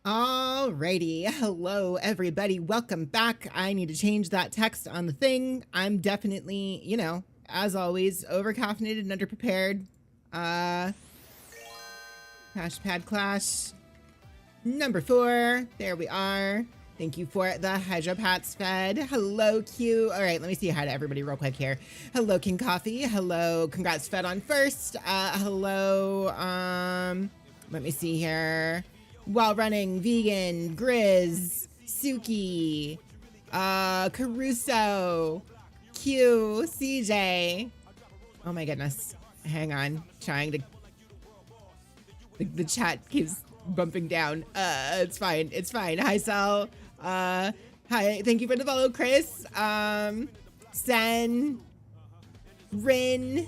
Alrighty, hello everybody, welcome back. I need to change that text on the thing. I'm definitely, as always, over-caffeinated and underprepared. Hashtag Clash number 4, there we are. Thank you for the Hydropats fed. Hello, Q. All right, let me say hi to everybody real quick here. Hello, King Coffee. Hello, congrats fed on first. Hello, let me see here. While running, vegan, Grizz, Suki, Caruso, Q, CJ. Oh my goodness. Hang on. Trying to... The chat keeps bumping down. It's fine. It's fine. Hi, Sal. Hi. Thank you for the follow, Chris. Sen. Rin.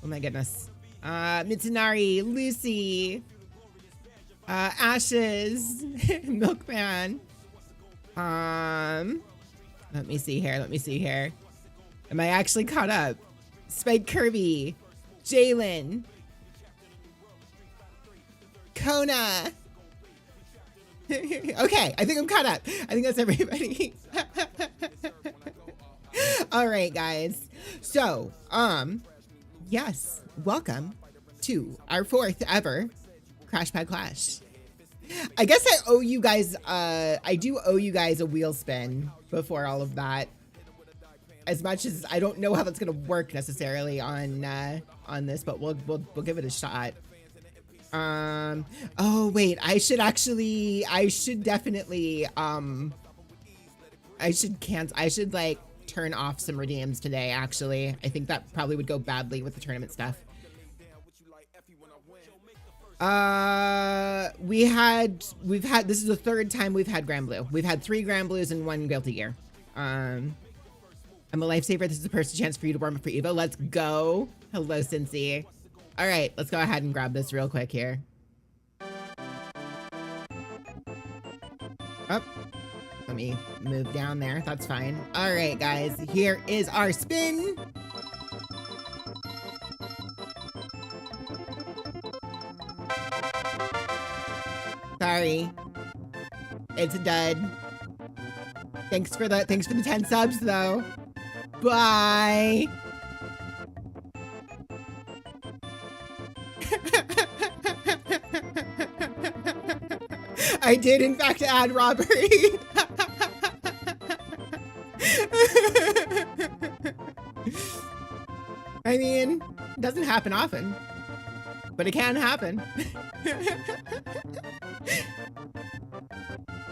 Oh my goodness. Mitsunari, Lucy. Ashes, Milkman. Let me see here. Am I actually caught up? Spike Kirby, Jalen, Kona. Okay, I think I'm caught up. I think that's everybody. All right, guys. So, yes, welcome to our 4th ever Crash Pad Clash. I guess I owe you guys, I do owe you guys a wheel spin before all of that. As much as I don't know how that's gonna work necessarily on this, but we'll give it a shot. Oh wait, I should definitely, I should like turn off some redeems today, actually. I think that probably would go badly with the tournament stuff. We've had, this is the third time we've had Granblue. We've had 3 Granblues and 1 Guilty Gear. I'm a lifesaver. This is a personal chance for you to warm up for Evo. Let's go. Hello, Cincy. All right, let's go ahead and grab this real quick here. Oh, let me move down there. That's fine. All right, guys, here is our spin. Sorry, it's a dud. Thanks for the 10 subs though. Bye. I did in fact add robbery. I mean, it doesn't happen often, but it can happen.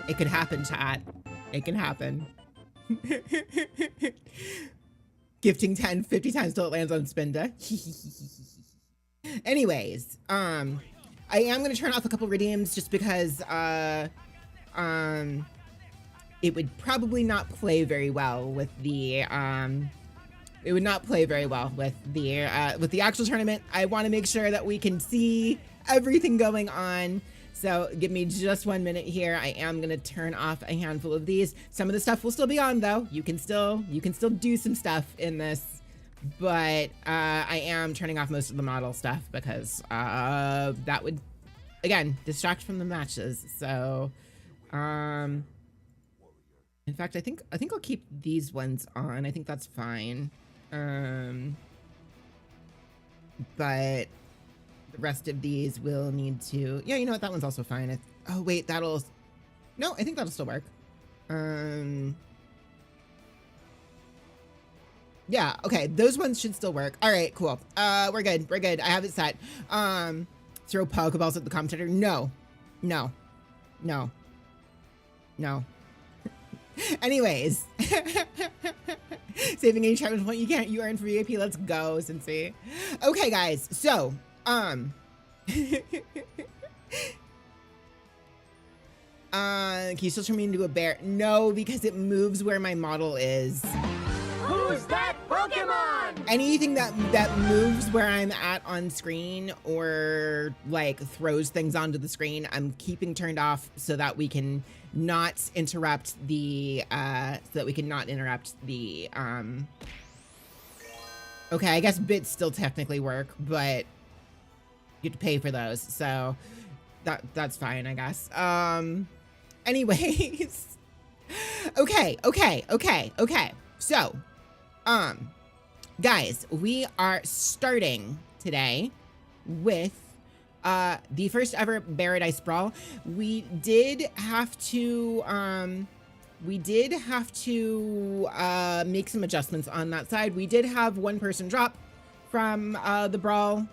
It could happen, chat. It can happen. Gifting 10, 50 times till it lands on Spinda. Anyways, I am going to turn off a couple redeems just because, it would probably not play very well with the, it would not play very well with the actual tournament. I want to make sure that we can see everything going on. So give me just 1 minute here. I am going to turn off a handful of these. Some of the stuff will still be on though. You can still do some stuff in this, but I am turning off most of the model stuff because that would, again, distract from the matches. So, in fact, I think I'll keep these ones on. I think that's fine. But the rest of these will need to, yeah, you know what? That one's also fine. Oh wait, no, I think that'll still work. Yeah, okay, those ones should still work. All right, cool. We're good. I have it set. Throw Pokeballs at the commentator. No. Anyways, saving any charge point you earn for VIP. Let's go, Cincy. Okay, guys. So, can you still turn me into a bear? No, because it moves where my model is. Who's that Pokemon? Anything that moves where I'm at on screen or like throws things onto the screen, I'm keeping turned off so that we can not interrupt the okay, I guess bits still technically work, but you have to pay for those, so that's fine, I guess. Anyways. Okay. So, guys, we are starting today with the first ever Paradise Brawl. We did have to make some adjustments on that side. We did have one person drop from the Brawl.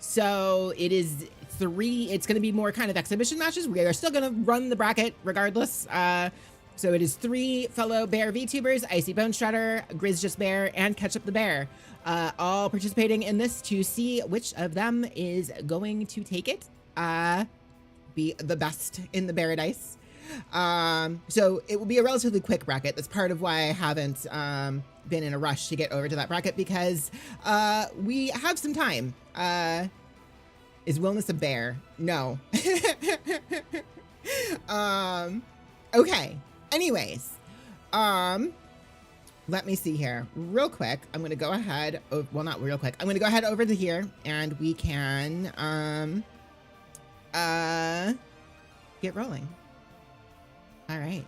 So it is 3, it's going to be more kind of exhibition matches. We are still going to run the bracket regardless. So it is 3 fellow bear VTubers, Icy Bone Shredder, Grizz Bear, and Ketchup the Bear, all participating in this to see which of them is going to take it, be the best in the Paradise. So it will be a relatively quick bracket. That's part of why I haven't been in a rush to get over to that bracket, because we have some time. Is Wellness a bear? No. Okay. Anyways, let me see here real quick. I'm going to go ahead. Well, not real quick. I'm going to go ahead over to here and we can, get rolling. All right.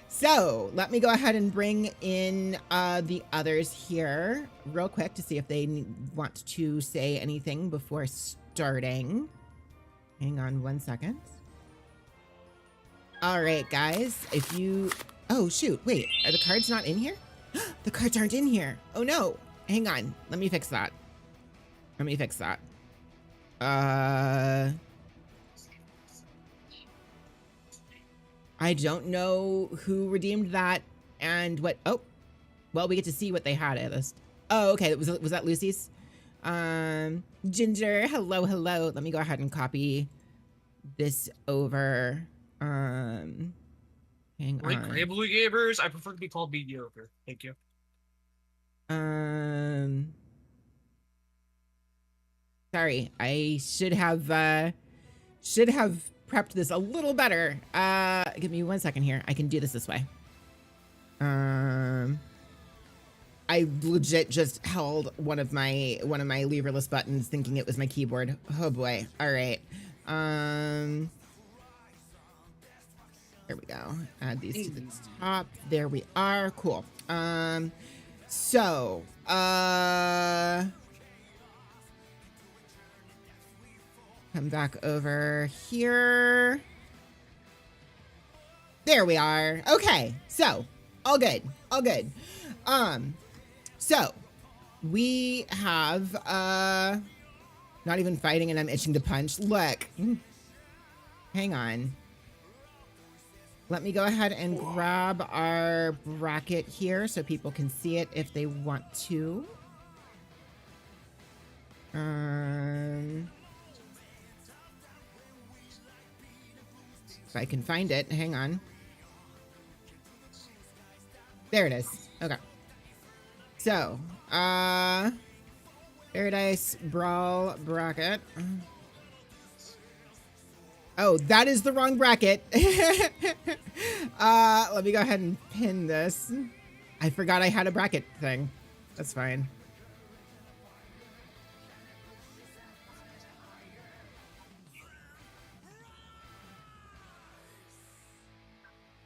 So let me go ahead and bring in the others here real quick to see if they want to say anything before starting. Hang on 1 second. All right, guys. If you... Oh, shoot. Wait. Are the cards not in here? The cards aren't in here. Oh, no. Hang on. Let me fix that. Let me fix that. I don't know who redeemed that and what... Oh. Well, we get to see what they had at least. Oh, okay. Was that Lucy's? Ginger. Hello, hello. Let me go ahead and copy this over. Hang on. Granblue gamers, I prefer to be called mediocre. Thank you. Sorry, I should have prepped this a little better. Give me 1 second here. I can do this way. I legit just held one of my leverless buttons thinking it was my keyboard. Oh boy. All right. There we go. Add these to the top. There we are. Cool. So, come back over here. There we are. Okay. So, all good. All good. So we have, not even fighting and I'm itching to punch. Look, hang on. Let me go ahead and grab our bracket here so people can see it if they want to. If I can find it, hang on. There it is. Okay. So, Paradise Brawl bracket. Oh, that is the wrong bracket. Let me go ahead and pin this. I forgot I had a bracket thing. That's fine.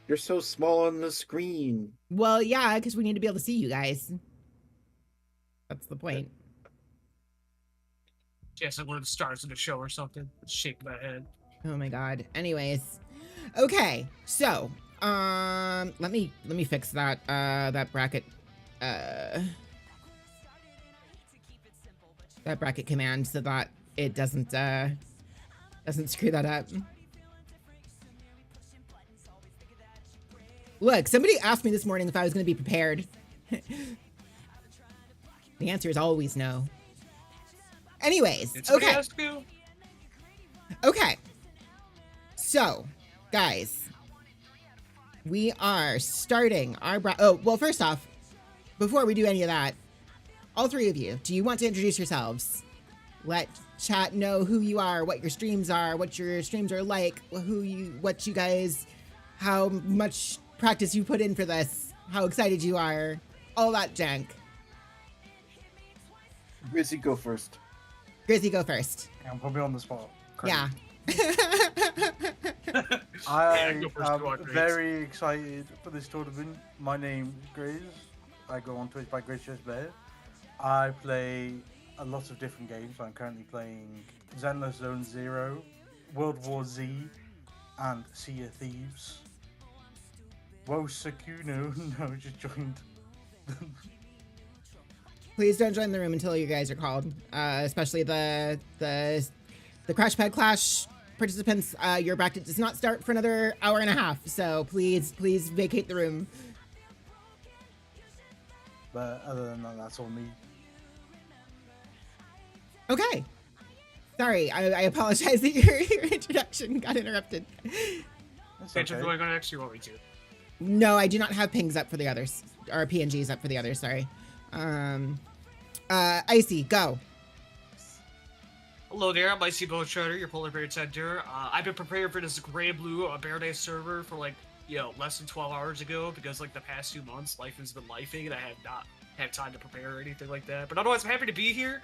You're so small on the screen. Well, yeah, because we need to be able to see you guys. That's the point. Yes, like one of the stars of the show or something. Shake my head. Oh my god. Anyways. Okay, so let me fix that that bracket that bracket command so that it doesn't screw that up. Look, somebody asked me this morning if I was going to be prepared. The answer is always no. Anyways, okay. Okay. So, guys, we are starting our oh, well, first off, before we do any of that, all three of you, do you want to introduce yourselves? Let chat know who you are, what your streams are, what your streams are like, what you guys, how much practice you put in for this, how excited you are, all that junk. Grizzy, go first. Grizzy, go first. Yeah, I'm probably on the spot. Great. Yeah. I am very excited for this tournament. My name is Grizz. I go on Twitch by GrizzJustBear. I play a lot of different games. I'm currently playing Zenless Zone Zero, World War Z, and Sea of Thieves. Whoa, Sakuno, no, just joined. Please don't join the room until you guys are called, especially the Crash Pad Clash participants. Your bracket does not start for another hour and a half, so please vacate the room. But other than that, that's all me. Okay. Sorry, I apologize that your introduction got interrupted. That's okay. Going on next, you want me to? No, I do not have pings up for the others, or PNGs up for the others. Sorry. Icy, go. Hello there, I'm Icy Bowtrider, your Polar Bear Center. I've been preparing for this Granblue Paradise server for less than 12 hours ago because the past 2 months life has been lifing and I have not had time to prepare or anything like that. But otherwise, I'm happy to be here.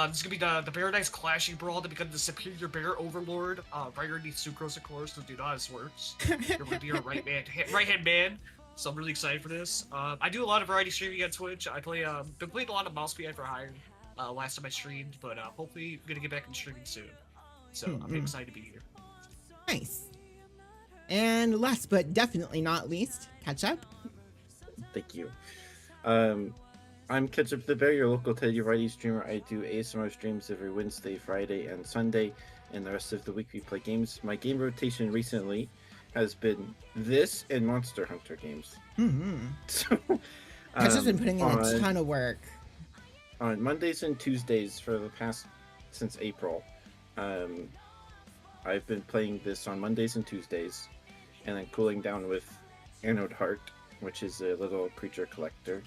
This is gonna be the Paradise Clashing Brawl to become the superior bear overlord. Right underneath Sucrose, of course, so do not how this works. You're gonna be our right-hand man. So I'm really excited for this. I do a lot of variety streaming on Twitch. I play, been playing a lot of Mouse PI for Hire last time I streamed, but hopefully I'm gonna get back in streaming soon. So I'm excited to be here. Nice. And last but definitely not least, Ketchup. Thank you. I'm Ketchup the Bear, your local Teddy Variety streamer. I do ASMR streams every Wednesday, Friday, and Sunday, and the rest of the week we play games. My game rotation recently has been this and Monster Hunter games. So, Ketchup's been putting in a ton of work. On Mondays and Tuesdays since April, I've been playing this on Mondays and Tuesdays, and then cooling down with Anode Heart, which is a little creature collector.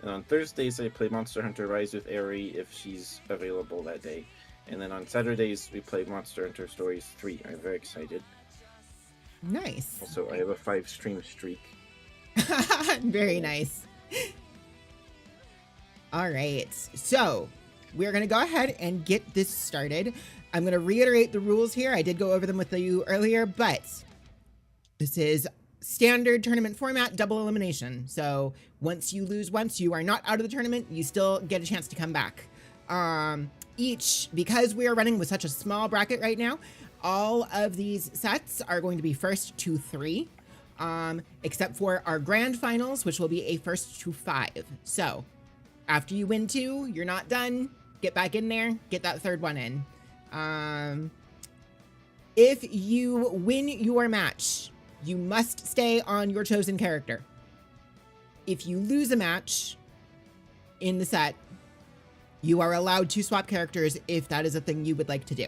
And on Thursdays, I play Monster Hunter Rise with Aerie if she's available that day. And then on Saturdays, we play Monster Hunter Stories 3. I'm very excited. Nice. Also, I have a 5-stream streak. Very nice. All right. So we're going to go ahead and get this started. I'm going to reiterate the rules here. I did go over them with you earlier, but this is standard tournament format, double elimination. So once you lose once, you are not out of the tournament. You still get a chance to come back. Because we are running with such a small bracket right now, all of these sets are going to be first to 3, except for our grand finals, which will be a first to 5. So after you win 2, you're not done. Get back in there, get that third one in. If you win your match, you must stay on your chosen character. If you lose a match in the set, you are allowed to swap characters if that is a thing you would like to do.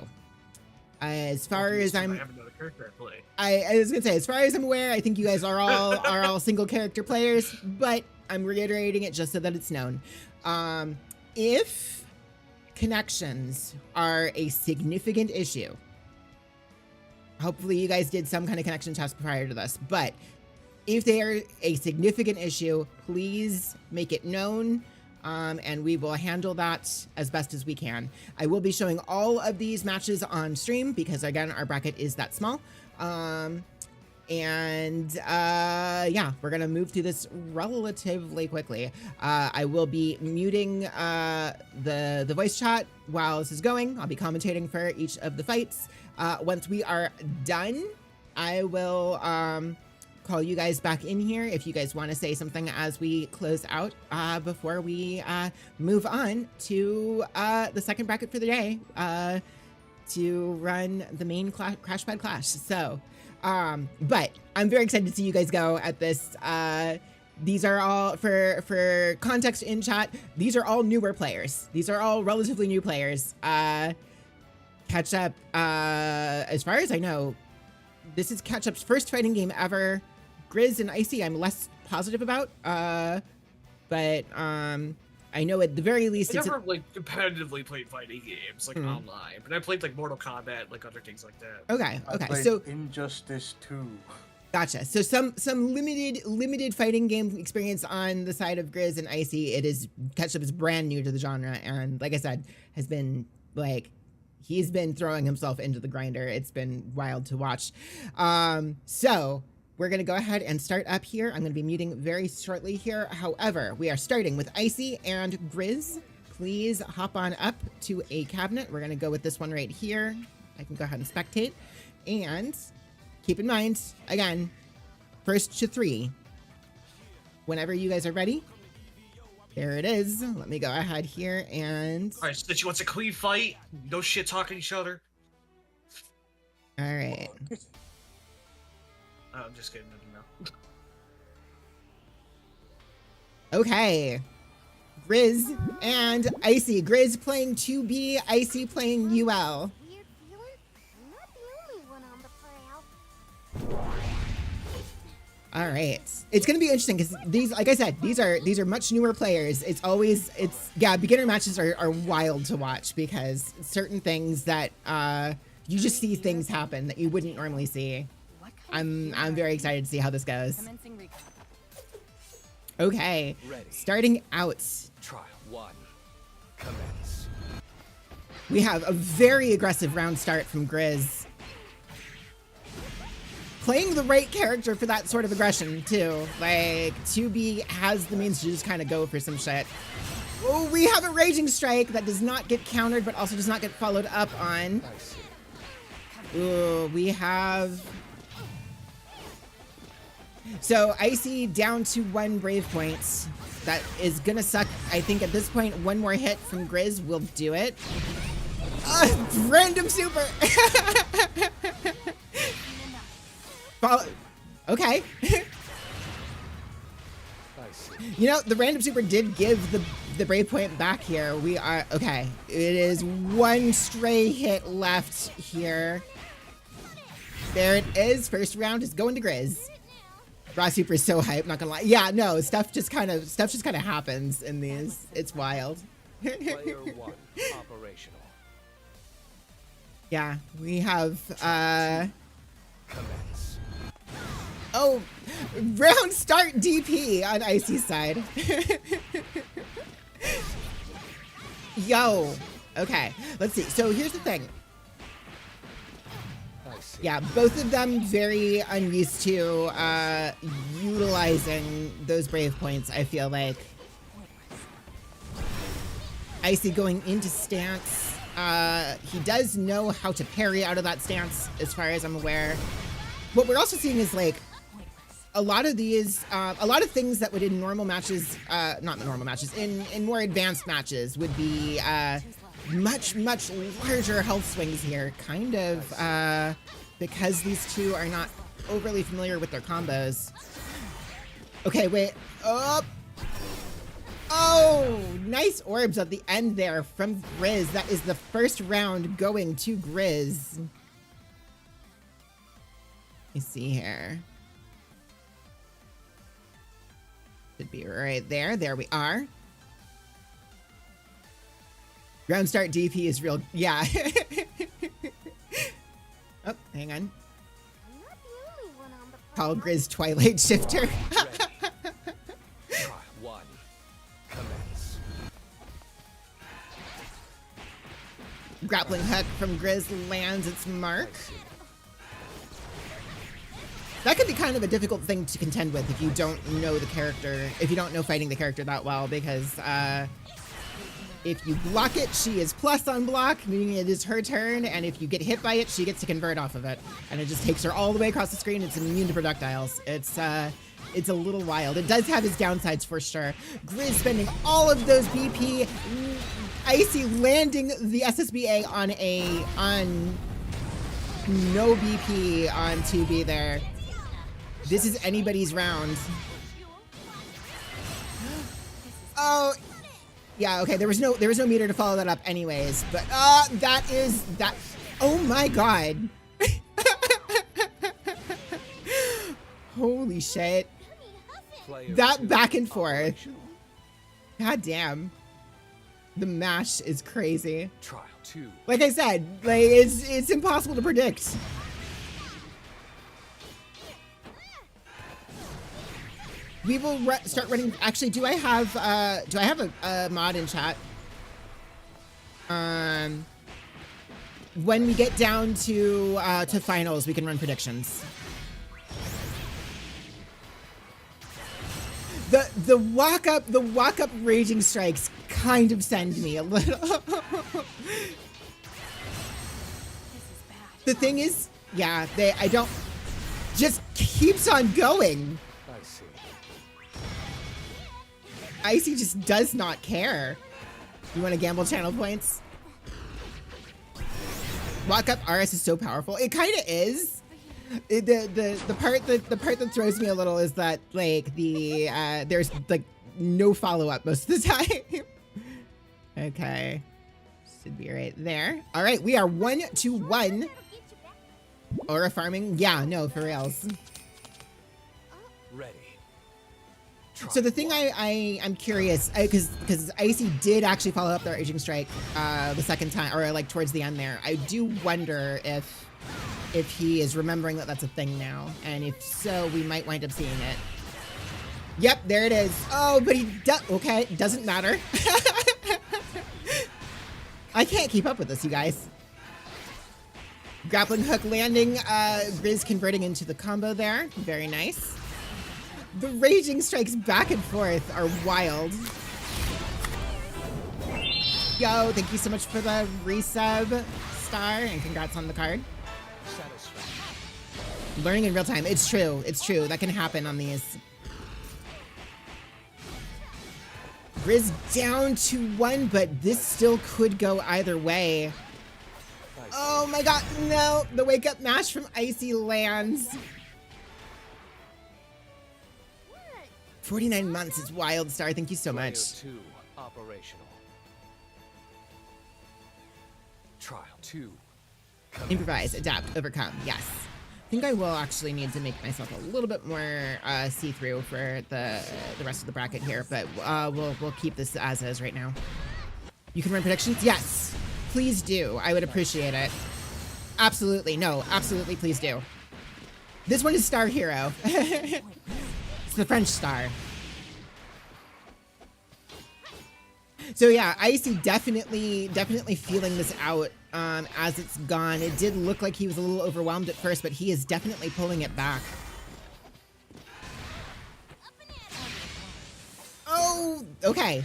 As far as I'm, I have another character I play. I was gonna say, as far as I'm aware, I think you guys are all single character players, but I'm reiterating it just so that it's known. If connections are a significant issue, hopefully you guys did some kind of connection test prior to this, but if they are a significant issue, please make it known, and we will handle that as best as we can. I will be showing all of these matches on stream because, again, our bracket is that small. Yeah, we're gonna move through this relatively quickly. I will be muting the voice chat while this is going. I'll be commentating for each of the fights. Once we are done, I will call you guys back in here if you guys want to say something as we close out before we move on to the second bracket for the day to run the main Crash Pad Clash. So, but I'm very excited to see you guys go at this. These are all, for context in chat, these are all newer players. These are all relatively new players. Ketchup, as far as I know, this is Ketchup's first fighting game ever. Grizz and Icy, I'm less positive about, but I know at the very least I never competitively played fighting games online, but I played like Mortal Kombat, like other things like that. Okay, I played so Injustice 2. Gotcha. So some limited fighting game experience on the side of Grizz and Icy. Ketchup is brand new to the genre, and like I said, has been he's been throwing himself into the grinder. It's been wild to watch. So we're going to go ahead and start up here. I'm going to be muting very shortly here. However, we are starting with Icy and Grizz. Please hop on up to a cabinet. We're going to go with this one right here. I can go ahead and spectate. And keep in mind, again, first to 3. Whenever you guys are ready. There it is. Let me go ahead here and... Alright, so she wants a clean fight. No shit talking to each other. Alright. I'm just kidding. No. Okay. Grizz and Icy. Grizz playing 2B, Icy playing UL. Weird feeling? I'm not the only one on the prowl. All right. It's going to be interesting because these, like I said, these are much newer players. Beginner matches are wild to watch because certain things that you just see things happen that you wouldn't normally see. I'm very excited to see how this goes. Okay. Starting out. Trial 1. Commence. We have a very aggressive round start from Grizz. Playing the right character for that sort of aggression, too. 2B has the means to just kind of go for some shit. Oh, we have a Raging Strike that does not get countered, but also does not get followed up on. Ooh, we have... So, Icy down to 1 Brave points. That is gonna suck. I think at this point, 1 more hit from Grizz will do it. Random super! Okay. You know, the random super did give the Brave point back here. We are... Okay. It is 1 stray hit left here. There it is. First round is going to Grizz. Raw super is so hype, not gonna lie. Yeah, no, stuff just kind of happens in these. It's wild. Player 1 operational. Yeah, we have Commence. oh, round start DP on Icy's side. Yo. Okay, let's see. So here's the thing. Yeah, both of them very unused to utilizing those Brave points, I feel like. Icy going into stance. He does know how to parry out of that stance, as far as I'm aware. What we're also seeing is, like, a lot of these, a lot of things that would in normal matches, not normal matches, in more advanced matches would be much larger health swings here. Kind of, because these two are not overly familiar with their combos. Okay, wait. Oh, nice orbs at the end there from Grizz. That is the first round going to Grizz. Let me see here. Should be right there. There we are. Round start DP is real. Yeah. Oh, hang on. I'm not the only one on the Call Grizz Twilight Shifter. Try 1. Commence. Grappling hook from Grizz lands its mark. That could be kind of a difficult thing to contend with if you don't know the character, if you don't know fighting the character that well, because if you block it, she is plus on block, meaning it is her turn, and if you get hit by it, she gets to convert off of it. And it just takes her all the way across the screen. It's immune to projectiles. It's a little wild. It does have its downsides for sure. Grizz spending all of those BP. Icy landing the SSBA on no BP on 2B there. This is anybody's round. Oh, yeah, okay, there was no meter to follow that up anyways, but that. Oh my god. Holy shit. That back and forth. God damn. The mash is crazy. Trial 2. Like I said, like it's impossible to predict. We will start running. Actually, do I have a mod in chat? When we get down to finals, we can run predictions. The walk up raging strikes kind of send me a little. The thing is, yeah, I don't just keeps on going. I see. Icy just does not care. You want to gamble channel points? Walk up RS is so powerful. It kind of is. The part that throws me a little is that like there's like no follow up most of the time. Okay, should be right there. All right, we are 1-1. Aura farming, yeah, no, for reals. Ready. So the thing I'm curious, because Icy did actually follow up their Raging Strike the second time, or like towards the end there. I do wonder if he is remembering that that's a thing now, and if so, we might wind up seeing it. Yep, there it is. Oh, but he does. Okay, doesn't matter. I can't keep up with this, you guys. Grappling hook landing, Grizz converting into the combo there. Very nice. The raging strikes back and forth are wild. Yo, thank you so much for the resub, Star, and congrats on the card. Satisfaction. Learning in real time. It's true. It's true. That can happen on these. Grizz down to 1, but this still could go either way. Oh my god, no! The wake up mash from Icy lands. 49 months is wild, Star. Thank you so Player much. 2 operational. Trial 2. Improvise, adapt, overcome. Yes. I think I will actually need to make myself a little bit more see-through for the rest of the bracket here, but we'll keep this as is right now. You can run predictions? Yes. Please do. I would appreciate it. Absolutely. No, absolutely please do. This one is Star Hero. It's the French Star. So yeah, Icy definitely feeling this out as it's gone. It did look like he was a little overwhelmed at first, but he is definitely pulling it back. Oh, okay.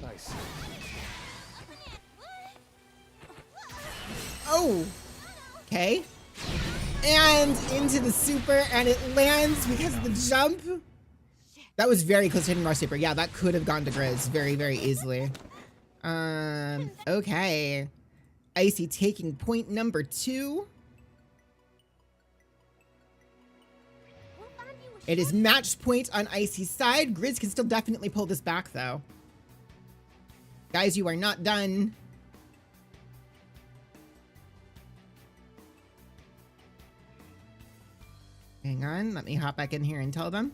Nice. Oh, okay. And into the super, and it lands because of the jump. That was very close to hitting our super. Yeah, that could have gone to Grizz very, very easily. Okay. Icy taking point number 2. It is match point on Icy's side. Grizz can still definitely pull this back, though. Guys, you are not done. Hang on, let me hop back in here and tell them.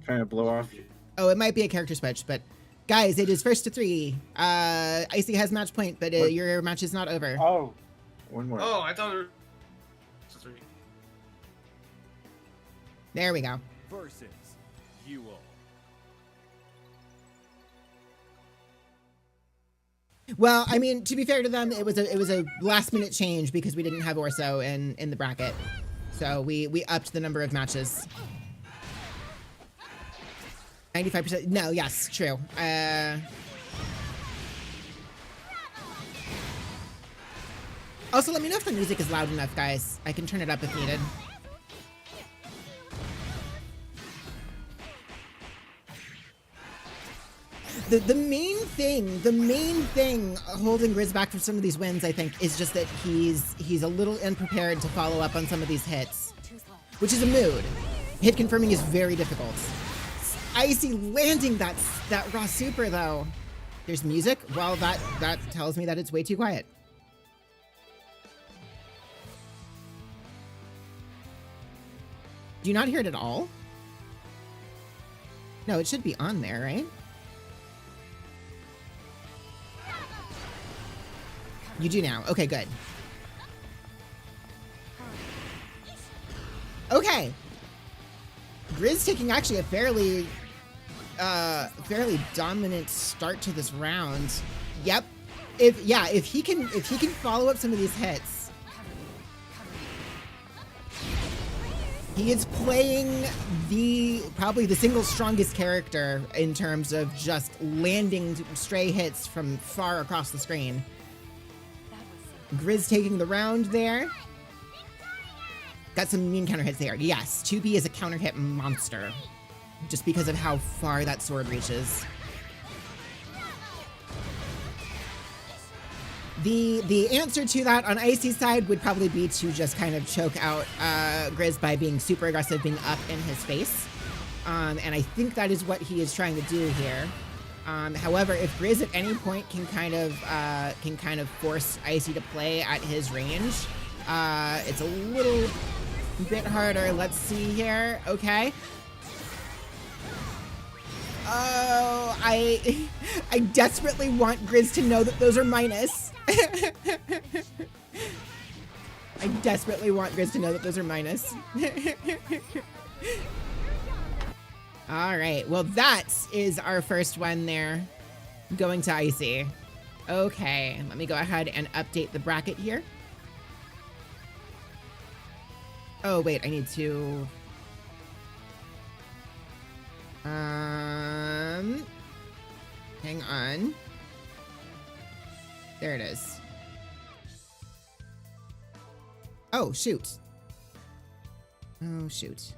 Trying to blow off. Oh, it might be a character switch, but guys, it is first to 3. Icy has match point, but your match is not over. Oh. One more. Oh, I thought it was 3. There we go. Versus you all. Well, I mean, to be fair to them, it was a last minute change because we didn't have Orso in the bracket, so we upped the number of matches. 95%. No, yes, true. Also, let me know if the music is loud enough, guys. I can turn it up if needed. The main thing holding Grizz back from some of these wins, I think, is just that he's a little unprepared to follow up on some of these hits, which is a mood. Hit confirming is very difficult. Icy landing that raw super though. There's music. Well, that tells me that it's way too quiet. Do you not hear it at all? No, it should be on there, right? You do now. Okay, good. Okay. Grizz taking actually a fairly dominant start to this round. Yep. If he can follow up some of these hits. He is playing probably the single strongest character in terms of just landing stray hits from far across the screen. Grizz taking the round there. Got some mean counter hits there. Yes, 2B is a counter hit monster. Just because of how far that sword reaches. The answer to that on Icy's side would probably be to just kind of choke out Grizz by being super aggressive, being up in his face. And I think that is what he is trying to do here. However, if Grizz at any point can kind of force Icy to play at his range, it's a little bit harder. Let's see here. Okay. Oh, I desperately want Grizz to know that those are minus. I desperately want Grizz to know that those are minus. All right, well, that is our first one there, going to Icy. Okay, let me go ahead and update the bracket here. Oh, wait, I need to... hang on. There it is. Oh, shoot. Oh, shoot.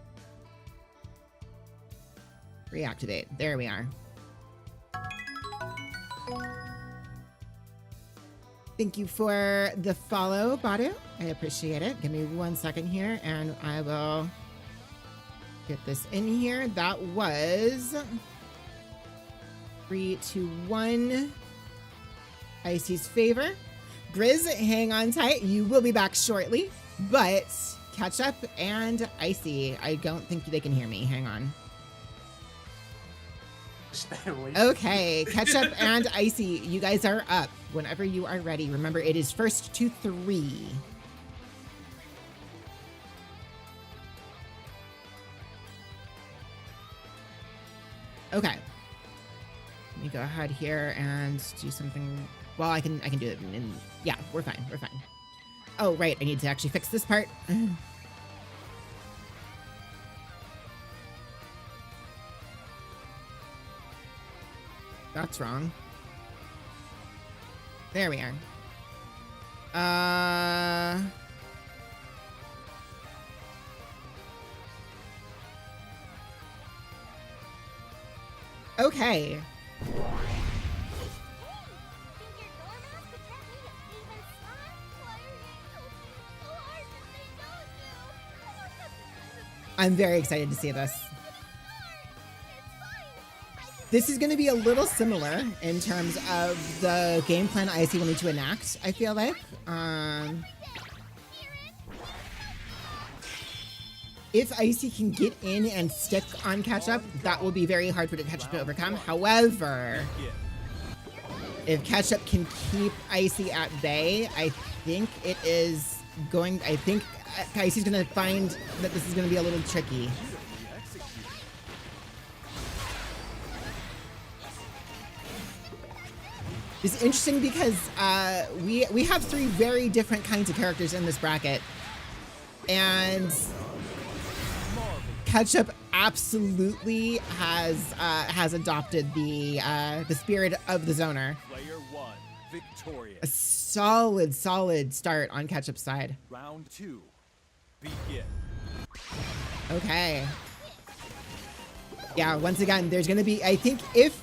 Reactivate. There we are. Thank you for the follow, Badu. I appreciate it. Give me 1 second here, and I will get this in here. That was 3, 2, 1. Icy's favor. Grizz, hang on tight. You will be back shortly, but Ketchup and Icy, I don't think they can hear me. Hang on. Stay away. Okay, Ketchup and Icy, you guys are up whenever you are ready. Remember, it is first to 3. Okay. Let me go ahead here and do something. Well, I can do it in, yeah, we're fine. We're fine. Oh, right. I need to actually fix this part. That's wrong. There we are. Okay. I'm very excited to see this. This is going to be a little similar in terms of the game plan Icy will need to enact, I feel like. If Icy can get in and stick on Ketchup, that will be very hard for Ketchup to overcome. However, if Ketchup can keep Icy at bay, I think Icy's going to find that this is going to be a little tricky. It's interesting because we have 3 very different kinds of characters in this bracket, and Ketchup absolutely has adopted the spirit of the zoner. Player 1 victorious. A solid start on Ketchup's side. Round 2 begin. Okay. Yeah, once again, there's going to be, I think if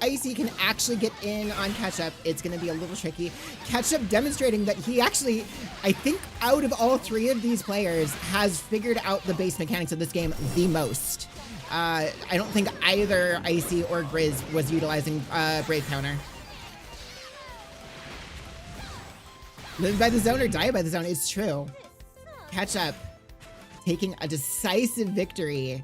Icy can actually get in on Ketchup, it's going to be a little tricky. Ketchup demonstrating that he actually, I think out of all 3 of these players, has figured out the base mechanics of this game the most. I don't think either Icy or Grizz was utilizing Brave Counter. Live by the zone or die by the zone. It's true. Ketchup taking a decisive victory.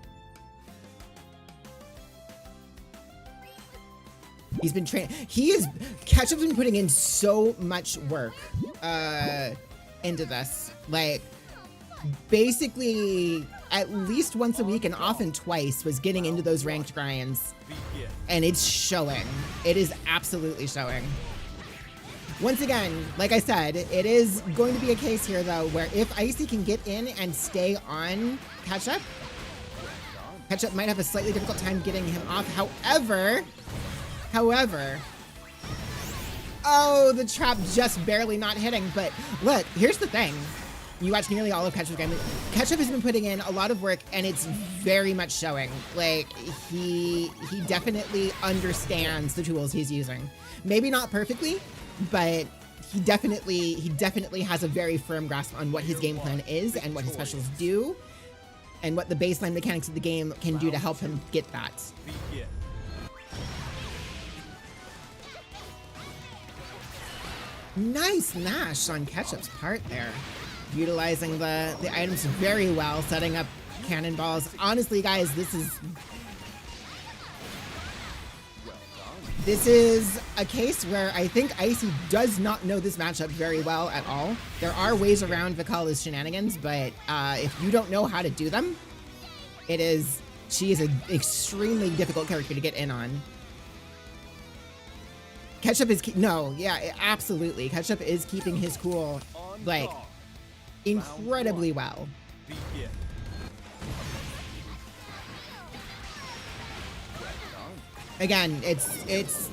He's been trained. Ketchup's been putting in so much work into this. Like, basically, at least once a week and often twice was getting into those ranked grinds. And it's showing. It is absolutely showing. Once again, like I said, it is going to be a case here, though, where if Icy can get in and stay on Ketchup, Ketchup might have a slightly difficult time getting him off. However, oh, the trap just barely not hitting. But look, here's the thing. You watch nearly all of Ketchup's game. Ketchup has been putting in a lot of work, and it's very much showing. Like, he definitely understands the tools he's using. Maybe not perfectly, but he definitely has a very firm grasp on what his game plan is and what his specials do, and what the baseline mechanics of the game can do to help him get that. Nice Nash on Ketchup's part there. Utilizing the items very well, setting up cannonballs. Honestly, guys, this is a case where I think Icy does not know this matchup very well at all. There are ways around Vikala's shenanigans, but if you don't know how to do them, she is an extremely difficult character to get in on. Ketchup is absolutely. Ketchup is keeping his cool, like, incredibly well. Again, it's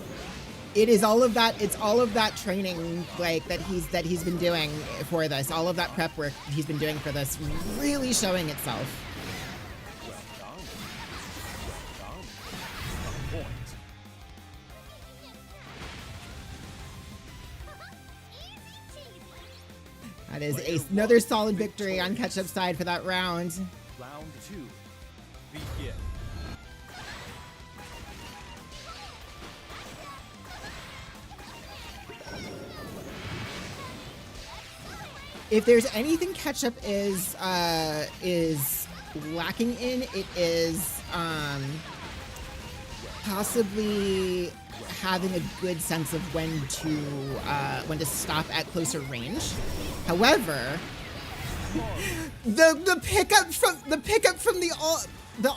It is all of that. It's all of that training, like that he's been doing for this. All of that prep work he's been doing for this, really showing itself. Point. That is another solid victory on Ketchup's side for that round. Round 2. Begin. If there's anything Ketchup is lacking in, it is possibly having a good sense of when to stop at closer range. However, the pickup from the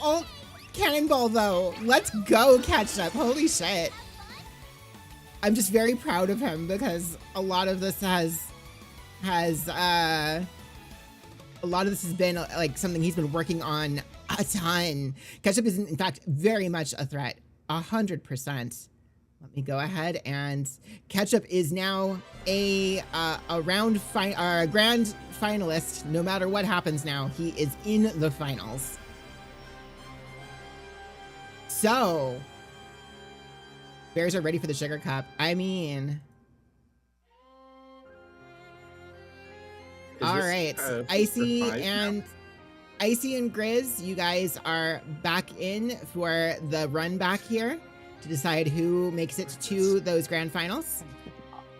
alt cannonball though. Let's go, Ketchup. Holy shit. I'm just very proud of him because a lot of this has been like something he's been working on a ton. Ketchup is in fact very much a threat, 100%. Let me go ahead, and Ketchup is now a grand finalist. No matter what happens now, he is in the finals. So, bears are ready for the Sugar Cup. I mean, all right, Icy and Grizz, you guys are back in for the run back here to decide who makes it to those grand finals.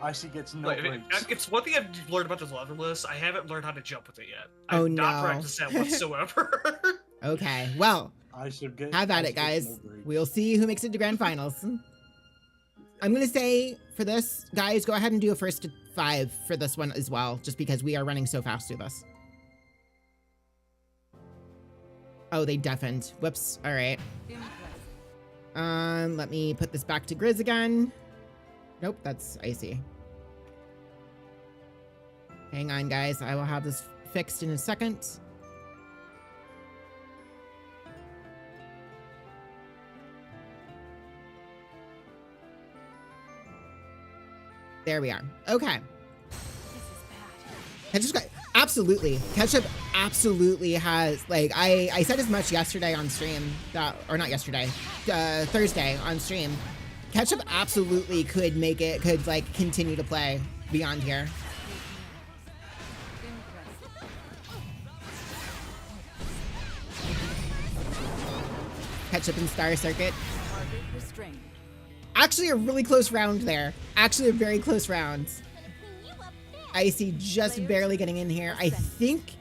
Icy gets no Wait, breaks. it's one thing I've learned about this lever list. I haven't learned how to jump with it yet. Oh, I've not no. practiced that whatsoever. Okay, well, have at it, guys. We'll see who makes it to grand finals. I'm gonna say for this, guys, go ahead and do a first to 5 for this one as well, just because we are running so fast through this. Oh, they deafened. Whoops. All right. Let me put this back to Grizz again. Nope, that's Icy. Hang on, guys. I will have this fixed in a second. There we are. Okay. Absolutely. Ketchup absolutely has, like, I said as much yesterday on stream, or not yesterday, Thursday on stream. Ketchup absolutely could like, continue to play beyond here. Ketchup and Star Circuit. Actually, a really close round there. Actually, a very close round. Icy just barely getting in here. I think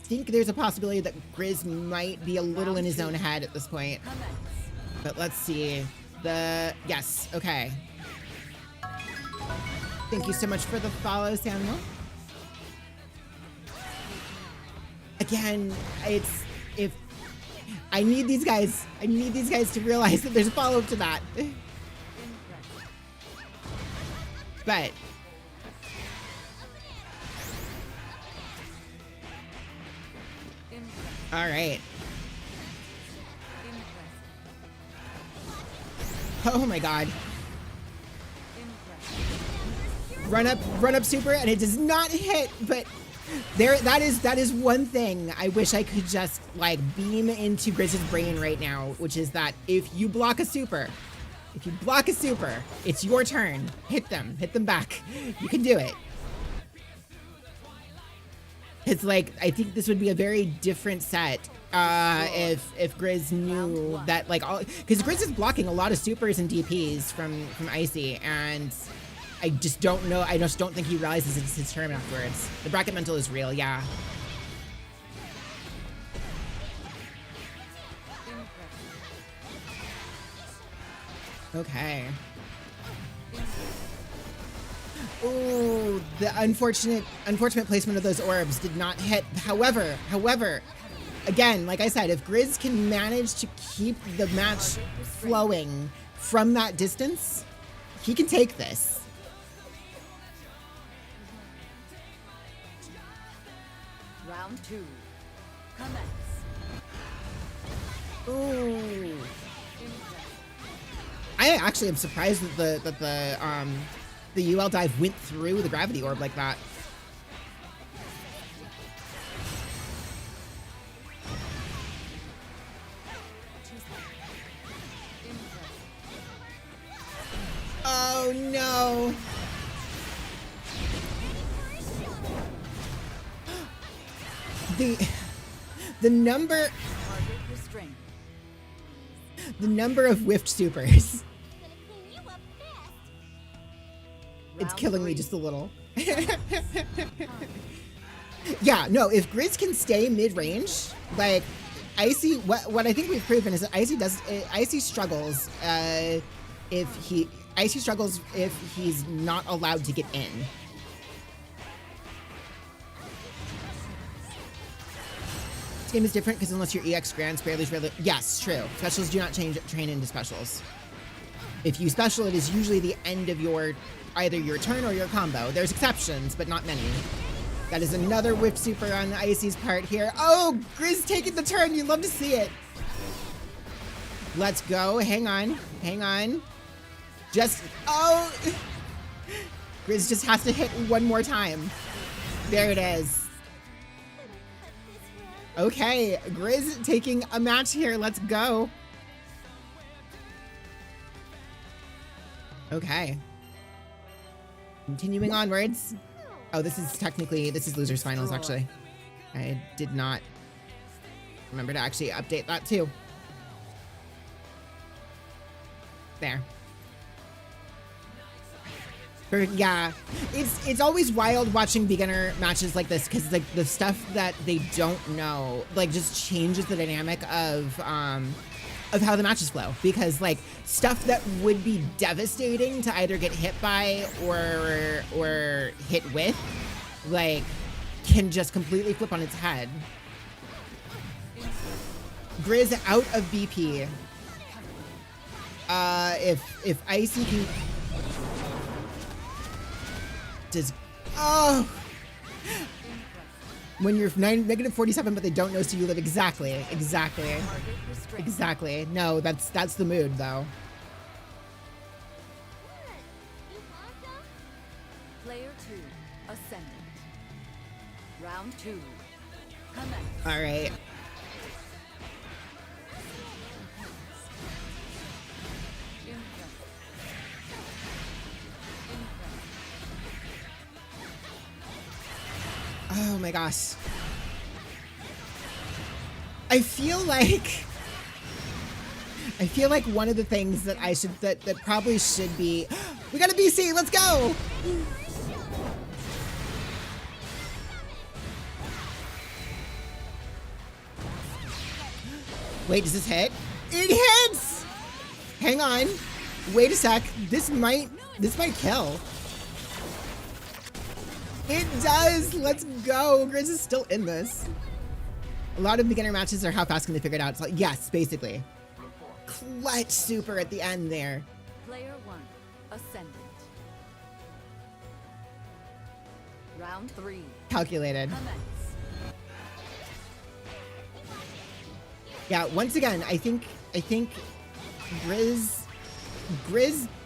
there's a possibility that Grizz might be a little in his own head at this point. But let's see. Yes, okay. Thank you so much for the follow, Samuel. Again, I need these guys to realize that there's a follow-up to that. But all right. Oh my god. Run up super, and it does not hit, but that is one thing I wish I could just like beam into Grizz's brain right now, which is that if you block a super, it's your turn. Hit them back. You can do it. It's like, I think this would be a very different set if Grizz knew that, like, because Grizz is blocking a lot of supers and DPs from Icy, and I just don't know. I just don't think he realizes it's his turn afterwards. The bracket mental is real, yeah. Okay. Ooh, the unfortunate placement of those orbs did not hit. However, again, like I said, if Grizz can manage to keep the match flowing from that distance, he can take this. Round 2. Commence. Ooh. I actually am surprised that the UL dive went through the gravity orb like that. Oh no! The number of whiffed supers. It's killing me just a little. Yeah, no, if Grizz can stay mid-range, like Icy, what I think we've proven is that Icy struggles if he's not allowed to get in. This game is different because unless you're EX Grants, barely. Yes, true. Specials do not train into specials. If you special, it is usually the end of either your turn or your combo. There's exceptions, but not many. That is another whiff super on Icy's part here. Oh, Grizz taking the turn. You love to see it. Let's go. Hang on. Hang on. Oh. Grizz just has to hit one more time. There it is. Okay, Grizz taking a match here. Let's go. Okay. Continuing onwards. Oh, this is losers finals, actually. I did not remember to actually update that too. There. Yeah, it's always wild watching beginner matches like this because like the stuff that they don't know like just changes the dynamic of how the matches flow, because like stuff that would be devastating to either get hit by or hit with like can just completely flip on its head. Grizz out of BP. If Icy can when you're negative 47 but they don't know, so you live. Exactly. No, that's the mood though. Player 2 ascendant. Round 2. Commence. All right. Oh my gosh. I feel like one of the things that that probably should be, we got a BC, let's go. Wait, does this hit? It hits! Hang on. Wait a sec. This might kill. It does! Let's go! Grizz is still in this. A lot of beginner matches are how fast can they figure it out. It's like, yes, basically. Clutch super at the end there. Player 1 ascendant. Round 3. Calculated. Commence. Yeah, once again, I think Grizz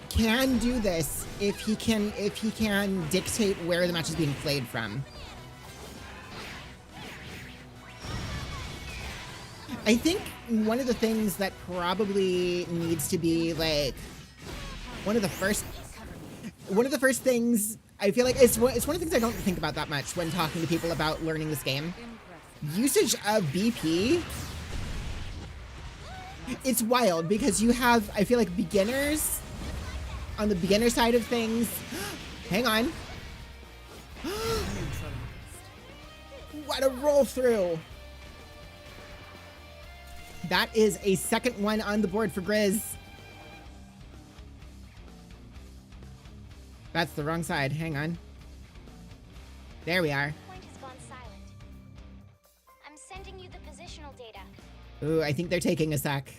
can do this if he can dictate where the match is being played from. I think one of the things that probably needs to be like one of the first things, I feel like it's one of the things I don't think about that much when talking to people about learning this game. Usage of BP. It's wild because you have, I feel like, beginners on the beginner side of things. Hang on. What a roll through. That is a second one on the board for Grizz. That's the wrong side. Hang on. There we are. Point has gone silent. I'm sending you the positional data. Ooh, I think they're taking a sec.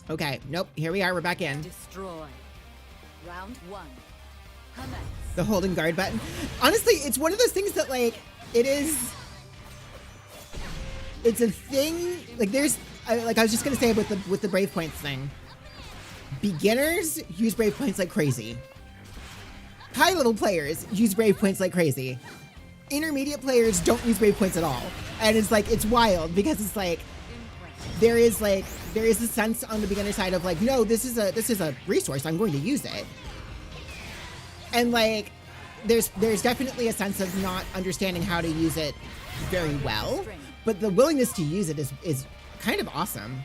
Okay, nope, here we are, we're back in. Destroy. Round 1. Commence. The holding guard button. Honestly, it's one of those things that like, it is it's a thing. Like I was just gonna say with the Brave Points thing. Beginners use Brave Points like crazy. High level players use Brave Points like crazy. Intermediate players don't use Brave Points at all, and it's wild because it's like there is a sense on the beginner side of like, no, this is a resource, I'm going to use it, and like there's definitely a sense of not understanding how to use it very well, but the willingness to use it is kind of awesome.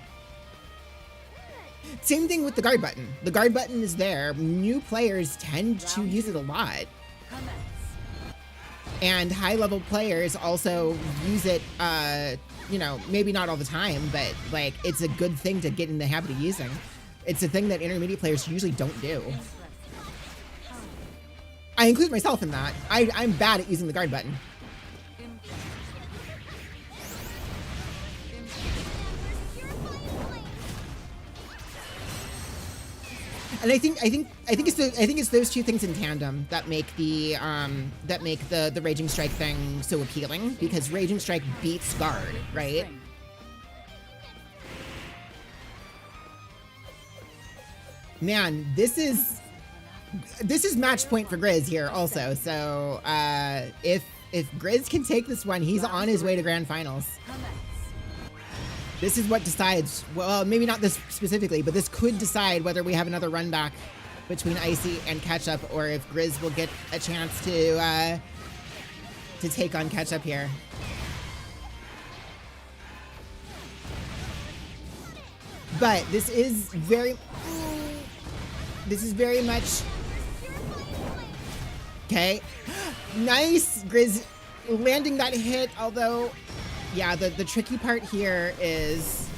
Same thing with the guard button. The guard button is there. New players tend to use it a lot. And high level players also use it, you know, maybe not all the time, but like it's a good thing to get in the habit of using. It's a thing that intermediate players usually don't do. I include myself in that. I'm bad at using the guard button. And I think it's those two things in tandem that make the Raging Strike thing so appealing, because Raging Strike beats guard, right? Man, this is match point for Grizz here also. So if Grizz can take this one, he's on his way to grand finals. This is what decides, well, maybe not this specifically, but this could decide whether we have another run back between Icy and Ketchup, or if Grizz will get a chance to take on Ketchup here. But this is very much, okay. Nice, Grizz landing that hit, although, yeah, the tricky part here is,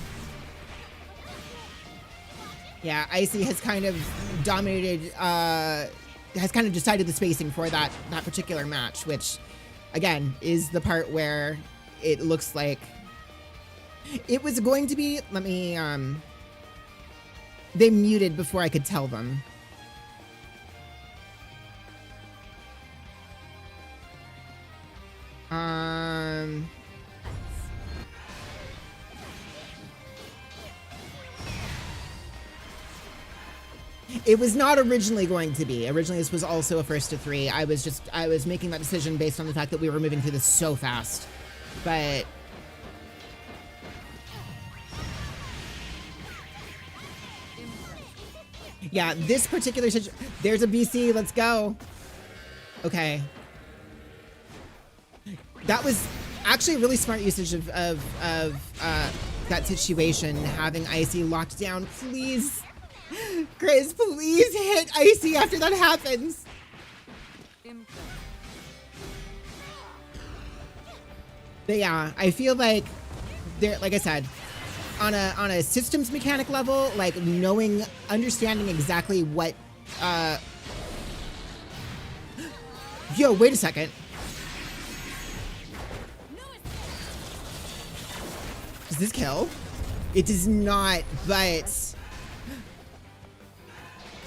yeah, Icy has kind of dominated, has kind of decided the spacing for that particular match, which, again, is the part where it looks like it was going to be, let me, they muted before I could tell them. It was not originally going to be. Originally, this was also a first to 3. I was making that decision based on the fact that we were moving through this so fast. But yeah, this particular situation, there's a BC, let's go. Okay. That was actually a really smart usage of that situation, having Icy locked down. Please, Grizz, please hit Icy after that happens. But yeah, I feel like there, like I said, on a systems mechanic level, like understanding exactly what, yo, wait a second. Does this kill? It does not, but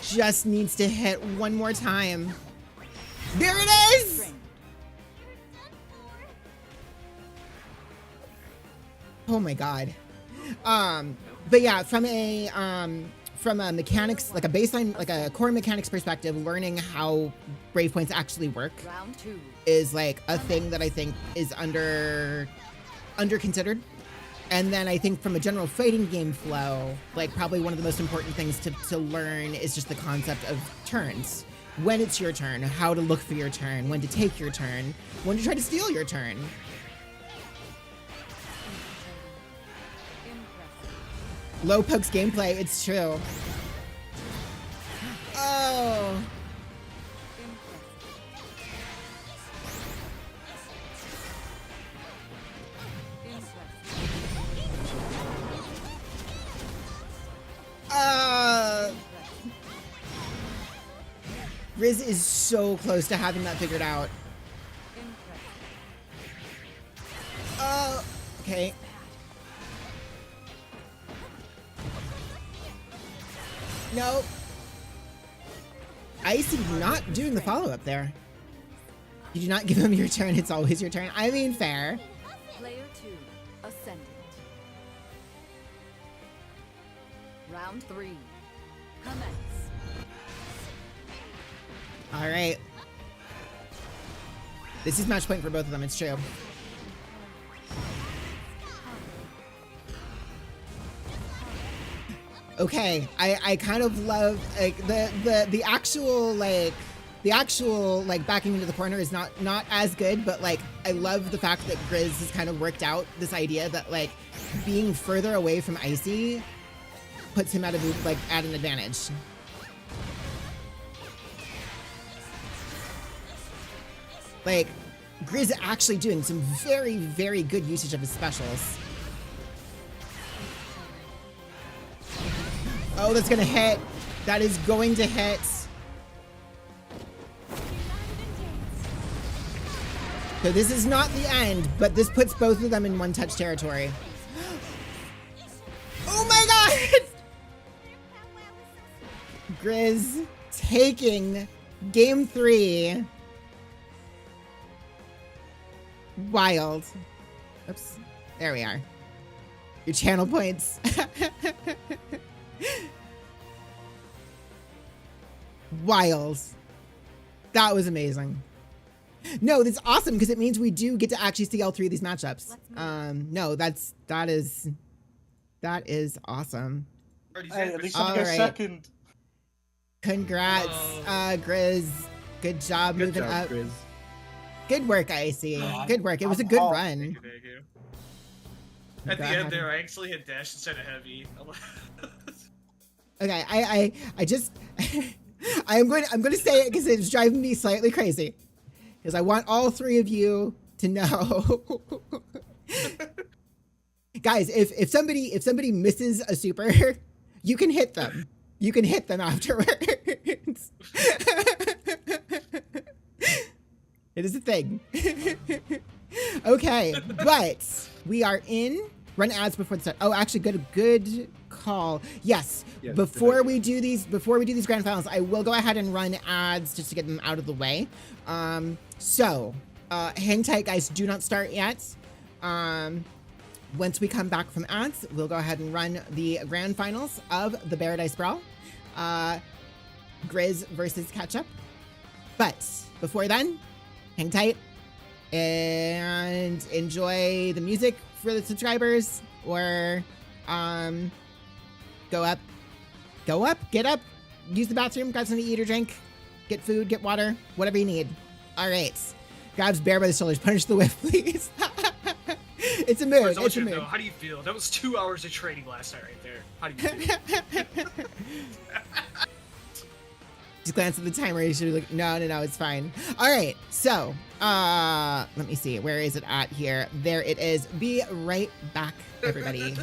just needs to hit one more time. There it is! Oh my god. But yeah, from a mechanics, like a baseline, like a core mechanics perspective, learning how Brave Points actually work is like a thing that I think is under considered. And then I think from a general fighting game flow, like probably one of the most important things to learn is just the concept of turns. When it's your turn, how to look for your turn, when to take your turn, when to try to steal your turn. Low pokes gameplay, it's true. Oh. Riz is so close to having that figured out. Oh, okay. No. Icy not doing the follow-up there. You do not give him your turn, it's always your turn. I mean, fair. Player 2 Ascendant. Round 3. Commence. All right. This is match point for both of them, it's true. Okay, I kind of love like the actual backing into the corner is not as good, but like I love the fact that Grizz has kind of worked out this idea that like being further away from Icy puts him at an advantage. Like Grizz actually doing some very, very good usage of his specials. Oh, that's gonna hit. That is going to hit. So this is not the end, but this puts both of them in one-touch territory. Oh my god! Grizz taking game 3. Wild. Oops. There we are. Your channel points. Wild. That was amazing. No, that's awesome because it means we do get to actually see all 3 of these matchups. No, that is awesome. Hey, at least I All go right. second. Congrats, Grizz. Good job Good moving job, up. Grizz. Good work, Icy. Good work. It was a I'm good hot. run. Thank you. At Go the ahead. end there, I actually hit dash instead of heavy. Okay, I just I'm going to say it because it's driving me slightly crazy. Because I want all 3 of you to know. Guys, if somebody misses a super, you can hit them. You can hit them afterwards. It is a thing. Okay, but we are in. Run ads before the start. Oh, actually, good call. Yes. Yes, before good we do these grand finals, I will go ahead and run ads just to get them out of the way. So hang tight, guys. Do not start yet. Once we come back from ads, we'll go ahead and run the grand finals of the Paradise Brawl. Grizz versus Ketchup. But before then, hang tight and enjoy the music for the subscribers, or go up, get up, use the bathroom, grab something to eat or drink, get food, get water, whatever you need. All right. Grabs Bear by the shoulders. Punish the whiff, please. It's a mood. It's a mood. How do you feel? That was 2 hours of training last night right there. How do you feel? Just glance at the timer. You should look. No, it's fine. All right. So, let me see. Where is it at here? There it is. Be right back, everybody.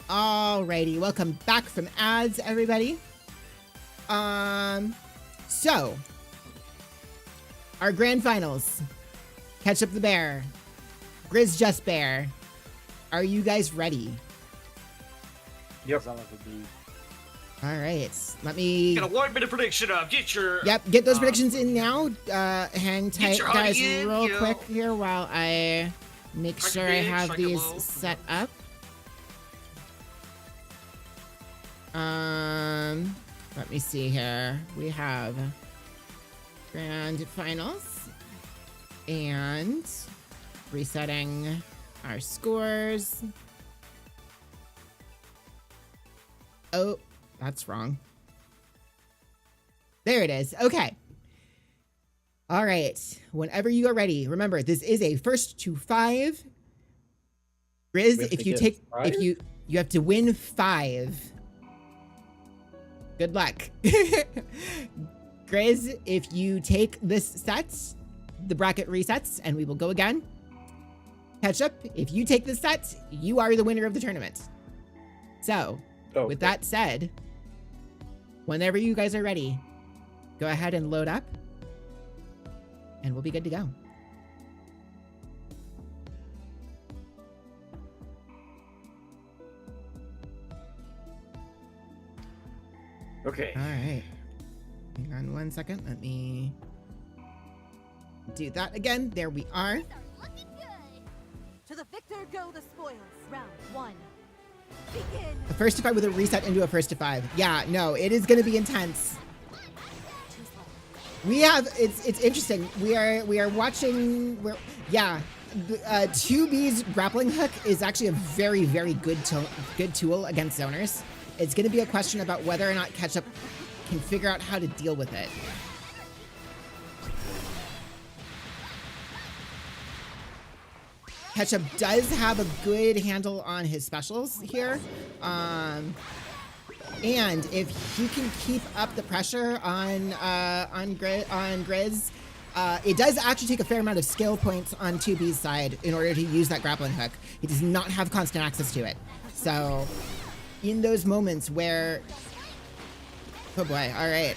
Alrighty, welcome back from ads, everybody. So our grand finals. Ketchup the Bear, Grizz Just Bear. Are you guys ready? Yep. All right, let me Get a 1 minute prediction of get your. Yep, get those predictions in now. Hang tight, your guys, honey in, real yo. quick here while I make Strike sure it I big, have strike it these low. set up. Let me see here. We have grand finals and resetting our scores. Oh, that's wrong. There it is. Okay. All right. Whenever you are ready, remember this is a first to 5. Grizz, We have if to you get take, 5? if you have to win 5. Good luck. Grizz, if you take this set, the bracket resets and we will go again. Ketchup, if you take this set, you are the winner of the tournament. So, with that said, whenever you guys are ready, go ahead and load up and we'll be good to go. Okay. All right. Hang on 1 second. Let me do that again. There we are. These are looking good. To the victor go the spoils. Round 1. Begin. A first to 5 with a reset into a first to 5. Yeah, no, it is going to be intense. Too slow. We have it's interesting. We are watching. Yeah, 2B's grappling hook is actually a very good tool against zoners. It's going to be a question about whether or not Ketchup can figure out how to deal with it. Ketchup does have a good handle on his specials here. And if he can keep up the pressure on Grizz, it does actually take a fair amount of skill points on 2B's side in order to use that grappling hook. He does not have constant access to it. So in those moments where, oh boy, all right.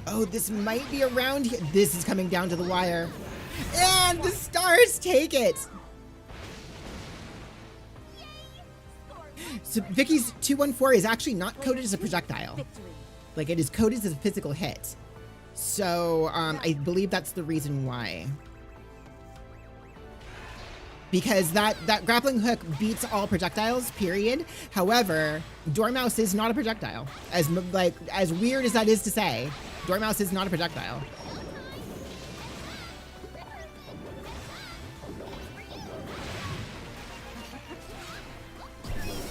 Oh, this might be around here. This is coming down to the wire. And the stars take it. So Vicky's 214 is actually not coded as a projectile. Victory. Like, it is coded as a physical hit. So I believe that's the reason why. Because that grappling hook beats all projectiles, period. However, Dormouse is not a projectile. As weird as that is to say, Dormouse is not a projectile.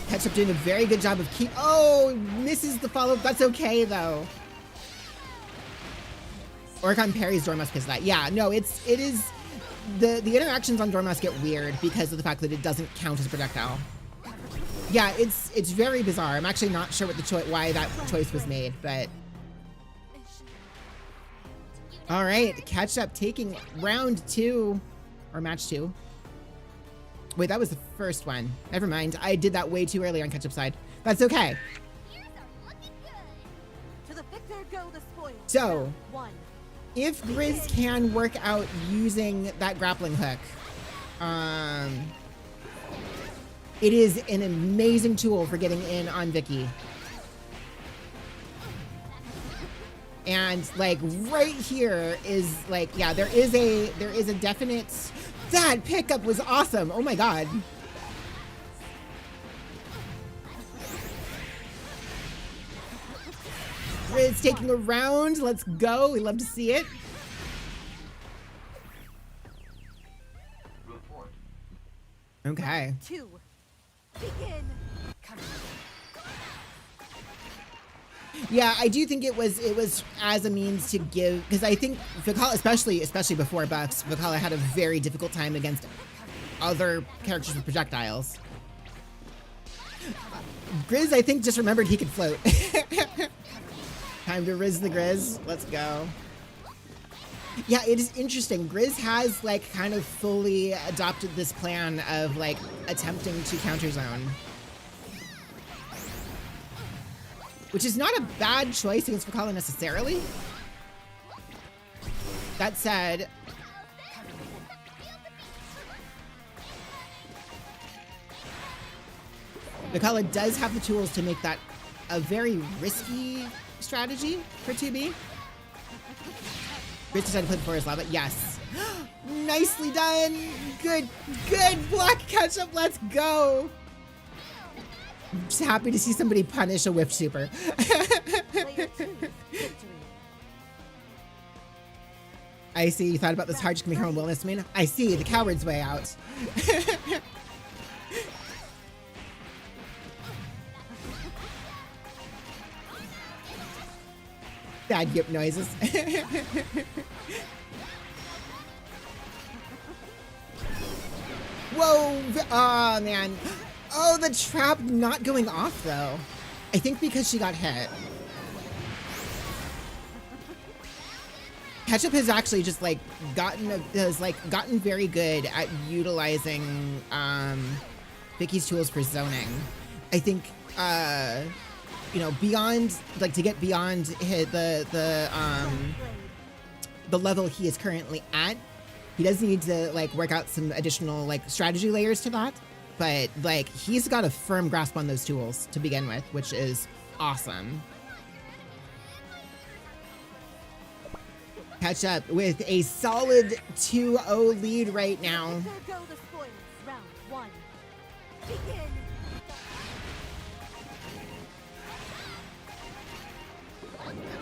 Ketchup doing a very good job of misses the follow-up. That's okay, though. Oricon parries Dormouse because of that. Yeah, no, it is... The interactions on Dormouse get weird because of the fact that it doesn't count as a projectile. Yeah, it's very bizarre. I'm actually not sure why that choice was made, but... All right, Ketchup taking round 2, or match 2. Wait, that was the first one. Never mind. I did that way too early on Ketchup's side. That's okay. Here's are looking good. To the victor go the spoils. So, Round 1. if Grizz can work out using that grappling hook, it is an amazing tool for getting in on Vicky. And like right here is like, yeah, there is a definite, that pickup was awesome. Oh my God. Grizz taking a round. Let's go. We love to see it. Okay. 2. Begin. Come on. Yeah, I do think it was as a means to give, because I think Vicala, especially before buffs, Vicala had a very difficult time against other characters with projectiles. Grizz, I think, just remembered he could float. Time to Riz the Grizz. Let's go. Yeah, it is interesting. Grizz has like kind of fully adopted this plan of like attempting to counter zone. Which is not a bad choice against Vakala necessarily. That said, Vakala does have the tools to make that a very risky strategy for 2B. Grizz decided to play before his lava. Yes. Nicely done. Good block catch-up. Let's go. I'm just happy to see somebody punish a whipped super. Player 2's victory. I see you thought about this hard, just gonna make your own wellness domain. I see, the coward's way out. Bad yip noises. Whoa! Oh, man. Oh, the trap not going off, though. I think because she got hit. Ketchup has actually just like gotten very good at utilizing Vicky's tools for zoning. I think you know, beyond like to get beyond the level he is currently at, he does need to like work out some additional like strategy layers to that. But like he's got a firm grasp on those tools to begin with, which is awesome. Catch up with a solid 2-0 lead right now. There go the spoils. Round 1. Begin.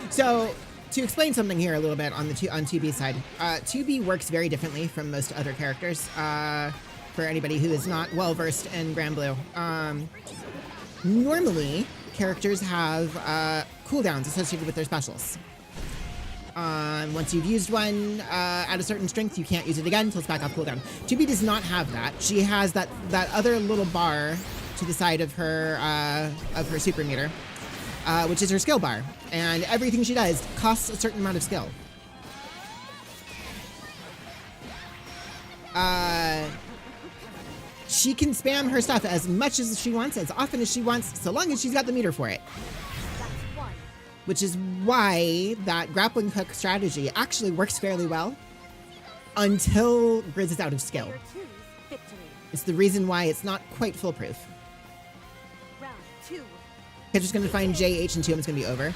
So to explain something here a little bit on the on 2B side, 2B works very differently from most other characters. For anybody who is not well versed in Granblue, normally characters have cooldowns associated with their specials. Once you've used one at a certain strength, you can't use it again until it's back off cooldown. 2B does not have that. She has that other little bar to the side of her super meter, which is her skill bar, and everything she does costs a certain amount of skill. She can spam her stuff as much as she wants, as often as she wants, so long as she's got the meter for it. That's 1. Which is why that grappling hook strategy actually works fairly well until Grizz is out of skill. Player 2's victory. It's the reason why it's not quite foolproof. Round 2. Ketchup's gonna find J, H, and 2, and it's gonna be over.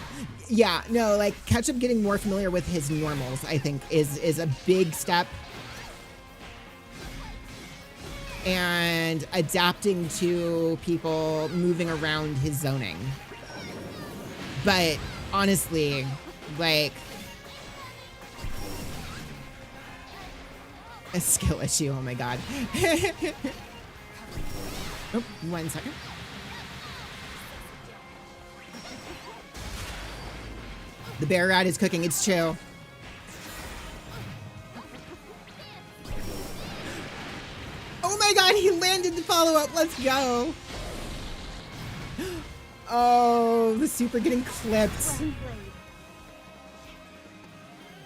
Yeah, no, like Ketchup getting more familiar with his normals, I think, is a big step. And adapting to people moving around his zoning. But honestly, like, a skill issue, oh my god. Oh, 1 second. The bear rat is cooking, it's true. Oh my god, he landed the follow-up, let's go. Oh, the super getting clipped. Well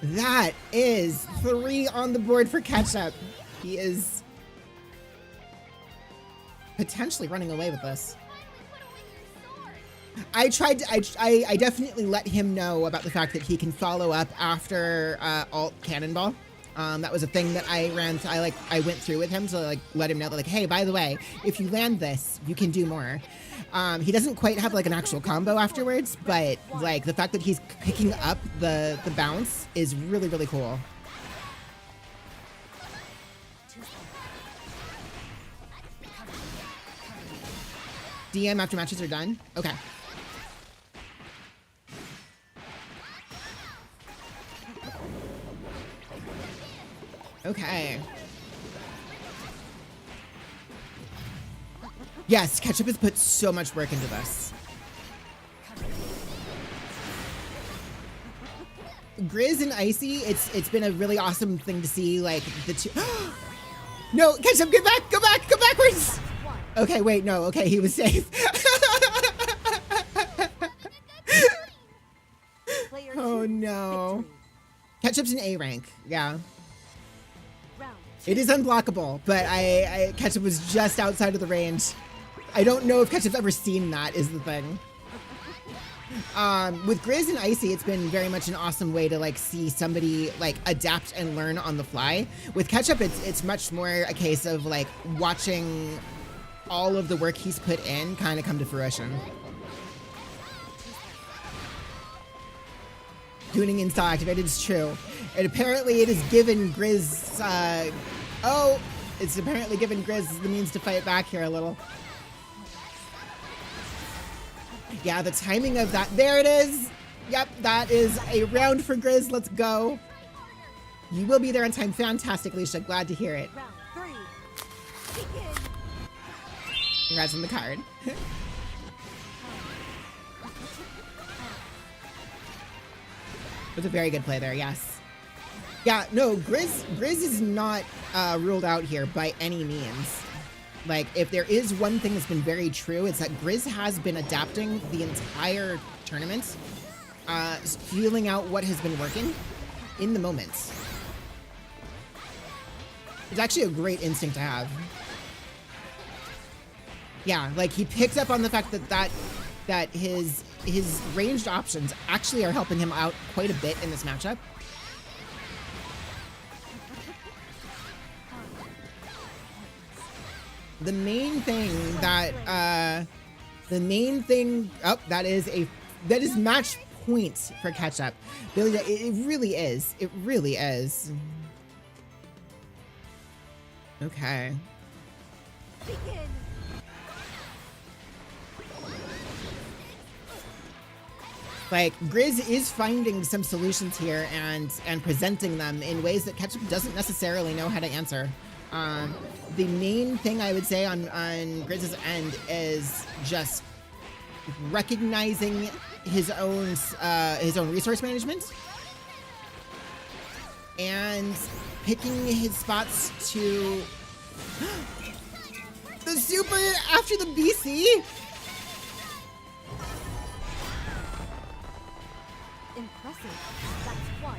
played. That is 3 on the board for Ketchup. He is potentially running away with this. I definitely let him know about the fact that he can follow up after alt cannonball. That was a thing that I ran. I went through with him to like let him know that like, hey, by the way, if you land this, you can do more. He doesn't quite have like an actual combo afterwards, but like the fact that he's picking up the bounce is really, really cool. DM after matches are done? Okay. Okay. Yes, Ketchup has put so much work into this. Grizz and Icy, it's been a really awesome thing to see, like, the two... No, Ketchup, get back! Go back! Go backwards! Okay, wait, no, okay, he was safe. Player Oh 2's no. victory. Ketchup's an A rank, yeah. Round It is unblockable, but Ketchup was just outside of the range. I don't know if Ketchup's ever seen that, is the thing. With Grizz and Icy, it's been very much an awesome way to like see somebody like adapt and learn on the fly. With Ketchup, it's much more a case of like watching all of the work he's put in kind of come to fruition. Tuning install activated is true. And apparently it is given Grizz, it's apparently given Grizz the means to fight back here a little. Yeah, the timing of that, there it is. Yep, that is a round for Grizz, let's go. You will be there on time, fantastic, Leisha, glad to hear it. Round 3. Begin. Congrats on the card. It was a very good play there, yes. Yeah, no, Grizz is not ruled out here by any means. Like, if there is one thing that's been very true, it's that Grizz has been adapting the entire tournament, feeling out what has been working in the moments. It's actually a great instinct to have. Yeah, like he picked up on the fact that his ranged options actually are helping him out quite a bit in this matchup. The main thing that that is match points for Ketchup. It really is. It really is. Okay. Begin. Like, Grizz is finding some solutions here and presenting them in ways that Ketchup doesn't necessarily know how to answer. The main thing I would say on Grizz's end is just recognizing his own resource management and picking his spots to the super after the BC. Impressive. That's 1.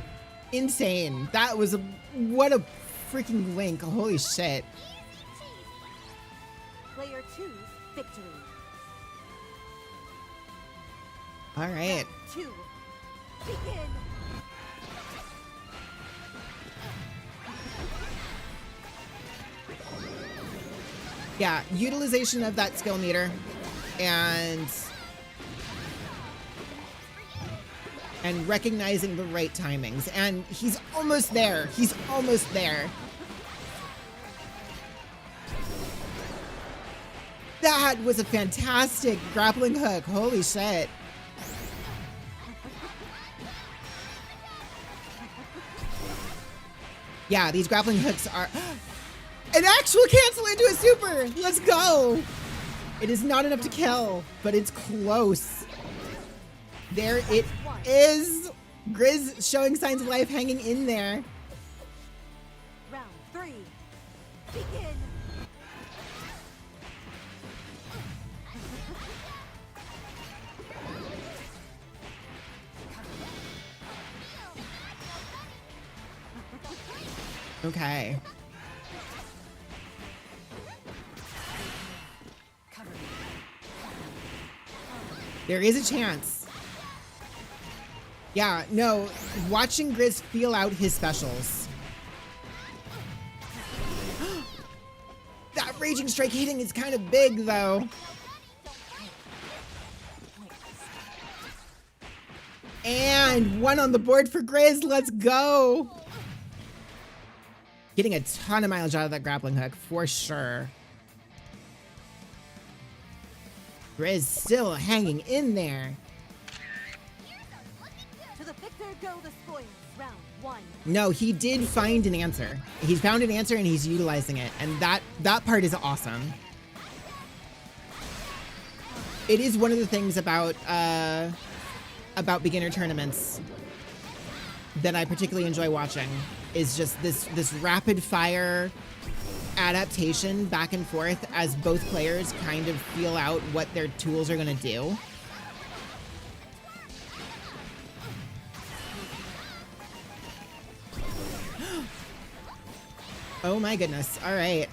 Insane. That was what a freaking link. Holy shit. Player 2's victory. All right. 2. Begin. Yeah, utilization of that skill meter and recognizing the right timings. And he's almost there. He's almost there. That was a fantastic grappling hook. Holy shit. Yeah, these grappling hooks are an actual cancel into a super. Let's go. It is not enough to kill, but it's close. There it is. Grizz showing signs of life, hanging in there. Round 3. Begin. Okay. There is a chance. Yeah, no, watching Grizz feel out his specials. That Raging Strike hitting is kind of big, though. And 1 on the board for Grizz, let's go. Getting a ton of mileage out of that grappling hook, for sure. Grizz still hanging in there. To the victor go the spoils. Round 1. No, he did find an answer. He's found an answer and he's utilizing it. And that part is awesome. It is one of the things about beginner tournaments that I particularly enjoy watching is just this rapid fire adaptation back and forth as both players kind of feel out what their tools are going to do. Oh my goodness. All right.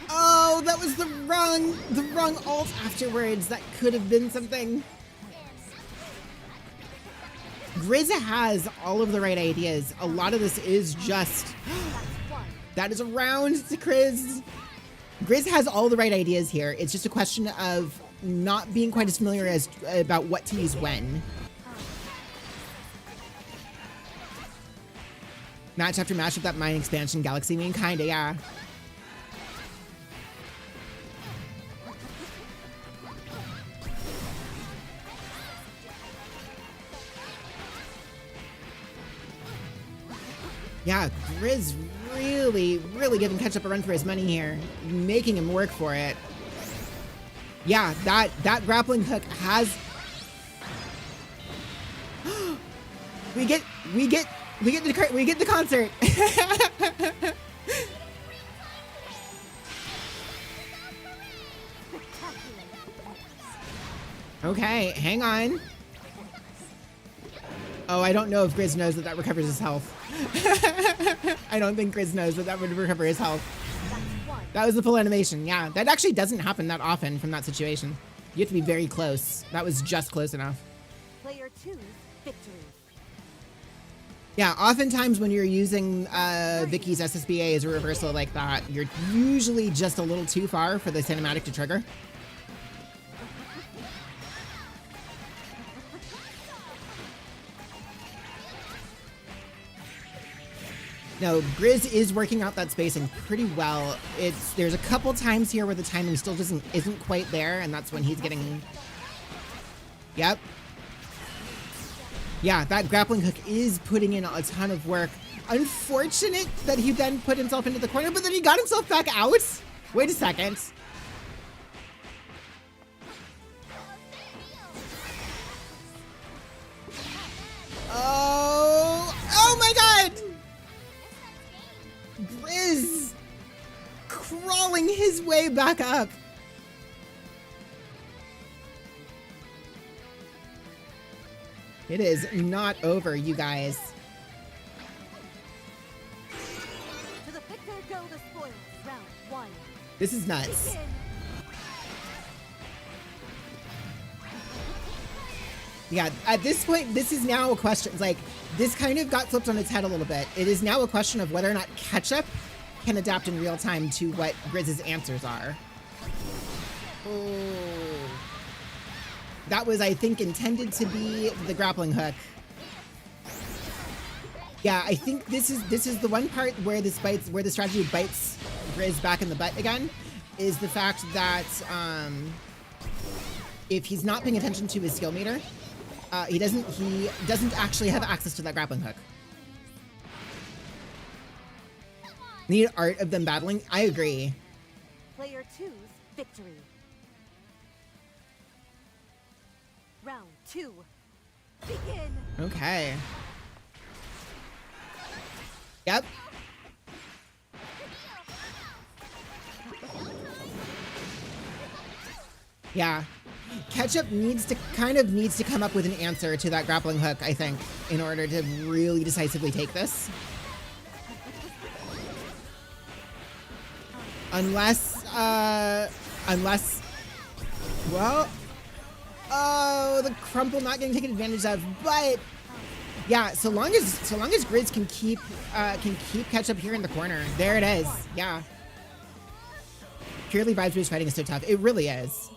Oh, that was the wrong alt afterwards. That could have been something. Grizz has all of the right ideas. A lot of this is just... That is a round to Grizz. Grizz has all the right ideas here. It's just a question of not being quite as familiar as about what to use when. Match after match with that mine expansion galaxy meme, kinda, yeah. Yeah, Grizz really giving Ketchup a run for his money here, making him work for it. Yeah, that grappling hook has. we get the concert. Okay, hang on. Oh, I don't know if Grizz knows that recovers his health. I don't think Grizz knows that would recover his health. That was the full animation, yeah. That actually doesn't happen that often from that situation. You have to be very close. That was just close enough. Player 2's victory. Yeah, oftentimes when you're using Vicky's SSBA as a reversal like that, you're usually just a little too far for the cinematic to trigger. No, Grizz is working out that spacing pretty well. There's a couple times here where the timing still isn't quite there, and that's when he's getting. Yep. Yeah, that grappling hook is putting in a ton of work. Unfortunate that he then put himself into the corner, but then he got himself back out. Wait a second. Oh my God! Grizz crawling his way back up. It is not over, you guys. To the victor go the spoils. Round 1. This is nuts. Yeah, at this point, this is now a question. Like, this kind of got flipped on its head a little bit. It is now a question of whether or not Ketchup can adapt in real time to what Grizz's answers are. Oh. That was, I think, intended to be the grappling hook. Yeah, I think this is the one part where the strategy bites Grizz back in the butt again, is the fact that if he's not paying attention to his skill meter, he doesn't actually have access to that grappling hook. Need art of them battling? I agree. Player 2's victory. Round 2. Begin. Okay. Yep. Yeah. Ketchup needs to come up with an answer to that grappling hook, I think, in order to really decisively take this. Unless, well, oh, the crumple not getting taken advantage of, but yeah, so long as Grizz can keep Ketchup here in the corner. There it is. Yeah. Purely vibes-based fighting is so tough. It really is.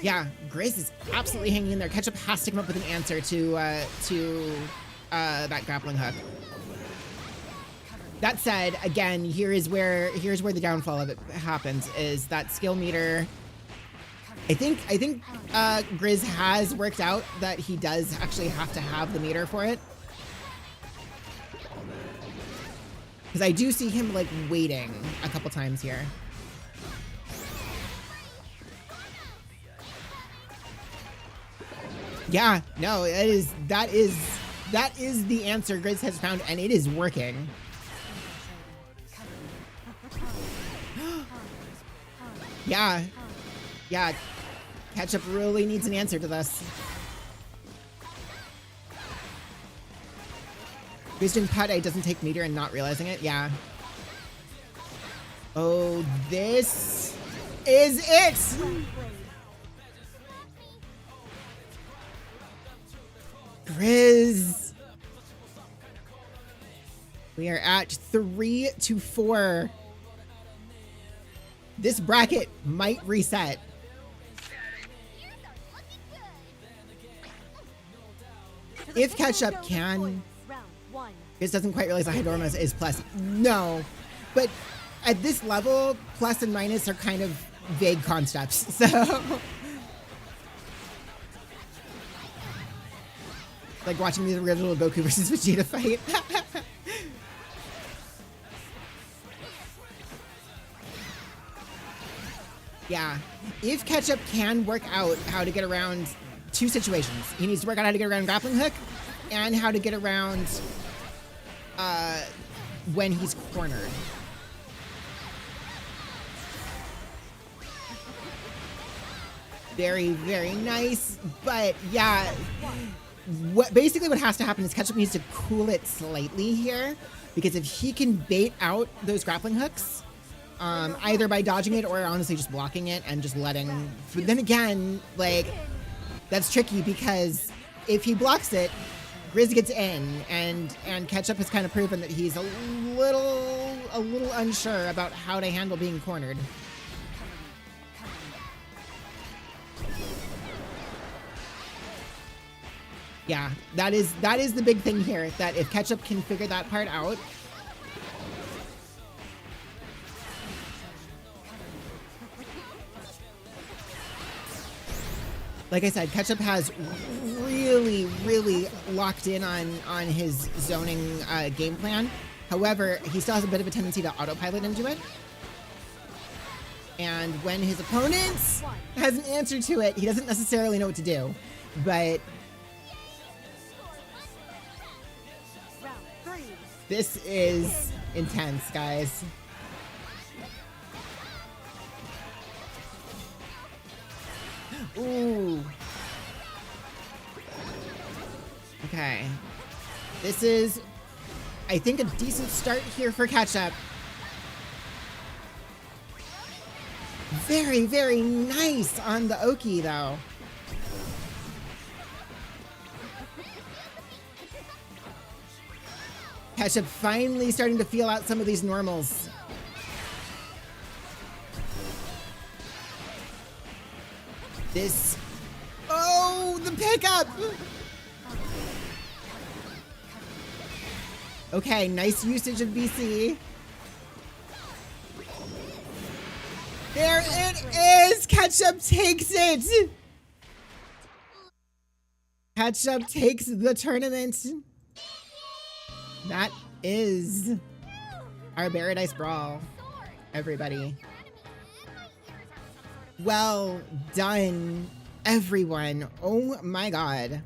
Yeah, Grizz is absolutely hanging in there. Ketchup has to come up with an answer to that grappling hook. That said, again, here's where the downfall of it happens, is that skill meter. I think Grizz has worked out that he does actually have to have the meter for it. Because I do see him like waiting a couple times here. Yeah, no, that is the answer Grizz has found, and it is working. Yeah. Ketchup really needs an answer to this. Grizz doing Pate doesn't take meter and not realizing it. Yeah. Oh, this is it. Grizz. We are at 3-4. This bracket might reset. If Ketchup can, Grizz doesn't quite realize the Hydormus is plus. No, but at this level, plus and minus are kind of vague concepts. So, like watching the original Goku versus Vegeta fight. Yeah, if Ketchup can work out how to get around two situations, he needs to work out how to get around grappling hook and how to get around when he's cornered. Very, very nice, but yeah, basically what has to happen is Ketchup needs to cool it slightly here, because if he can bait out those grappling hooks, either by dodging it or honestly just blocking it and just letting, but then again, like, that's tricky because if he blocks it, Grizz gets in, and Ketchup has kind of proven that he's a little unsure about how to handle being cornered. Yeah, that is the big thing here, that if Ketchup can figure that part out, like I said, Ketchup has really locked in on his zoning game plan. However, he still has a bit of a tendency to autopilot into it. And when his opponent has an answer to it, he doesn't necessarily know what to do. But this is intense, guys. Ooh. Okay. This is, I think, a decent start here for Ketchup. Very, very nice on the Oki, though. Ketchup finally starting to feel out some of these normals. This, oh, the pickup! Okay, nice usage of BC. There it is! Ketchup takes it! Ketchup takes the tournament. That is our Paradise Brawl, everybody. Well done, everyone. Oh my god.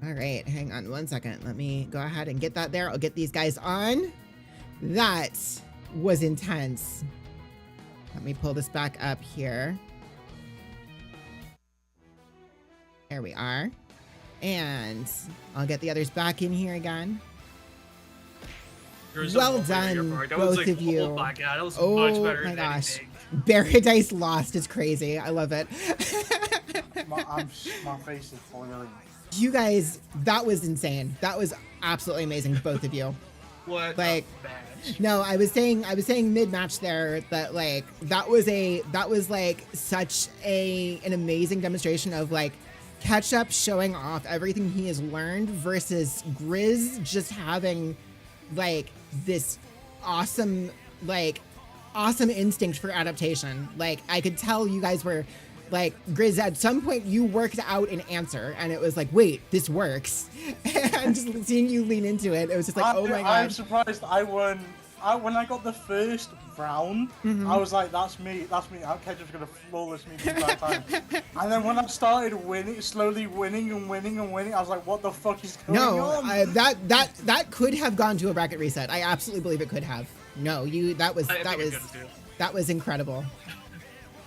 All right, hang on one second. Let me go ahead and get that there. I'll get these guys on. That was intense. Let me pull this back up here. There we are. And I'll get the others back in here again. Well done, both of you. Oh my god, that was much better than anything. Paradise Lost is crazy. I love it. my face is boiling. You guys, that was insane. That was absolutely amazing, both of you. What? Like, no, I was saying mid-match there that like that was like such an amazing demonstration of like Ketchup showing off everything he has learned versus Grizz just having like this awesome instinct for adaptation. Like I could tell you guys were like, Grizz, at some point you worked out an answer and it was like, wait, this works. And just seeing you lean into it, it was just like, oh my god. I'm surprised I won. When I got the first round, I was like, that's me. Ketchup's gonna flawless me the entire time. And then when I started slowly winning, I was like, what the fuck is going on? No, that could have gone to a bracket reset. I absolutely believe it could have. No, that was incredible.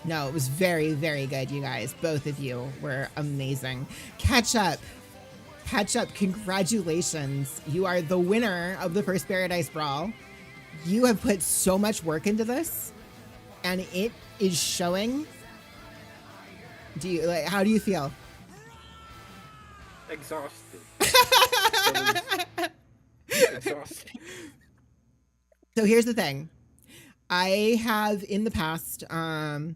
No, it was very, very good, you guys. Both of you were amazing. Ketchup Ketchup, congratulations. You are the winner of the first Paradise Brawl. You have put so much work into this, and it is showing. How do you feel? Exhausted. Exhausted. So here's the thing. I have in the past, when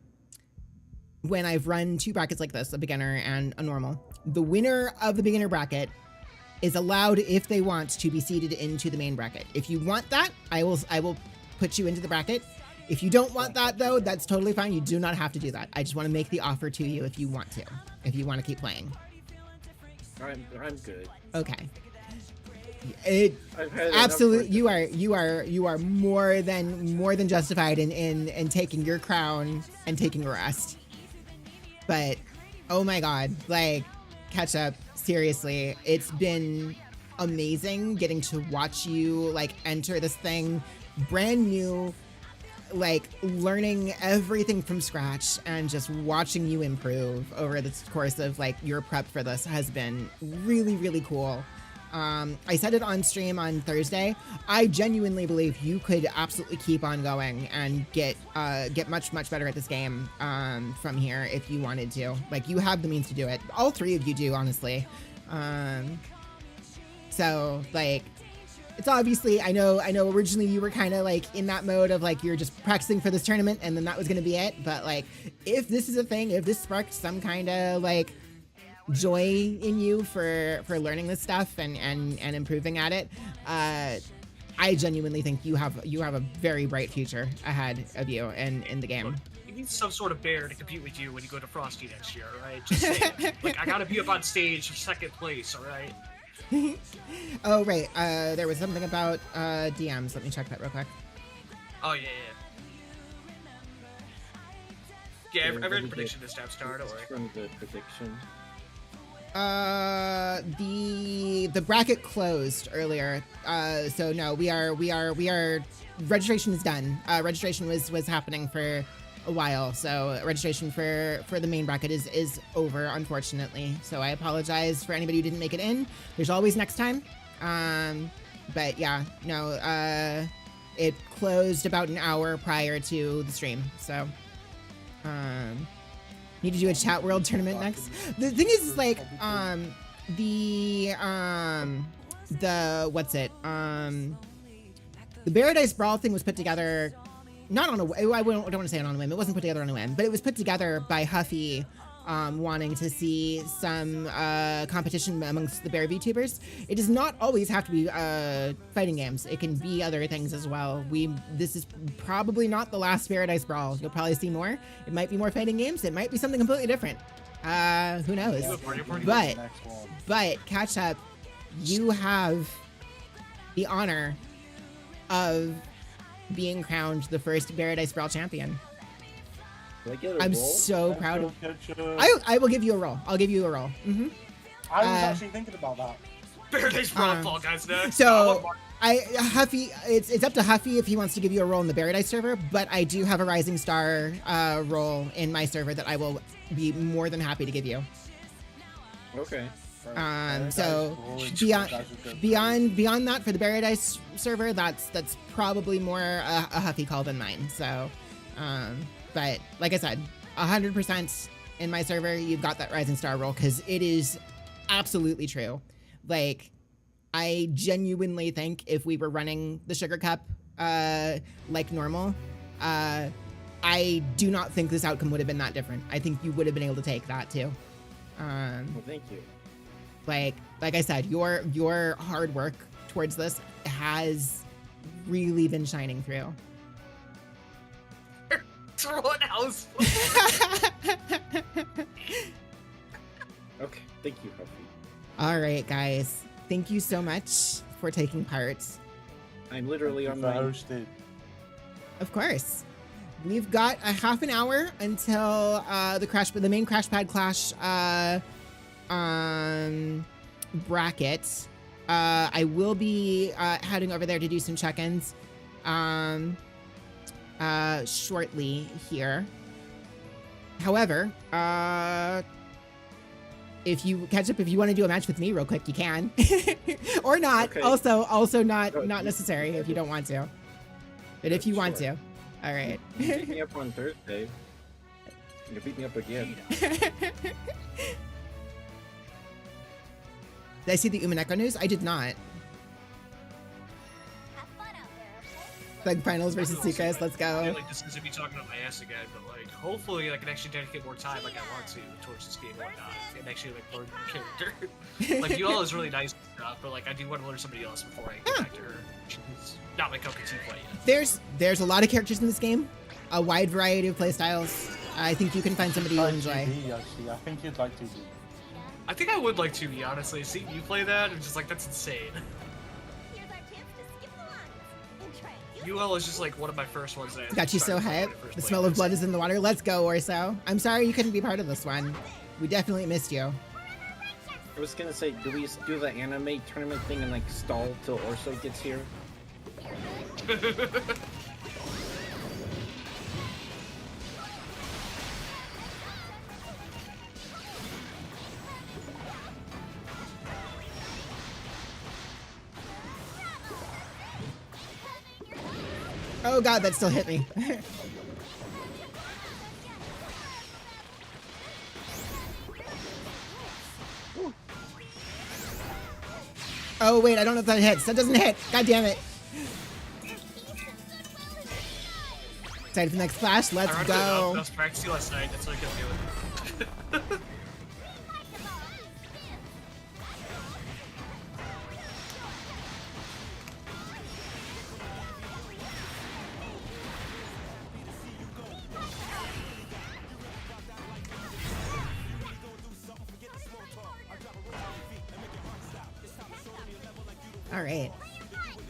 I've run 2 brackets like this, a beginner and a normal, the winner of the beginner bracket is allowed, if they want, to be seeded into the main bracket. If you want that, I will put you into the bracket. If you don't want that, though, that's totally fine. You do not have to do that. I just want to make the offer to you if you want to, if you want to keep playing. I'm good. Okay. Absolutely, you are more than justified in taking your crown and taking a rest. But oh my god, like, Ketchup, seriously, it's been amazing getting to watch you like enter this thing brand new, like learning everything from scratch, and just watching you improve over the course of like your prep for this has been really, really cool. I said it on stream on Thursday. I genuinely believe you could absolutely keep on going and get much, much better at this game from here if you wanted to. Like, you have the means to do it. All 3 of you do, honestly. So, like, it's obviously, I know originally you were kind of like in that mode of like you're just practicing for this tournament and then that was going to be it. But like, if this is a thing, if this sparked some kind of like joy in you for learning this stuff and improving at it, I genuinely think you have a very bright future ahead of you in the game. Look, you need some sort of bear to compete with you when you go to Frosty next year, all right? Just saying. Like, I gotta be up on stage for 2nd place, all right? Oh right, there was something about DMs. Let me check that real quick. Oh yeah. Yeah, I read a prediction this time, Star. Don't worry. From the prediction. The bracket closed earlier. So no, we are registration is done. Registration was happening for a while, so registration for the main bracket is over, unfortunately. So I apologize for anybody who didn't make it in. There's always next time. But yeah, no, it closed about an hour prior to the stream. So need to do a chat world tournament next. The thing is like the what's it? The Paradise Brawl thing was put together not on a, I don't want to say it on a whim. It wasn't put together on a whim, but it was put together by Huffy wanting to see some competition amongst the bear VTubers. It does not always have to be fighting games. It can be other things as well. This is probably not the last Paradise Brawl. You'll probably see more. It might be more fighting games. It might be something completely different. Who knows? But catch up. You have the honor of being crowned the first Paradise Brawl champion. I'm so proud of you. I will give you a roll. I'll give you a roll. Mm-hmm. I was actually thinking about that. Paradise Brawl Fall Guys next. So Huffy, it's up to Huffy if he wants to give you a role in the Paradise server, but I do have a Rising Star role in my server that I will be more than happy to give you. Okay. So beyond that for the Paradise server, that's probably more a Huffy call than mine. So, but like I said, 100% in my server, you've got that Rising Star role because it is absolutely true. Like, I genuinely think if we were running the Sugar Cup like normal, I do not think this outcome would have been that different. I think you would have been able to take that too. Well, thank you. Like I said, your hard work towards this has really been shining through. Throw an house. Okay, thank you, Huffy. All right, guys. Thank you so much for taking part. I'm literally on my hosted. Of course. We've got a half an hour until the main Crash Pad Clash bracket. I will be heading over there to do some check-ins shortly here. However, if you catch up, if you want to do a match with me real quick, you can, or not. Okay. Also not No, necessary if you don't want to, but if you want to, Sure. all right. You beat me up on Thursday. You beat me up again. Did I see the Umineko news? I did not. Have fun out there, okay? Like finals versus Sukas. Let's I feel go. like this is gonna be talking on my ass again, but like hopefully I can actually dedicate more time like I want to towards this game and whatnot, and actually like learn the character. Like UL is really nice and stuff, but like I do want to learn somebody else before I get back to her. She's not my cup of tea quite yet. There's a lot of characters in this game, a wide variety of playstyles. I think you can find somebody you'll Like enjoy. TD, actually. I think you'd like TD. I think I would like to be honestly. Seeing you play that, I'm just like that's insane. Here's our chance to skip the lines and try a new UL is just like one of my first ones that I Got you so started playing hyped. when I first The played smell of this. blood is in the water. Let's go, Orso. I'm sorry you couldn't be part of this one. We definitely missed you. I was gonna say, do we do the anime tournament thing and like stall till Orso gets here? Oh god, that still hit me. Oh wait, I don't know if that hits. That doesn't hit. God damn it. Excited for the next clash. Let's I go. was practicing last night. That's what I kept doing. All right.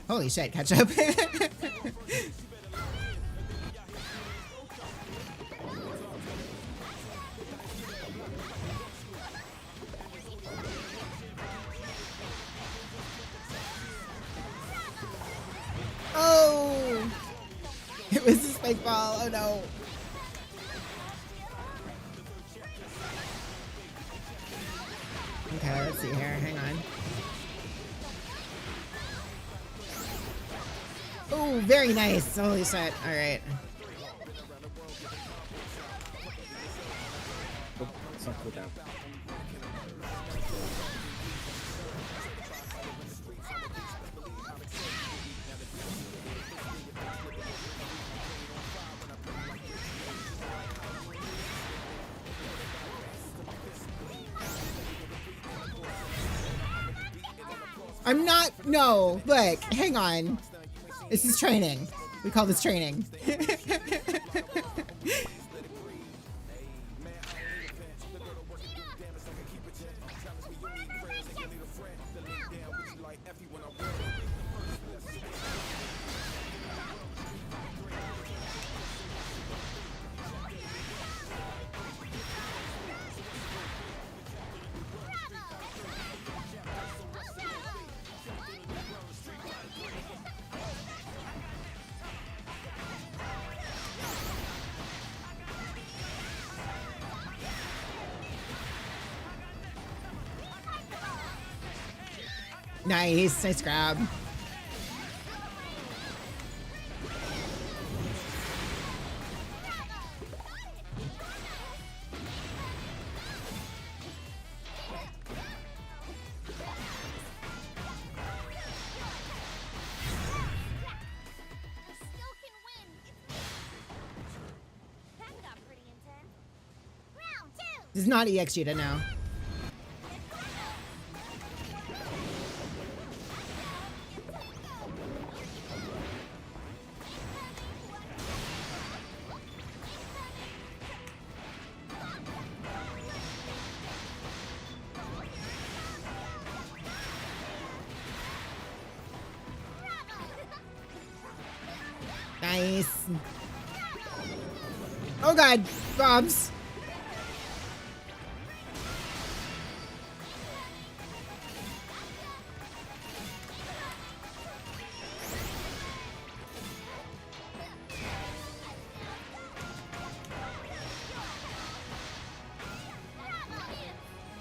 Holy shit, catch up. Oh! It was a spike ball. Oh no. Okay, let's see here. Hang on. Oh, very nice. Holy shit. All right. Oh, it's not cooldown. I'm not. No, look. Hang on. This is training. We call this training. Nice. Nice grab. We still can win. That got pretty intense. Round two. This is not EXG to know. Nice. Oh god, Bobs.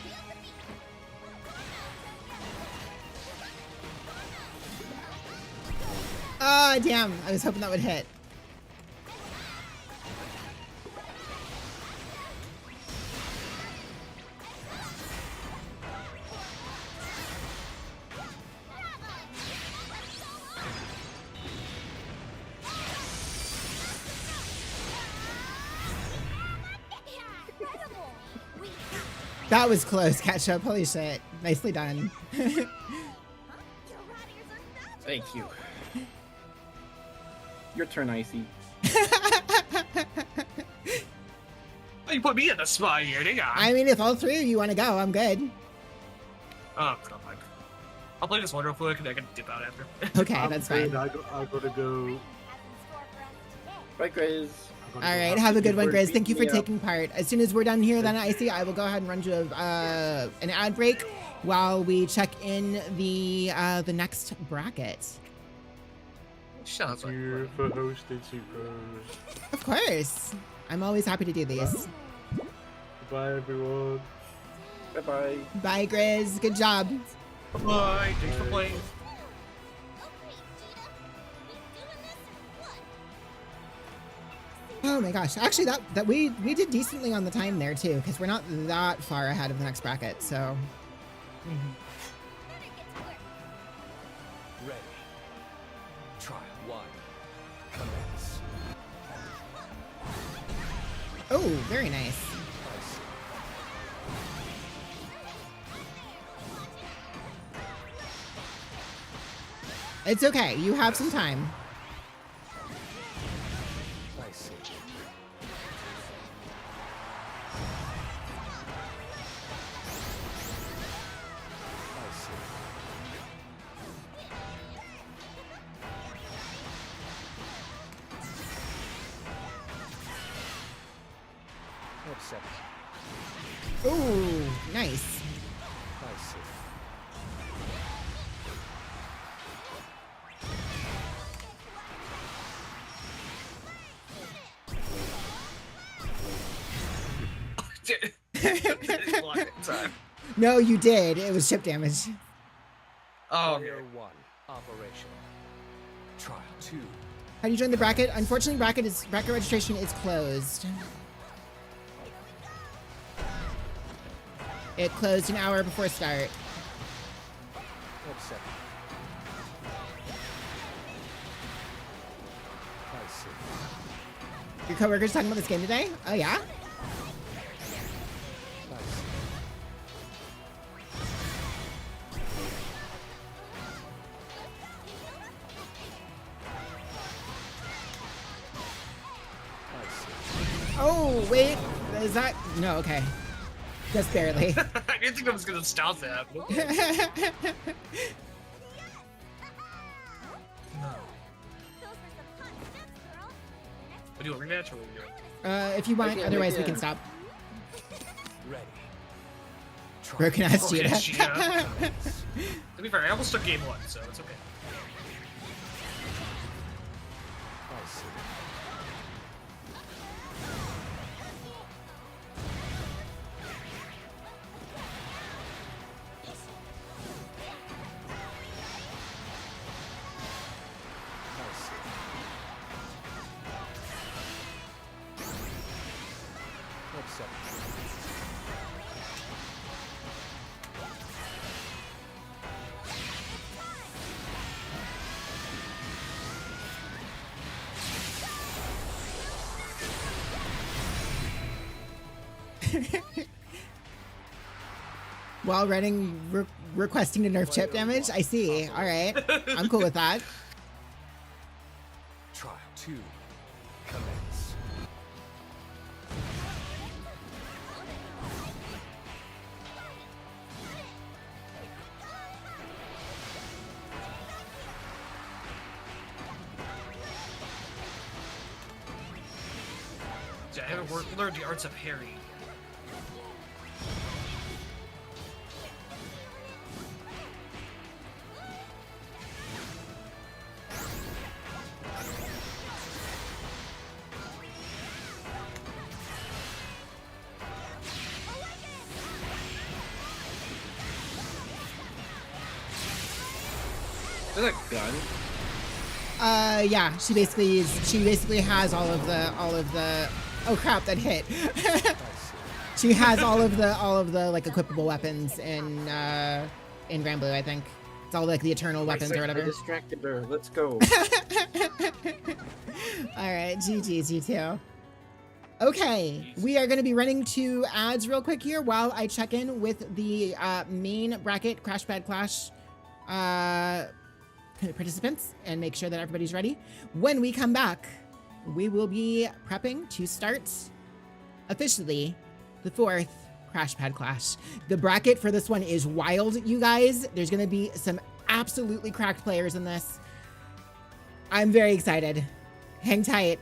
Feel the beat. Oh, damn. I was hoping that would hit. That was close, Ketchup. Holy shit. Nicely done. Thank you. Your turn, Icy. Oh, you put me in the spot here, dang on. I mean, if all three of you want to go, I'm good. Oh, don't mind. I'll play this one real quick and I can dip out after. Okay, I'm that's afraid fine. I gotta go. Bye, Grizz. All right, have a good one, Grizz. Thank you for Yeah. taking part. As soon as we're done here, then Icy, I will go ahead and run to an ad break while we check in the next bracket. Shut up. Thank you for hosting, Super. Of course, I'm always happy to do these. Bye, everyone. Bye-bye. Bye, Grizz. Good job. Bye. Thanks for playing. Oh my gosh! Actually, that we did decently on the time there too, because we're not that far ahead of the next bracket. So. Ready. Trial 1. Commence. Oh, very nice. It's okay. You have some time. I see. I see. Accept. Ooh, nice. I see. Time. No, you did. It was chip damage. Oh, Player 1. Operational. Trial 2. How do you join the bracket? Unfortunately, bracket registration is closed. It closed an hour before start. Accept. I see. Your coworkers talking about this game today? Oh yeah? I see. I see. Oh wait, is that no? Okay, just barely. I didn't think I was gonna stop that. No. We do a rematch or what do we do? If you want, Okay, otherwise we yeah. can stop. Ready. Trial Broken ass Okay, Cheetah. Cheetah. To be fair, I almost took game 1, so it's okay. I see. I see. Accept. While running, requesting to nerf chip damage. I see. All right, I'm cool with that. Trial 2. Commence. Yeah, I haven't learned the arts of parrying. Is that a gun? Yeah, she basically has all of the oh crap, that hit. She has all of the like equipable weapons in Granblue, I think. It's all like the eternal weapons or whatever. I distracted her. Let's go. All right, GG's you two. Okay, we are going to be running to ads real quick here while I check in with the main bracket Crash Pad Clash participants and make sure that everybody's ready. When we come back, we will be prepping to start officially the 4th Crash Pad Clash. The bracket for this one is wild, you guys. There's going to be some absolutely cracked players in this. I'm very excited. Hang tight.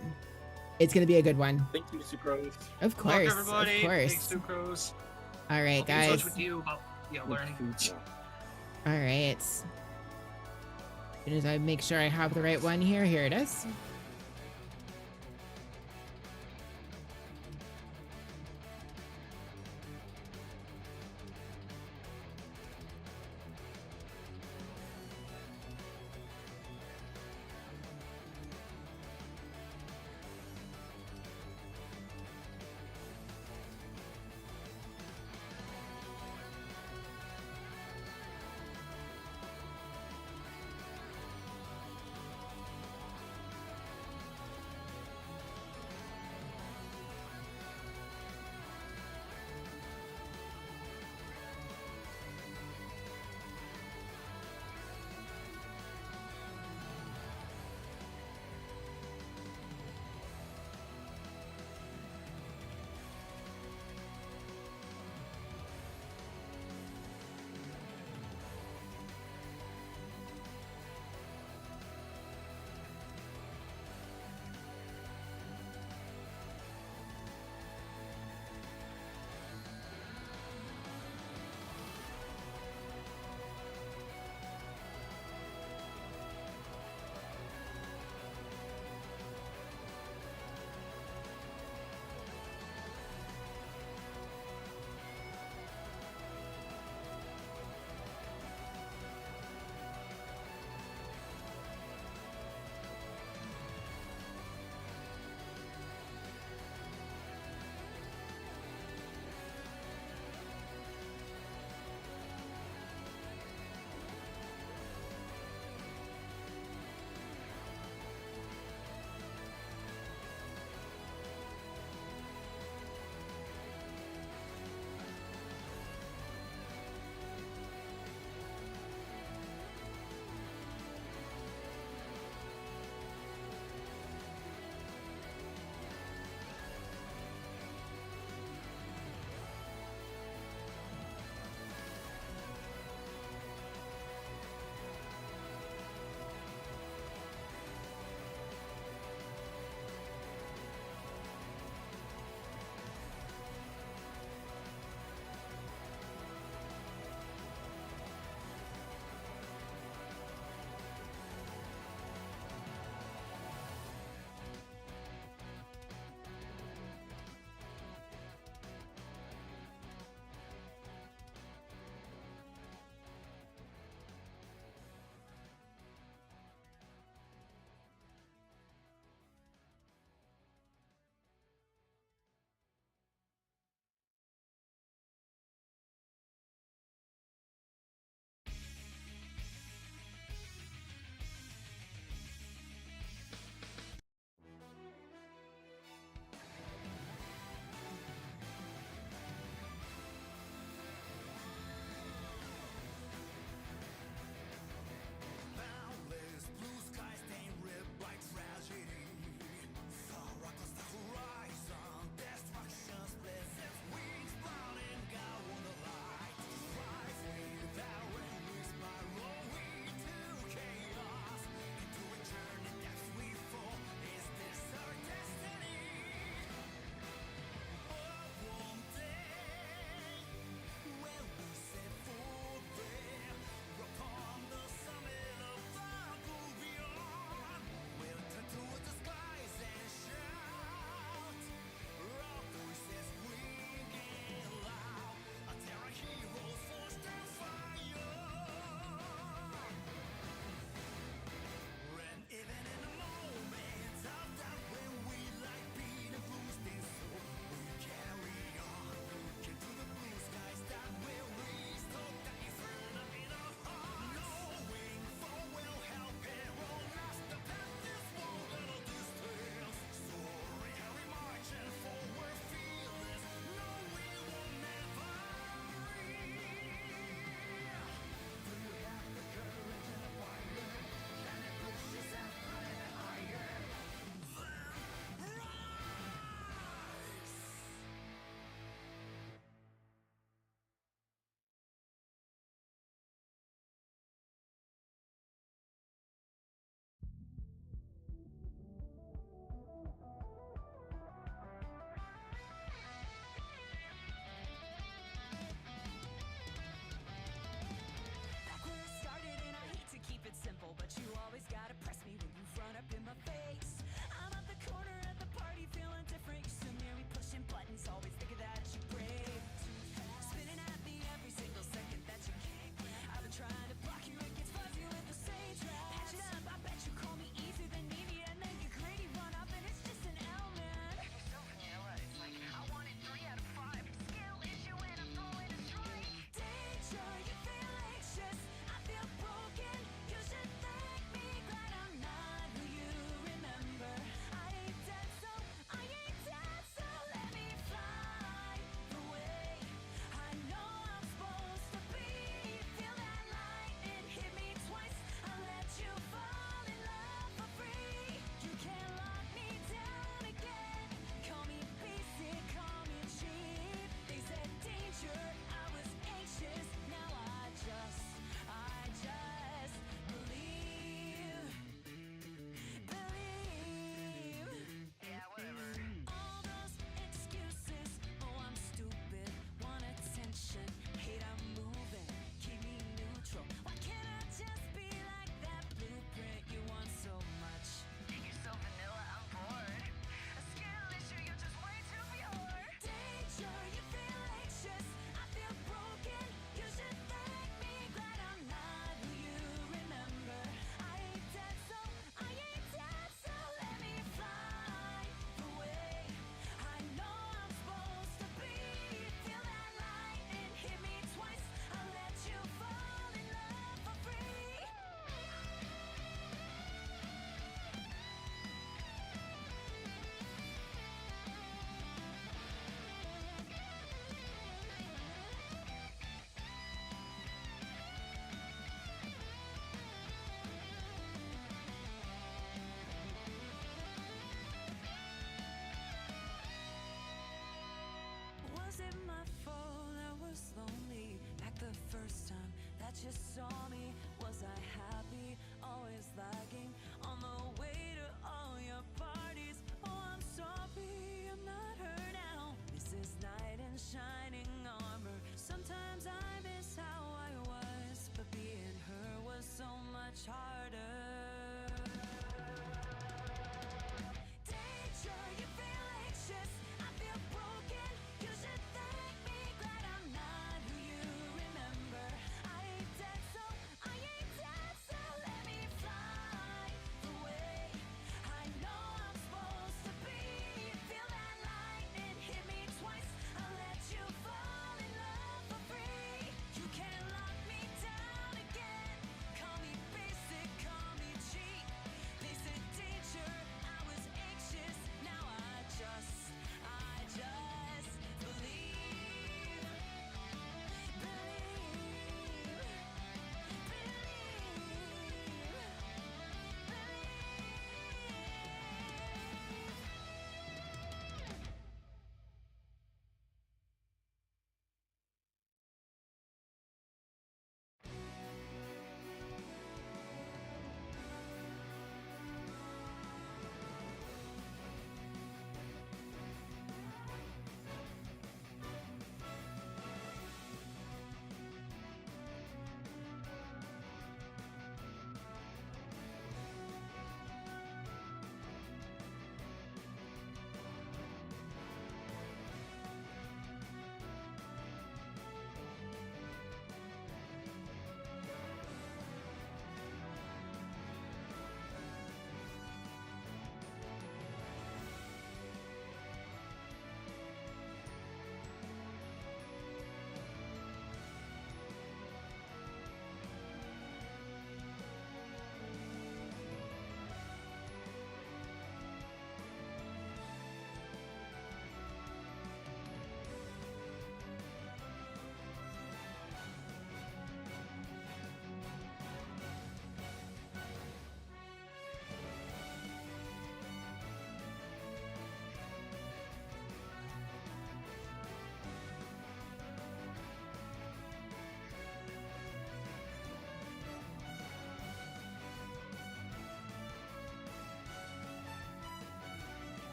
It's going to be a good one. Thank you, Sucrose. Of course. Everybody. Of course. Thanks, Sucrose. All right, I'll be in guys. touch with you about learning. All right. As soon as I make sure I have the right one here, here it is. the first time that you saw me? Was I happy, always lagging on the way to all your parties? Oh, I'm sorry, I'm not her now. This is knight in shining armor. Sometimes I miss how I was, but being her was so much harder. Danger, you feel anxious, I feel broken. You should thank me, glad I'm not who you remember. I ain't dead, so let me fly away. I know I'm supposed to be. Feel that lightning hit me twice. I'll let you fall in love for free. You can't lock me down again. Call me basic, call me cheap. They said danger, I was anxious. Now I just believe.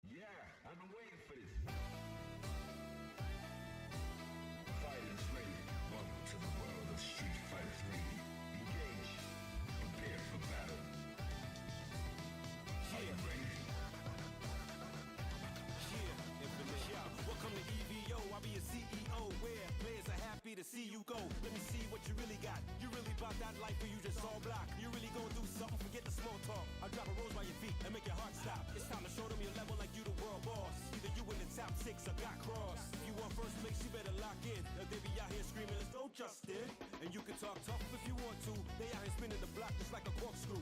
Yeah, I've been waiting for this. Fighters ready. Welcome to the world of Street Fighter 3. Engage. Prepare for battle. Are you ready? Yeah, infamous. Yeah, welcome to EVO. I'll be a CEO where players are happy to see you go. Let me see what you really got. You really about that life or you just all block? You really gonna do something? Forget the small talk. I'll drop a rose by your feet and make your heart stop. It's time to show them your level like you the world boss. Either you in the top 6 or got crossed. If you want first place, you better lock in. Or they be out here screaming, let's go Justin. And you can talk tough if you want to. They out here spinning the block just like a corkscrew.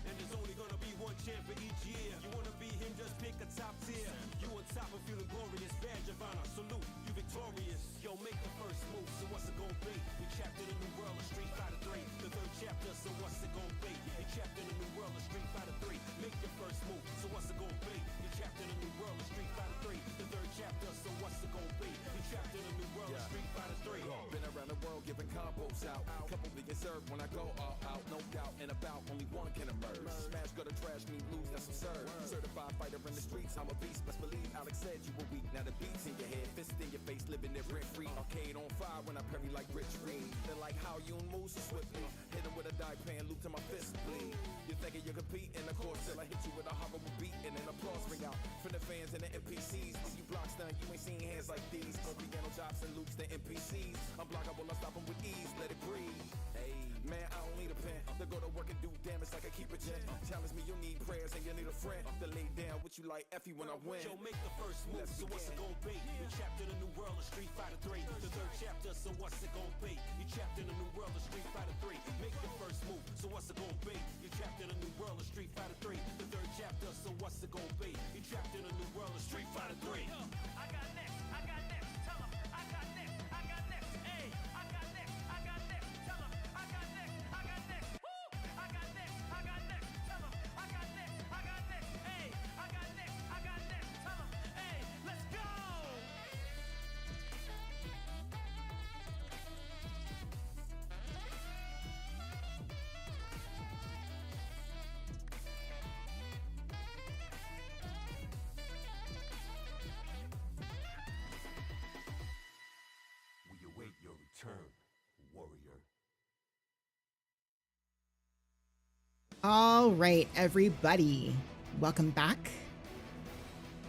And there's only gonna be one champ for each year. You wanna be him, just pick a top tier. You on top and feeling glorious, badge of honor, salute, you victorious. Yo, make the first move, so what's it gonna be? We trapped in a new world of Street Fighter 3. The third chapter, so what's it gonna be? We trapped in a new world of Street Fighter 3. Make your first move, so what's it gonna be? We trapped in a new world of Street Fighter 3. The third chapter, so what's it gonna be? We trapped in a new world of Street Fighter 3. Been around the world giving combos out. Couple million deserve when I go all out, no doubt and about, only one can emerge. Smash, gutter, trash, me lose, that's absurd. Certified fighter in the streets, I'm a beast, best believe Alex said you were weak. Now the beats in your head, fist in your face, living it rent free. Arcade on fire when I parry like Rich Reed. They like how you move so swiftly. Hit him with a die pan, loop to my fist bleed. You thinking you compete in the course till I hit you with a horrible beat and then applause ring out from the fans and the NPCs. You blocks done, you ain't seen hands like these. On piano chops and loops, the NPCs. Unblockable, I stop them with ease, let it breathe. Hey, man, I don't need a pen to go to work and do damage like I keep a gent. Challenge me, you need prayers and you need a friend to lay down with you like Effie when I win. Yo, make the first move, so what's it gon' be? You trapped in a new world of Street Fighter 3. The third chapter, so what's it gon' be? You trapped in a new world of Street Fighter 3. Make the first move, so what's it gon' be? You trapped in a new world of Street Fighter 3. The third chapter, so what's it gon' be? You trapped in a new world of Street Fighter 3. I got next, I got next, tell 'em. I got next, I got next, hey. I got next, I got next, tell 'em. I got next, I got next, woo. I got next, I got next, tell 'em. I got next, I got next, hey. I got next, I got next, tell 'em. Hey, let's go. We await your return, warrior. All right, everybody, welcome back.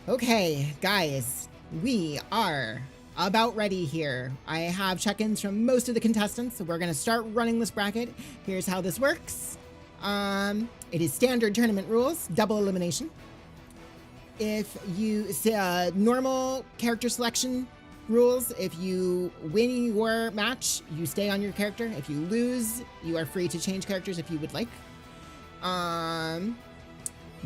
Okay, guys, we are about ready here. I have check-ins from most of the contestants, so we're gonna start running this bracket. Here's how this works. It is standard tournament rules, double elimination. If you normal character selection rules, if you win your match, you stay on your character. If you lose, you are free to change characters if you would like.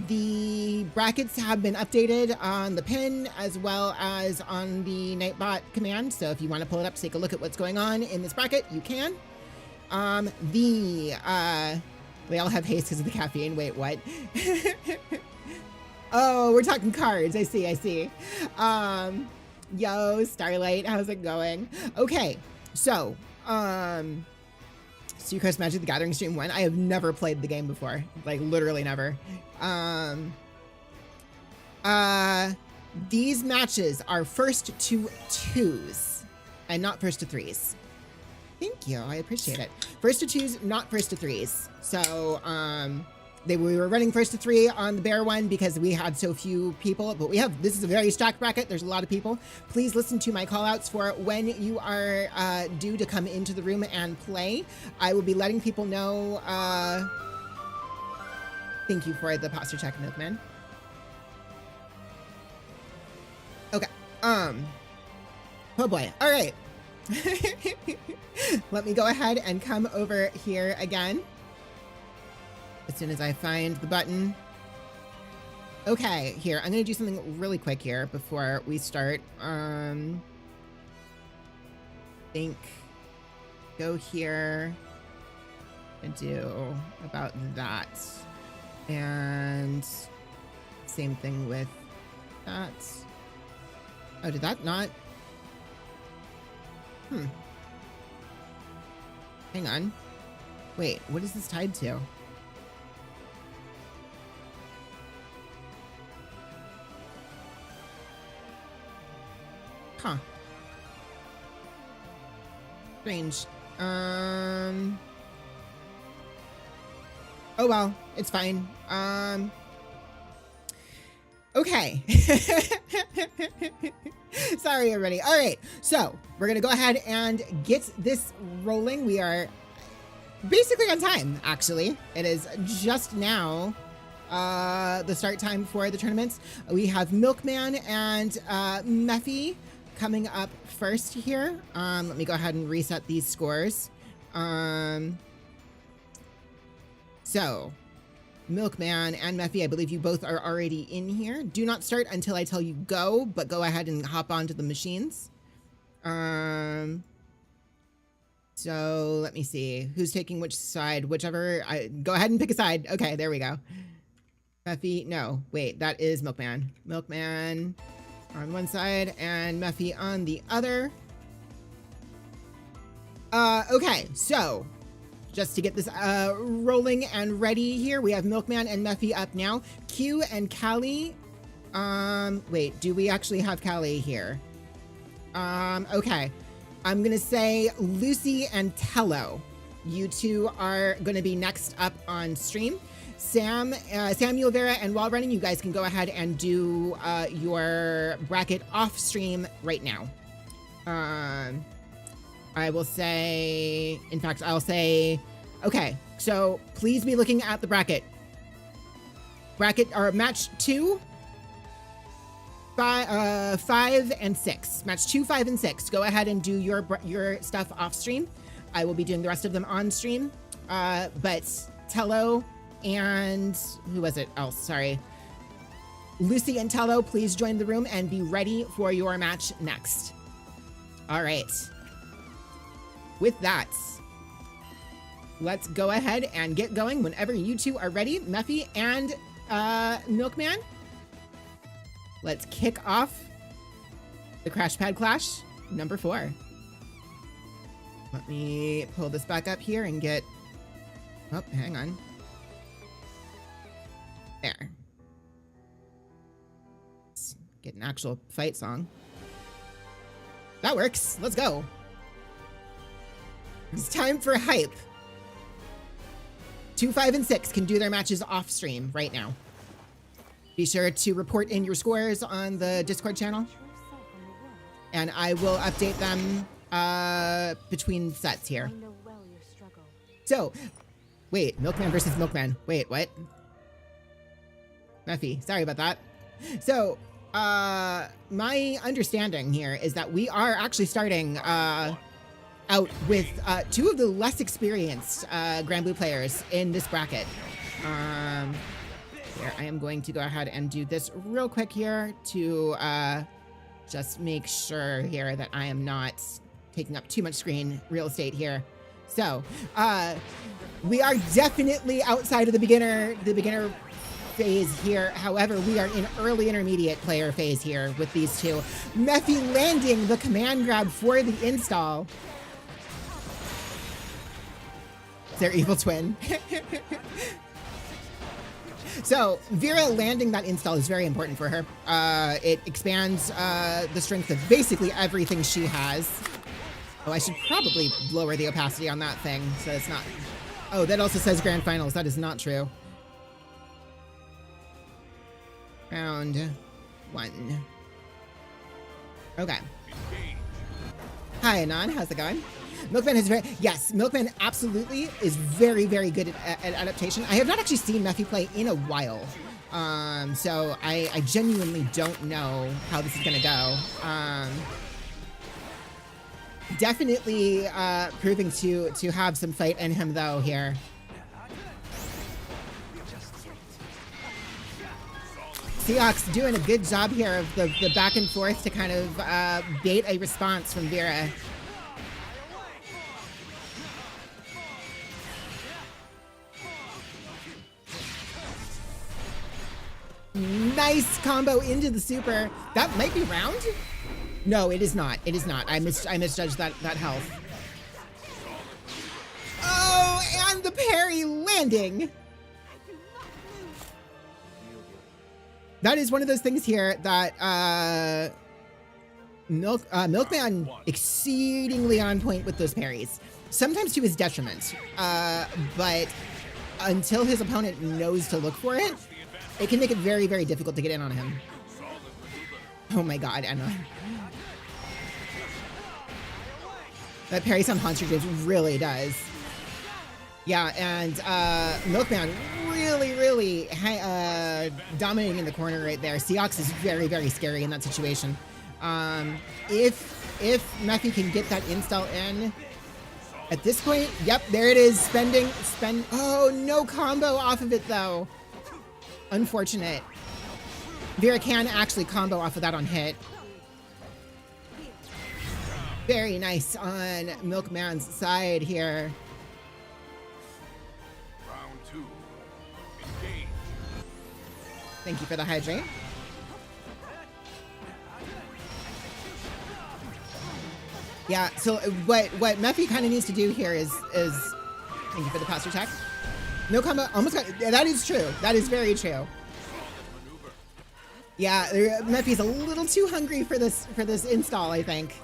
The brackets have been updated on the pin as well as on the Nightbot command. So if you want to pull it up to take a look at what's going on in this bracket, you can. They all have haste because of the caffeine. Wait, what? Oh, we're talking cards. I see. Yo, Starlight, how's it going? Okay, so, Seacrest Magic the Gathering Stream 1. I have never played the game before. Like, literally never. These matches are first to twos and not first to threes. Thank you, I appreciate it. First to twos, not first to threes. So, we were running first to three on the bear one because we had so few people, but this is a very stacked bracket. There's a lot of people. Please listen to my call outs for when you are due to come into the room and play. I will be letting people know. Thank you for the posture check, Milkman. Okay. Oh boy. All right. Let me go ahead and come over here again. As soon as I find the button. Okay, here, I'm gonna do something really quick here before we start. Think, go here and do about that. And same thing with that. Oh, did that not? Hang on. Wait, what is this tied to? Huh. Strange. Oh well, it's fine. Okay. Sorry, everybody. All right, so we're gonna go ahead and get this rolling. We are basically on time, actually. It is just now the start time for the tournaments. We have Milkman and Meffy coming up first here. Let me go ahead and reset these scores. So, Milkman and Meffy, I believe you both are already in here. Do not start until I tell you go, but go ahead and hop onto the machines. So let me see who's taking which side, whichever. Go ahead and pick a side. Okay, there we go. Meffy, no, wait, that is Milkman. Milkman on one side and Meffy on the other. Okay, so just to get this rolling and ready here. We have Milkman and Meffy up now. Q and Callie. Wait, do we actually have Callie here? Okay. I'm gonna say Lucy and Tello. You two are gonna be next up on stream. Samuel, Vera, and While Running, you guys can go ahead and do your bracket off stream right now. I will say, in fact, I'll say, okay, so please be looking at the bracket. Or match 2, 5, and 6. Match 2, 5, and 6. Go ahead and do your stuff off stream. I will be doing the rest of them on stream. But Tello and who was it else? Sorry. Lucy and Tello, please join the room and be ready for your match next. All right. With that, let's go ahead and get going whenever you two are ready. Meffy and Milkman. Let's kick off the Crash Pad Clash number 4. Let me pull this back up here and get... Oh, hang on. There. Let's get an actual fight song. That works. Let's go. It's time for hype. 2, 5, and 6 can do their matches off stream right now. Be sure to report in your scores on the Discord channel. And I will update them between sets here. So, wait, Milkman versus Milkman. Wait, what? Meffy, sorry about that. So, my understanding here is that we are actually starting out with 2 of the less experienced Granblue players in this bracket. Here, I am going to go ahead and do this real quick here to just make sure here that I am not taking up too much screen real estate here. So, we are definitely outside of the beginner phase here. However, we are in early intermediate player phase here with these two. Meffy landing the command grab for the install. It's their evil twin. So, Vera landing that install is very important for her. It expands the strength of basically everything she has. Oh, I should probably lower the opacity on that thing so it's not... Oh, that also says Grand Finals. That is not true. Round 1. Okay. Hi, Anon. How's it going? Milkman is Milkman absolutely is very, very good at adaptation. I have not actually seen Meffy play in a while. So I genuinely don't know how this is going to go. Definitely proving to have some fight in him, though, here. Seahawks doing a good job here of the back and forth to kind of bait a response from Vera. Nice combo into the super. That might be round? No, it is not. It is not. I misjudged that health. Oh, and the parry landing. That is one of those things here that Milkman exceedingly on point with those parries. Sometimes to his detriment, but until his opponent knows to look for it, it can make it very, very difficult to get in on him. Oh my god, Anna. That parry on Haunter James really does. Yeah, and Milkman really dominating in the corner right there. Seahawks is very, very scary in that situation. If Meffy can get that install in, at this point, yep, there it is. Oh, no combo off of it though. Unfortunate. Vera can actually combo off of that on hit. Very nice on Milkman's side here. Round 2. Engage. Thank you for the hydrate. Yeah, so what Meffy kind of needs to do here is Thank you for the posture check. No combo, almost got, yeah, that is true. That is very true. Yeah, Mephi's a little too hungry for this install, I think.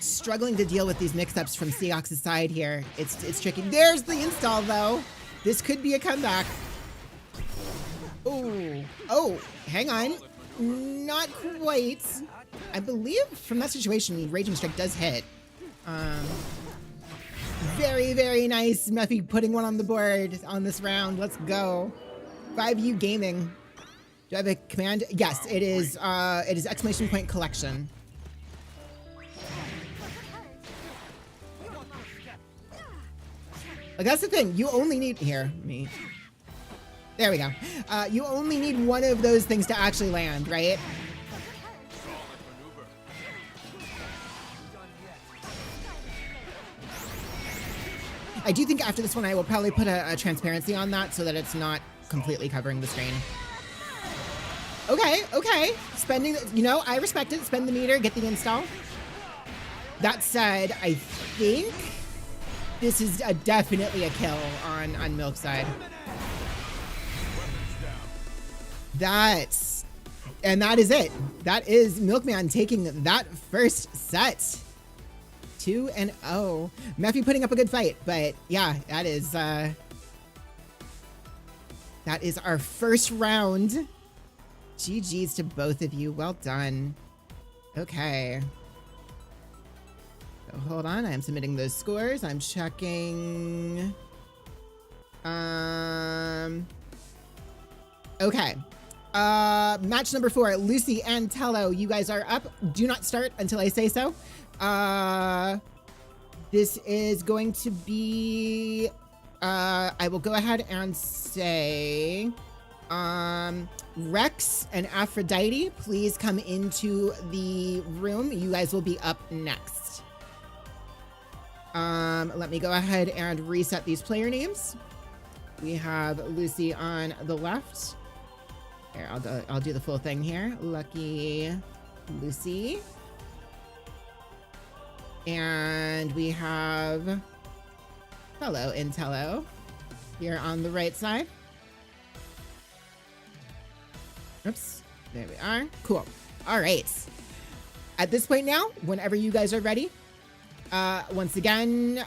Struggling to deal with these mix-ups from Seox's side here. It's tricky. There's the install though. This could be a comeback. Oh, hang on. Not quite. I believe from that situation, Raging Strike does hit. Very, very nice. Mephi putting one on the board on this round. Let's go. 5U Gaming. Do I have a command? Yes, it is exclamation point collection. Like, that's the thing. You only need there we go. You only need one of those things to actually land, right? I do think after this one, I will probably put a transparency on that so that it's not completely covering the screen. Okay. Spending, I respect it. Spend the meter, get the install. That said, I think this is definitely a kill on Milk's side. That is it. That is Milkman taking that first set. 2-0. Mephi putting up a good fight, but yeah, that is our first round. GG's to both of you. Well done. Okay. So hold on, I am submitting those scores. I'm checking. Okay. Match number 4, Lucy and Tello, you guys are up. Do not start until I say so. This is going to be, I will go ahead and say, Rex and Aphrodite, please come into the room. You guys will be up next. Let me go ahead and reset these player names. We have Lucy on the left. Here, I'll do the full thing here. Lucky Lucy. And we have Tello and Tello here on the right side. Oops, there we are. Cool. All right. At this point now, whenever you guys are ready, once again,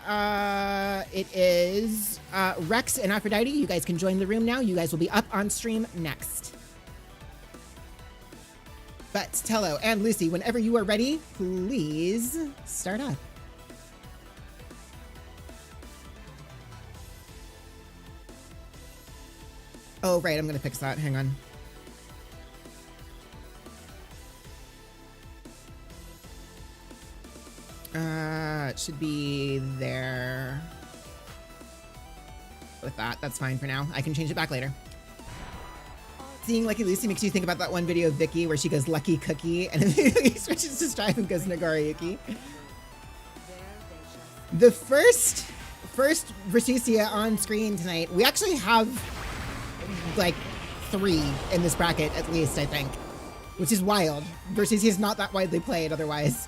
it is Rex and Aphrodite. You guys can join the room now. You guys will be up on stream next. But Tello and Lucy, whenever you are ready, please start up. Oh, right, I'm gonna fix that. Hang on. It should be there. With that, that's fine for now. I can change it back later. Seeing Lucky Lucy makes you think about that one video of Vicky where she goes Lucky Cookie and then he switches to Strive and goes Nagoriyuki. The first Versusia on screen tonight. We actually have like 3 in this bracket at least, I think, which is wild. Versusia is not that widely played otherwise.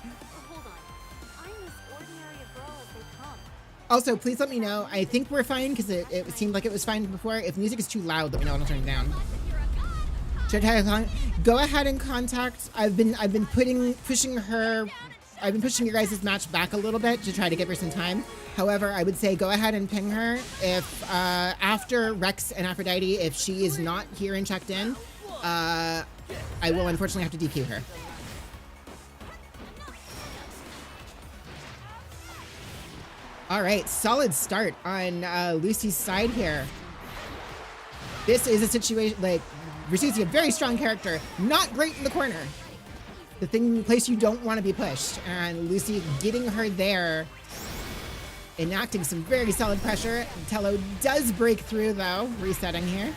Also, please let me know. I think we're fine because it seemed like it was fine before. If music is too loud, let me know and I'll turn it down. Go ahead and contact. I've been pushing your guys' match back a little bit to try to give her some time. However, I would say go ahead and ping her if after Rex and Aphrodite, if she is not here and checked in, I will unfortunately have to DQ her. All right, solid start on Lucy's side here. This is a situation like Versusia, very strong character, not great in the corner. The place you don't want to be pushed, and Lucy getting her there, enacting some very solid pressure. Tello does break through though, resetting here.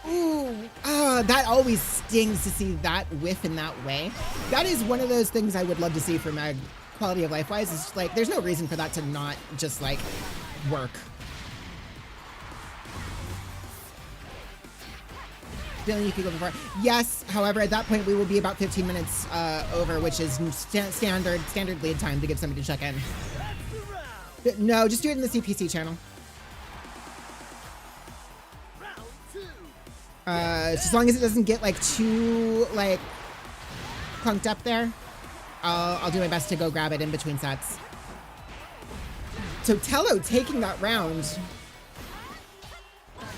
Ooh, that always stings to see that whiff in that way. That is one of those things I would love to see for Meg, quality of life wise. It's like, there's no reason for that to not just like work. feeling you could go before. Yes, however, at that point we will be about 15 minutes over, which is standard lead time to give somebody to check in. No, just do it in the CPC channel. As long as it doesn't get like too like clunked up there, I'll do my best to go grab it in between sets. So Tello taking that round.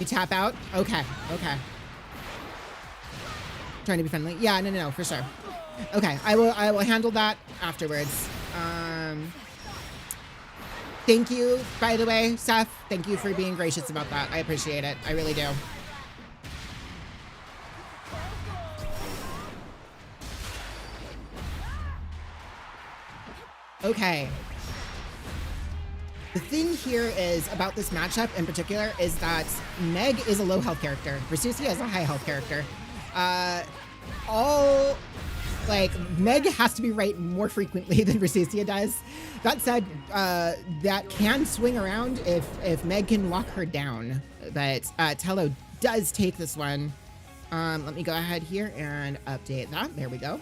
You tap out? Okay, okay. Trying to be friendly. Yeah, no, for sure. Okay, I will handle that afterwards. Thank you, by the way, Seth. Thank you for being gracious about that. I appreciate it. I really do. Okay. The thing here is about this matchup in particular is that Meg is a low health character. Rasusia is a high health character. Meg has to be right more frequently than Rasusia does. That said, that can swing around if Meg can lock her down. But Tello does take this one. Let me go ahead here and update that. There we go.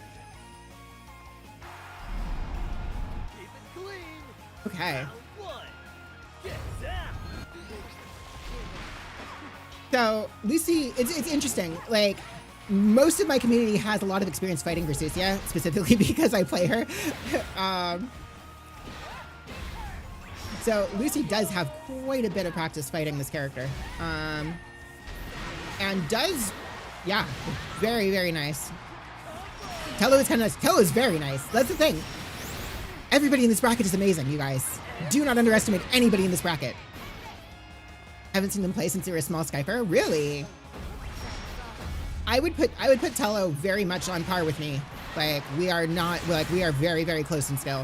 Okay. So Lucy, it's interesting. Like, most of my community has a lot of experience fighting Rasusia, specifically because I play her. So Lucy does have quite a bit of practice fighting this character. And does, yeah, very, very nice. Tello is kind of nice. Tello is very nice. That's the thing. Everybody in this bracket is amazing, you guys. Do not underestimate anybody in this bracket. Haven't seen them play since they were a small Skyper. Really? I would put Tello very much on par with me. Like, we are very, very close in skill.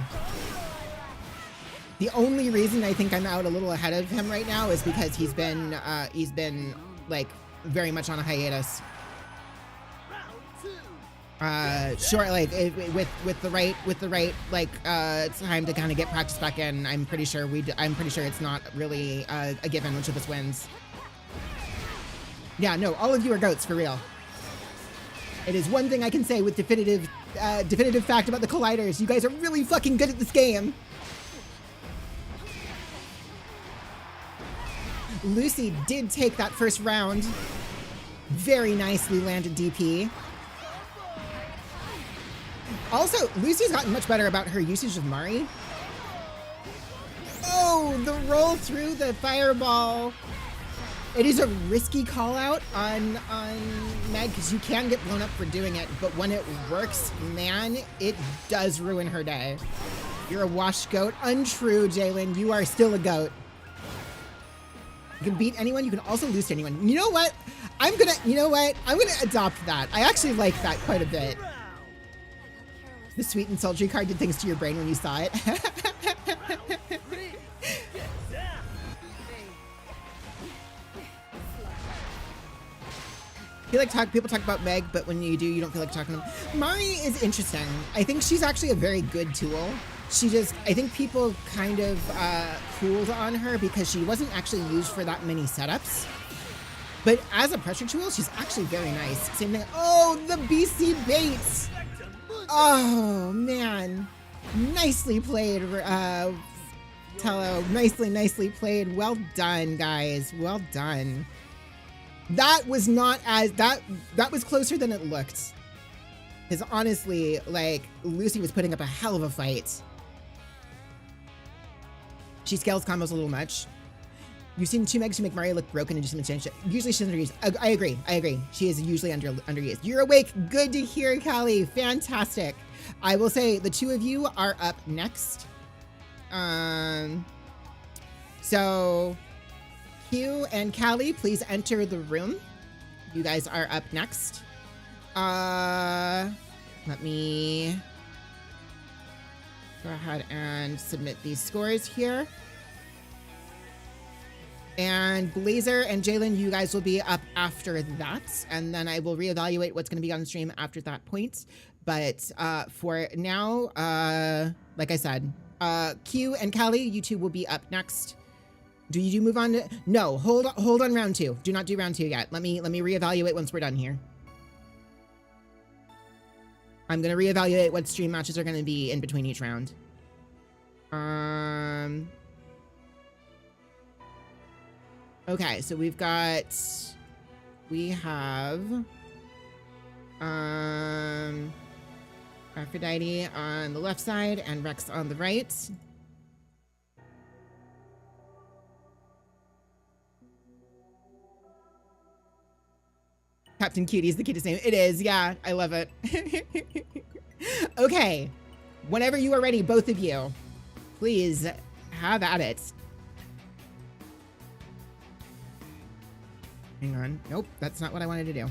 The only reason I think I'm out a little ahead of him right now is because he's been like very much on a hiatus. Sure, like with the right like time to kind of get practice back in. I'm pretty sure it's not really a given which of us wins. Yeah, no, all of you are goats for real. It is one thing I can say with definitive fact about the colliders. You guys are really fucking good at this game. Lucy did take that first round. Very nicely landed DP. Also, Lucy's gotten much better about her usage of Mari. Oh, the roll through the fireball. It is a risky call out on Meg because you can get blown up for doing it, but when it works, man, it does ruin her day. You're a washed goat. Untrue, Jalen. You are still a goat. You can beat anyone. You can also lose to anyone. You know what? I'm gonna adopt that. I actually like that quite a bit. The sweet and sultry card did things to your brain when you saw it. People talk about Meg, but when you do, you don't feel like talking to them. Mari is interesting. I think she's actually a very good tool. I think people kind of cooled on her because she wasn't actually used for that many setups. But as a pressure tool, she's actually very nice. Same thing. Oh, the BC baits. Oh, man. Nicely played, Tello. Nicely played. Well done, guys. Well done. That was not as... That was closer than it looked. Because honestly, like, Lucy was putting up a hell of a fight. She scales combos a little much. You've seen 2 megs who make Mario look broken and just change it. Usually she's underused. I agree. She is usually underused. You're awake. Good to hear, Callie. Fantastic. I will say the 2 of you are up next. So Q and Callie, please enter the room. You guys are up next. Let me go ahead and submit these scores here. And Blazer and Jalen, you guys will be up after that. And then I will reevaluate what's going to be on stream after that point. But for now, like I said, Q and Callie, you two will be up next. Do you move on to... No, hold on round 2. Do not do round 2 yet. Let me reevaluate once we're done here. I'm gonna reevaluate what stream matches are gonna be in between each round. Okay, so we have Aphrodite on the left side and Rex on the right. Captain Cutie is the cutest name. It is, yeah, I love it. Okay, whenever you are ready, both of you, please have at it. Hang on. Nope, that's not what I wanted to do.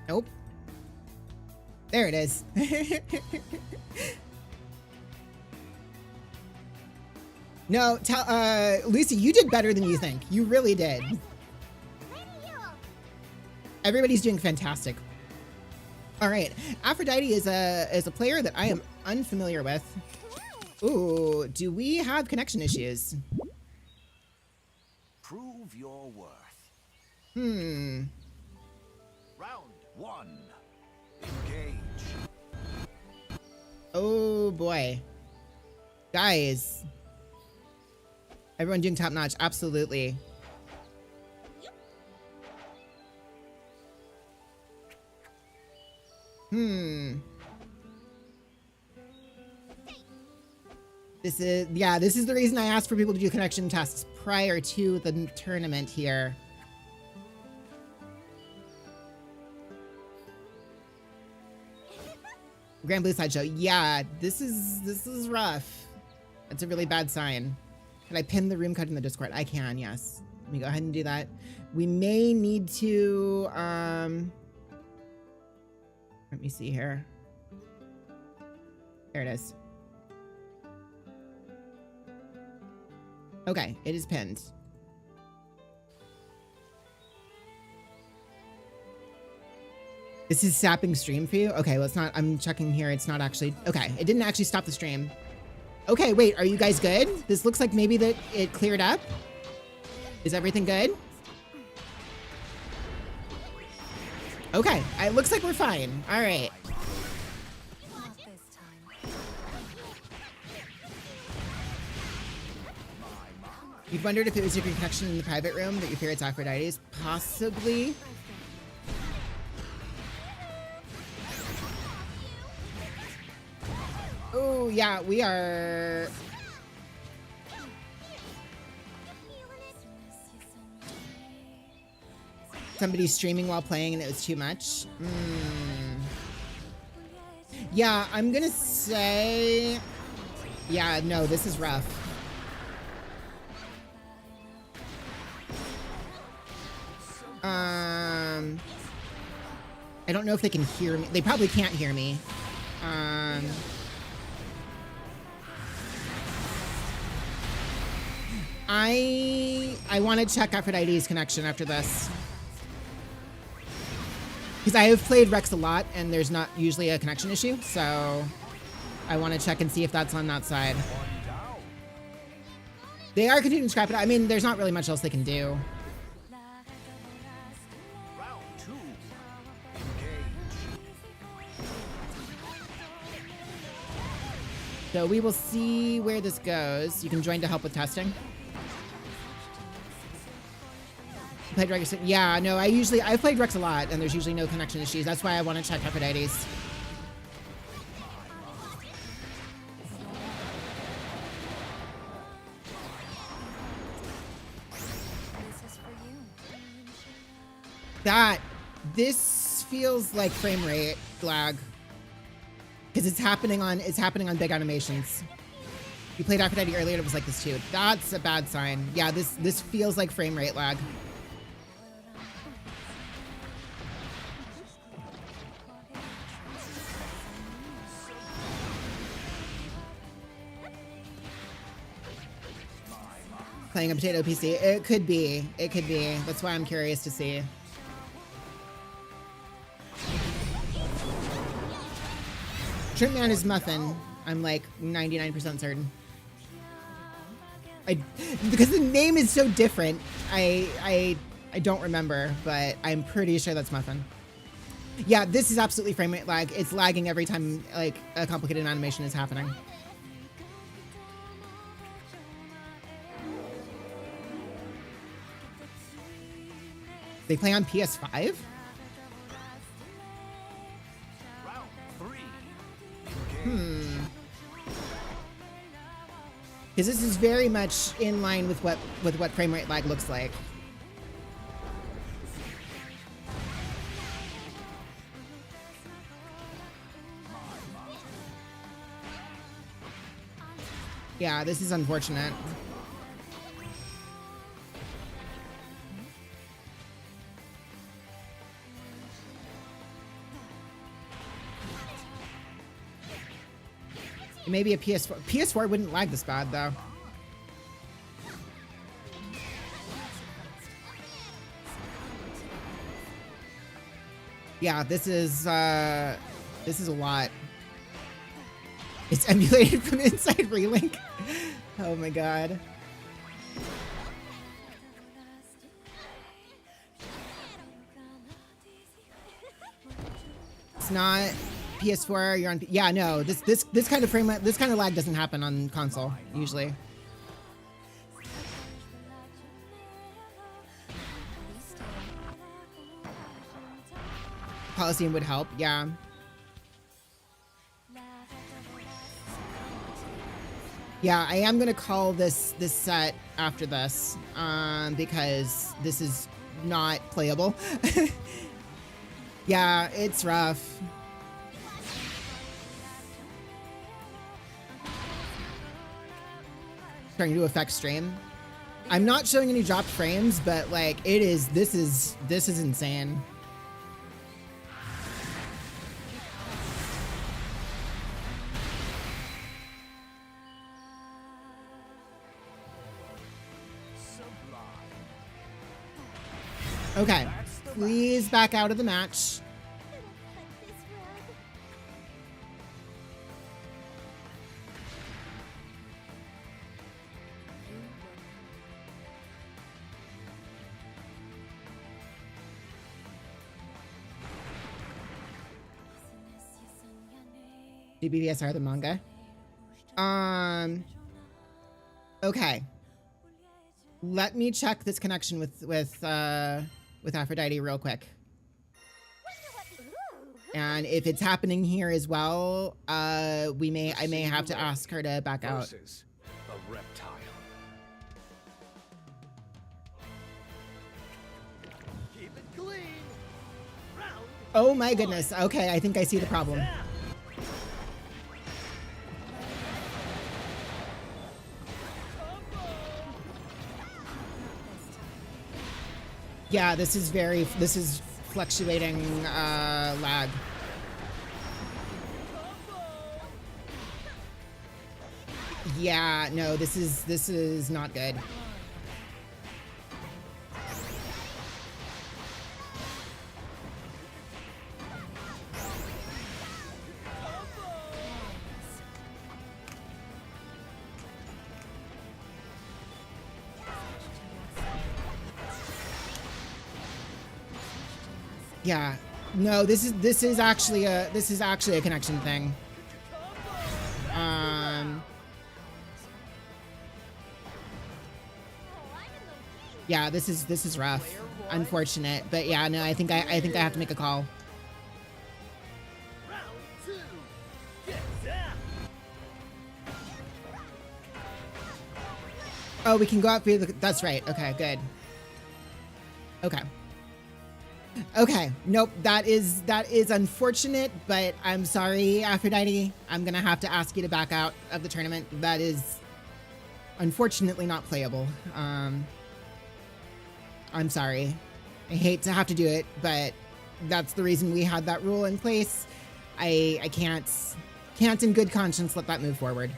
Nope. There it is. No, Lucy, you did better than you think. You really did. Everybody's doing fantastic. All right, Aphrodite is a player that I am unfamiliar with. Ooh, do we have connection issues? Prove your worth. Round 1. Engage. Oh boy. Guys. Everyone doing top notch, absolutely. This is the reason I asked for people to do connection tests prior to the tournament here. Granblue Sideshow. Yeah, this is rough. That's a really bad sign. Can I pin the room code in the Discord? I can, yes. Let me go ahead and do that. We may need to, let me see here. There it is. Okay, it is pinned. This is sapping stream for you? Okay, well, it's not, I'm checking here. It's not actually, okay, it didn't actually stop the stream. Okay, wait, are you guys good? This looks like maybe that it cleared up. Is everything good? Okay, it looks like we're fine. All right. Not this time. You've wondered if it was your connection in the private room that you fear it's Aphrodite's? Possibly. Oh, yeah, we are... Somebody's streaming while playing and it was too much. Yeah, I'm gonna say... Yeah, no, this is rough. I don't know if they can hear me. They probably can't hear me. I want to check Aphrodite's connection after this. Because I have played Rex a lot and there's not usually a connection issue, so I want to check and see if that's on that side. They are continuing to scrap it. I mean, there's not really much else they can do. Round 2. So we will see where this goes. You can join to help with testing. Played Rex. Yeah, no, I've played Rex a lot and there's usually no connection issues. That's why I want to check Aphrodite's. This feels like frame rate lag. Because it's happening on big animations. You played Aphrodite earlier and it was like this too. That's a bad sign. Yeah, this feels like frame rate lag. Playing a potato PC. It could be. It could be. That's why I'm curious to see. Shrimp Man is Muffin. I'm like 99% certain. Because the name is so different. I don't remember, but I'm pretty sure that's Muffin. Yeah, this is absolutely frame rate lag. It's lagging every time like a complicated animation is happening. They play on PS5? Because this is very much in line with what frame rate lag looks like. Yeah, this is unfortunate. Maybe a PS4. PS4 wouldn't lag this bad, though. Yeah, this is a lot. It's emulated from inside Relink. Oh my god. It's not PS4. You're on. Yeah, no. This kind of frame. This kind of lag doesn't happen on console usually. Coliseum would help. Yeah. Yeah, I am gonna call this set after this, because this is not playable. Yeah, it's rough. Trying to affect stream. I'm not showing any dropped frames, but like it is. This is insane. Okay, please back out of the match. BBSR the manga. Okay. Let me check this connection with Aphrodite real quick. And if it's happening here as well, I may have to ask her to back out. A reptile. Keep it clean. Oh my goodness. Okay, I think I see the problem. Yeah, this is fluctuating lag. Yeah, no, this is not good. Yeah, no, this is actually a connection thing. Yeah, this is rough, unfortunate, but yeah, no, I think I have to make a call. Oh, we can go out via the. That's right. Okay, good. Okay. Okay, nope, that is unfortunate, but I'm sorry, Aphrodite. I'm gonna have to ask you to back out of the tournament. That is unfortunately not playable. I'm sorry. I hate to have to do it, but that's the reason we had that rule in place. I can't in good conscience let that move forward.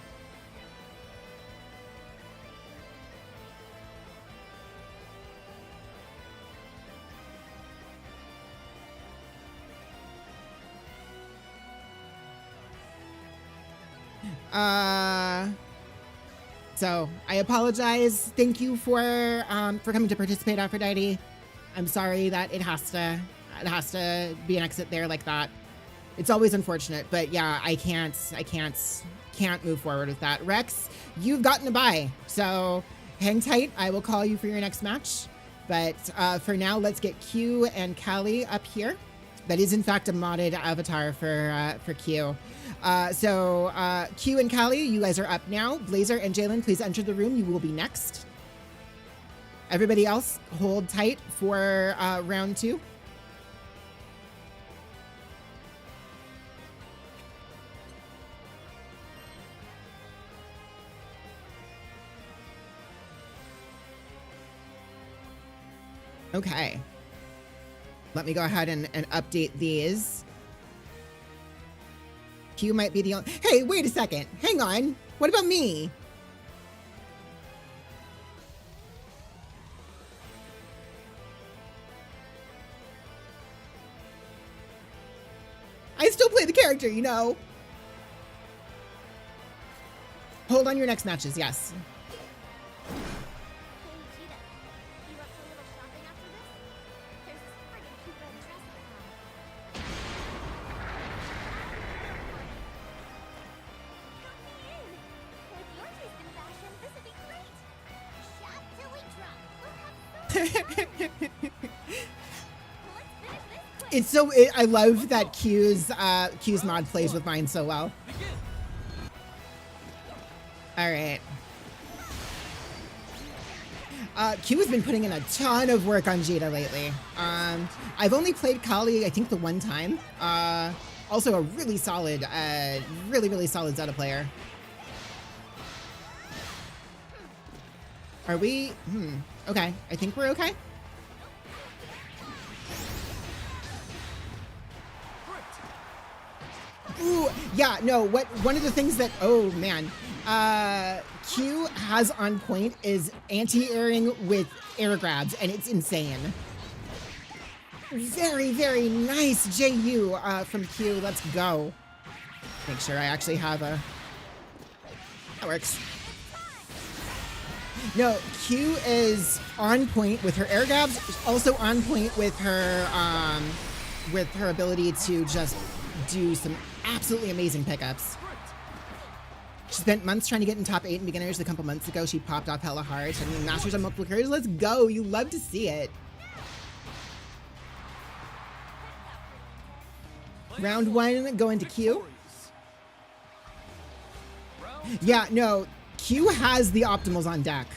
So I apologize. Thank you for coming to participate, Aphrodite. I'm sorry that it has to be an exit there like that. It's always unfortunate, but yeah, I can't move forward with that. Rex, you've gotten a bye, so hang tight. I will call you for your next match. But for now, let's get Q and Callie up here. That is, in fact, a modded avatar for Q. So Q and Callie, you guys are up now. Blazer and Jalen, please enter the room. You will be next. Everybody else, hold tight for round 2. Okay. Let me go ahead and update these. Q might be the only... Hey, wait a second. Hang on. What about me? I still play the character, you know. Hold on your next matches, yes. It's so... I love that Q's mod plays with mine so well. All right. Q has been putting in a ton of work on Jada lately. I've only played Kali, I think, the one time. Also a really solid, really solid Zeta player. Are we? Okay. I think we're okay. Ooh, yeah, no, one of the things that, oh man, Q has on point is anti-airing with air grabs, and it's insane. Very, very nice JU from Q. Let's go. Make sure I actually have a... That works. No, Q is on point with her air grabs, also on point with her ability to just do some absolutely amazing pickups. She spent months trying to get in top 8 in beginners. A couple months ago, she popped off hella hard. I mean, masters on multiple careers. Let's go. You love to see it. Round 1, going to Q. Yeah, no, Q has the optimals on deck.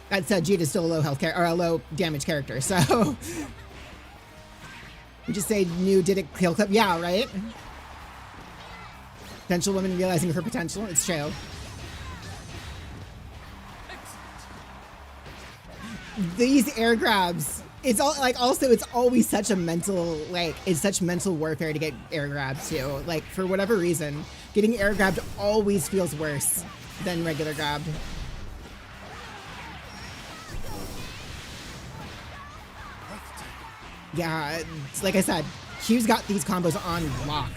That said, Jade is still a low health or a low damage character, so... We just say new did it kill clip? Yeah, right? Potential woman realizing her potential. It's true. These air grabs. It's all like also it's always such a mental it's such mental warfare to get air grabbed too. Like for whatever reason, getting air grabbed always feels worse than regular grabbed. Yeah, it's like I said, Q's got these combos on lock.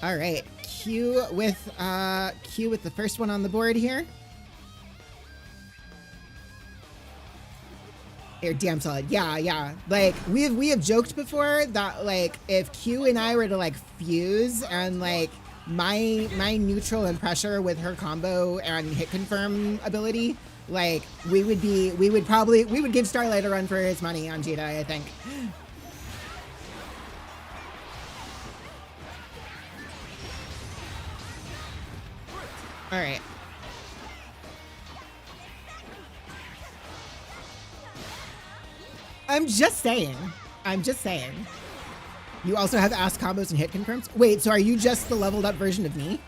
All right, Q with the first one on the board here. They're damn solid. Yeah. Like we have joked before that like if Q and I were to like fuse and like my neutral and pressure with her combo and hit confirm ability. Like, we would give Starlight a run for his money on Jedi, I think. All right. I'm just saying. You also have ass combos and hit confirms? Wait, so are you just the leveled up version of me?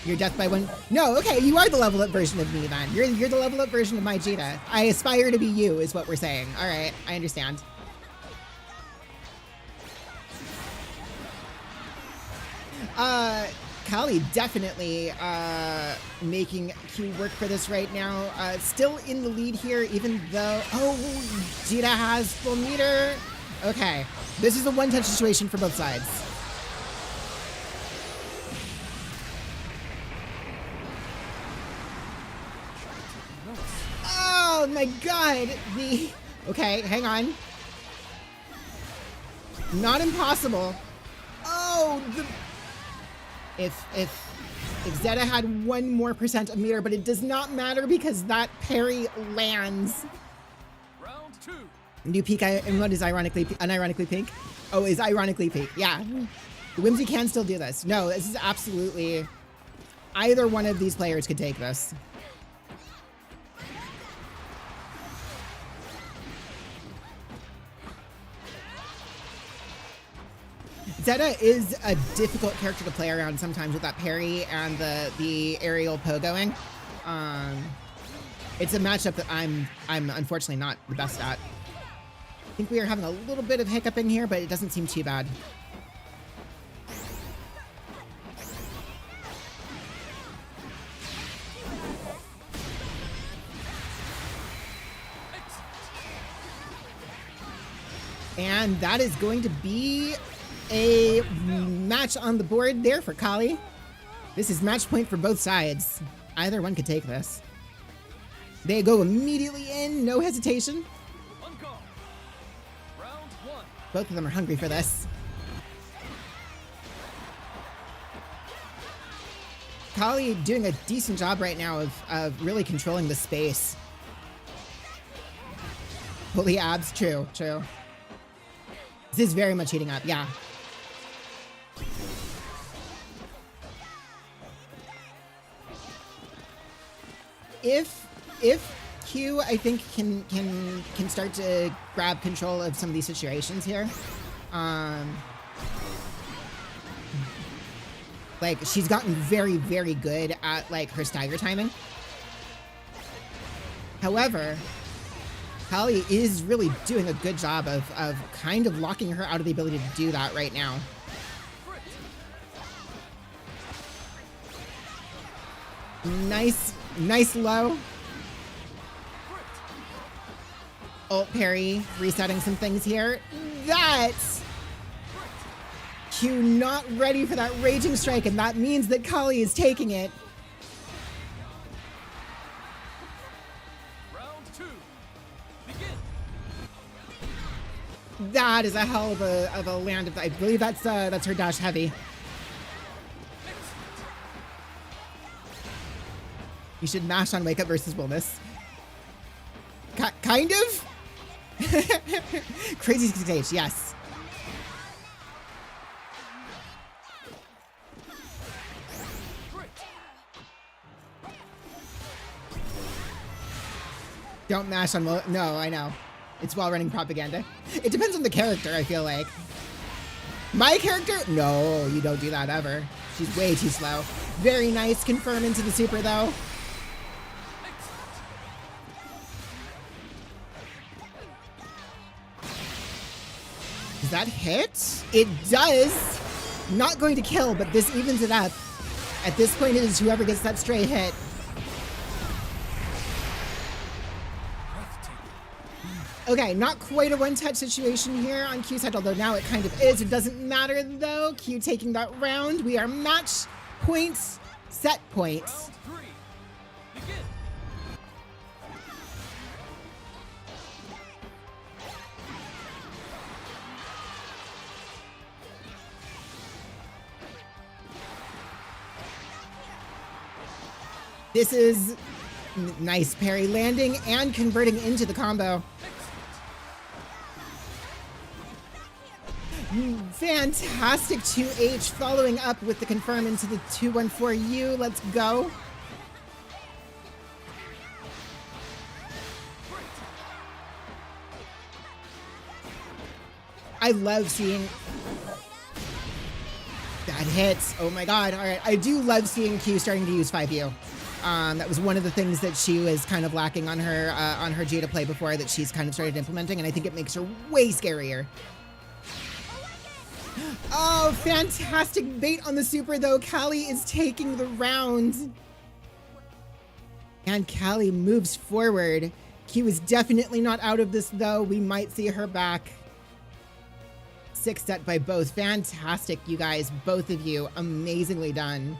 You're death by one. No, okay, you are the level up version of me then. You're the level up version of my Jada. I aspire to be you, is what we're saying. All right, I understand. Kali definitely making Q work for this right now. Still in the lead here, even though Jada has full meter. Okay. This is a one-touch situation for both sides. Oh my god! Okay, hang on. Not impossible. Oh, if Zeta had 1 more % of meter, but it does not matter because that parry lands. Round 2. New peak, and what is unironically pink? Oh, is ironically pink. Yeah. The Whimsy can still do this. No, this is absolutely... Either one of these players could take this. Zeta is a difficult character to play around sometimes with that parry and the aerial pogoing. It's a matchup that I'm unfortunately not the best at. I think we are having a little bit of hiccuping here, but it doesn't seem too bad. And that is going to be a match on the board there for Kali. This is match point for both sides. Either one could take this. They go immediately in, no hesitation. Round 1. Both of them are hungry for this. Kali doing a decent job right now of really controlling the space. Holy abs, true. This is very much heating up, yeah. If Q, I think, can start to grab control of some of these situations here. Like, she's gotten very, very good at, like, her stagger timing. However, Kali is really doing a good job of kind of locking her out of the ability to do that right now. Nice low. Ult parry, resetting some things here. That's Q not ready for that raging strike, and that means that Kali is taking it. Round 2. Begin. That is a hell of a land. I believe that's her dash heavy. You should mash on Wake Up versus Wellness. Kind of? Crazy stage, yes. Don't mash on... No, I know. It's while-running propaganda. It depends on the character, I feel like. My character? No, you don't do that ever. She's way too slow. Very nice. Confirm into the super, though. Does that hit? It does. Not going to kill, but this evens it up. At this point, it is whoever gets that stray hit. Okay, not quite a one-touch situation here on Q's side, although now it kind of is. It doesn't matter, though. Q taking that round. We are match points, set points. Round 3. Begin. This is nice parry landing and converting into the combo. Fantastic 2H following up with the confirm into the 214U. Let's go. I love seeing that hits. Oh my god. All right. I do love seeing Q starting to use 5U. That was one of the things that she was kind of lacking on her Jada play before that she's kind of started implementing, and I think it makes her way scarier. Oh, fantastic bait on the super, though. Kali is taking the round. And Kali moves forward. Q is definitely not out of this, though. We might see her back. 6 set by both. Fantastic, you guys. Both of you. Amazingly done.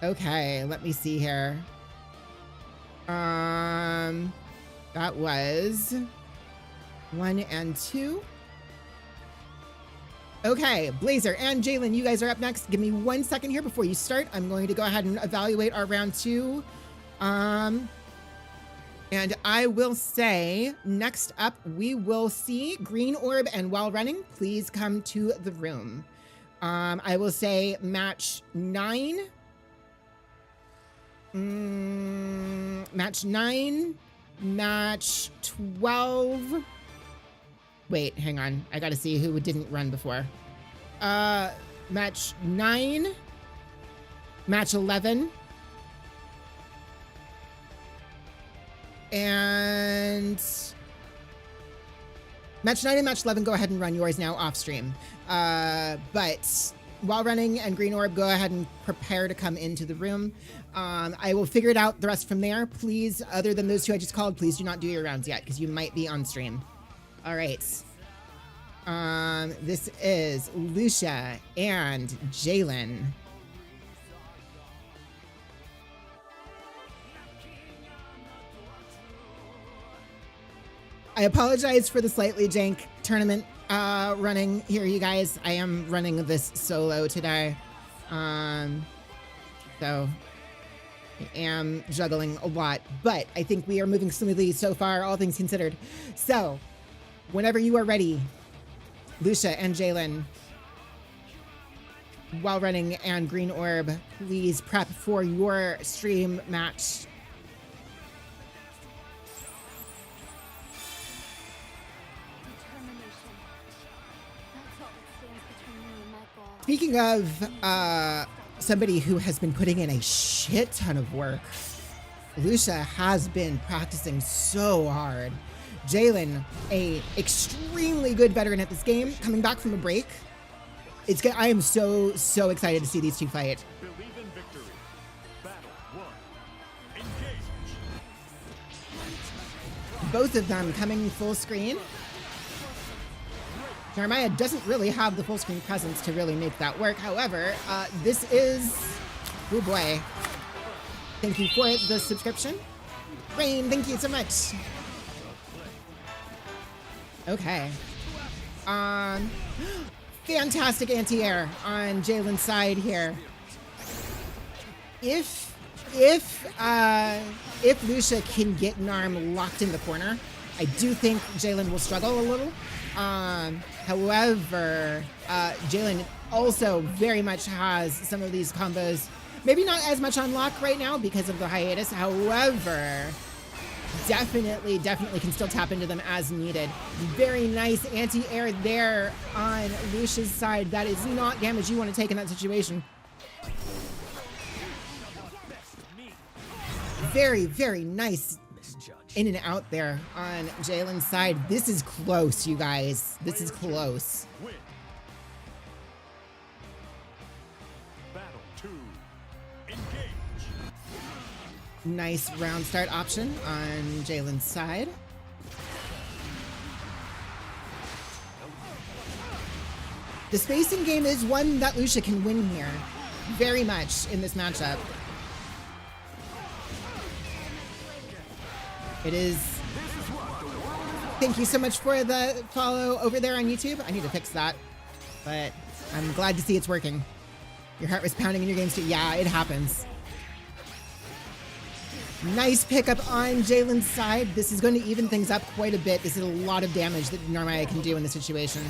Okay, let me see here. That was 1 and 2. Okay, Blazer and Jalen, you guys are up next. Give me 1 second here before you start. I'm going to go ahead and evaluate our round 2. And I will say, next up, we will see Green Orb and While Running. Please come to the room. I will say match 9. Match 9. Match 12. Wait, hang on. I gotta see who didn't run before. Match 9. Match 11. And match 9 and match 11, go ahead and run yours now off stream. But While Running and Green Orb, go ahead and prepare to come into the room. I will figure it out the rest from there. Please, other than those two I just called, please do not do your rounds yet because you might be on stream. All right. This is Lucia and Jalen. I apologize for the slightly jank tournament running here, you guys. I am running this solo today. So I am juggling a lot, but I think we are moving smoothly so far, all things considered. So whenever you are ready, Lucia and Jalen, While Running and Green Orb, please prep for your stream match. Speaking of somebody who has been putting in a shit ton of work, Lucia has been practicing so hard. Jalen, a extremely good veteran at this game, coming back from a break. I am so excited to see these two fight. Believe in victory. Battle 1. Engage. Both of them coming full screen. Jeremiah doesn't really have the full screen presence to really make that work. However, this is, oh boy. Thank you for the subscription. Rain, thank you so much. Okay. Fantastic anti-air on Jalen's side here. If Lucia can get Narm locked in the corner, I do think Jalen will struggle a little. However, Jalen also very much has some of these combos, maybe not as much on lock right now because of the hiatus. However, definitely can still tap into them as needed. Very nice anti-air there on Lucia's side. That is not damage you want to take in that situation. Very nice in and out there on Jalen's side. This is close, you guys. This is close. Battle 2. Engage. Nice round start option on Jalen's side. The spacing game is one that Lucia can win here. Very much in this matchup. It is. Thank you so much for the follow over there on YouTube. I need to fix that, but I'm glad to see it's working. Your heart was pounding in your games too. Yeah, it happens. Nice pickup on Jalen's side. This is going to even things up quite a bit. This is a lot of damage that Narmaya can do in this situation.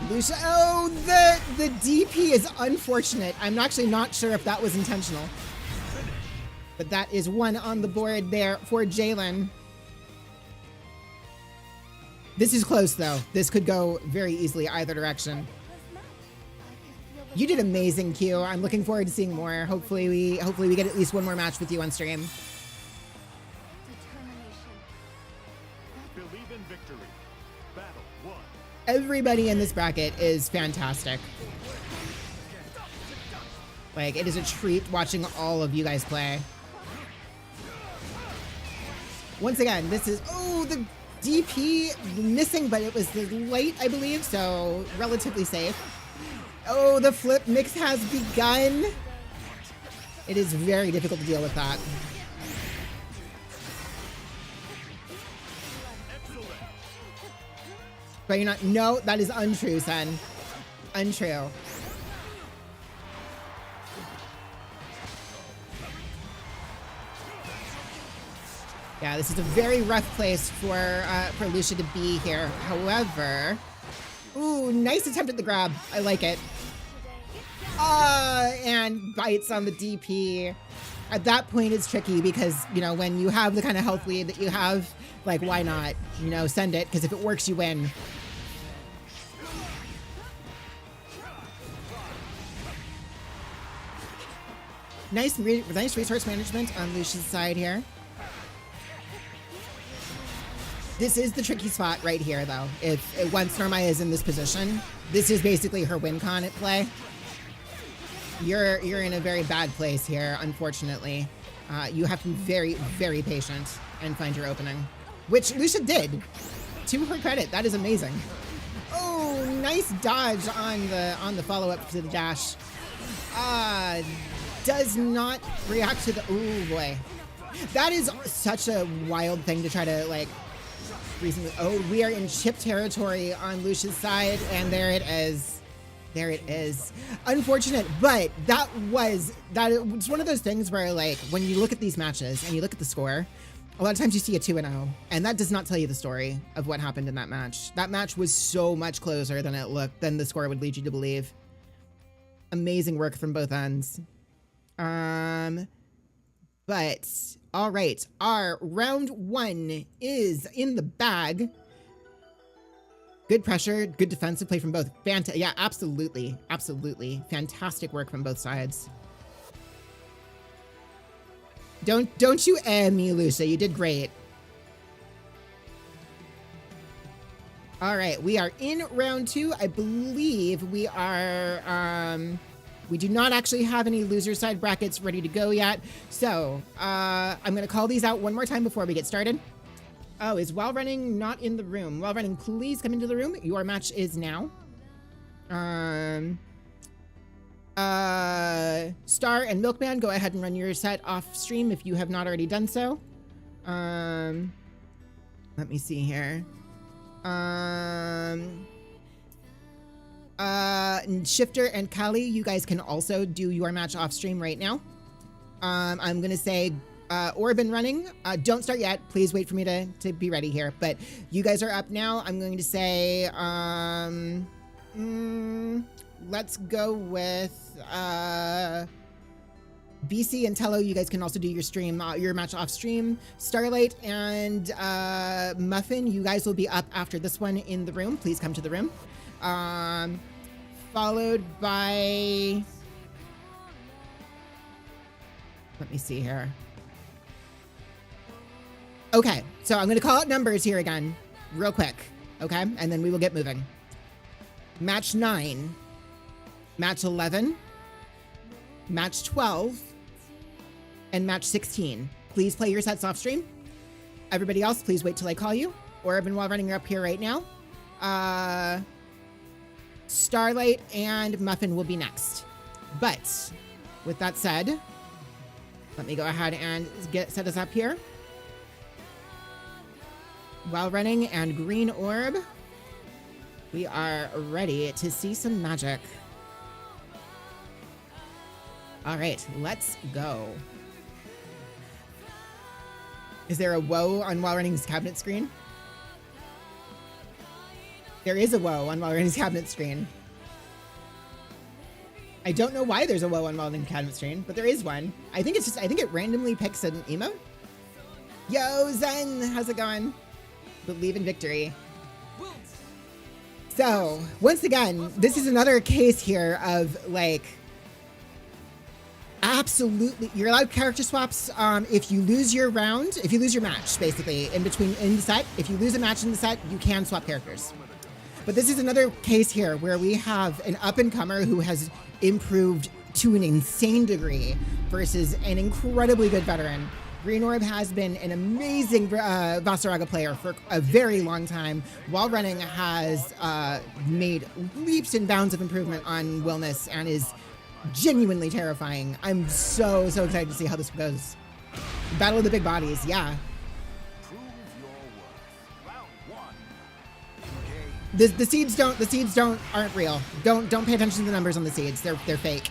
Lucia, oh, the DP is unfortunate. I'm actually not sure if that was intentional. But that is one on the board there for Jalen. This is close though. This could go very easily either direction. You did amazing, Q. I'm looking forward to seeing more. Hopefully we get at least one more match with you on stream. Believe in victory. Battle 1. Everybody in this bracket is fantastic. Like, it is a treat watching all of you guys play. Once again, this is, oh, the DP missing, but it was the light, I believe, so relatively safe. Oh, the flip mix has begun. It is very difficult to deal with that. But you're not, no, that is untrue, son. Untrue. Yeah, this is a very rough place for Lucia to be here. However, ooh, nice attempt at the grab. I like it. And bites on the DP. At that point, it's tricky because, you know, when you have the kind of health lead that you have, like, why not, you know, send it? Because if it works, you win. Nice resource management on Lucia's side here. This is the tricky spot right here, though. If once Normaya is in this position, this is basically her win con at play. You're in a very bad place here, unfortunately. You have to be very, very patient and find your opening, which Lucia did. To her credit, that is amazing. Oh, nice dodge on the follow-up to the dash. Does not react to the, ooh boy. That is such a wild thing to try to, like, recently. Oh, we are in chip territory on Lucia's side, and there it is. There it is. Unfortunate, but it's one of those things where, like, when you look at these matches and you look at the score, a lot of times you see a 2-0, and that does not tell you the story of what happened in that match. That match was so much closer than than the score would lead you to believe. Amazing work from both ends. But all right, our round 1 is in the bag. Good pressure, good defensive play from both. Yeah, absolutely, absolutely. Fantastic work from both sides. Don't you me, Lucia. You did great. All right, we are in round 2. I believe we are, we do not actually have any loser side brackets ready to go yet. So I'm gonna call these out one more time before we get started. Oh, is While Running not in the room? While Running, please come into the room. Your match is now. Star and Milkman, go ahead and run your set off stream if you have not already done so. Let me see here. Shifter and Kali, you guys can also do your match off stream right now. I'm gonna say Orb and Running, don't start yet. Please wait for me to be ready here. But you guys are up now. I'm going to say let's go with BC and Tello. You guys can also do your stream, your match off stream. Starlight and Muffin, you guys will be up after this one in the room. Please come to the room. Followed by, let me see here. Okay, so I'm gonna call out numbers here again, real quick, okay? And then we will get moving. Match 9, match 11, match 12, and match 16. Please play your sets off stream. Everybody else, please wait till I call you. Orb and While Running are up here right now. Starlight and Muffin will be next. But with that said, let me go ahead and set us up here. While Running and Green Orb, we are ready to see some magic. All right, let's go. Is there a whoa on While Running's cabinet screen? There is a whoa on While Running's cabinet screen. I don't know why there's a whoa on While Running's cabinet screen, but there is one. I think it randomly picks an emote. Yo, Zen, how's it going? Believe in victory. So, once again, this is another case here of, like, absolutely, you're allowed character swaps if you lose your round, if you lose your match, basically, in the set. If you lose a match in the set, you can swap characters. But this is another case here where we have an up-and-comer who has improved to an insane degree versus an incredibly good veteran Green Orb has been an amazing Vasaraga player for a very long time, while Running has made leaps and bounds of improvement on Willness and is genuinely terrifying. I'm so excited to see how this goes. Battle of the big bodies, yeah. Prove your worth. Round one. Engage. The seeds aren't real. Don't pay attention to the numbers on the seeds. They're fake.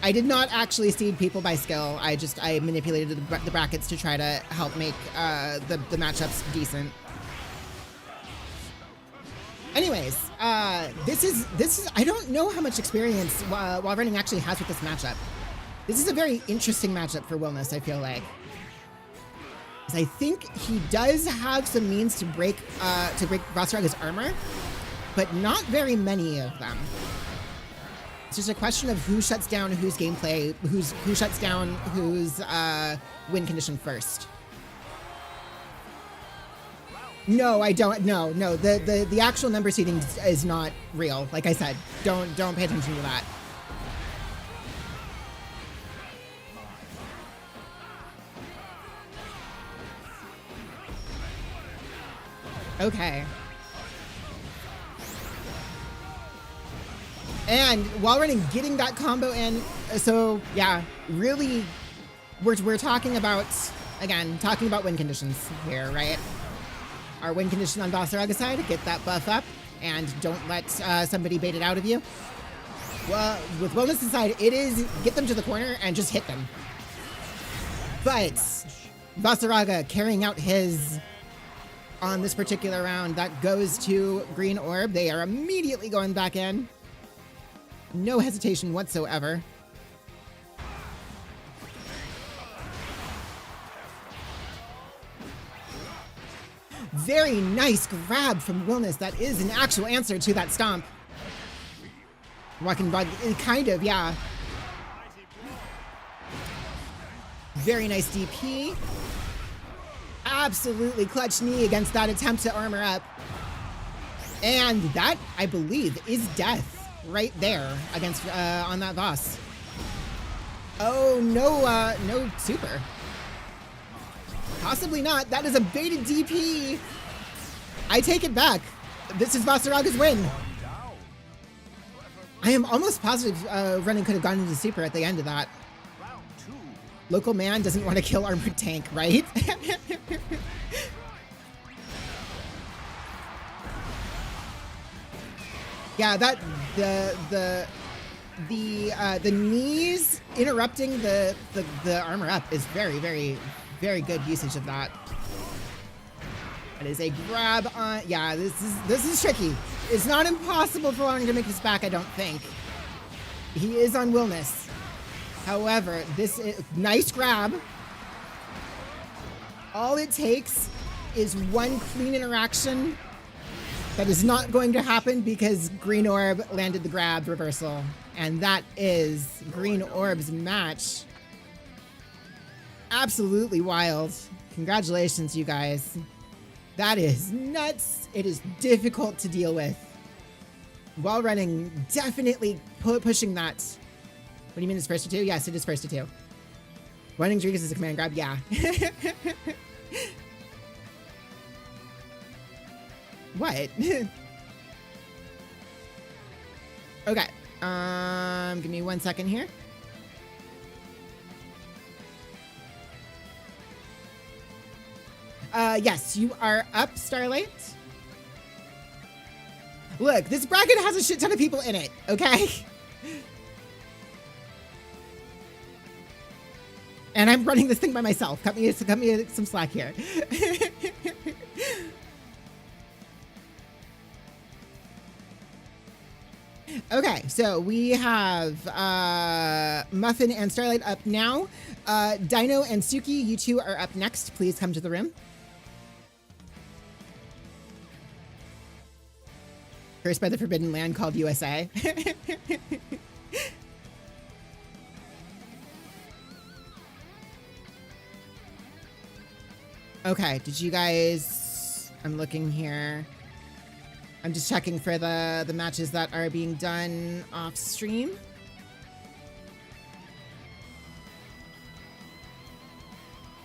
I did not actually seed people by skill. I manipulated the brackets to try to help make the matchups decent. Anyways, this is I don't know how much experience while Running actually has with this matchup. This is a very interesting matchup for Willness, I feel like. 'Cause I think he does have some means to break Vasaraga's armor, but not very many of them. It's just a question of who shuts down whose gameplay, who shuts down whose win condition first. No, I don't. No. The actual number seeding is not real. Like I said, don't pay attention to that. Okay. And while Running getting that combo in, so yeah, really, we're talking about win conditions here, right? Our win condition on Vasaraga side, get that buff up, and don't let somebody bait it out of you. Well, with Willness' side, it is get them to the corner and just hit them. But Vasaraga carrying out his on this particular round, that goes to Green Orb. They are immediately going back in. No hesitation whatsoever. Very nice grab from Willness. That is an actual answer to that stomp. Walking by, kind of, yeah. Very nice DP. Absolutely clutch knee against that attempt to armor up. And that, I believe, is death right there against on that boss. Oh, no super. Possibly not. That is a baited DP. I take it back. This is Vasaraga's win. I am almost positive Running could have gone into super at the end of that. Local man doesn't want to kill armored tank, right? Yeah, that the knees interrupting the armor up is very, very, very good usage of that. That is a grab on. Yeah, this is tricky. It's not impossible for Running to make this back, I don't think. He is on Willness. However, this is nice grab. All it takes is one clean interaction. That is not going to happen because Green Orb landed the grab reversal. And that is Green Orb's match. Absolutely wild. Congratulations, you guys. That is nuts. It is difficult to deal with. While Running, definitely pushing that. What do you mean it's first to two? Yes, it is first to two. Running Drinks is a command grab, yeah. What? Okay. Give me 1 second here. Yes, you are up, Starlight. Look, this bracket has a shit ton of people in it, okay? And I'm running this thing by myself. Cut me some slack here. Okay, so we have Muffin and Starlight up now. Dino and Suki, you two are up next. Please come to the room. Cursed by the forbidden land called USA. Okay, did you guys... I'm looking here. I'm just checking for the matches that are being done off stream.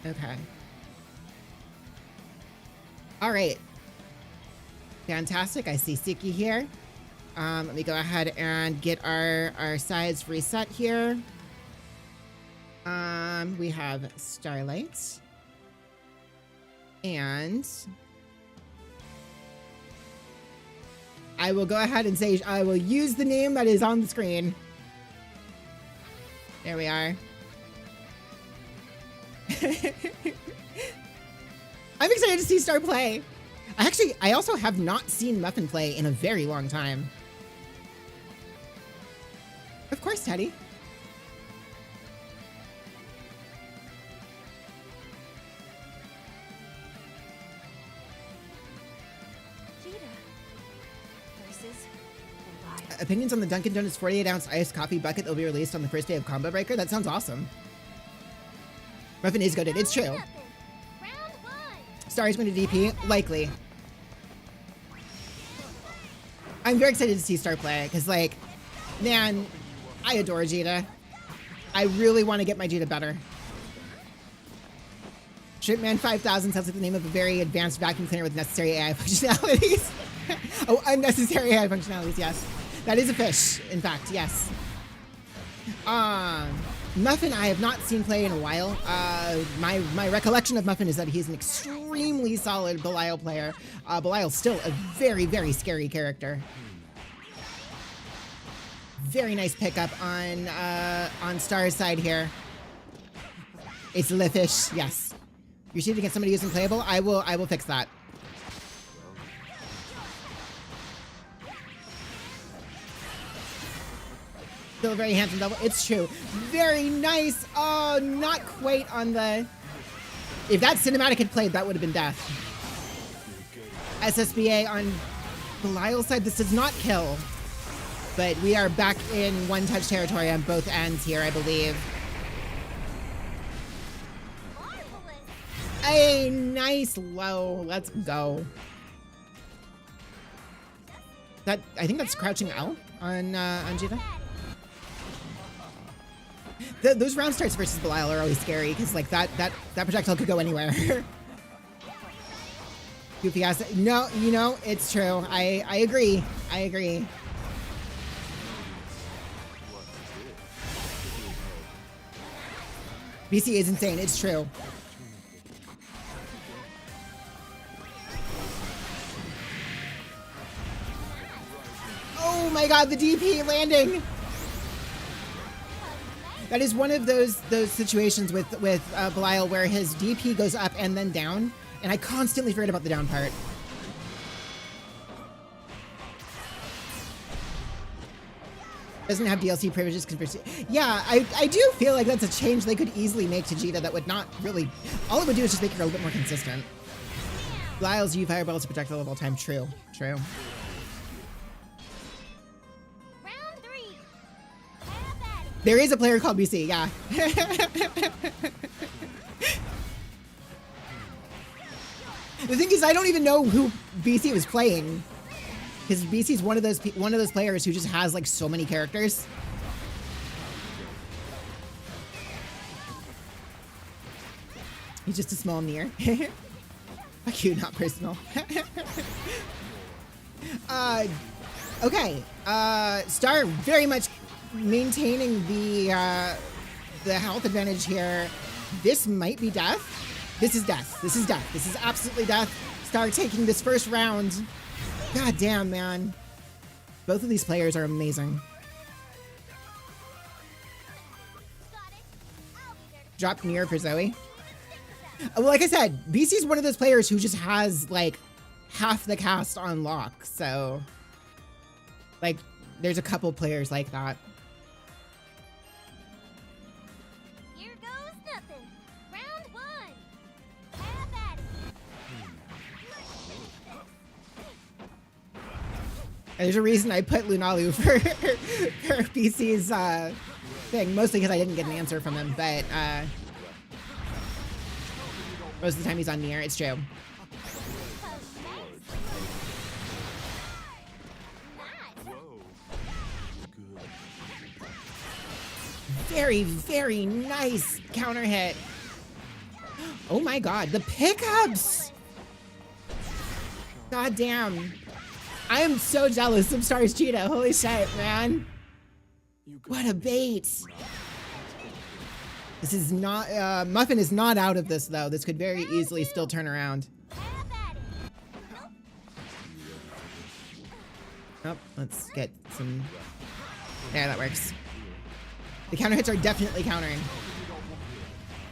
Okay. All right. Fantastic. I see Siki here. Let me go ahead and get our sides reset here. We have Starlight. And I will go ahead and say I will use the name that is on the screen. There we are. I'm excited to see Star play. I also have not seen Muffin play in a very long time. Of course, Teddy. Opinions on the Dunkin' Donuts 48-ounce iced coffee bucket that will be released on the first day of Combo Breaker? That sounds awesome. Muffin is goated. It's true. Star is going to DP? Likely. I'm very excited to see Star play, because, like, man, I adore Jita. I really want to get my Jita better. Shipman 5000 sounds like the name of a very advanced vacuum cleaner with necessary AI functionalities. Oh, unnecessary AI functionalities, yes. That is a fish, in fact, yes. Muffin, I have not seen play in a while. My recollection of Muffin is that he's an extremely solid Belial player. Belial's still a very, very scary character. Very nice pickup on Star's side here. It's Lithish, yes. You're shooting against somebody who's unplayable? I will fix that. Still a very handsome double. It's true. Very nice. Oh, not quite on the... If that cinematic had played, that would have been death. SSBA on Belial's side. This does not kill. But we are back in one-touch territory on both ends here, I believe. A nice low. Let's go. That, I think that's crouching out on Jita. Those round starts versus Belial are always scary because like that projectile could go anywhere. Goofy ass. No, you know, it's true. I agree. I agree. BC is insane. It's true. Oh my god, the DP landing! That is one of those situations with Belial where his DP goes up and then down, and I constantly forget about the down part. Doesn't have DLC privileges. Yeah, I do feel like that's a change they could easily make to Jita that would not really... All it would do is just make her a little bit more consistent. Belial's U fireballs to projectile of all time. True. True. There is a player called BC, yeah. The thing is, I don't even know who BC was playing, because BC's one of those players who just has like so many characters. He's just a small near. Fuck you, not personal. Okay. Star very much maintaining the health advantage here. This might be death. This is death. This is death. This is absolutely death. Star taking this first round. God damn, man. Both of these players are amazing. Drop near for Zoe. Well, like I said, BC's one of those players who just has like half the cast on lock. So like there's a couple players like that. There's a reason I put Lunalu for BC's thing, mostly because I didn't get an answer from him, but most of the time he's on near, it's true. Very, very nice counter hit. Oh my god, the pickups! God damn. I am so jealous of Stars Cheetah. Holy shit, man. What a bait. This is not, Muffin is not out of this though. This could very easily still turn around. Oh, let's get some, there, that works. The counter hits are definitely countering.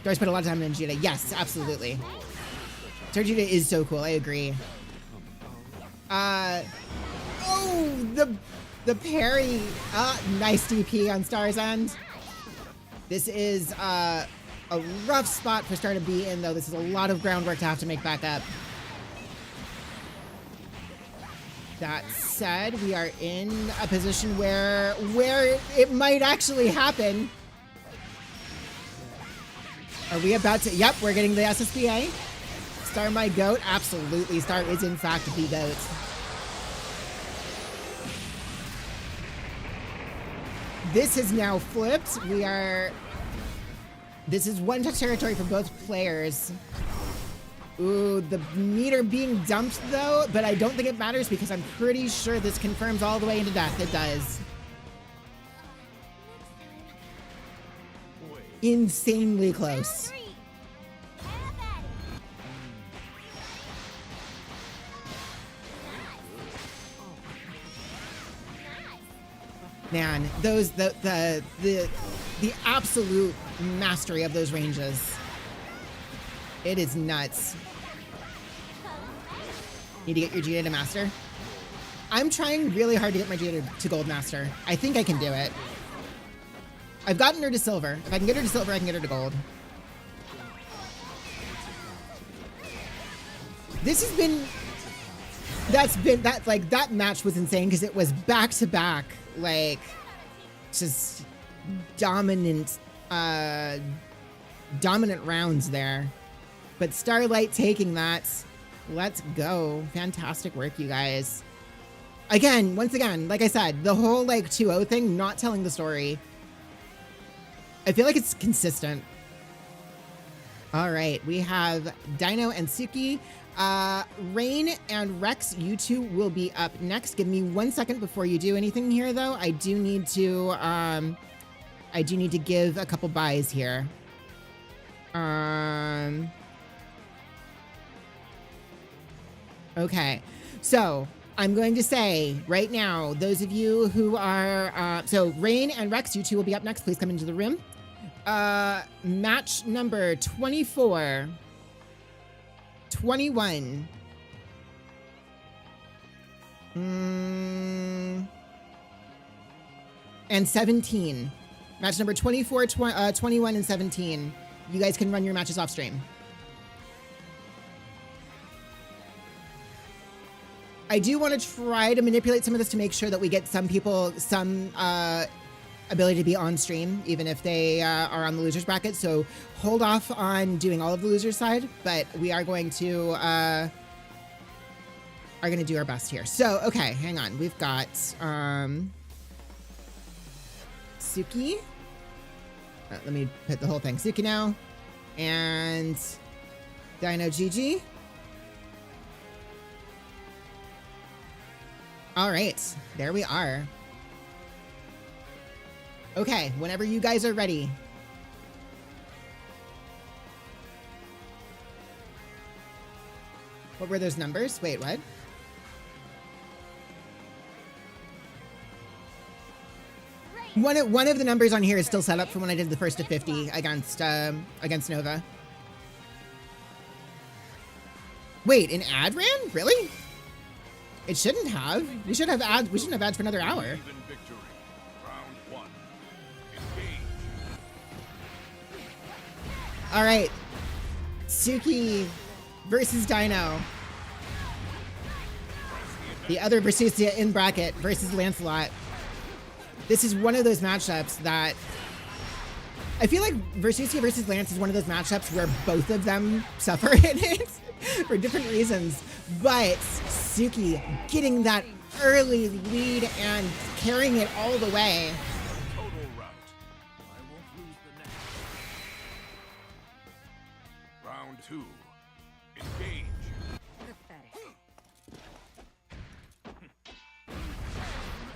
Doris put a lot of time in Vegeta. Yes, absolutely. Vegeta is so cool. I agree. Oh, the parry. Nice DP on Star's End. This is a rough spot for Star to be in, though. This is a lot of groundwork to have to make back up. That said, we are in a position where it might actually happen. Are we about to? Yep, we're getting the SSBA. Star my goat? Absolutely. Star is in fact the goat. This has now flipped. This is one touch territory for both players. Ooh, the meter being dumped though, but I don't think it matters because I'm pretty sure this confirms all the way into death. It does. Insanely close. Man, those the absolute mastery of those ranges. It is nuts. Need to get your Vegeta to master. I'm trying really hard to get my Vegeta to gold master. I think I can do it. I've gotten her to silver. If I can get her to silver, I can get her to gold. This has been, that match was insane because it was back to back, like, just dominant rounds there. But Starlight taking that. Let's go. Fantastic work, you guys. Again, once again, like I said, the whole like 2-0 thing, not telling the story. I feel like it's consistent. All right, we have Dino and Suki. Rain and Rex, you two will be up next. Give me 1 second before you do anything here, though. I do need to give a couple buys here. Okay, so I'm going to say right now, those of you who are, so Rain and Rex, you two will be up next. Please come into the room. Match number 24, 21, and 17. Match number 24, 21, and 17. You guys can run your matches off stream. I do want to try to manipulate some of this to make sure that we get some people some ability to be on stream, even if they are on the losers bracket. So hold off on doing all of the losers side, but we are going to do our best here. So, okay, hang on. We've got Suki. Let me put the whole thing. Suki now. And Dino GG. All right, there we are. Okay, whenever you guys are ready. What were those numbers? Wait, what? One of the numbers on here is still set up from when I did the first to 50 against Nova. Wait, an ad ran? Really? It shouldn't have. We shouldn't have ads for another hour. All right, Suki versus Dino. The other Versusia in bracket versus Lancelot. This is one of those matchups that I feel like Versusia versus Lance is one of those matchups where both of them suffer in it for different reasons. But Suki getting that early lead and carrying it all the way. Round 2. Engage.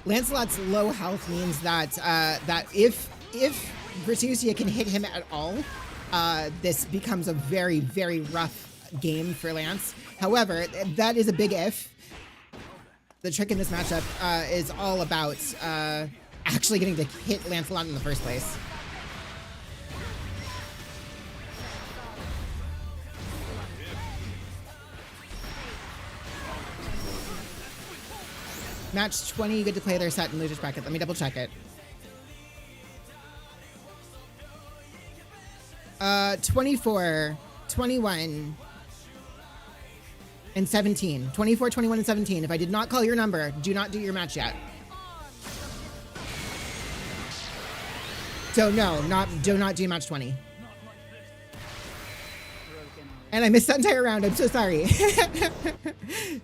Lancelot's low health means that that if Vertusia can hit him at all, this becomes a very, very rough game for Lance. However, that is a big if. The trick in this matchup is all about actually getting to hit Lancelot in the first place. Match 20, good to play their set in losers bracket. Let me double check it. 24, 21, and 17. 24, 21, and 17. If I did not call your number, do not do your match yet. So no, do not do match 20. And I missed that entire round. I'm so sorry.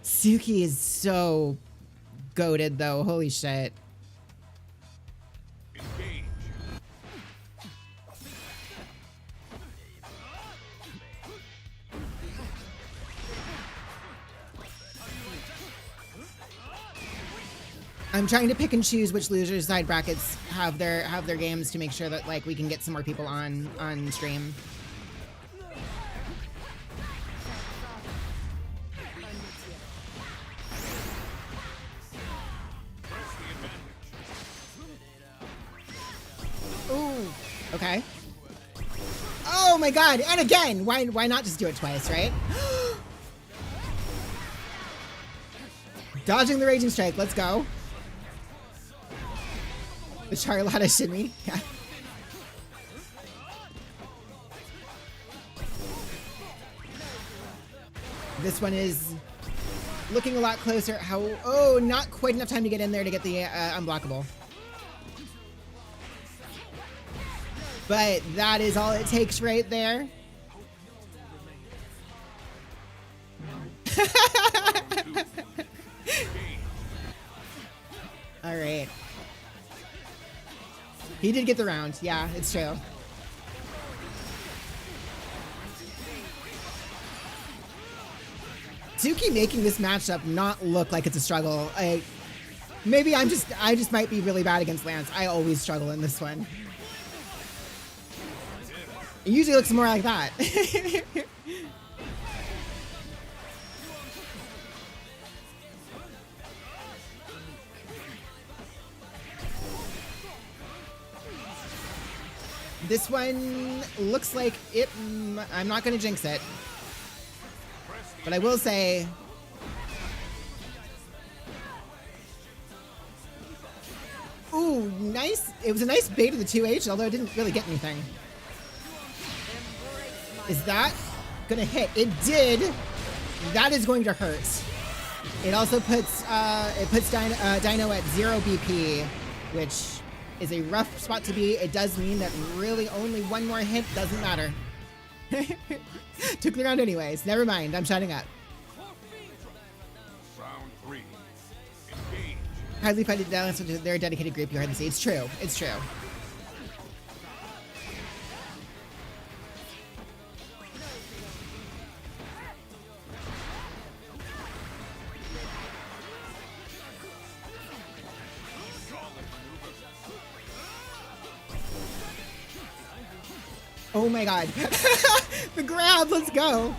Suki is so goated though. Holy shit. I'm trying to pick and choose which losers side brackets have their games to make sure that like we can get some more people on stream. Ooh, okay. Oh my god, and again, why not just do it twice, right? Dodging the Raging Strike, let's go. The Charlotta shimmy, yeah. This one is looking a lot closer. Oh, not quite enough time to get in there to get the unblockable. But that is all it takes right there. All right. He did get the round. Yeah, it's true. Suki making this matchup not look like it's a struggle. Maybe I just might be really bad against Lance. I always struggle in this one. It usually looks more like that. This one looks like it. I'm not going to jinx it. But I will say. Ooh, nice. It was a nice bait of the 2H, although it didn't really get anything. Is that going to hit? It did. That is going to hurt. It also puts Dino at 0 BP, which is a rough spot to be. It does mean that really only one more hit doesn't matter. Took the round anyways. Never mind. I'm shutting up. Round 3. Hardly find it down, so they're a dedicated group. You hardly see. It's true. It's true. Oh my god. The grab, let's go.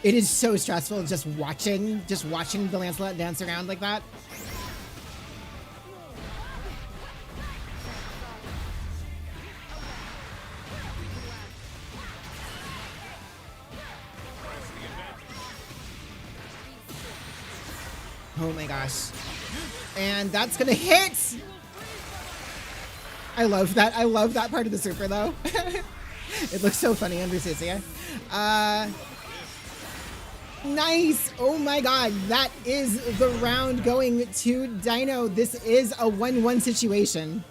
It is so stressful just watching the Lancelot dance around like that. Oh my gosh. And that's gonna hit! I love that. I love that part of the super though. It looks so funny under Susia. Nice. Oh my god. That is the round going to Dino. This is a 1-1 situation.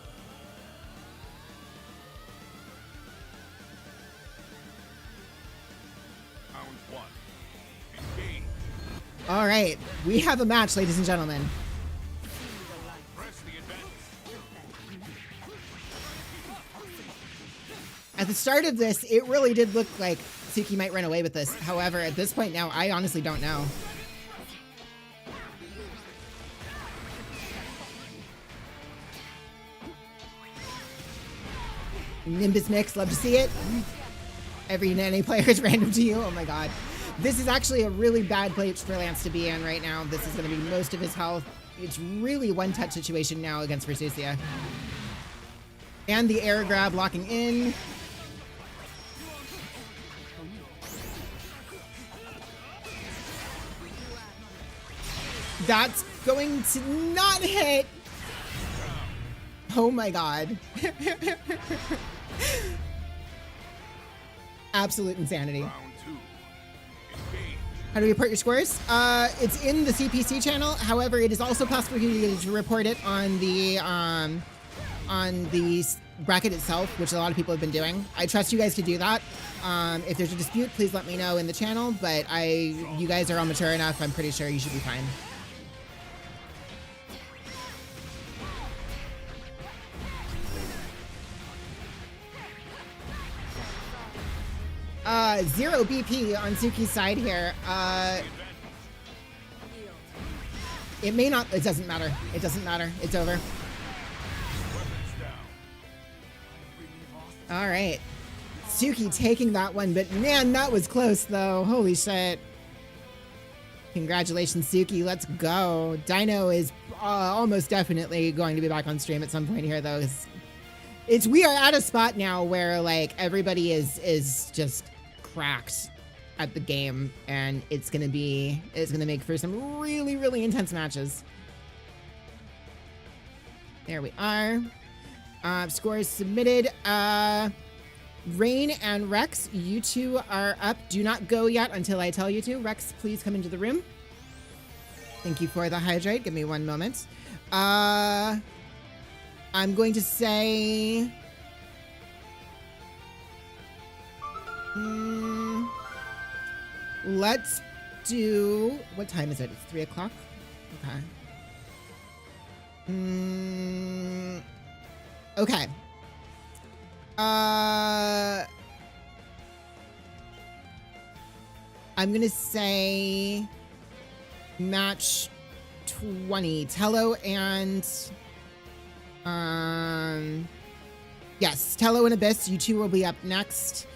Round 1. Engage. All right. We have a match, ladies and gentlemen. Press the advantage. At the start of this, it really did look like Suki might run away with this. However, at this point now, I honestly don't know. Nimbus mix, love to see it. Every nanny player is random to you. Oh my god. This is actually a really bad place for Lance to be in right now. This is going to be most of his health. It's really one-touch situation now against Versusia. And the air grab locking in. That's going to not hit. Oh my god. Absolute insanity. How do you report your scores? It's in the CPC channel. However, it is also possible to report it on the bracket itself, which a lot of people have been doing. I trust you guys to do that. If there's a dispute, please let me know in the channel, but you guys are all mature enough. I'm pretty sure you should be fine. Zero BP on Suki's side here. It may not, it doesn't matter. It doesn't matter. It's over. All right. Suki taking that one, but man, that was close though. Holy shit. Congratulations, Suki. Let's go. Dino is almost definitely going to be back on stream at some point here though. We are at a spot now where like everybody is just cracked at the game, and it's gonna make for some really, really intense matches. There we are. Scores submitted. Rain and Rex, you two are up. Do not go yet until I tell you to. Rex, please come into the room. Thank you for the hydrate. Give me one moment. I'm going to say... let's do... What time is it? It's 3 o'clock? Okay. Okay. I'm gonna say match 20. Tello and yes, Tello and Abyss, you two will be up next.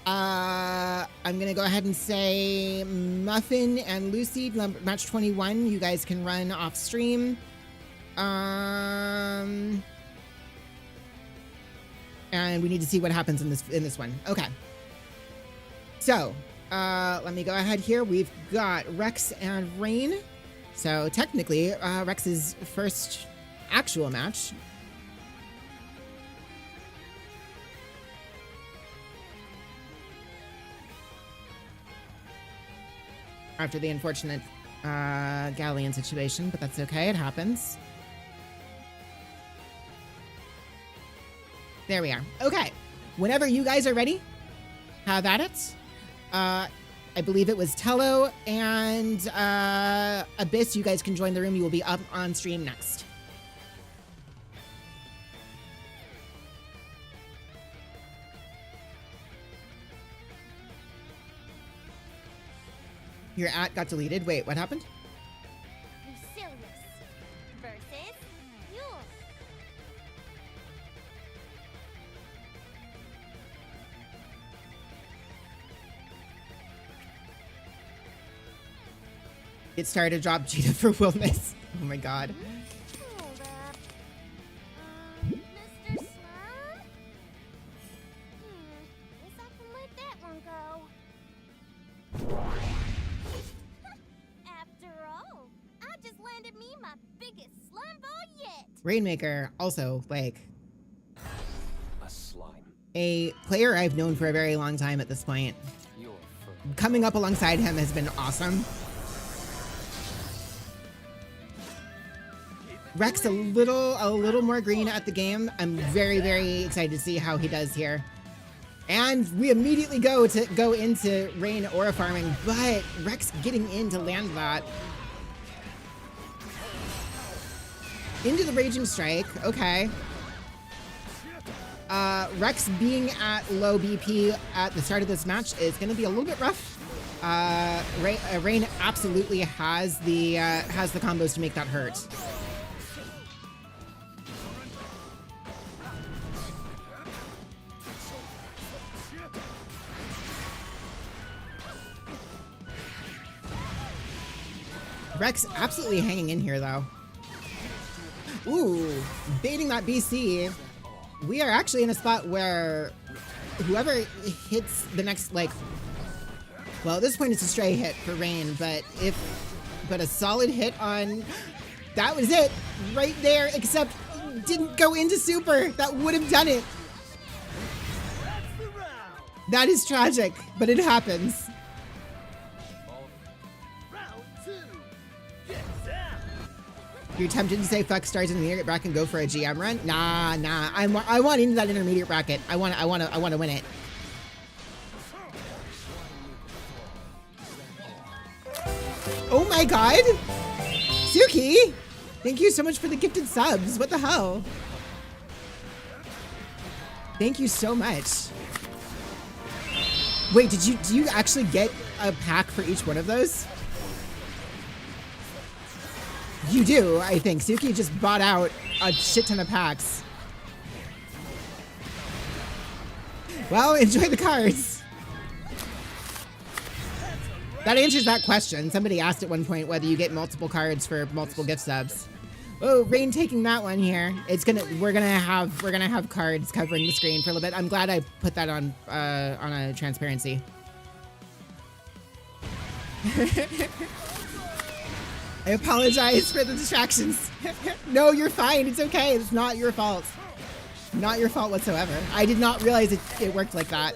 I'm gonna go ahead and say Muffin and Lucy, match 21. You guys can run off stream. And we need to see what happens in this one. Okay. So, let me go ahead here. We've got Rex and Rain. So technically, Rex's first actual match. After the unfortunate Galleon situation, but that's okay. It happens. There we are. Okay. Whenever you guys are ready, have at it. I believe it was Tello and Abyss. You guys can join the room. You will be up on stream next. Your @ got deleted. Wait, what happened? Lucilius versus Yule. It started to drop Cheetah for Wilderness. Oh my god. Hold up. Mr. Slime? Guess I can let that one go. After all, I just landed me my biggest slime ball yet. Rainmaker, also, like, A slime. a player I've known for a very long time at this point. You're Coming up alongside him has been awesome. Rex a little more green at the game. I'm very, very excited to see how he does here. And we immediately go into Rain aura farming, but Rex getting in to land that. Into the Raging Strike, okay. Rex being at low BP at the start of this match is going to be a little bit rough. Rain absolutely has the combos to make that hurt. Rex absolutely hanging in here though. Ooh, baiting that BC. We are actually in a spot where whoever hits the next, like, well, at this point it's a stray hit for Rain, but a solid hit on, that was it right there, except didn't go into super. That would have done it. That is tragic, but it happens. You're tempted to say fuck stars in the intermediate bracket and go for a GM run? Nah. I want into that intermediate bracket. I want to win it. Oh my god! Suki! Thank you so much for the gifted subs. What the hell? Thank you so much. Wait, do you actually get a pack for each one of those? You do, I think. Suki just bought out a shit ton of packs. Well, enjoy the cards. That answers that question. Somebody asked at one point whether you get multiple cards for multiple gift subs. Oh, Rain taking that one here. We're gonna have cards covering the screen for a little bit. I'm glad I put that on a transparency. I apologize for the distractions. No, you're fine. It's okay. It's not your fault. Not your fault whatsoever. I did not realize it worked like that.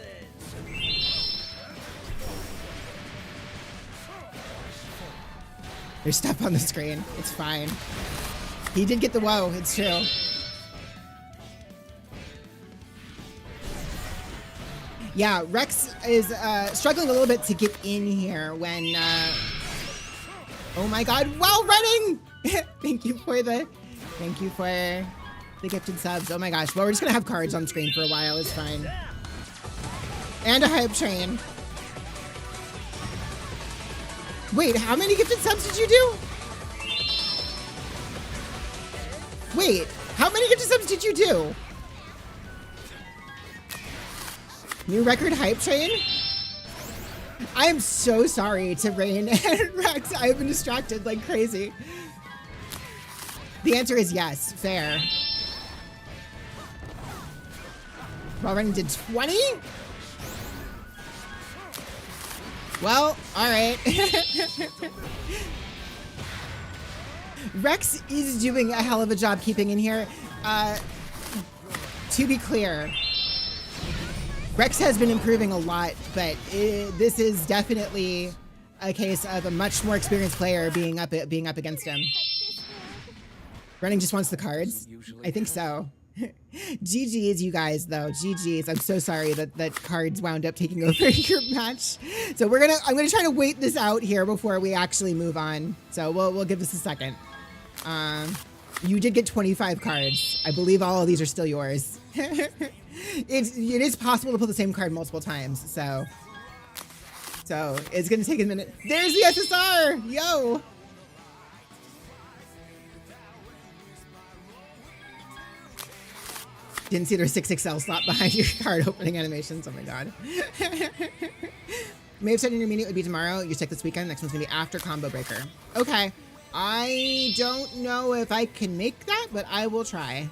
There's stuff on the screen. It's fine. He did get the woe. It's true. Yeah, Rex is struggling a little bit to get in here when... Oh my god, while running! Thank you for the gifted subs. Oh my gosh. Well, we're just gonna have cards on screen for a while. It's fine. And a hype train. Wait, how many gifted subs did you do? Wait, how many gifted subs did you do? New record hype train? I am so sorry to Rain and Rex. I've been distracted like crazy. The answer is yes. Fair. Robin did 20? Well, all right. Rex is doing a hell of a job keeping in here. To be clear, Rex has been improving a lot, but this is definitely a case of a much more experienced player being up against him. Running just wants the cards. I think so. GG's, you guys, though. GG's. I'm so sorry that cards wound up taking over your match. So I'm gonna try to wait this out here before we actually move on. So we'll give this a second. You did get 25 cards. I believe all of these are still yours. It is possible to pull the same card multiple times, so it's gonna take a minute. There's the SSR! Yo! Didn't see their 6XL slot behind your card opening animations. Oh my god. May have said intermediate would be tomorrow. You're sick this weekend. Next one's gonna be after Combo Breaker. Okay. I don't know if I can make that, but I will try.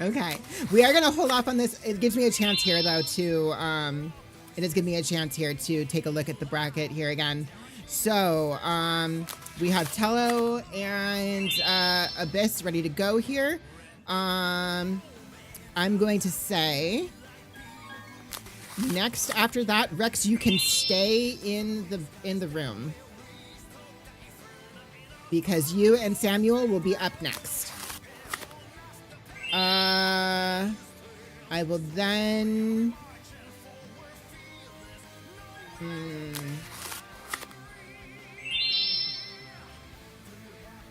Okay, we are gonna hold off on this. It gives me a chance here, though, to it does give me a chance here to take a look at the bracket here again. So we have Tello and Abyss ready to go here. I'm going to say next after that, Rex, you can stay in the room because you and Samuel will be up next. I will then...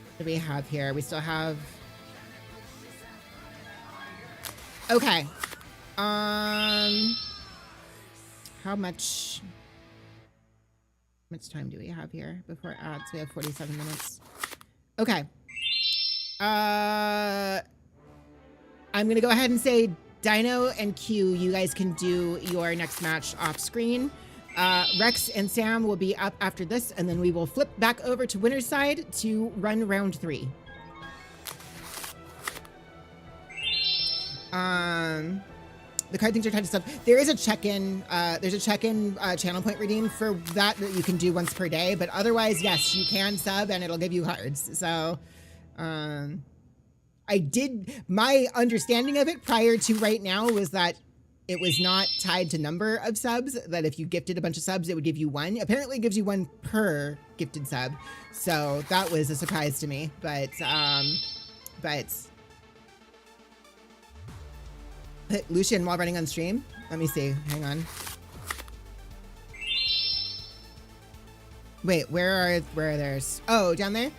What do we have here? We still have... Okay. How much time do we have here before ads? We have 47 minutes. Okay. I'm gonna go ahead and say Dino and Q, you guys can do your next match off screen. Rex and Sam will be up after this, and then we will flip back over to winner's side to run round 3. The card things are tied to stuff. There is a check-in. There's a check-in channel point redeem for that you can do once per day. But otherwise, yes, you can sub and it'll give you cards. So, my understanding of it prior to right now was that it was not tied to number of subs. That if you gifted a bunch of subs, it would give you 1. Apparently, it gives you 1 per gifted sub. So that was a surprise to me. But put Lucian while running on stream. Let me see. Hang on. Wait, where are theirs? Oh, down there?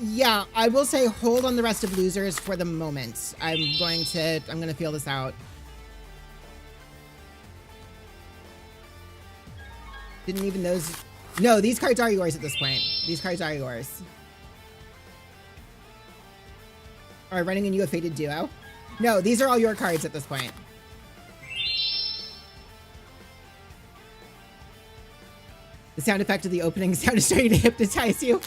Yeah, I will say hold on the rest of losers for the moment. I'm gonna feel this out. Didn't even those... No, these cards are yours at this point. These cards are yours. Are running in you a fated duo? No, these are all your cards at this point. The sound effect of the opening sound is starting to hypnotize you.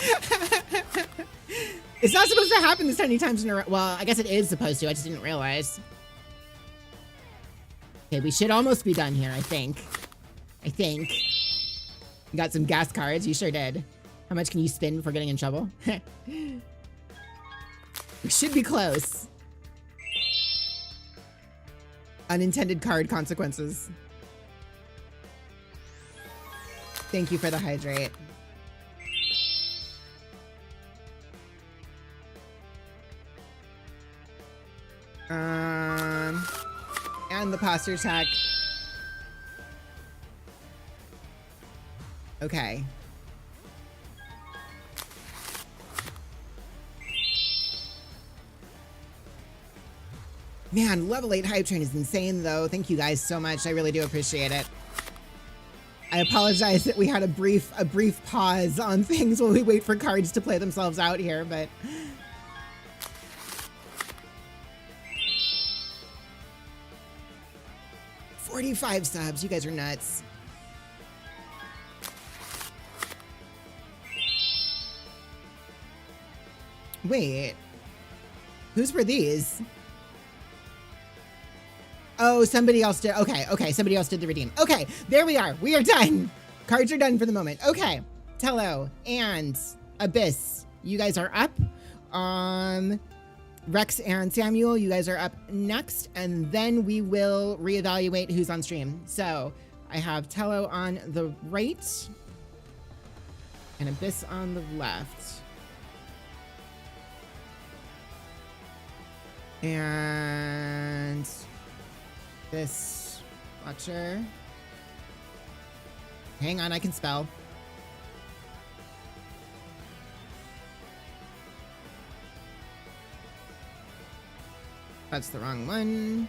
It's not supposed to happen this many times in a row. Well, I guess it is supposed to. I just didn't realize. Okay, we should almost be done here, I think. You got some gas cards. You sure did. How much can you spin before getting in trouble? We should be close. Unintended card consequences. Thank you for the hydrate. And the posture attack. Okay. Man, level 8 hype train is insane though. Thank you guys so much. I really do appreciate it. I apologize that we had a brief pause on things while we wait for cards to play themselves out here, but 45 subs. You guys are nuts. Wait. Whose were these? Oh, somebody else did. Okay, somebody else did the redeem. Okay, there we are. We are done. Cards are done for the moment. Okay, Tello and Abyss, you guys are up. Rex and Samuel, you guys are up next, and then we will reevaluate who's on stream. So I have Tello on the right and Abyss on the left. And this watcher. Hang on, I can spell. That's the wrong one.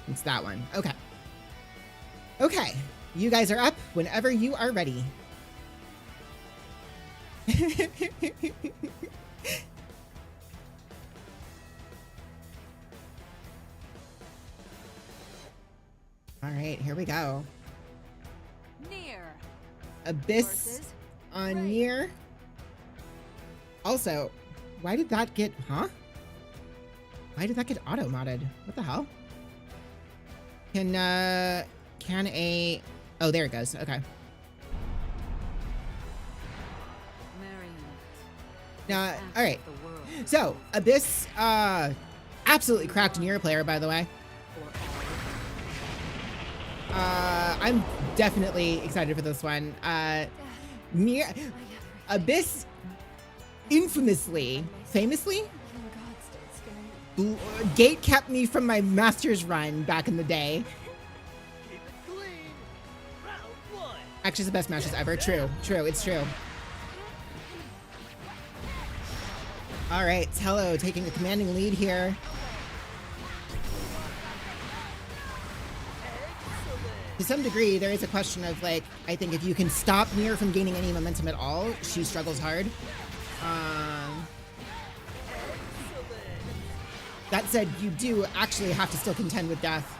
It's that one. Okay. Okay. You guys are up whenever you are ready. All right, here we go. Near. Abyss on near. Also, why did that get, Why did that get auto-modded? What the hell? Can a, oh, there it goes. Okay. All right. So, Abyss, absolutely cracked Nier player, by the way. I'm definitely excited for this one. Nier, Abyss famously, gate kept me from my master's run back in the day. Actually, it's the best matches ever. True, it's true. All right, Tello taking a commanding lead here. To some degree, there is a question of, like, I think if you can stop Nier from gaining any momentum at all, she struggles hard. That said, you do actually have to still contend with death.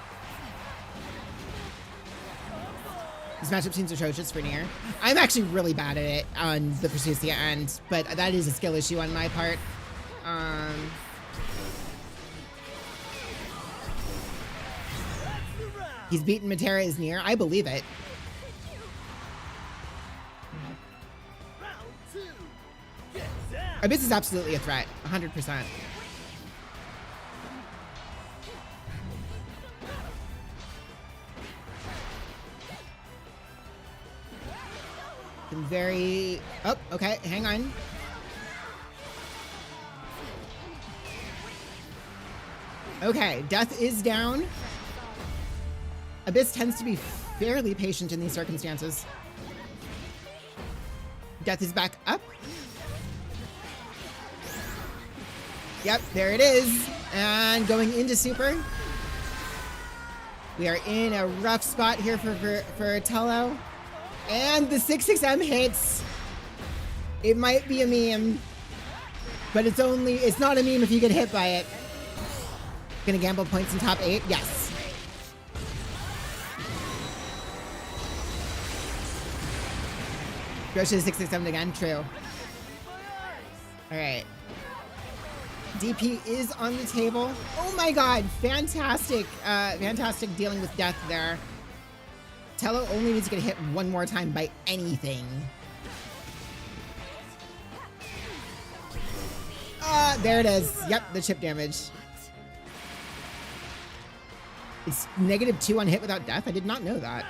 This matchup seems atrocious for Nier. I'm actually really bad at it on the Persuasia end, but that is a skill issue on my part. He's beaten Matera's Nier. I believe it. Abyss is absolutely a threat, 100%. Very... Oh, okay, hang on. Okay, Death is down. Abyss tends to be fairly patient in these circumstances. Death is back up. Yep, there it is. And going into Super. We are in a rough spot here for Tello. And the 6-6M hits. It might be a meme, but it's not a meme if you get hit by it. Gonna gamble points in top 8? Yes. Go to the 6-6M again, true. All right. DP is on the table. Oh my god, fantastic, fantastic dealing with death there. Tello only needs to get hit one more time by anything. There it is. Yep, the chip damage. It's -2 on hit without death? I did not know that.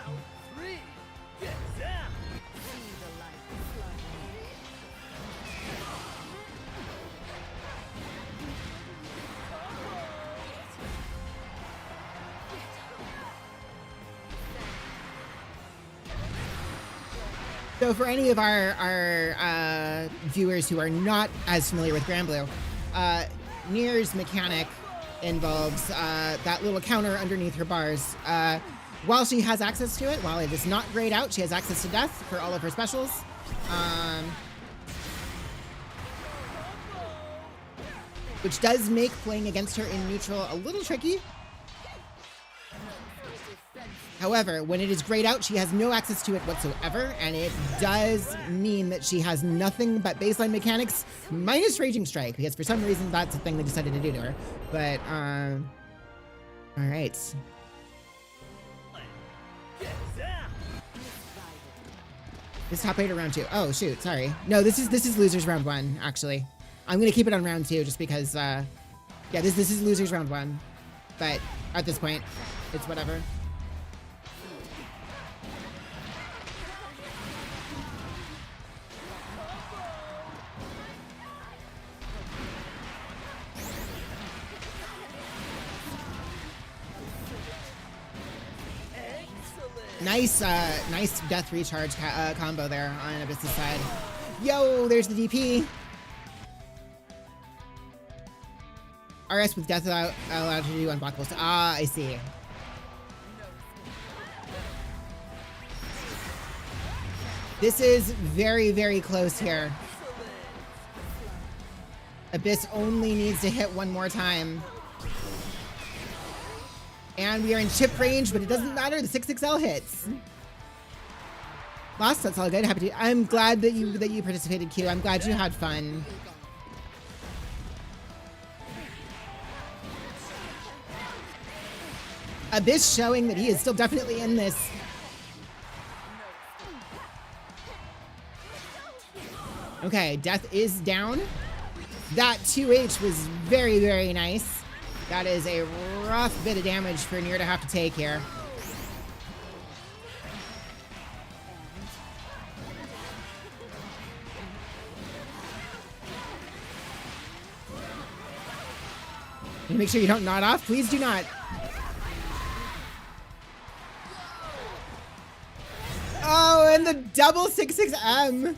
So for any of our viewers who are not as familiar with Granblue, Nier's mechanic involves that little counter underneath her bars. While she has access to it, while it is not grayed out, she has access to death for all of her specials. Which does make playing against her in neutral a little tricky. However, when it is grayed out, she has no access to it whatsoever, and it does mean that she has nothing but baseline mechanics minus Raging Strike, because for some reason that's a thing they decided to do to her. But, all right. This top 8 or round 2? Oh, shoot, sorry. No, this is losers round 1, actually. I'm gonna keep it on round 2 just because, yeah, this is losers round 1. But at this point, it's whatever. Nice, nice death recharge combo there on Abyss's side. Yo, there's the DP. RS with death allowed to do unblockables. Ah, I see. This is very, very close here. Abyss only needs to hit one more time. And we are in chip range, but it doesn't matter. The 6XL hits. Lost, that's all good. Happy to. I'm glad that you participated, Q. I'm glad you had fun. Abyss showing that he is still definitely in this. Okay, death is down. That 2H was very, very nice. That is a rough bit of damage for Nier to have to take here. Make sure you don't nod off. Please do not. Oh, and the double 6-6M.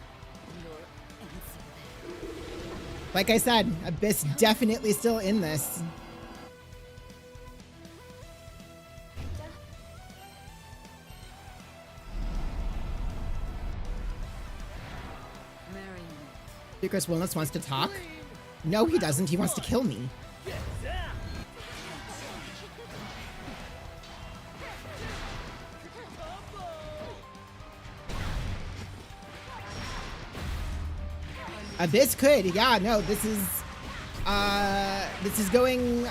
Like I said, Abyss definitely still in this. Lucas Willis wants to talk. No, he doesn't. He wants to kill me. Abyss could. Yeah, no, this is going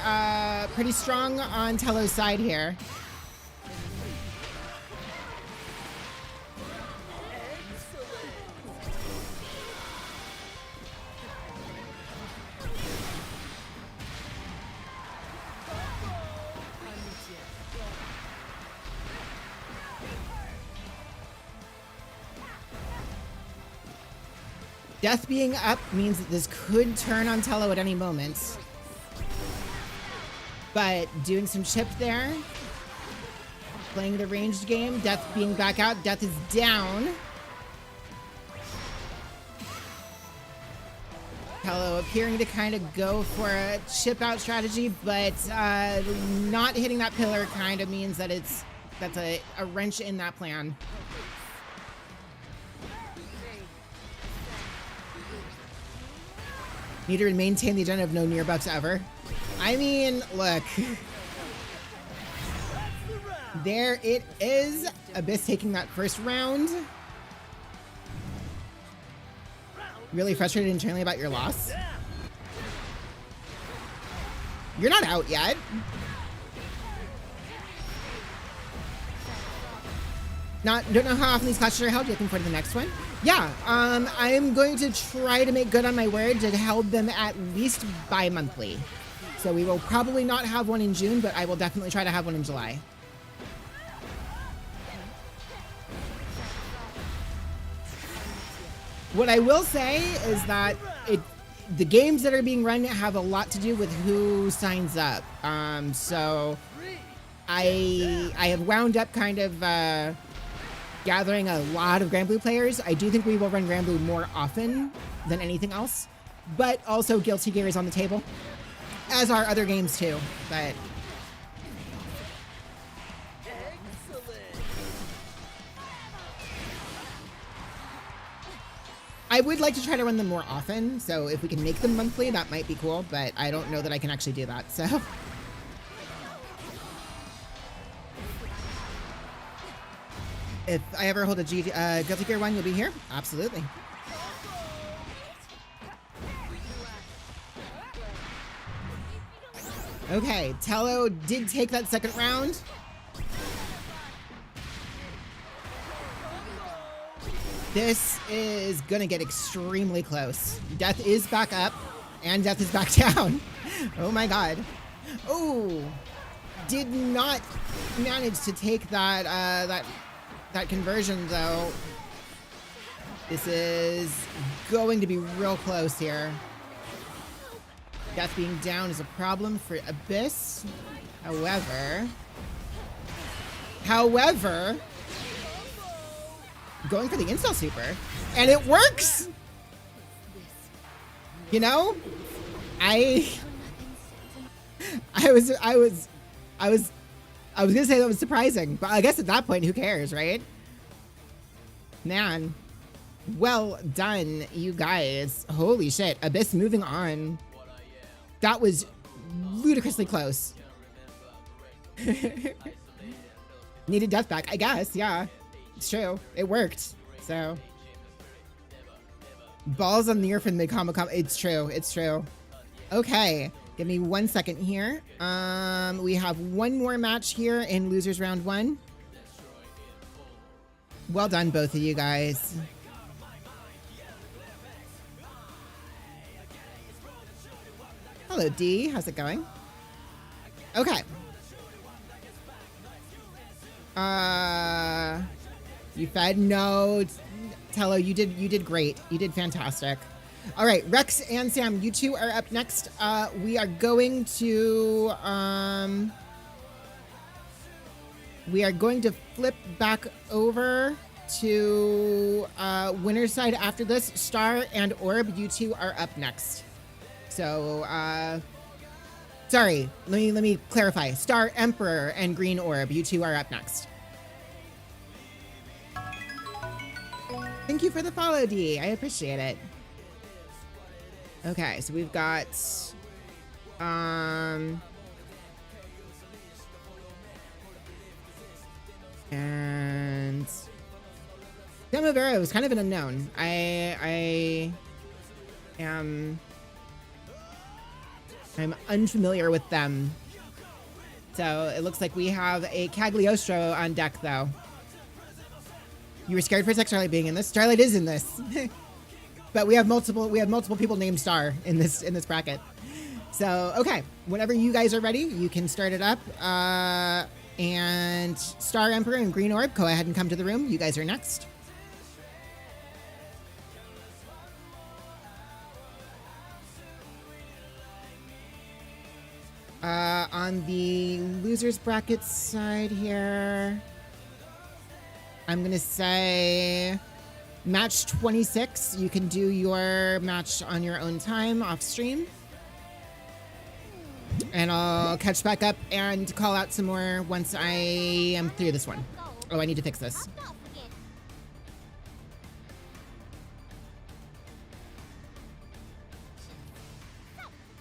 pretty strong on Tello's side here. Death being up means that this could turn on Tello at any moment. But doing some chip there. Playing the ranged game. Death being back out. Death is down. Tello appearing to kind of go for a chip out strategy, but not hitting that pillar kind of means that that's a wrench in that plan. Need to maintain the agenda of no near buffs ever. I mean, look. There it is. Abyss taking that first round. Really frustrated internally about your loss. You're not out yet. Don't know how often these classes are held. Looking forward to the next one. Yeah, I'm going to try to make good on my word to hold them at least bi-monthly. So we will probably not have one in June, but I will definitely try to have one in July. What I will say is that the games that are being run have a lot to do with who signs up. So I have wound up kind of gathering a lot of Granblue players. I do think we will run Granblue more often than anything else, but also Guilty Gear is on the table, as are other games too. But I would like to try to run them more often, so if we can make them monthly, that might be cool, but I don't know that I can actually do that, so. If I ever hold a Guilty Gear 1, you'll be here? Absolutely. Okay, Tello did take that second round. This is gonna get extremely close. Death is back up, and Death is back down. Oh my god. Oh, did not manage to take that conversion though. This is going to be real close here. Death being down is a problem for Abyss. However, going for the install super, and it works. You know, I was gonna say that was surprising, but I guess at that point, who cares, right? Man, well done, you guys. Holy shit, Abyss moving on. That was ludicrously close. Needed Death back, I guess, yeah. It's true, it worked, so. Balls on the earth and mid-combo combo, it's true, it's true. Okay. Give me 1 second here. We have one more match here in losers round 1. Well done, both of you guys. Hello, D. How's it going? Okay. You fed? No. Tello, you did great. You did fantastic. All right, Rex and Sam, you two are up next. We are going to flip back over to winner's side after this. Star and Orb, you two are up next. So, sorry, let me clarify. Star Emperor and Green Orb, you two are up next. Thank you for the follow, D. I appreciate it. Okay, so we've got, and Demovera was kind of an unknown. I'm unfamiliar with them. So it looks like we have a Cagliostro on deck, though. You were scared for a sec, Starlight being in this. Starlight is in this, but we have multiple people named Star in this bracket. So okay, whenever you guys are ready, you can start it up. And Star Emperor and Green Orb, go ahead and come to the room. You guys are next. On the losers bracket side here, I'm gonna say match 26. You can do your match on your own time off stream. And I'll catch back up and call out some more once I am through this one. Oh, I need to fix this.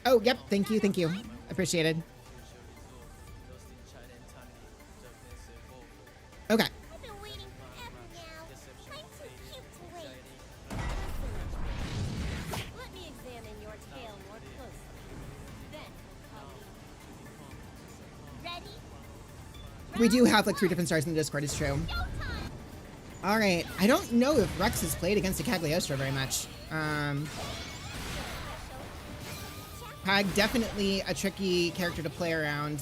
Oh, yep. Thank you. Thank you. Appreciated. Okay. I've been waiting forever now. I'm too cute to wait. Let me examine your tail more closely. Then Ready? We do have like 3 different stars in the Discord, it's true. All right. I don't know if Rex has played against a Cagliostro very much. Pag, definitely a tricky character to play around.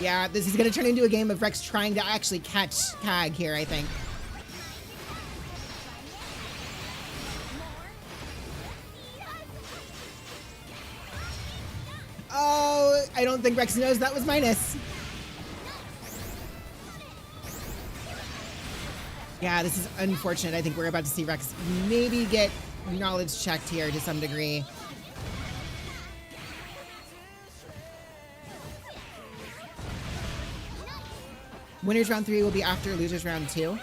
Yeah, this is going to turn into a game of Rex trying to actually catch Pag here, I think. Oh, I don't think Rex knows that was minus. Yeah, this is unfortunate. I think we're about to see Rex maybe get knowledge checked here to some degree. Winners round 3 will be after losers round 2.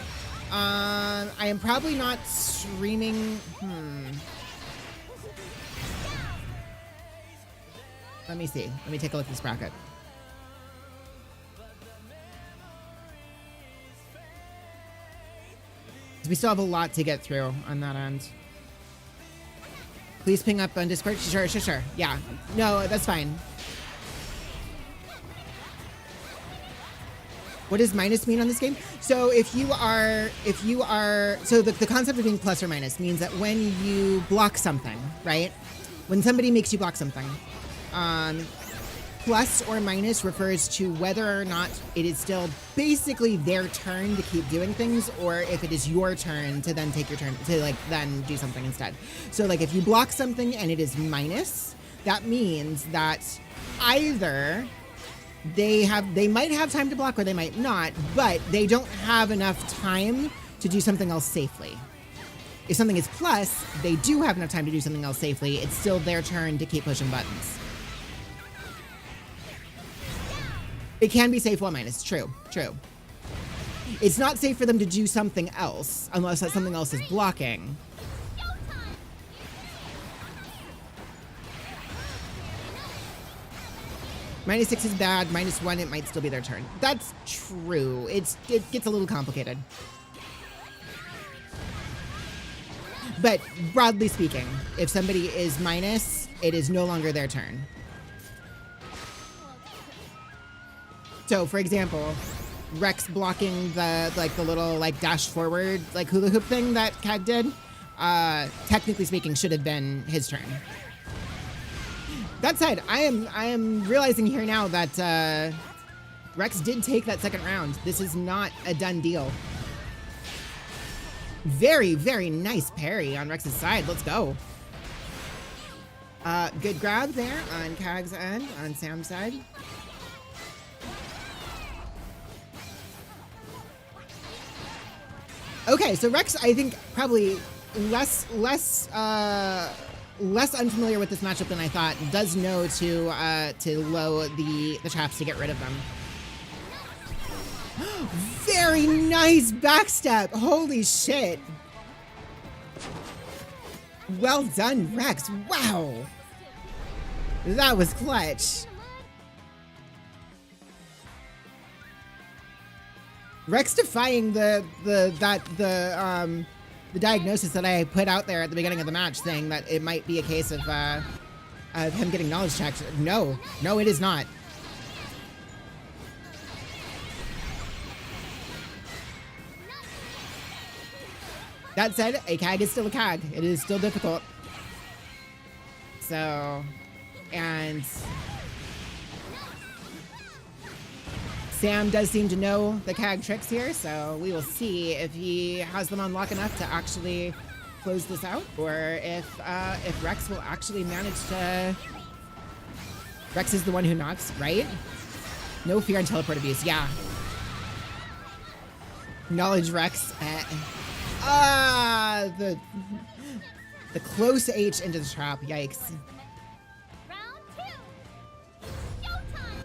I am probably not streaming. Let me see. Let me take a look at this bracket. We still have a lot to get through on that end. Please ping up on Discord. Sure. Yeah. No, that's fine. What does minus mean on this game? So if you are, so the concept of being plus or minus means that when you block something, right? When somebody makes you block something, plus or minus refers to whether or not it is still basically their turn to keep doing things, or if it is your turn to then take your turn to like then do something instead. So like if you block something and it is minus, that means that either they might have time to block or they might not, but they don't have enough time to do something else safely. If something is plus, they do have enough time to do something else safely. It's still their turn to keep pushing buttons. It can be safe while minus. True. It's not safe for them to do something else unless that something else is blocking. -6 is bad. -1, it might still be their turn. That's true. It gets a little complicated. But broadly speaking, if somebody is minus, it is no longer their turn. So, for example, Rex blocking the little dash forward hula hoop thing that Cag did, technically speaking, should have been his turn. That said, I am realizing here now that Rex did take that second round. This is not a done deal. Very, very nice parry on Rex's side. Let's go. Good grab there on Cag's end, on Sam's side. Okay, so Rex, I think, probably less unfamiliar with this matchup than I thought, does know to low the traps to get rid of them. Very nice backstep. Holy shit. Well done, Rex. Wow. That was clutch. Rex defying the diagnosis that I put out there at the beginning of the match, saying that it might be a case of him getting knowledge checked. No, it is not. That said, a CAG is still a CAG. It is still difficult. So, and Sam does seem to know the CAG tricks here, so we will see if he has them on lock enough to actually close this out, or if Rex will actually manage to... Rex is the one who knocks, right? No fear and teleport abuse, yeah. Knowledge Rex. The close H into the trap, yikes. Round 2. Showtime.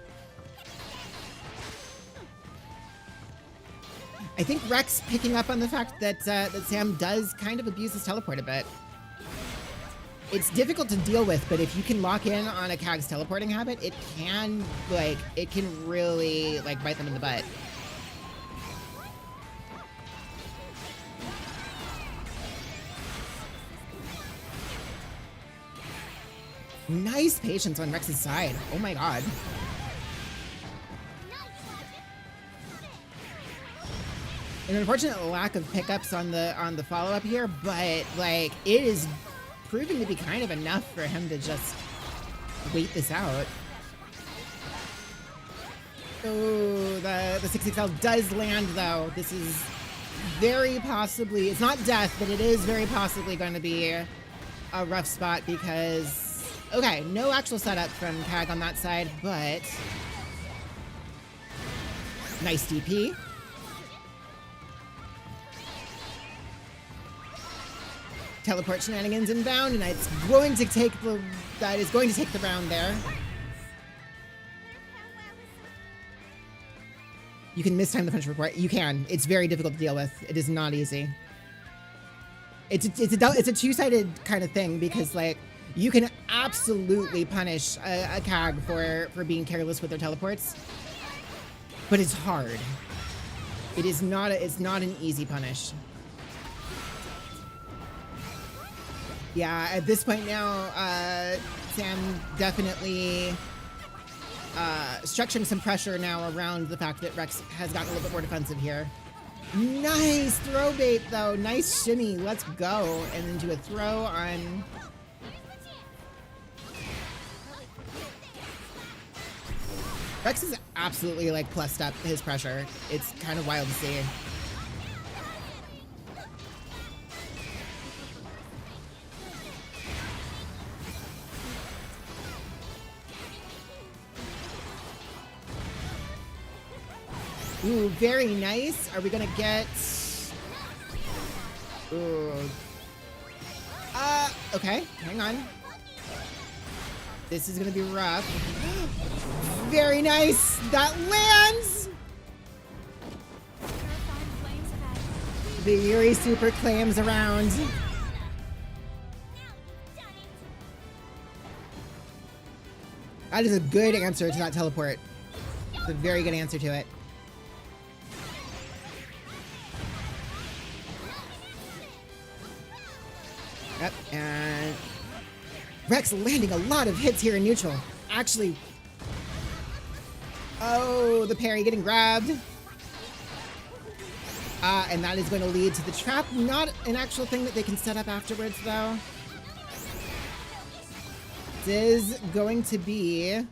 I think Rex picking up on the fact that that Sam does kind of abuse his teleport a bit. It's difficult to deal with, but if you can lock in on a CAG's teleporting habit, it can really bite them in the butt. Nice patience on Rex's side. Oh my god. An unfortunate lack of pickups on the follow-up here, but like it is proving to be kind of enough for him to just wait this out. Oh, the 6XL does land though. This is very possibly, it's not death, but it is very possibly going to be a rough spot because okay, no actual setup from CAG on that side, but nice DP. Teleport shenanigans inbound, and it's going to take the round there. You can mistime the punch report. You can. It's very difficult to deal with. It is not easy. It's a two-sided kind of thing because like you can absolutely punish a CAG for being careless with their teleports, but it's hard. It's not an easy punish. Yeah, at this point now, Sam definitely structuring some pressure now around the fact that Rex has gotten a little bit more defensive here. Nice throw bait though, nice shimmy, let's go. And then do a throw on... Rex is absolutely like plussed up his pressure. It's kind of wild to see. Ooh, very nice. Are we gonna get... Ooh. Okay, hang on. This is gonna be rough. Very nice. That lands. The Yuri super claims around. That is a good answer to that teleport. It's a very good answer to it. Yep, and Rex landing a lot of hits here in neutral. Actually, oh, the parry getting grabbed. And that is going to lead to the trap. Not an actual thing that they can set up afterwards, though. It is going to be...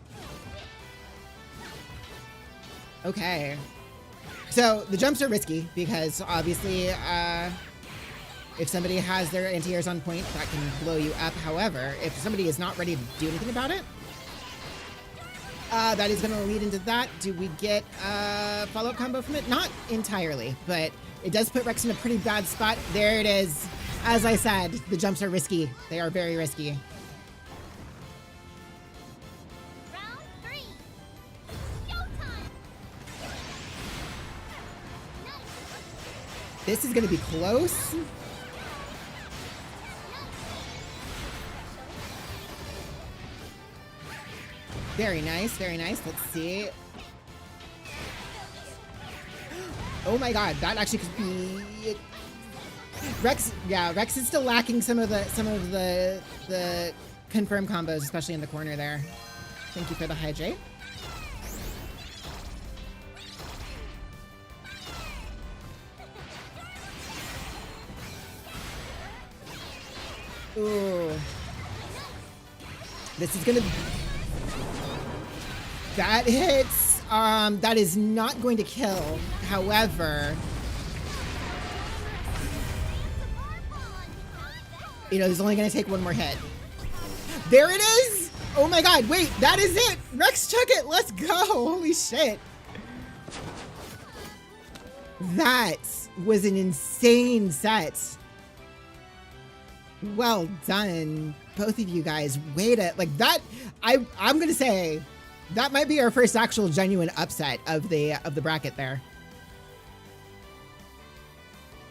Okay. So, the jumps are risky, because obviously, if somebody has their anti-airs on point, that can blow you up. However, if somebody is not ready to do anything about it, that is going to lead into that. Do we get a follow-up combo from it? Not entirely, but it does put Rex in a pretty bad spot. There it is. As I said, the jumps are risky. They are very risky. Round 3. Showtime. This is going to be close. Very nice, very nice. Let's see. Oh my god, that actually could be Rex. Yeah, Rex is still lacking some of the confirm combos, especially in the corner there. Thank you for the hydrate. Ooh. This is gonna... That hits. That is not going to kill. However, you know, he's only going to take one more hit. There it is! Oh my god, wait, that is it! Rex took it! Let's go! Holy shit. That was an insane set. Well done, both of you guys. Wait a... Like, that... I'm going to say... That might be our first actual genuine upset of the bracket there.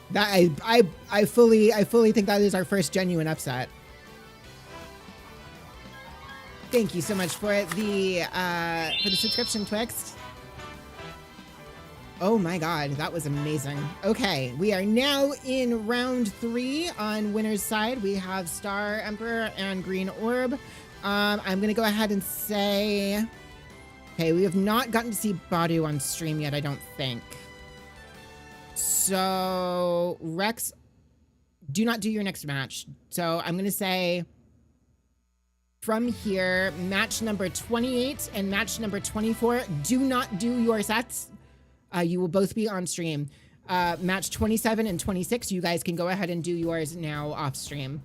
That I fully think that is our first genuine upset. Thank you so much for the subscription, Twixt. Oh my god, that was amazing. Okay, we are now in round 3 on winner's side. We have Star Emperor and Green Orb. I'm gonna go ahead and say... Okay, we have not gotten to see Badu on stream yet, I don't think. So, Rex, do not do your next match. So, I'm going to say, from here, match number 28 and match number 24, do not do your sets. You will both be on stream. Match 27 and 26, you guys can go ahead and do yours now off stream.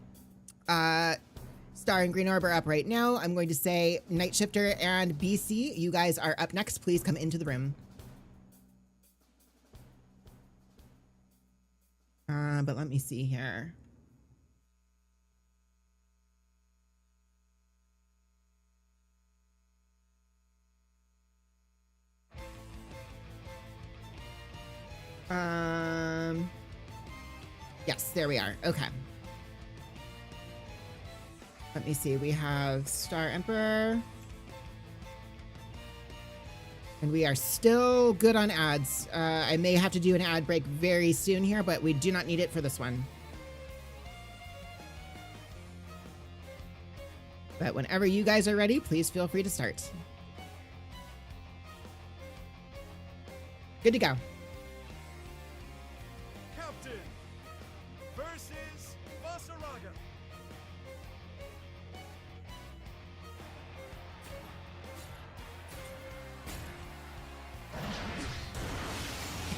Star and Green Orb are up right now. I'm going to say Night Shifter and BC, you guys are up next. Please come into the room. But let me see here. Yes, there we are. Okay. Let me see. We have Star Emperor. And we are still good on ads. I may have to do an ad break very soon here, but we do not need it for this one. But whenever you guys are ready, please feel free to start. Good to go. Captain versus Basaraga.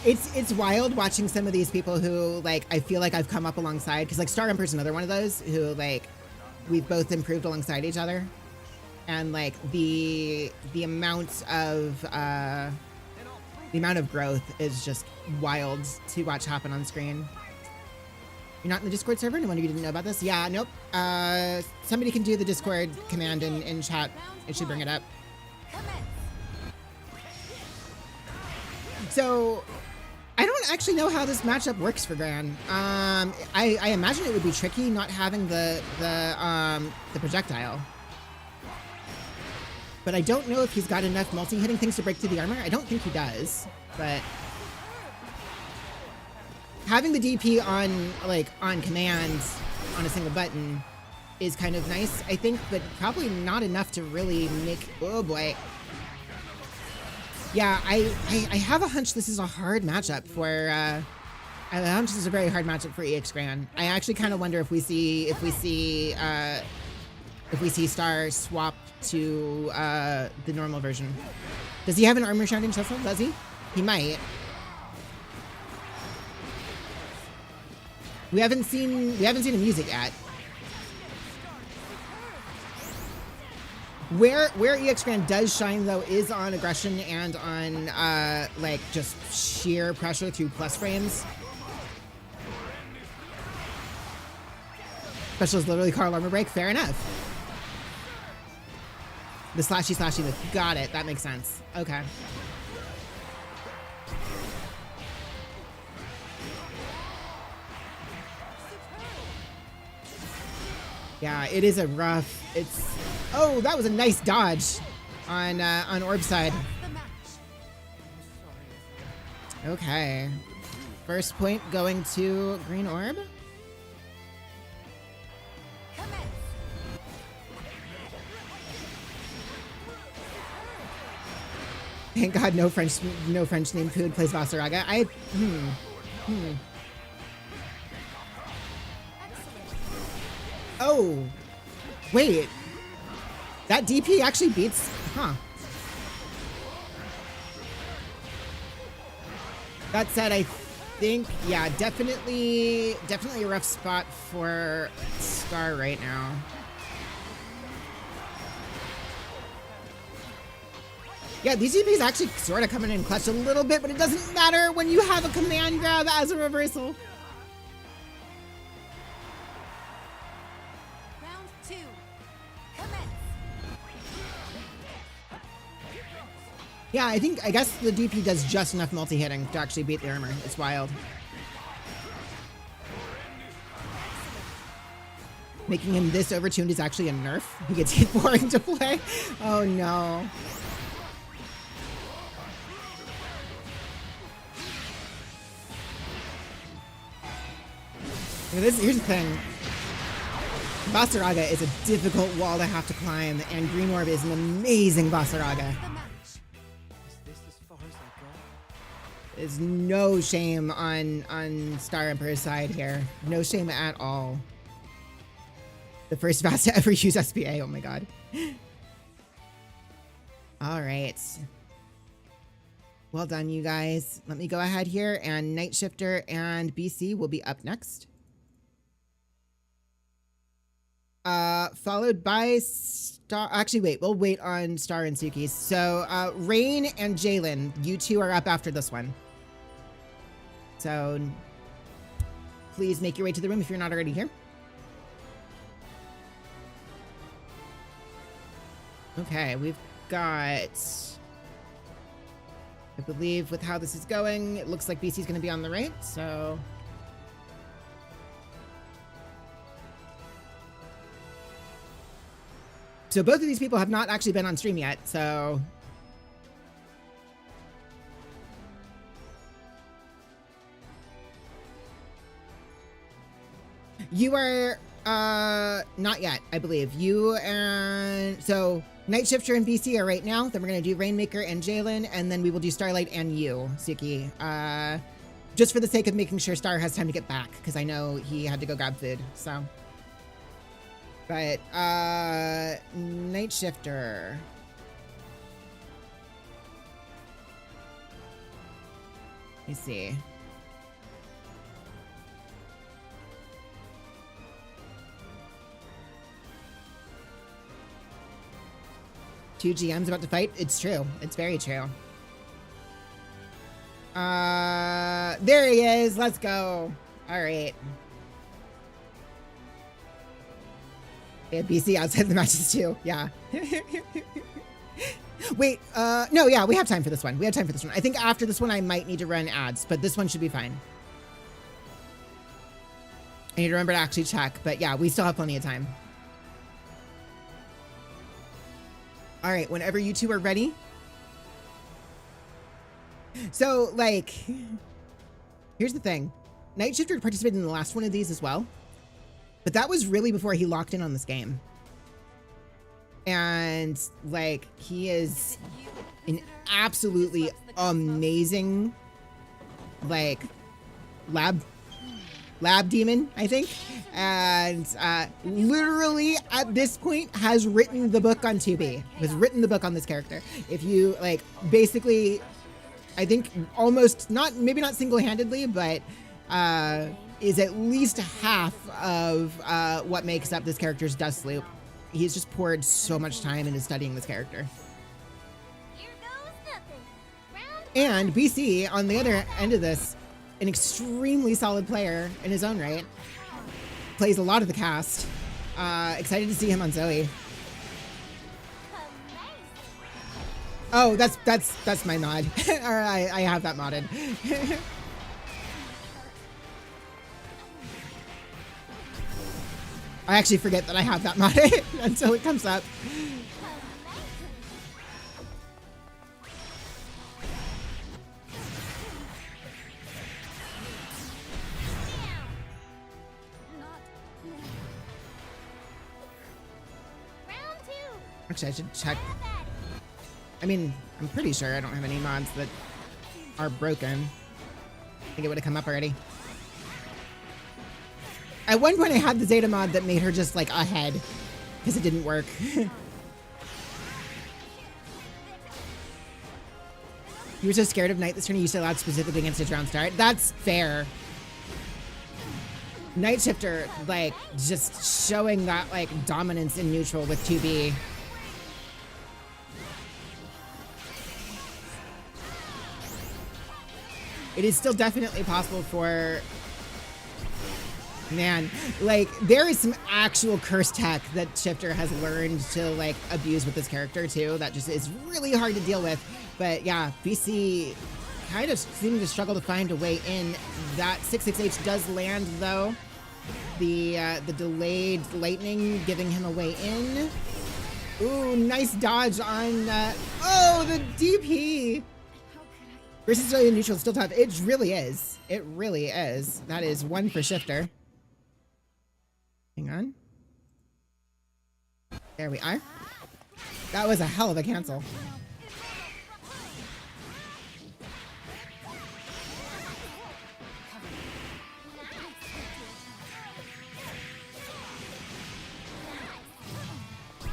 It's wild watching some of these people who, like, I feel like I've come up alongside, because, like, Star Emperor's another one of those who, like, we've both improved alongside each other, and, like, the amount of growth is just wild to watch happen on screen. You're not in the Discord server? No wonder you didn't know about this? Yeah, nope. Somebody can do the Discord command in chat. It should bring it up. So, I don't actually know how this matchup works for Gran. I imagine it would be tricky not having the projectile. But I don't know if he's got enough multi-hitting things to break through the armor. I don't think he does, but having the DP on command on a single button is kind of nice, I think, but probably not enough to really make... Oh boy. Yeah, I have a hunch this is a hard matchup for, I have a hunch this is a very hard matchup for EX Gran. I actually kind of wonder if we see Star swap to the normal version. Does he have an armor shouting shuffle? Does he? He might. We haven't seen the music yet. Where EX Gran does shine, though, is on aggression and on, like, just sheer pressure through plus frames. Special is literally Carl armor break. Fair enough. The slashy look. Got it. That makes sense. Okay. Yeah, it is a rough. It's. Oh, that was a nice dodge on Orb side. Okay. First point going to Green Orb. Thank God no French named food plays Vasaraga. Oh, wait. That DP actually beats, huh. That said, I think, yeah, definitely a rough spot for Star right now. Yeah, these DPs actually sort of coming in clutch a little bit, but it doesn't matter when you have a command grab as a reversal. Round 2. Commence. Yeah, I guess the DP does just enough multi-hitting to actually beat the armor. It's wild. Making him this overtuned is actually a nerf. He gets hit boring to play. Oh no. Here's the thing. Vasaraga is a difficult wall to have to climb, and Green Orb is an amazing Vasaraga. There's no shame on Star Emperor's side here. No shame at all. The first Vast to ever use SPA. Oh my god. All right. Well done, you guys. Let me go ahead here, and Night Shifter and BC will be up next. Followed by Star. Actually, wait. We'll wait on Star and Suki. So, Rain and Jalen, you two are up after this one. So, please make your way to the room if you're not already here. Okay, we've got. I believe with how this is going, it looks like BC's going to be on the right. So. So both of these people have not actually been on stream yet, so... You are, not yet, I believe. You and... So, Night Shifter and BC are right now. Then we're going to do Rainmaker and Jalen, and then we will do Starlight and you, Suki. Just for the sake of making sure Star has time to get back, because I know he had to go grab food, so... But, Night Shifter. Let me see. Two GMs about to fight? It's true. It's very true. There he is. Let's go. All right. Yeah, BC outside the matches too. Yeah. Wait, no, yeah, we have time for this one. We have time for this one. I think after this one, I might need to run ads, but this one should be fine. I need to remember to actually check, but yeah, we still have plenty of time. All right, whenever you two are ready. So, like, here's the thing. Night Shifter participated in the last one of these as well. But that was really before he locked in on this game. And, like, he is an absolutely amazing, like, lab demon, I think. And literally at this point has written the book on 2B. Has written the book on this character. If you, like, basically, I think almost, maybe not single-handedly, but... is at least half of what makes up this character's Dust Loop. He's just poured so much time into studying this character. Here goes nothing. And BC, on the other end of this, an extremely solid player in his own right. plays a lot of the cast. Excited to see him on Zoe. Oh, that's my mod. Or I have that modded. I actually forget that I have that modded until it comes up. Actually, I should check. I mean, I'm pretty sure I don't have any mods that are broken. I think it would have come up already. At one point, I had the Zeta mod that made her just like ahead because it didn't work. You were so scared of Knight this turn, you used to allowed specifically against a round start. That's fair. Night Shifter, like, just showing that, like, dominance in neutral with 2B. It is still definitely possible for... Man, like, there is some actual curse tech that Shifter has learned to, like, abuse with this character, too. That just is really hard to deal with. But, yeah, BC kind of seeming to struggle to find a way in. That 6-6H does land, though. The delayed lightning giving him a way in. Ooh, nice dodge on... oh, the DP! Versus Australian neutral is still tough. It really is. It really is. That is one for Shifter. Hang on. There we are. That was a hell of a cancel.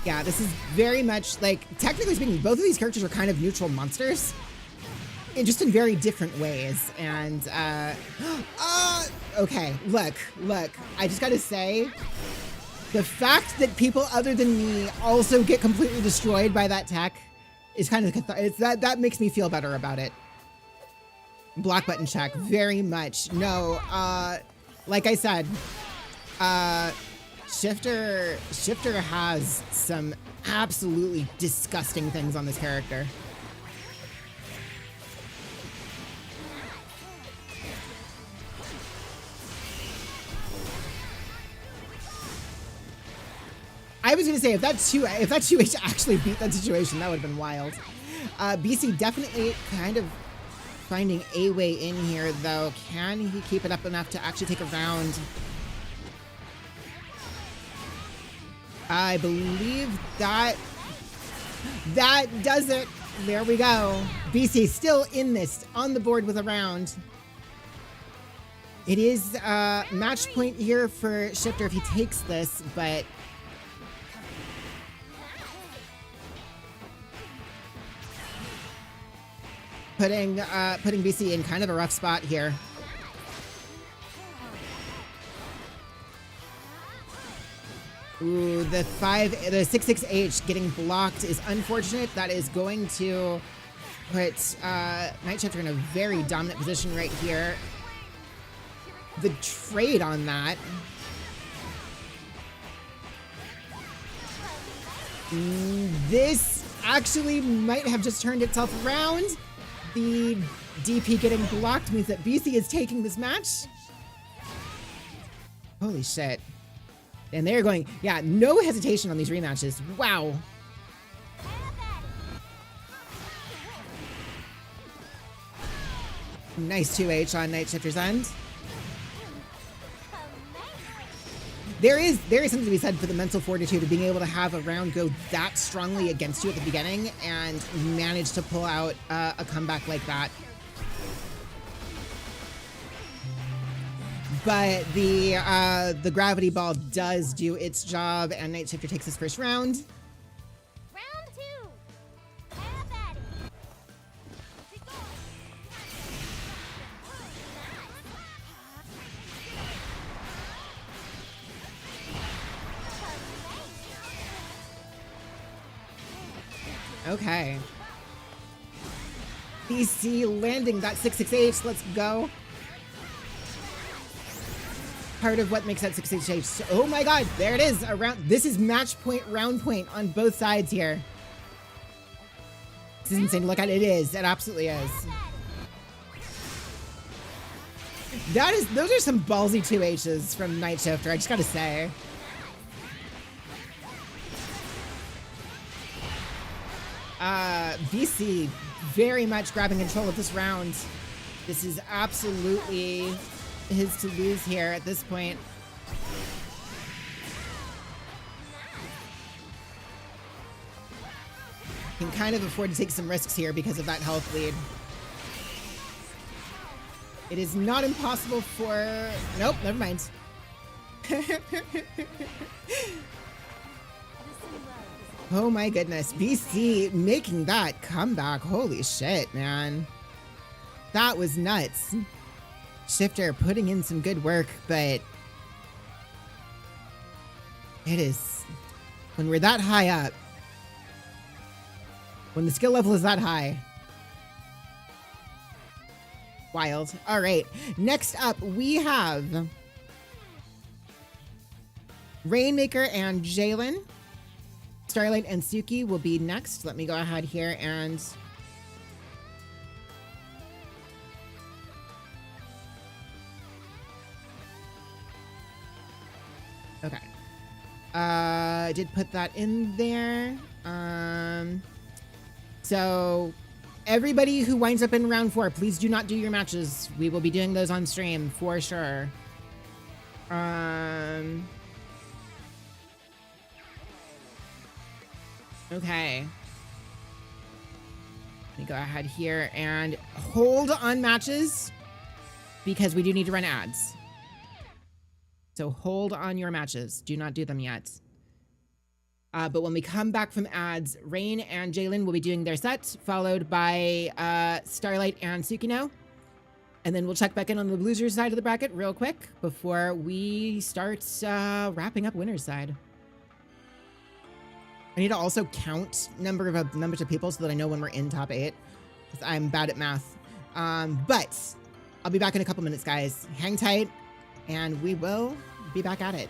Yeah, this is very much like, technically speaking, both of these characters are kind of neutral monsters. Just in very different ways. And, okay, look, I just gotta say, the fact that people other than me also get completely destroyed by that tech is kind of, that makes me feel better about it. Block button check, very much. No, like I said, Shifter has some absolutely disgusting things on this character. I was gonna say, if that 2H actually beat that situation, that would have been wild. BC definitely kind of finding a way in here, though. Can he keep it up enough to actually take a round? I believe that does it. There we go. BC still in this, on the board with a round. It is match point here for Shifter if he takes this, but putting BC in kind of a rough spot here. Ooh, the 6-6H getting blocked is unfortunate. That is going to put Night Shifter in a very dominant position right here. The trade on that. This actually might have just turned itself around. The DP getting blocked means that BC is taking this match. Holy shit. And they're going, yeah, no hesitation on these rematches. Wow. Nice 2H on Night Shifter's end. There is something to be said for the mental fortitude of being able to have a round go that strongly against you at the beginning and manage to pull out a comeback like that. But the gravity ball does do its job, and Night Shifter takes his first round. Round 2. Have at it. Okay. BC landing that 6-6H. Let's go. part of what makes that 6 stage. So, oh my god, there it is. This is match point, round point on both sides here. This is insane. Look at it. It is. It absolutely is. Those are some ballsy 2Hs from Night Shifter, I just gotta say. VC very much grabbing control of this round. This is absolutely his to lose here at this point. Can kind of afford to take some risks here because of that health lead. It is not impossible for... Nope, never mind. Oh my goodness. BC making that comeback. Holy shit, man. That was nuts. Shifter putting in some good work, but... It is... When we're that high up, when the skill level is that high. Wild. All right. Next up, we have Rainmaker and Jalen. Starlight and Suki will be next. Let me go ahead here and... Okay. I did put that in there. So everybody who winds up in round 4, please do not do your matches. We will be doing those on stream for sure. Okay. Let me go ahead here and hold on matches because we do need to run ads. So hold on your matches. Do not do them yet. But when we come back from ads, Rain and Jalen will be doing their set, followed by Starlight and Sukino. And then we'll check back in on the loser side of the bracket real quick before we start wrapping up winner's side. I need to also count numbers of people so that I know when we're in top 8, because I'm bad at math. But I'll be back in a couple minutes, guys. Hang tight, and we will be back at it.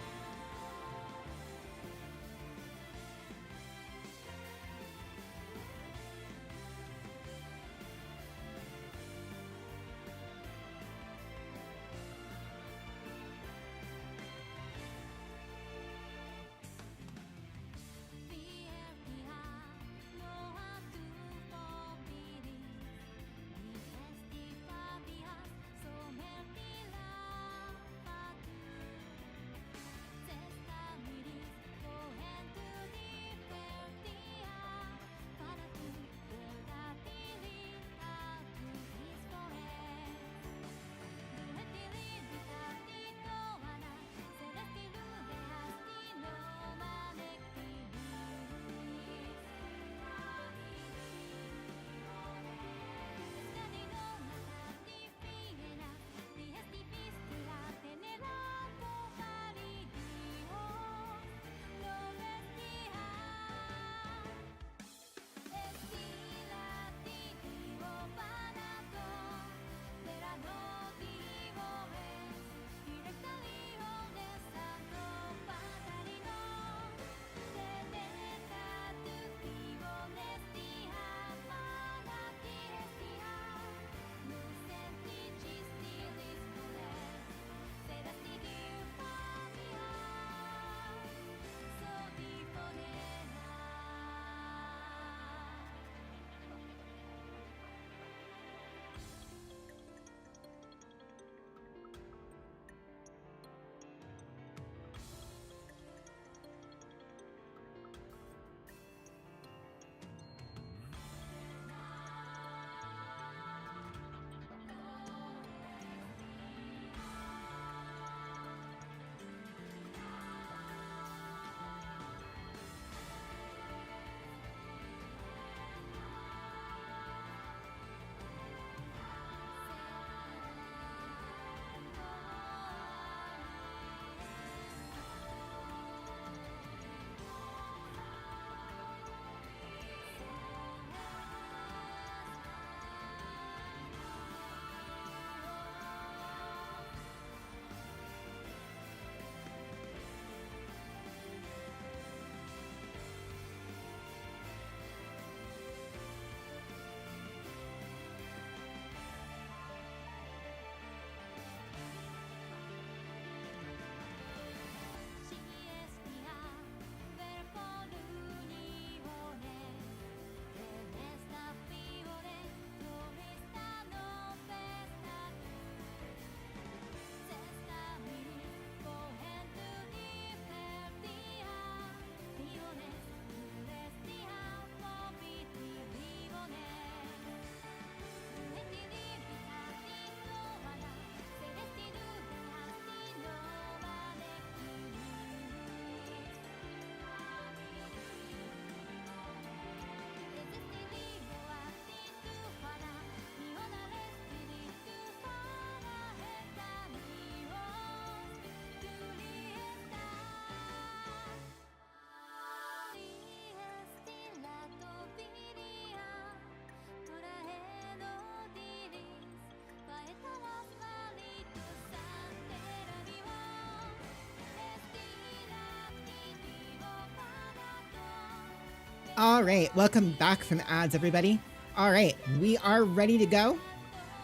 All right, welcome back from ads, everybody. All right, we are ready to go.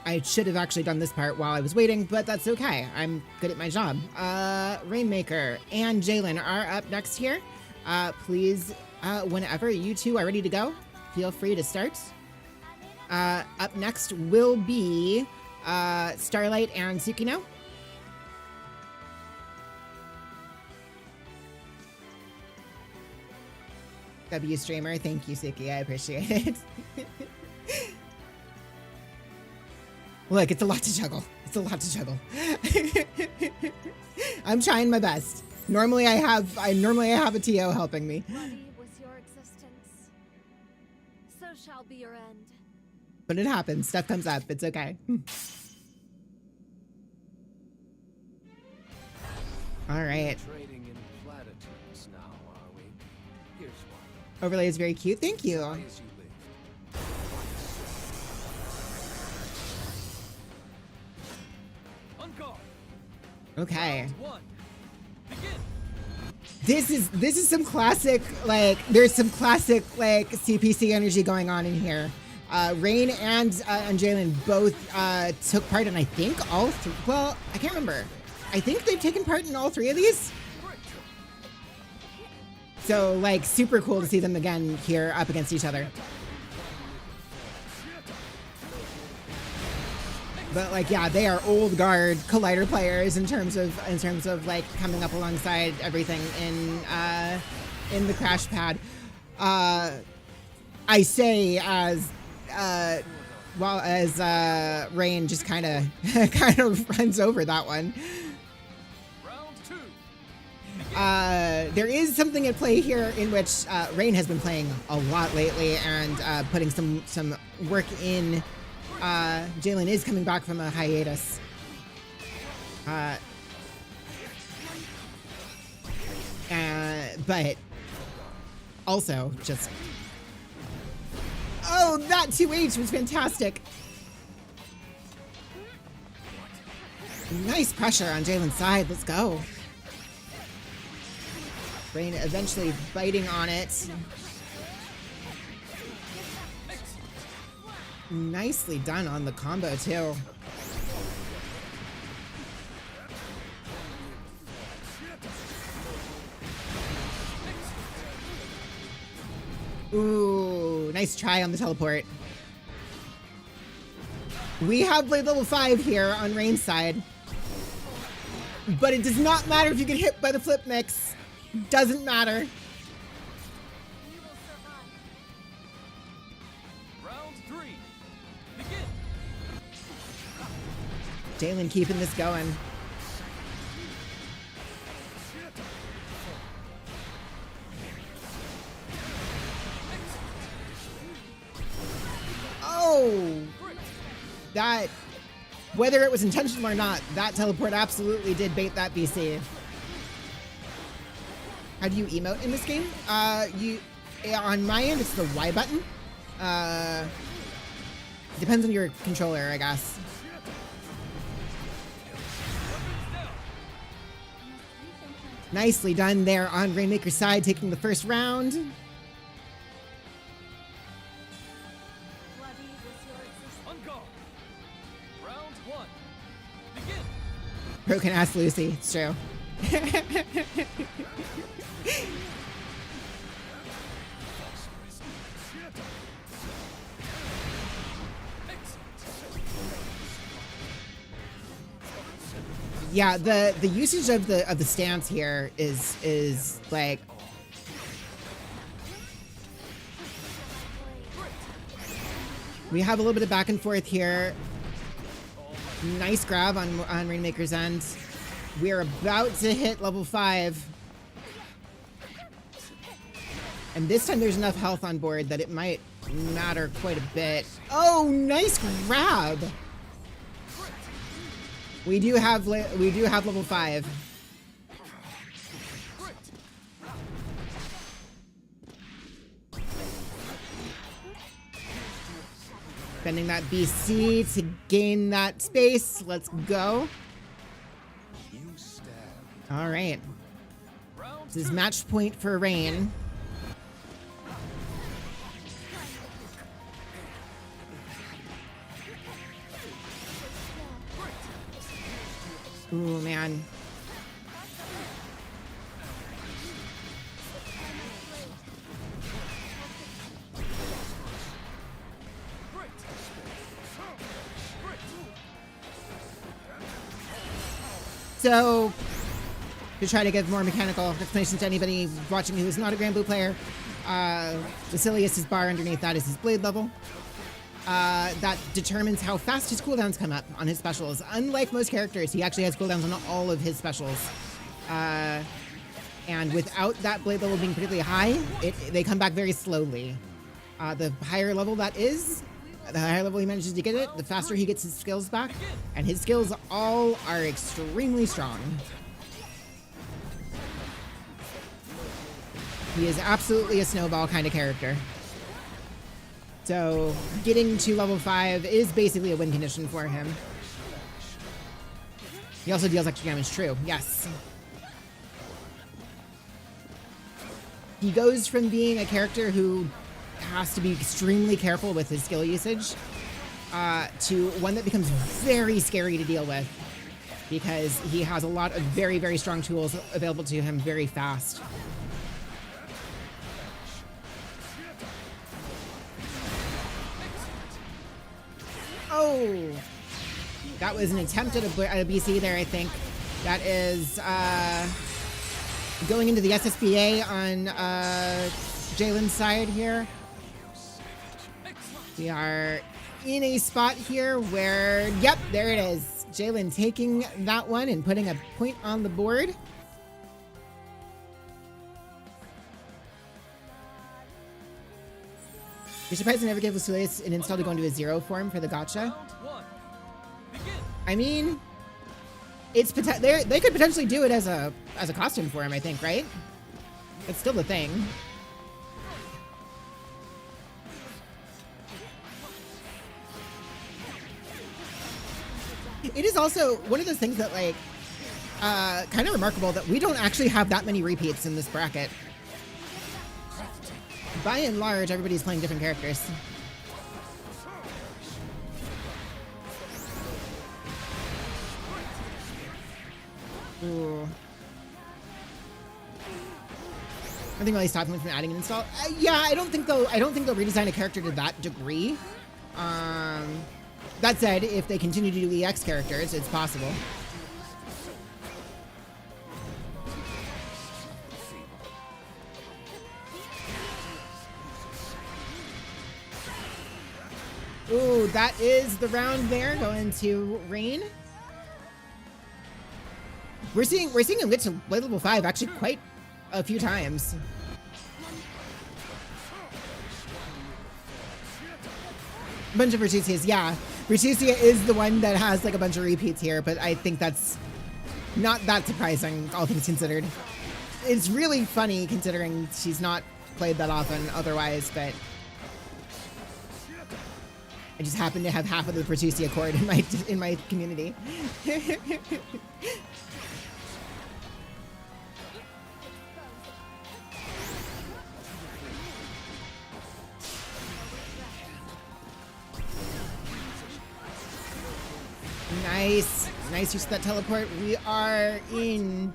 I should have actually done this part while I was waiting, but that's okay. I'm good at my job. Rainmaker and Jalen are up next here. Please, whenever you two are ready to go, feel free to start. Up next will be Starlight and Tsukino. W streamer, thank you, Suki. I appreciate it. Look, it's a lot to juggle. It's a lot to juggle. I'm trying my best. Normally I have a TO helping me. Bloody was your existence. So shall be your end. But it happens. Stuff comes up. It's okay. All right. Trading in platitudes now, are we? Here's one. Overlay is very cute. Thank you. Why is you live? On guard. Okay. One. Begin. This is some classic, like, there's some classic, like, CPC energy going on in here. Rain and Jalen both took part in, I think, all three. Well, I can't remember. I think they've taken part in all three of these. So, like, super cool to see them again here up against each other. But, like, yeah, they are old guard Collider players in terms of like coming up alongside everything in the crash pad. I say as well as Rain just kind of runs over that one. Round two. There is something at play here in which Rain has been playing a lot lately and putting some work in. Jalen is coming back from a hiatus. But also just... Oh, that 2H was fantastic. Nice pressure on Jalen's side. Let's go. Rain eventually biting on it. Nicely done on the combo, too. Ooh, nice try on the teleport. We have blade level 5 here on Rain's side. But it does not matter if you get hit by the flip mix. Doesn't matter. Jalen keeping this going. Oh! That, whether it was intentional or not, that teleport absolutely did bait that BC. How do you emote in this game? On my end, it's the Y button. Depends on your controller, I guess. Nicely done there on Rainmaker's side, taking the first round. Bloody was your existence. On guard. Round one. Begin. Broken ass Lucy, it's true. Yeah, the usage of the stance here is like we have a little bit of back and forth here. Nice grab on Rainmaker's end. We are about to hit level 5. And this time there's enough health on board that it might matter quite a bit. Oh, nice grab. We do have level 5. Spending that BC to gain that space. Let's go. All right. This is match point for Rain. Ooh, man. So, to try to give more mechanical explanation to anybody watching who is not a Granblue player, Basilius' bar underneath that is his blade level. That determines how fast his cooldowns come up on his specials. Unlike most characters, he actually has cooldowns on all of his specials. And without that blade level being particularly high, they come back very slowly. The higher level that is, the higher level he manages to get it, the faster he gets his skills back. And his skills all are extremely strong. He is absolutely a snowball kind of character. So getting to level 5 is basically a win condition for him. He also deals extra damage, true, yes. He goes from being a character who has to be extremely careful with his skill usage to one that becomes very scary to deal with because he has a lot of very, very strong tools available to him very fast. Oh, that was an attempt at a BC there, I think. That is going into the SSBA on Jalen's side here. We are in a spot here where, yep, there it is. Jalen taking that one and putting a point on the board. You're surprised I never gave Basilius an install to go into a 0 form for the gacha? I mean, it's they could potentially do it as a costume for him, I think, right? It's still the thing. It is also one of those things that, like, kind of remarkable that we don't actually have that many repeats in this bracket. By and large, everybody's playing different characters. Ooh. Nothing really stopping them from adding an install. Yeah, I don't think they'll redesign a character to that degree. That said, if they continue to do EX characters, it's possible. Ooh, that is the round there going to Rain. We're seeing him get to level 5 actually quite a few times. A bunch of Virtusias, yeah. Virtusia is the one that has like a bunch of repeats here, but I think that's not that surprising, all things considered. It's really funny considering she's not played that often otherwise, but I just happen to have half of the Virtusia chord in my community. Nice. Nice use of that teleport. We are in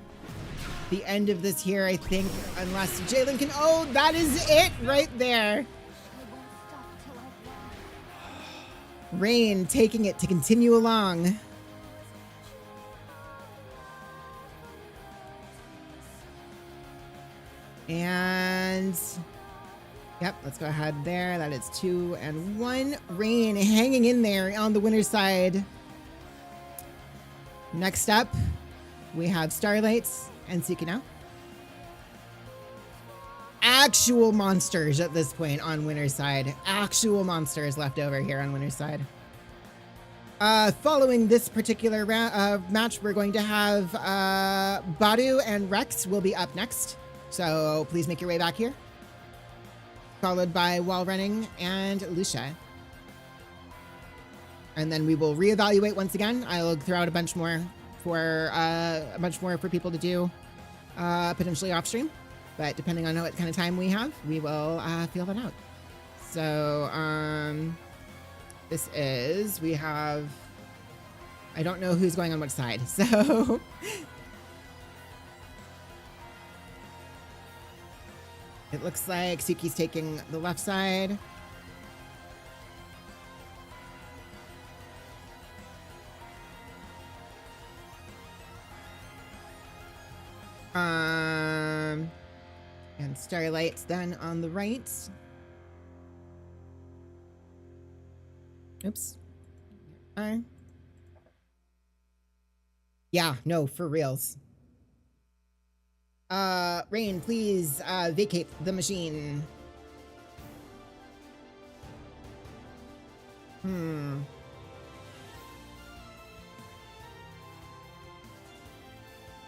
the end of this here, I think, unless Jalen can... Oh, that is it right there. Rain taking it to continue along. And... Yep, let's go ahead there. That is 2 and 1. Rain hanging in there on the winner's side. Next up, we have Starlight and Sukino. Actual monsters at this point on winner's side. Actual monsters left over here on winner's side. Following this particular match, we're going to have Badu and Rex will be up next. So please make your way back here. Followed by Wall Running and Lucia. And then we will reevaluate once again. I'll throw out a bunch more for people to do potentially off stream. But depending on what kind of time we have, we will feel that out. So we have I don't know who's going on which side, so. It looks like Suki's taking the left side. And Starlight's then on the right. Oops. Yeah, no, for reals. Rain, please, vacate the machine.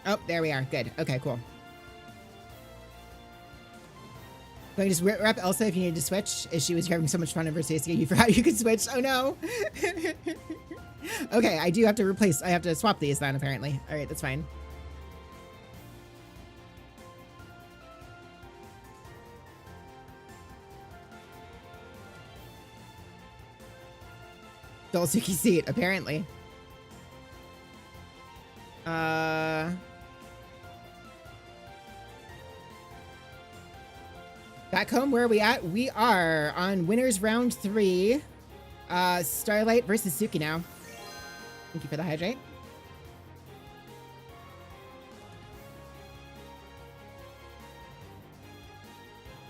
Oh, there we are. Good. Okay, cool. Going to just rep Elsa if you needed to switch. As she was having so much fun in Versacia, you forgot you could switch. Oh no. Okay, I do have to replace. I have to swap these then, apparently. All right, that's fine. Stole Suki's seat, apparently. Back home, where are we at? We are on winners round 3. Starlight versus Suki now. Thank you for the hydrate.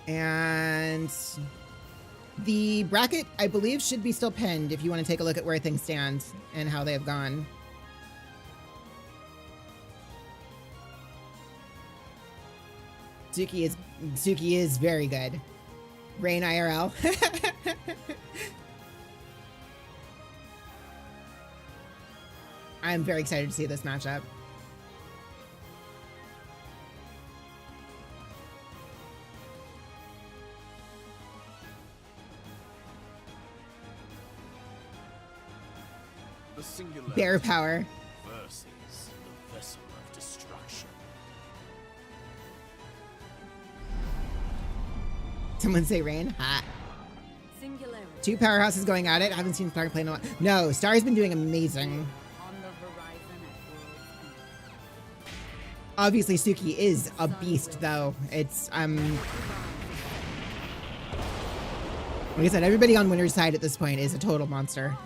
And the bracket, I believe, should be still pinned if you want to take a look at where things stand and how they have gone. Suki is very good. Rain IRL. I'm very excited to see this matchup. The singular Bear power. versus the vessel of destruction. Someone say Rain. Hot. Singularity. 2 powerhouses going at it. I haven't seen Star play in a while. No, Star's been doing amazing. On the horizon at world's end. Obviously, Suki is a beast, though. It's, like I said, everybody on winner's side at this point is a total monster.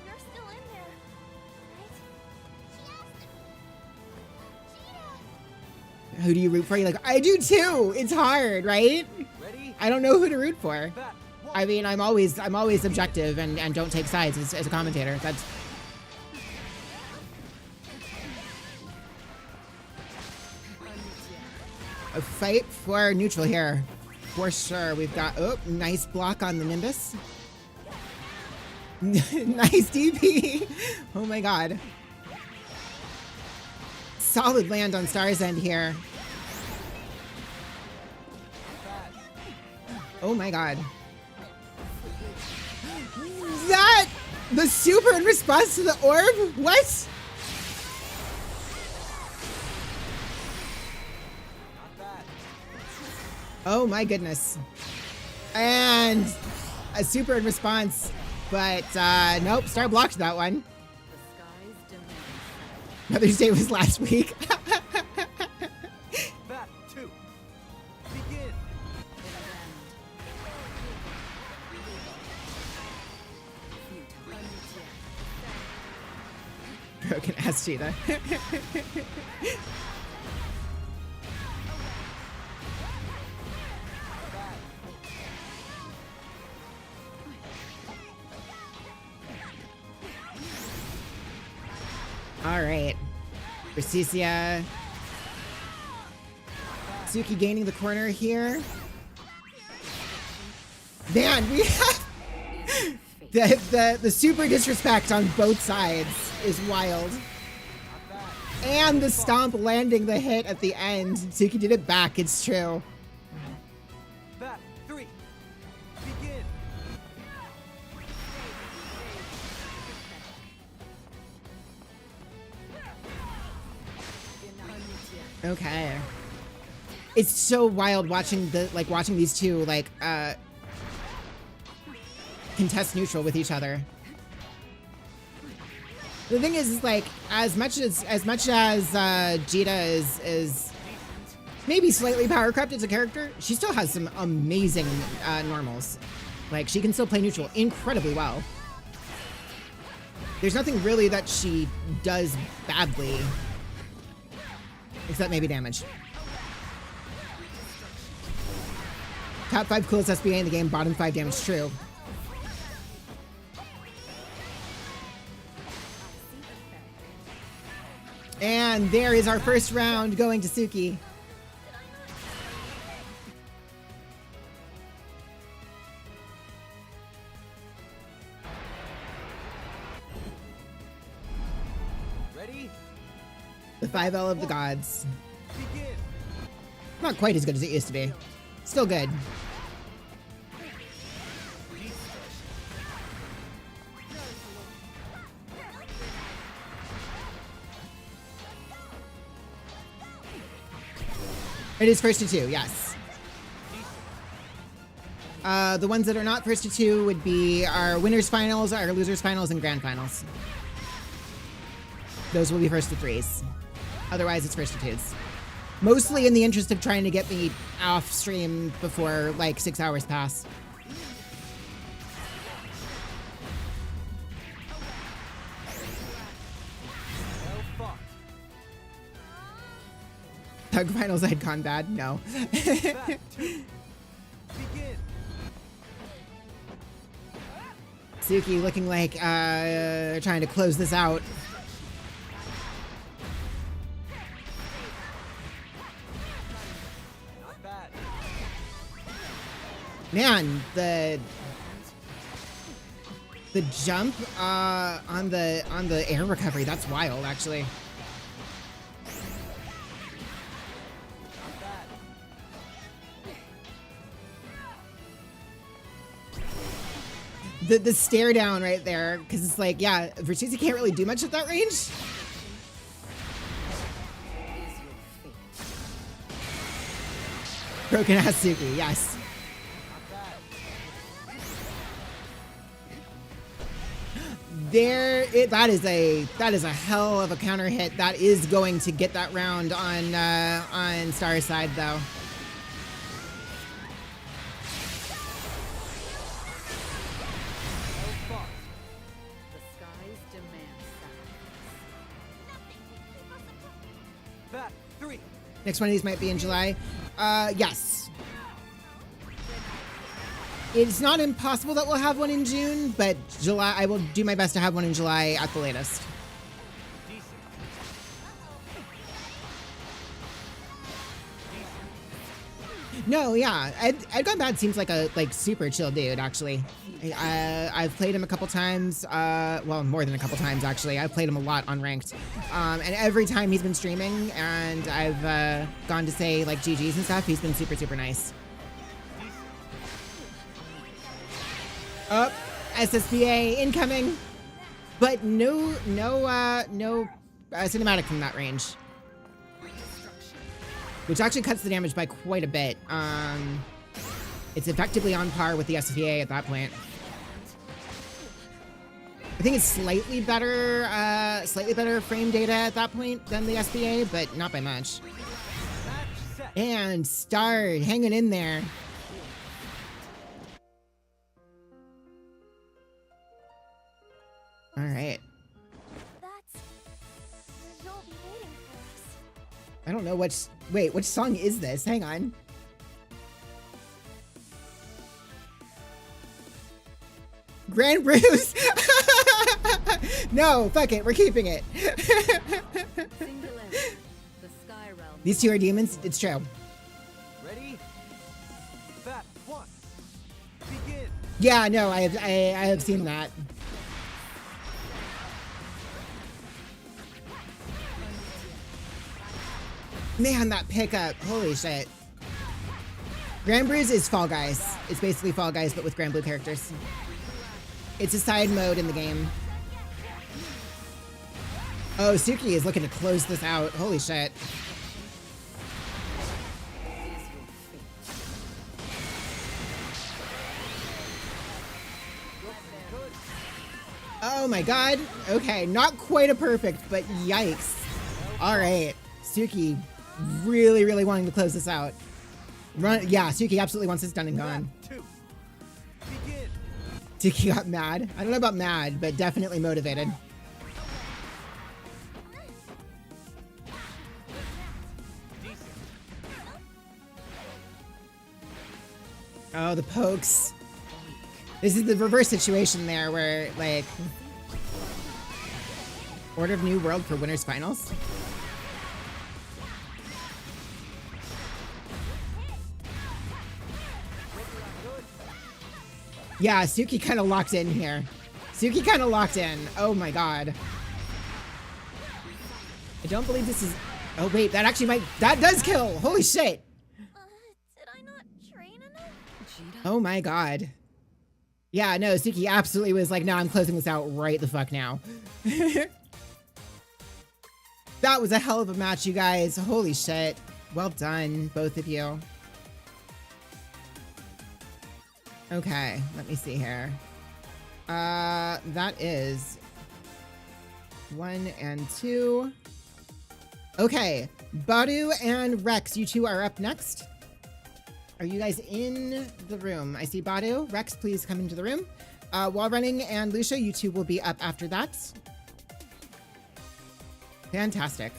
You're still in there, right? Cheetah! Who do you root for? You're like, I do too. It's hard, right? Ready? I don't know who to root for. Bat. I mean, I'm always objective and don't take sides as a commentator. That's a fight for neutral here, for sure. We've got nice block on the Nimbus. Nice DP. Oh my god. Solid land on Star's end here. Oh my god. That the super in response to the orb? What? Oh my goodness. And a super in response, but nope, Star blocked that one. The sky's demand. Mother's Day was last week. Bat 2. Begin. Broken ass cheetah. All right. Versacia. Suki gaining the corner here. Man, we have the super disrespect on both sides is wild. And the stomp landing the hit at the end. Suki did it back, it's true. Bat 3. Begin. Okay. It's so wild watching these two contest neutral with each other. The thing is like, as much as Jita is maybe slightly power crept as a character, she still has some amazing normals. Like, she can still play neutral incredibly well. There's nothing really that she does badly, except maybe damage. Top 5 coolest SBA in the game, bottom 5 damage, true. And there is our first round going to Suki. Ready? The 5L of the gods. Begin. Not quite as good as it used to be. Still good. It is first to 2, yes. The ones that are not first to 2 would be our winners finals, our losers finals, and grand finals. Those will be first to 3s. Otherwise, it's first to 2s. Mostly in the interest of trying to get me off stream before like 6 hours pass. Well fought. Tug finals had gone bad? No. Back two. Begin. Suki looking like trying to close this out. Not bad. Man, the jump on the air recovery, that's wild actually. Not bad. The stare down right there, because it's like, yeah, Vertusi can't really do much at that range. Broken ass Suki, yes. That is a hell of a counter hit. That is going to get that round on Star's side though. Well fought. The skies demand sacrifice. Back three. Next one of these might be in July. Yes. It's not impossible that we'll have one in June, but July, I will do my best to have one in July at the latest. Decent. No, yeah, Ed Gone Bad seems like a super chill dude, actually. I've played him a couple times, well, more than a couple times, actually. I've played him a lot on Ranked. And every time he's been streaming and I've gone to say, like, GGs and stuff, he's been super, super nice. Up, SSBA incoming, but no cinematic from that range, which actually cuts the damage by quite a bit. It's effectively on par with the SSBA at that point. I think it's slightly better frame data at that point than the SBA, but not by much. And Star hanging in there. All right. That's... You'll be waiting for us. I don't know which song is this? Hang on. Granblue's? No, fuck it, we're keeping it. Singularity. The sky realm. These two are demons, it's true. Ready? Back one. Begin. Yeah, no, I have seen that. Man, that pickup, holy shit. Granblue's is Fall Guys. It's basically Fall Guys, but with Granblue characters. It's a side mode in the game. Oh, Suki is looking to close this out. Holy shit. Oh my god. Okay, not quite a perfect, but yikes. All right, Suki really, really wanting to close this out. Run, yeah, Suki absolutely wants this done and gone. Suki got mad. I don't know about mad, but definitely motivated. Oh, the pokes. This is the reverse situation there where, like, Order of New World for Winners Finals. Yeah, Suki kind of locked in here. Suki kind of locked in. Oh my god. I don't believe this is... Oh wait, that actually might... That does kill! Holy shit! Did I not train enough? Oh my god. Yeah, no, Suki absolutely was like, no, I'm closing this out right the fuck now. That was a hell of a match, you guys. Holy shit. Well done, both of you. Okay, let me see here. That is 1 and 2. Okay, Badu and Rex, you two are up next. Are you guys in the room? I see Badu. Rex, please come into the room. Wall Running and Lucia, you two will be up after that. Fantastic.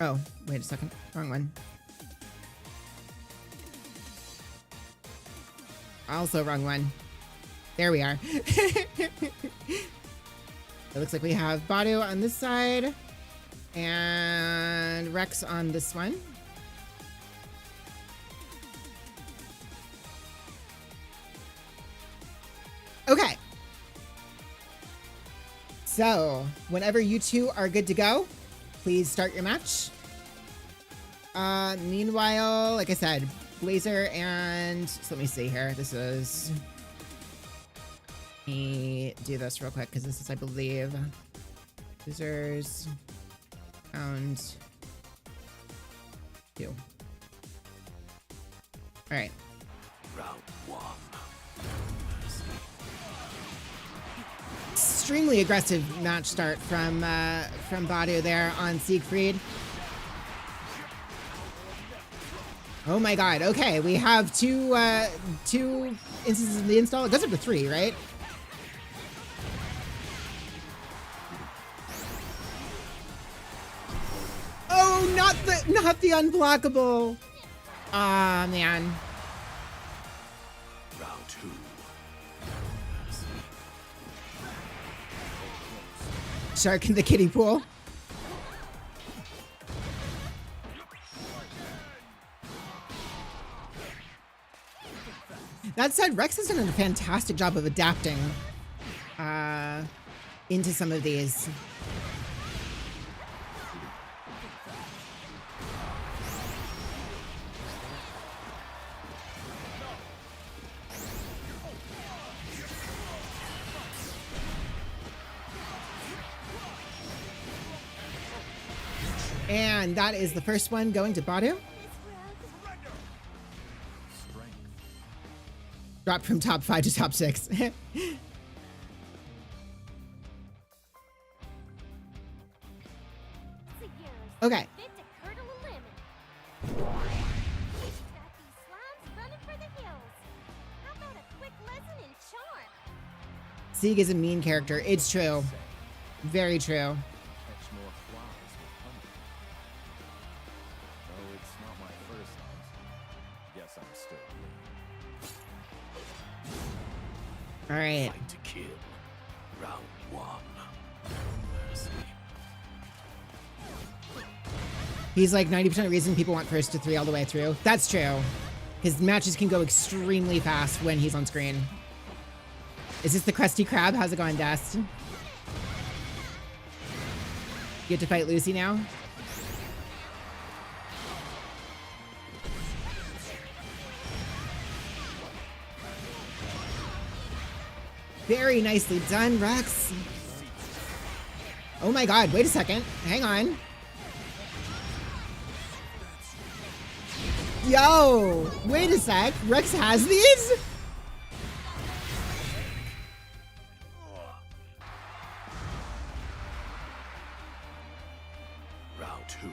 Oh, wait a second. Wrong one. Also wrong one. There we are. It looks like we have Badu on this side and Rex on this one. Okay. So, whenever you two are good to go, please start your match. Meanwhile, like I said, Blazer and... So let me see here. This is... Let me do this real quick, because this is, I believe... Losers... Round... 2. Alright. Round 1. Extremely aggressive match start from Badu there on Siegfried. Oh my god, okay, we have two instances of the install. It goes up to 3, right? Oh, not the unblockable. Ah, man. Round 2. Shark in the kiddie pool. That said, Rex has done a fantastic job of adapting into some of these. And that is the first one going to Badu. Dropped from top 5 to top 6. Okay. Sieg is a mean character. It's true. Very true. All right. Fight to kill. Round 1. He's like 90% of the reason people want first to 3 all the way through. That's true. His matches can go extremely fast when he's on screen. Is this the Krusty Krab? How's it going, Dust? You get to fight Lucy now? Very nicely done, Rex. Oh my god, wait a second. Hang on. Yo, wait a sec. Rex has these? Round 2.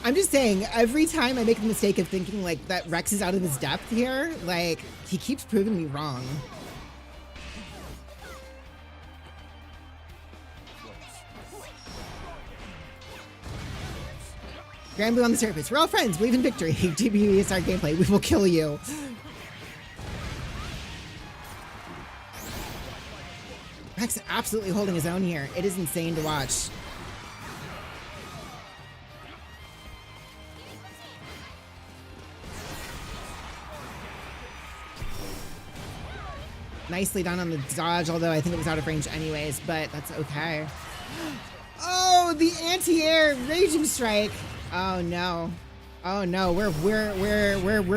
I'm just saying, every time I make the mistake of thinking like that Rex is out of his depth here, like he keeps proving me wrong. Granblue on the surface. We're all friends. Believe in victory. TBU is our gameplay. We will kill you. Rex absolutely holding his own here. It is insane to watch. Nicely done on the dodge, although I think it was out of range anyways, but that's okay. Oh, the anti-air raging strike. Oh no. Oh no, we're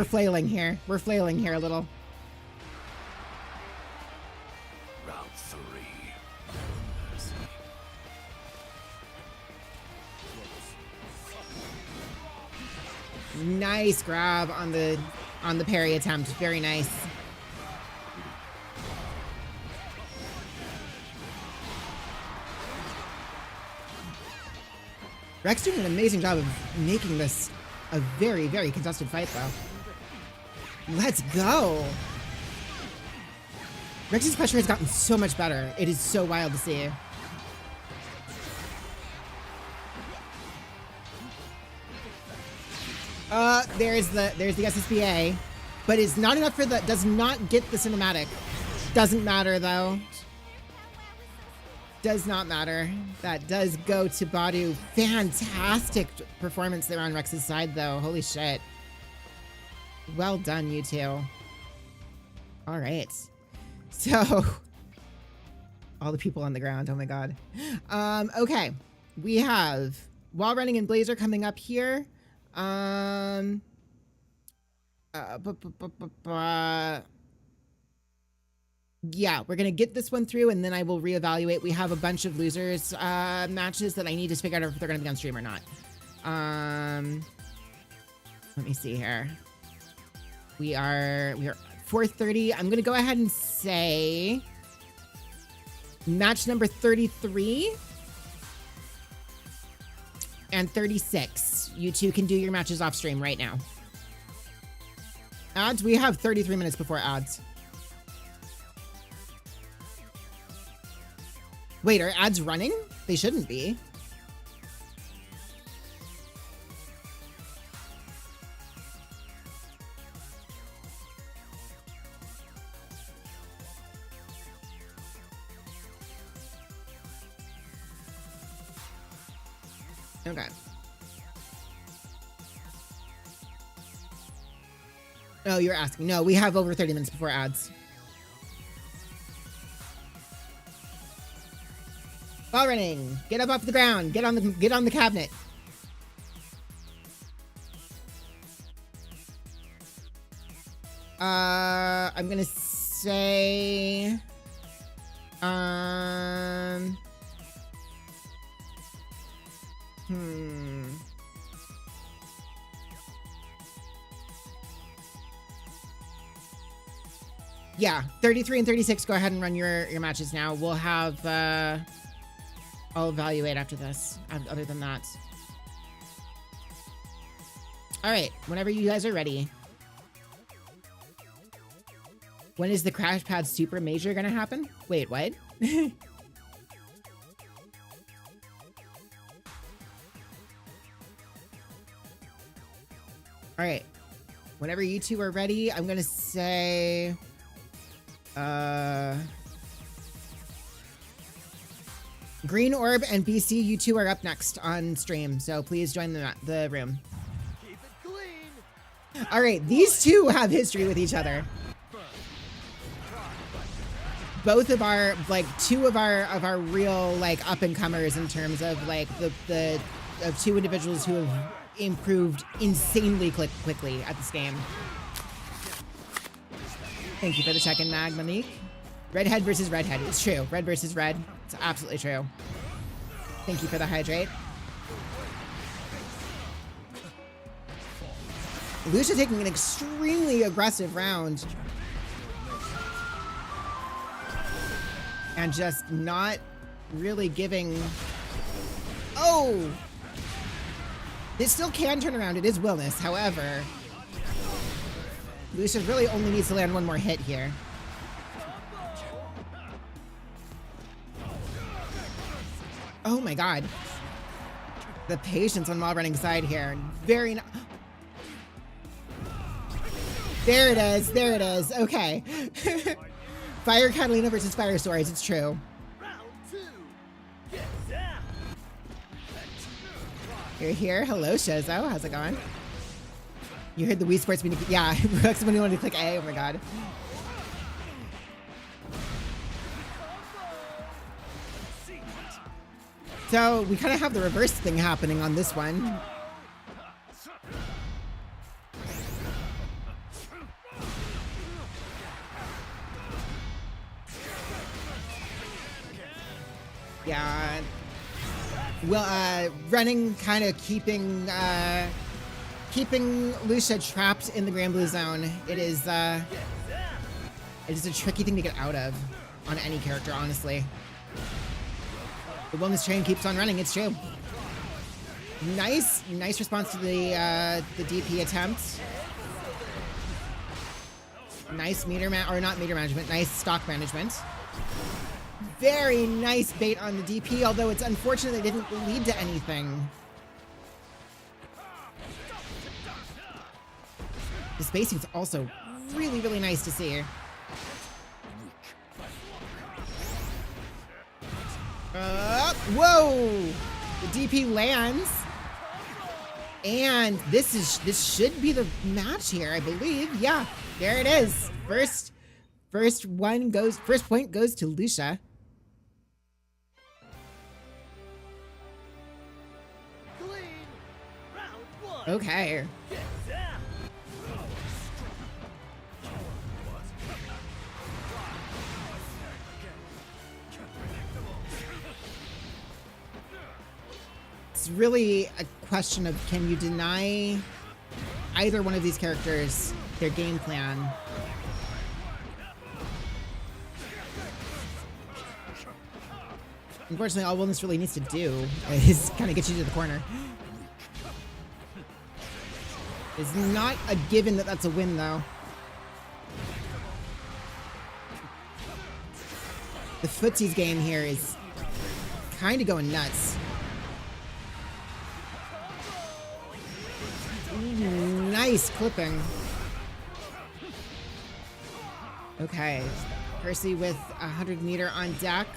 flailing here. We're flailing here a little. Round 3. Nice grab on the parry attempt. Very nice. Rex doing an amazing job of making this a very, very contested fight, though. Let's go! Rex's pressure has gotten so much better. It is so wild to see. There's the SSBA, but it's not enough for the, does not get the cinematic. Doesn't matter, though. Does not matter. That does go to Badu. Fantastic performance there on Rex's side, though. Holy shit. Well done, you two. All right. So, all the people on the ground. Oh my god. Okay. We have Wall Running and Blazer coming up here. Yeah, we're gonna get this one through and then I will reevaluate. We have a bunch of losers matches that I need to figure out if they're gonna be on stream or not. Let me see here. We are 4:30. I'm gonna go ahead and say match number 33 and 36. You two can do your matches off stream right now. Ads, we have 33 minutes before ads. Wait, are ads running? They shouldn't be. Okay. Oh, you're asking. No, we have over 30 minutes before ads. Ball running. Get up off the ground. Get on the cabinet. I'm gonna say yeah, 33 and 36, go ahead and run your matches now. We'll have I'll evaluate after this, other than that. All right, whenever you guys are ready. When is the Crash Pad Super Major gonna happen? Wait, what? All right, whenever you two are ready, I'm gonna say, Green Orb and BC, you two are up next on stream, so please join the room. Keep it clean. All right, these two have history with each other. Both of our, like, two of our real, like, up-and-comers in terms of, like, the two individuals who have improved insanely quickly at this game. Thank you for the check-in, Mag Monique. Redhead versus redhead. It's true. Red versus red. It's absolutely true. Thank you for the hydrate. Lucia taking an extremely aggressive round. And just not really giving... Oh! It still can turn around. It is Willness. However, Lucia really only needs to land one more hit here. Oh my god. The patience on wall running side here. Very There it is. There it is. Okay. Fire Catalina versus Fire Swords. It's true. You're here. Hello, Shozo. How's it going? You heard the Wii Sports meeting. Yeah, somebody wanted to click A. Oh my god. So we kind of have the reverse thing happening on this one. Yeah. Well, running, kind of keeping Lucia trapped in the Granblue zone. It is a tricky thing to get out of on any character, honestly. The wellness train keeps on running. It's true. Nice response to the DP attempt. Nice not meter management. Nice stock management. Very nice bait on the DP, although it's unfortunate it didn't lead to anything. The spacing's also really, really nice to see. Whoa! The DP lands. And this should be the match here, I believe. Yeah, there it is. First point goes to Lucia. Okay. It's really a question of, can you deny either one of these characters their game plan? Unfortunately, all Wellness really needs to do is kind of get you to the corner. It's not a given that that's a win, though. The footsies game here is kind of going nuts. Nice clipping. Okay. Percy with 100 meter on deck.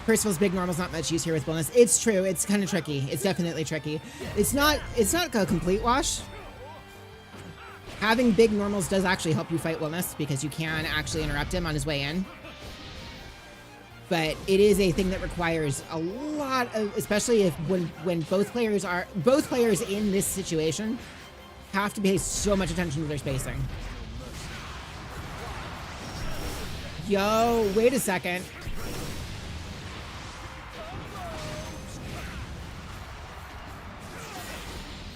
Percival's big normal's not much use here with bonus. It's true. It's kind of tricky. It's definitely tricky. It's not a complete wash. Having big normals does actually help you fight Wellness because you can actually interrupt him on his way in. But it is a thing that requires a lot of, especially if when both players in this situation have to pay so much attention to their spacing. Yo, wait a second.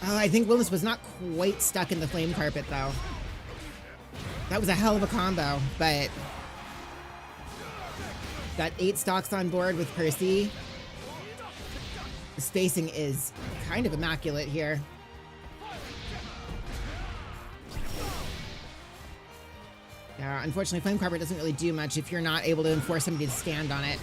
Oh, I think Wellness was not quite stuck in the flame carpet, though. That was a hell of a combo, but... Got 8 stocks on board with Percy. The spacing is kind of immaculate here. Yeah, unfortunately, flame carpet doesn't really do much if you're not able to force somebody to stand on it.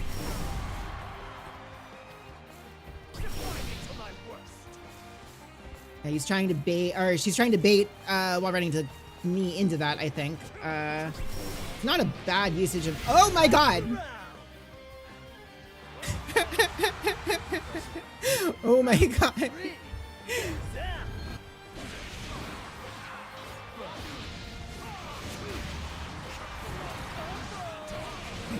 Yeah, he's trying to bait, or she's trying to bait while running to knee into that, I think. Not a bad usage of, oh my god! Oh my god.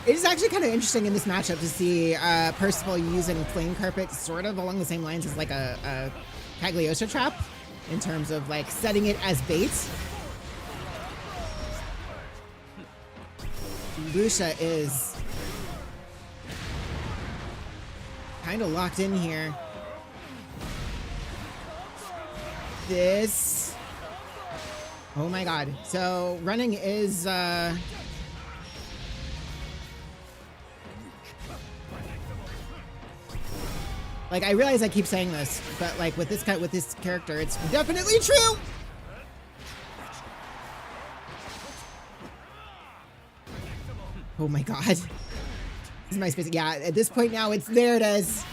It is actually kind of interesting in this matchup to see Percival using flame carpet sort of along the same lines as like a Cagliostro trap in terms of like setting it as bait. Lucia is kind of locked in here. This. Oh my god. So running is like, I realize I keep saying this, but like with this character, it's definitely true. Oh my god. This is my space. Yeah, at this point now, it's there it is.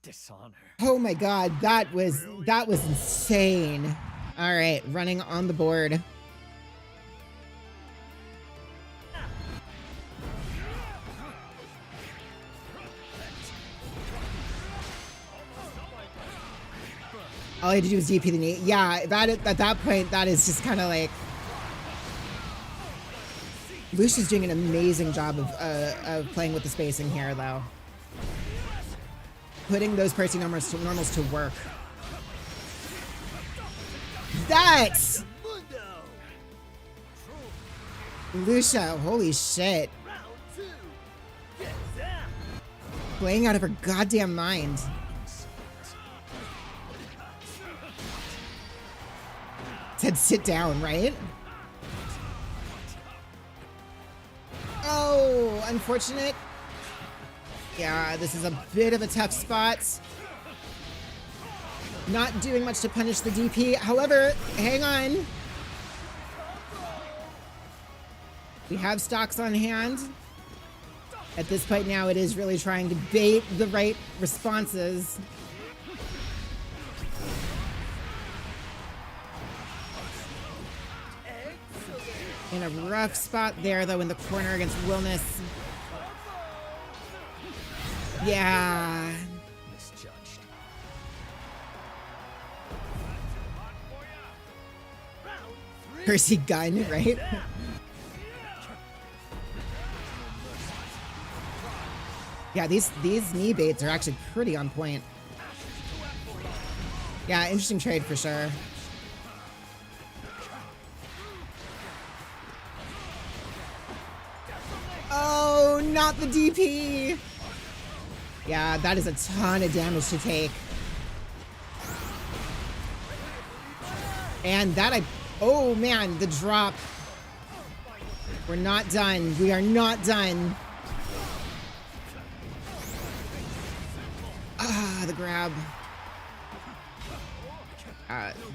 Dishonor. Oh my god, that was insane. All right, running on the board. All I had to do was DP the knee. Yeah, that at that point, that is just kind of like. Lucia's doing an amazing job of playing with the spacing here, though. Putting those Percy normals to work. That's Lucia, holy shit. Playing out of her goddamn mind. Said sit down, right? Oh, unfortunate. Yeah, this is a bit of a tough spot. Not doing much to punish the DP. However, hang on. We have stocks on hand. At this point now, it is really trying to bait the right responses. In a rough spot there, though, in the corner against Wilness. Yeah. Misjudged. Percy gun, right? Yeah, these knee baits are actually pretty on point. Yeah, interesting trade for sure. Oh, not the DP. Yeah, that is a ton of damage to take. And that oh man, the drop. We're not done. We are not done. Ah, the grab.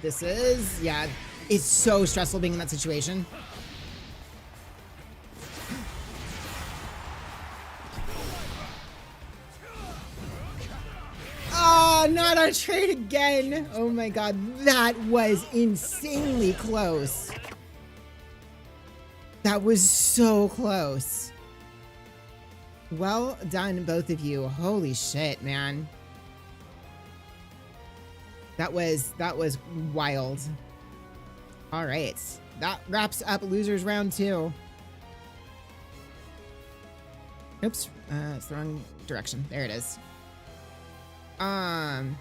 This is, yeah, it's so stressful being in that situation. Oh, not our trade again. Oh my god, that was insanely close. That was so close. Well done, both of you. Holy shit, man. That was wild. All right, that wraps up losers round 2. Oops, it's the wrong direction. There it is. Man.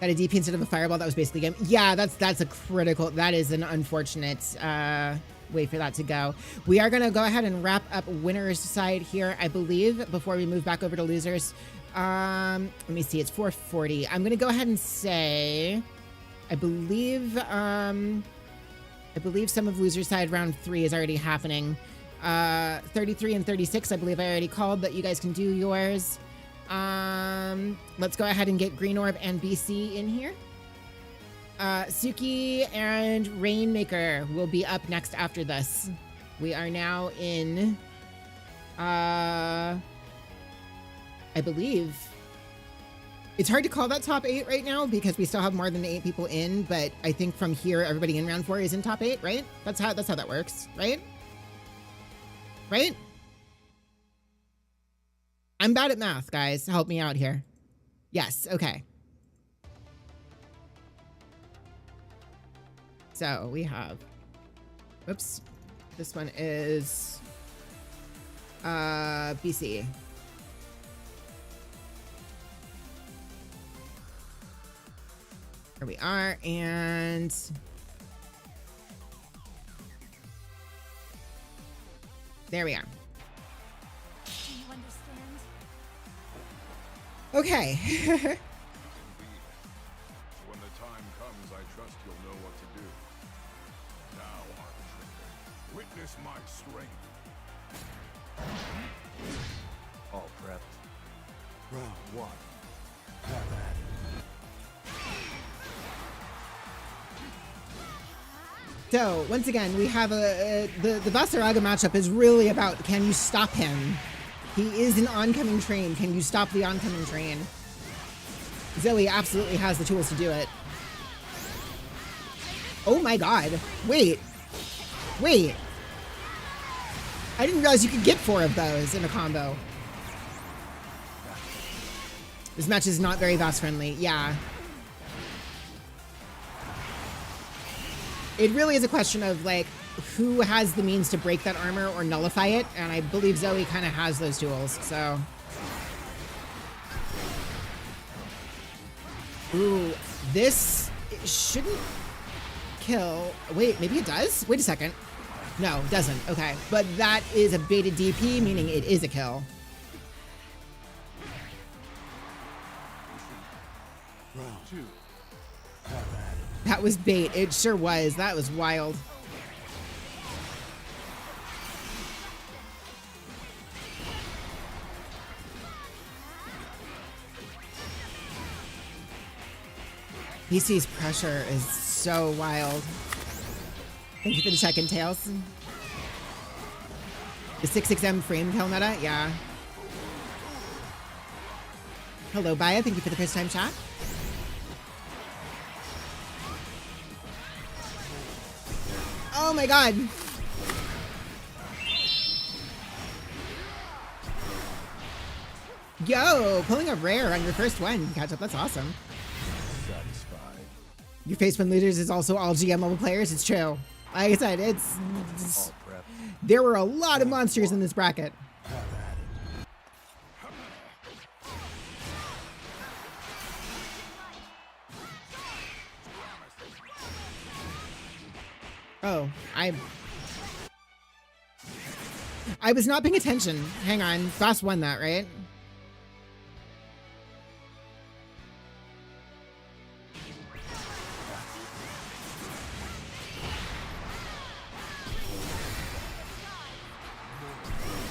Got a DP instead of a fireball. That was basically game. Yeah, that's a critical. That is an unfortunate way for that to go. We are gonna go ahead and wrap up winners side here, I believe, before we move back over to losers. Let me see. It's 4:40. I'm gonna go ahead and say, I believe some of losers side round 3 is already happening. 33 and 36. I believe I already called, but you guys can do yours. Let's go ahead and get Green Orb and BC in here. Suki and Rainmaker will be up next after this. We are now in, I believe. It's hard to call that top 8 right now because we still have more than 8 people in, but I think from here, everybody in round 4 is in top 8, right? That's how that works, right? Right? I'm bad at math, guys. Help me out here. Yes, okay. So we have, whoops. This one is BC. Here we are, and there we are. Okay. When the time comes, I trust you'll know what to do. Now, arbitrator, witness my strength. All prepped. Round one. Have at it. So once again, we have the Basaraga matchup is really about, can you stop him? He is an oncoming train. Can you stop the oncoming train? Zoe absolutely has the tools to do it. Oh my god. Wait. Wait. I didn't realize you could get 4 of those in a combo. This match is not very Vass friendly. Yeah. It really is a question of, like, who has the means to break that armor or nullify it, and I believe Zoe kind of has those tools, so. Ooh, this shouldn't kill. Wait, maybe it does? Wait a second. No, it doesn't. Okay, but that is a baited DP, meaning it is a kill. Round two. Have at it. That was bait. It sure was. That was wild. BC's pressure is so wild. Thank you for the check-in, Tails. The 66M frame kill meta? Yeah. Hello, Baya. Thank you for the first time chat. Oh my god. Yo, pulling a rare on your first one. Catch up, that's awesome. Satisfied. Your face when losers is also all GM level players. It's true. Like I said, it's All prepped. there were a lot of monsters in this bracket. Have at it. Oh, I was not paying attention. Hang on. Fast won that, right?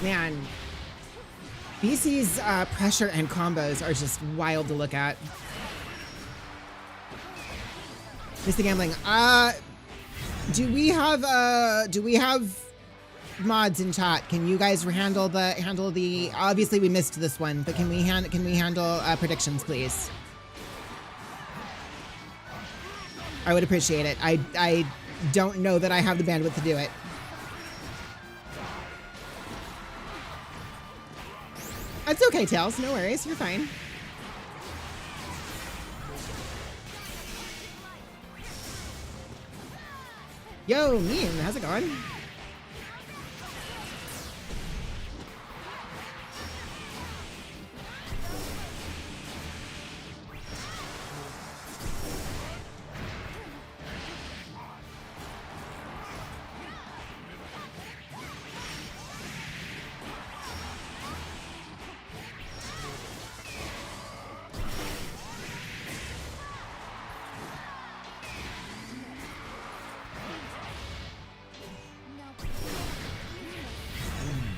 Man, BC's pressure and combos are just wild to look at. Mr. Gambling, do we have mods in chat? Can you guys handle the obviously we missed this one, but can we handle predictions, please? I would appreciate it. I don't know that I have the bandwidth to do it. It's okay, Tails. No worries. You're fine. Yo, Meme. How's it going?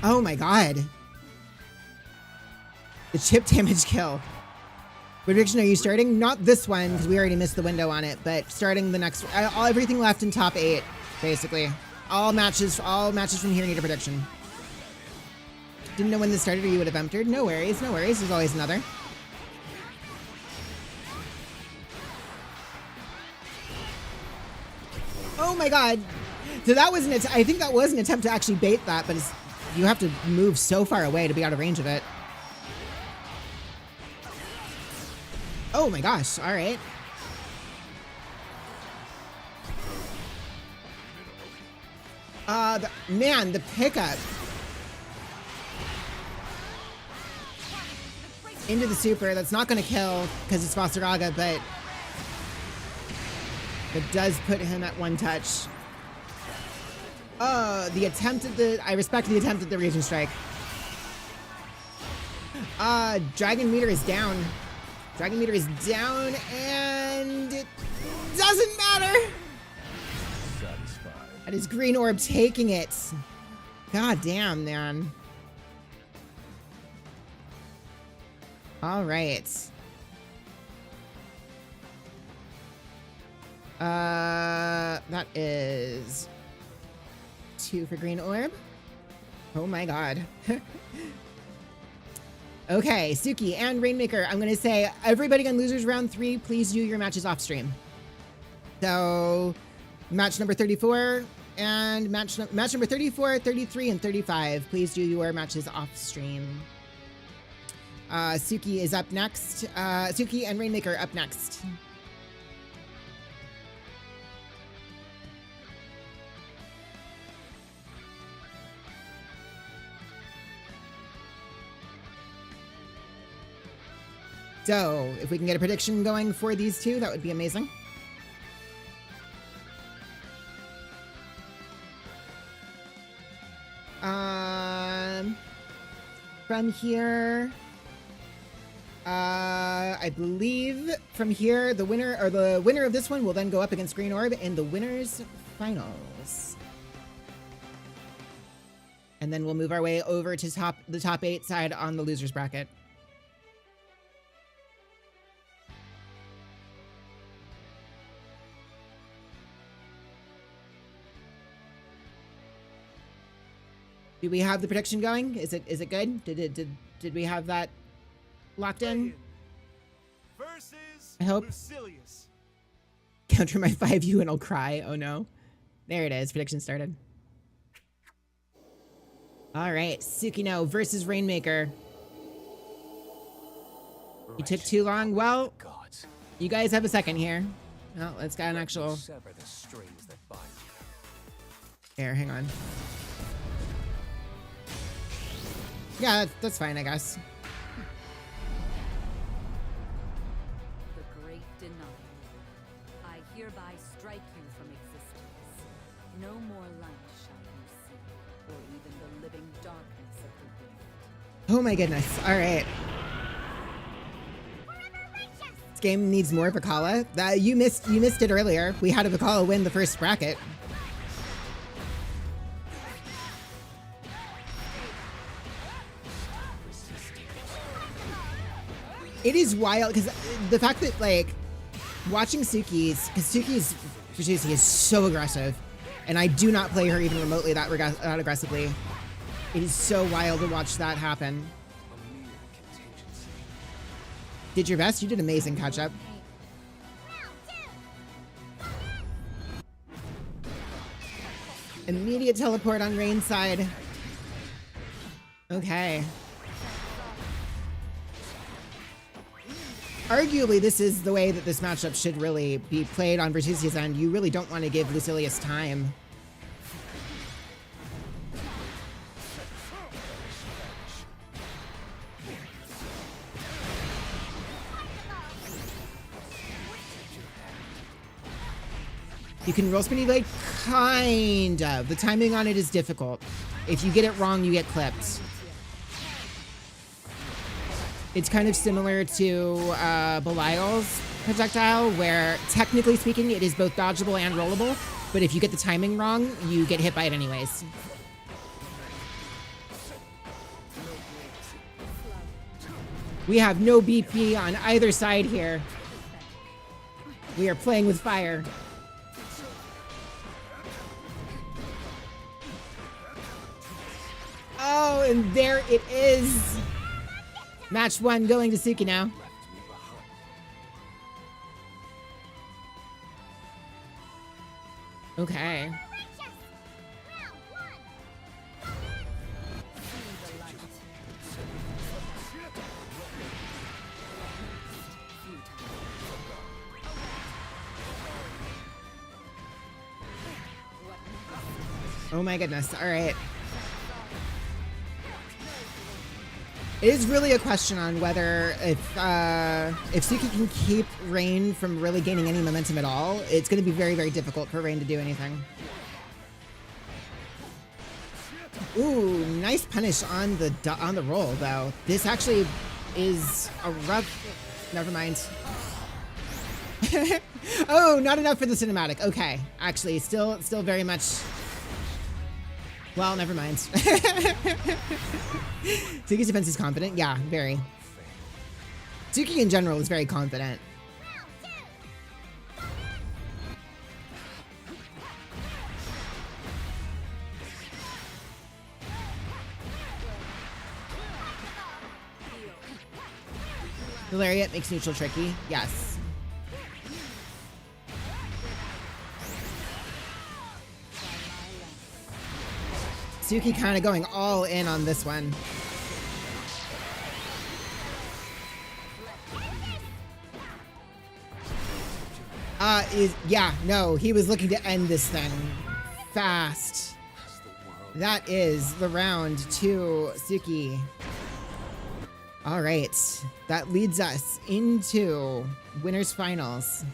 Oh my god. The chip damage kill. What prediction are you starting? Not this one, because we already missed the window on it, but starting the next, everything left in top 8, basically. All matches from here need a prediction. Didn't know when this started or you would have entered. No worries, no worries. There's always another. Oh my god. So that was I think that was an attempt to actually bait that, but you have to move so far away to be out of range of it. Oh my gosh, all right. Man, the pickup. Into the super, that's not gonna kill because it's Basaraga, but it does put him at 1 touch. Oh, the attempt at I respect the attempt at the Raging Strike. Dragon meter is down. Dragon meter is down, and it doesn't matter. That is Green Orb taking it. God damn, man. All right. That is 2 for Green Orb. Oh my god. Okay, Suki and Rainmaker, I'm gonna say everybody on Losers Round 3, please do your matches off stream. So, match number 34 and match number 34, 33, and 35, please do your matches off stream. Suki is up next. Suki and Rainmaker up next. So, if we can get a prediction going for these two, that would be amazing. From here, I believe from here, the winner of this one will then go up against Green Orb in the winners finals. And then we'll move our way over to the top 8 side on the losers bracket. Do we have the prediction going? Is it good? Did we have that locked in? I hope. Counter my 5U and I'll cry. Oh no. There it is. Prediction started. All right. Tsukino versus Rainmaker. You took too long. Well, you guys have a second here. Oh, let's get an actual. Here, hang on. Yeah, that's fine, I guess. The great denial. I hereby strike you from existence. No more light shall you see, or even the living darkness of the rift. Oh my goodness. All right. This game needs more Vakala. You missed it earlier. We had a Vakala win the first bracket. It is wild because the fact that like watching Suki's, because Suki's Fujitsu is so aggressive, and I do not play her even remotely that aggressively. It is so wild to watch that happen. Did your best. You did amazing catch up. Immediate teleport on Rain's side. Okay. Arguably, this is the way that this matchup should really be played on Vertusia's end. You really don't want to give Lucilius time. You can roll spinny blade, kind of. The timing on it is difficult. If you get it wrong, you get clipped. It's kind of similar to Belial's projectile, where technically speaking, it is both dodgeable and rollable, but if you get the timing wrong, you get hit by it anyways. We have no BP on either side here. We are playing with fire. Oh, and there it is. Match 1 going to Suki now. Okay. Oh my goodness. All right. It is really a question on whether if Suki can keep Rain from really gaining any momentum at all, it's going to be very, very difficult for Rain to do anything. Ooh, nice punish on the roll though. This actually is a rough... Never mind. Oh, not enough for the cinematic. Okay. Actually, still very much... Well, never mind. Suki's defense is confident. Yeah, very. Suki in general is very confident. The lariat makes neutral tricky. Yes. Suki kind of going all in on this one. Yeah, no, he was looking to end this thing fast. That is the round to Suki. All right, that leads us into winners finals.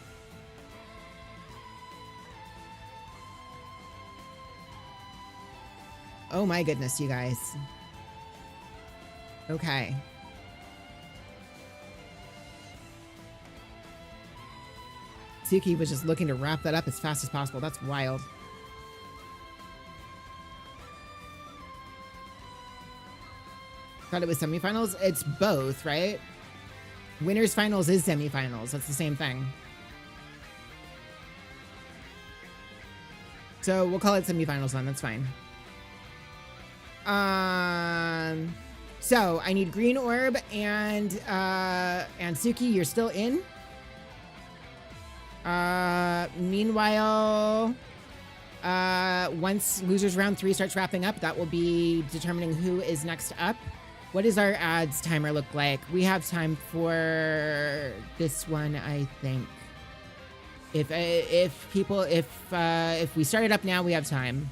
Oh my goodness, you guys. Okay. Suki was just looking to wrap that up as fast as possible. That's wild. Thought it was semifinals? It's both, right? Winners finals is semifinals. That's the same thing. So we'll call it semifinals then. That's fine. So I need green orb and Suki, you're still in. Meanwhile, once losers round 3 starts wrapping up, that will be determining who is next up. What does our ads timer look like? We have time for this one, I think. If we start it up now, we have time.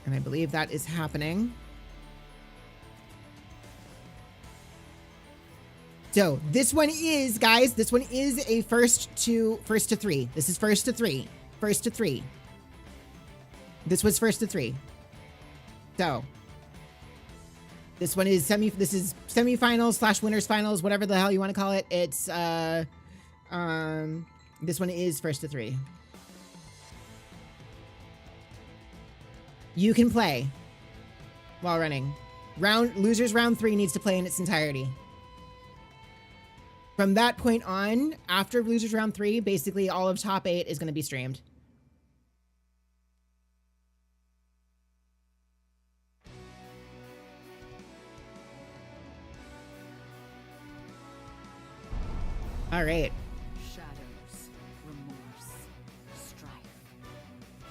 And I believe that is happening. So this one is, guys, this one is a first to 3. This is first to 3. First to 3. This was first to 3. So this one is semifinals / winners finals, whatever the hell you want to call it. It's this one is first to 3. You can play while running. Losers round 3 needs to play in its entirety. From that point on, after losers round 3, basically all of top 8 is going to be streamed. All right. Shadows, remorse, strife.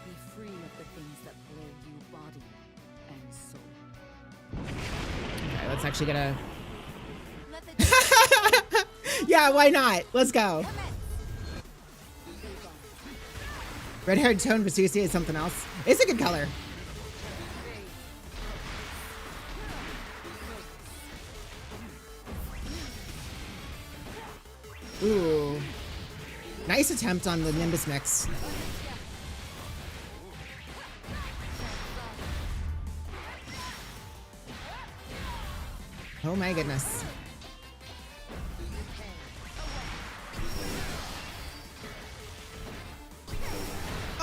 Be free of the things that plague you body and soul. Okay, let's actually get a... Yeah, why not? Let's go. Red-haired tone Vasusi is something else. It's a good color. Ooh. Nice attempt on the Nimbus mix. Oh my goodness.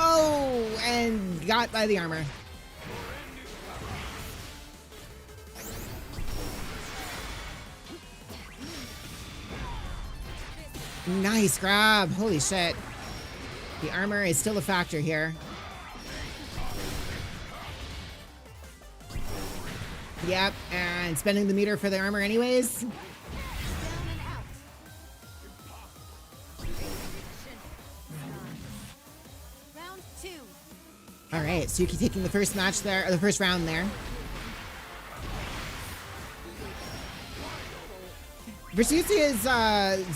Oh, and got by the armor. Nice grab. Holy shit. The armor is still a factor here. Yep, and spending the meter for the armor anyways. Round 2. All right, Suki taking the first match there, or the first round there. Versusia's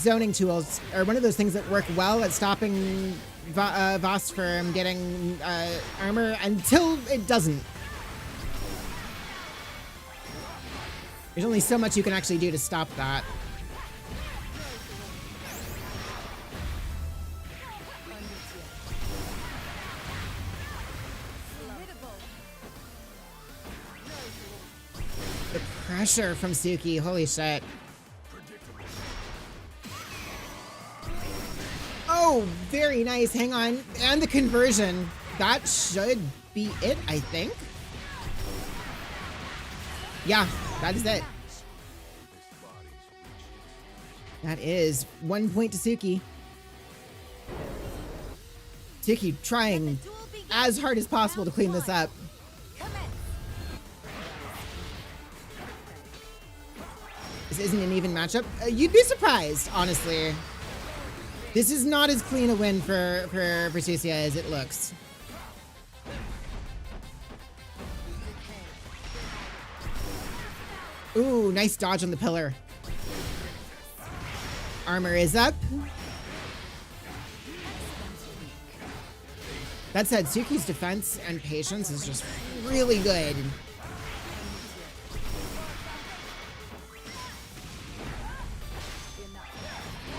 zoning tools are one of those things that work well at stopping Voss from getting armor until it doesn't. There's only so much you can actually do to stop that. pressure from Suki. Holy shit. Oh, very nice. Hang on. And the conversion. That should be it, I think. Yeah, that is it. That is 1 point to Suki. Suki trying as hard as possible to clean this up. This isn't an even matchup. You'd be surprised, honestly. This is not as clean a win for Sucia as it looks. Ooh, nice dodge on the pillar. Armor is up. That said, Suki's defense and patience is just really good.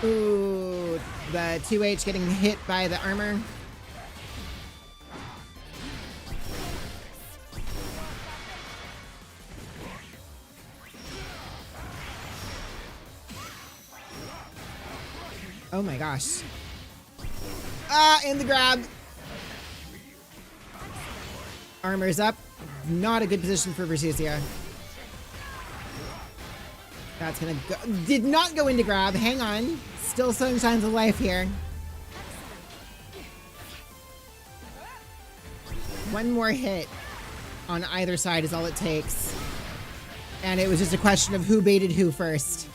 Ooh, the 2H getting hit by the armor. Oh my gosh. Ah, and the grab. Armor's up. Not a good position for Versucia. That's gonna go. Did not go into grab. Hang on. Still showing signs of life here. One more hit on either side is all it takes. And it was just a question of who baited who first.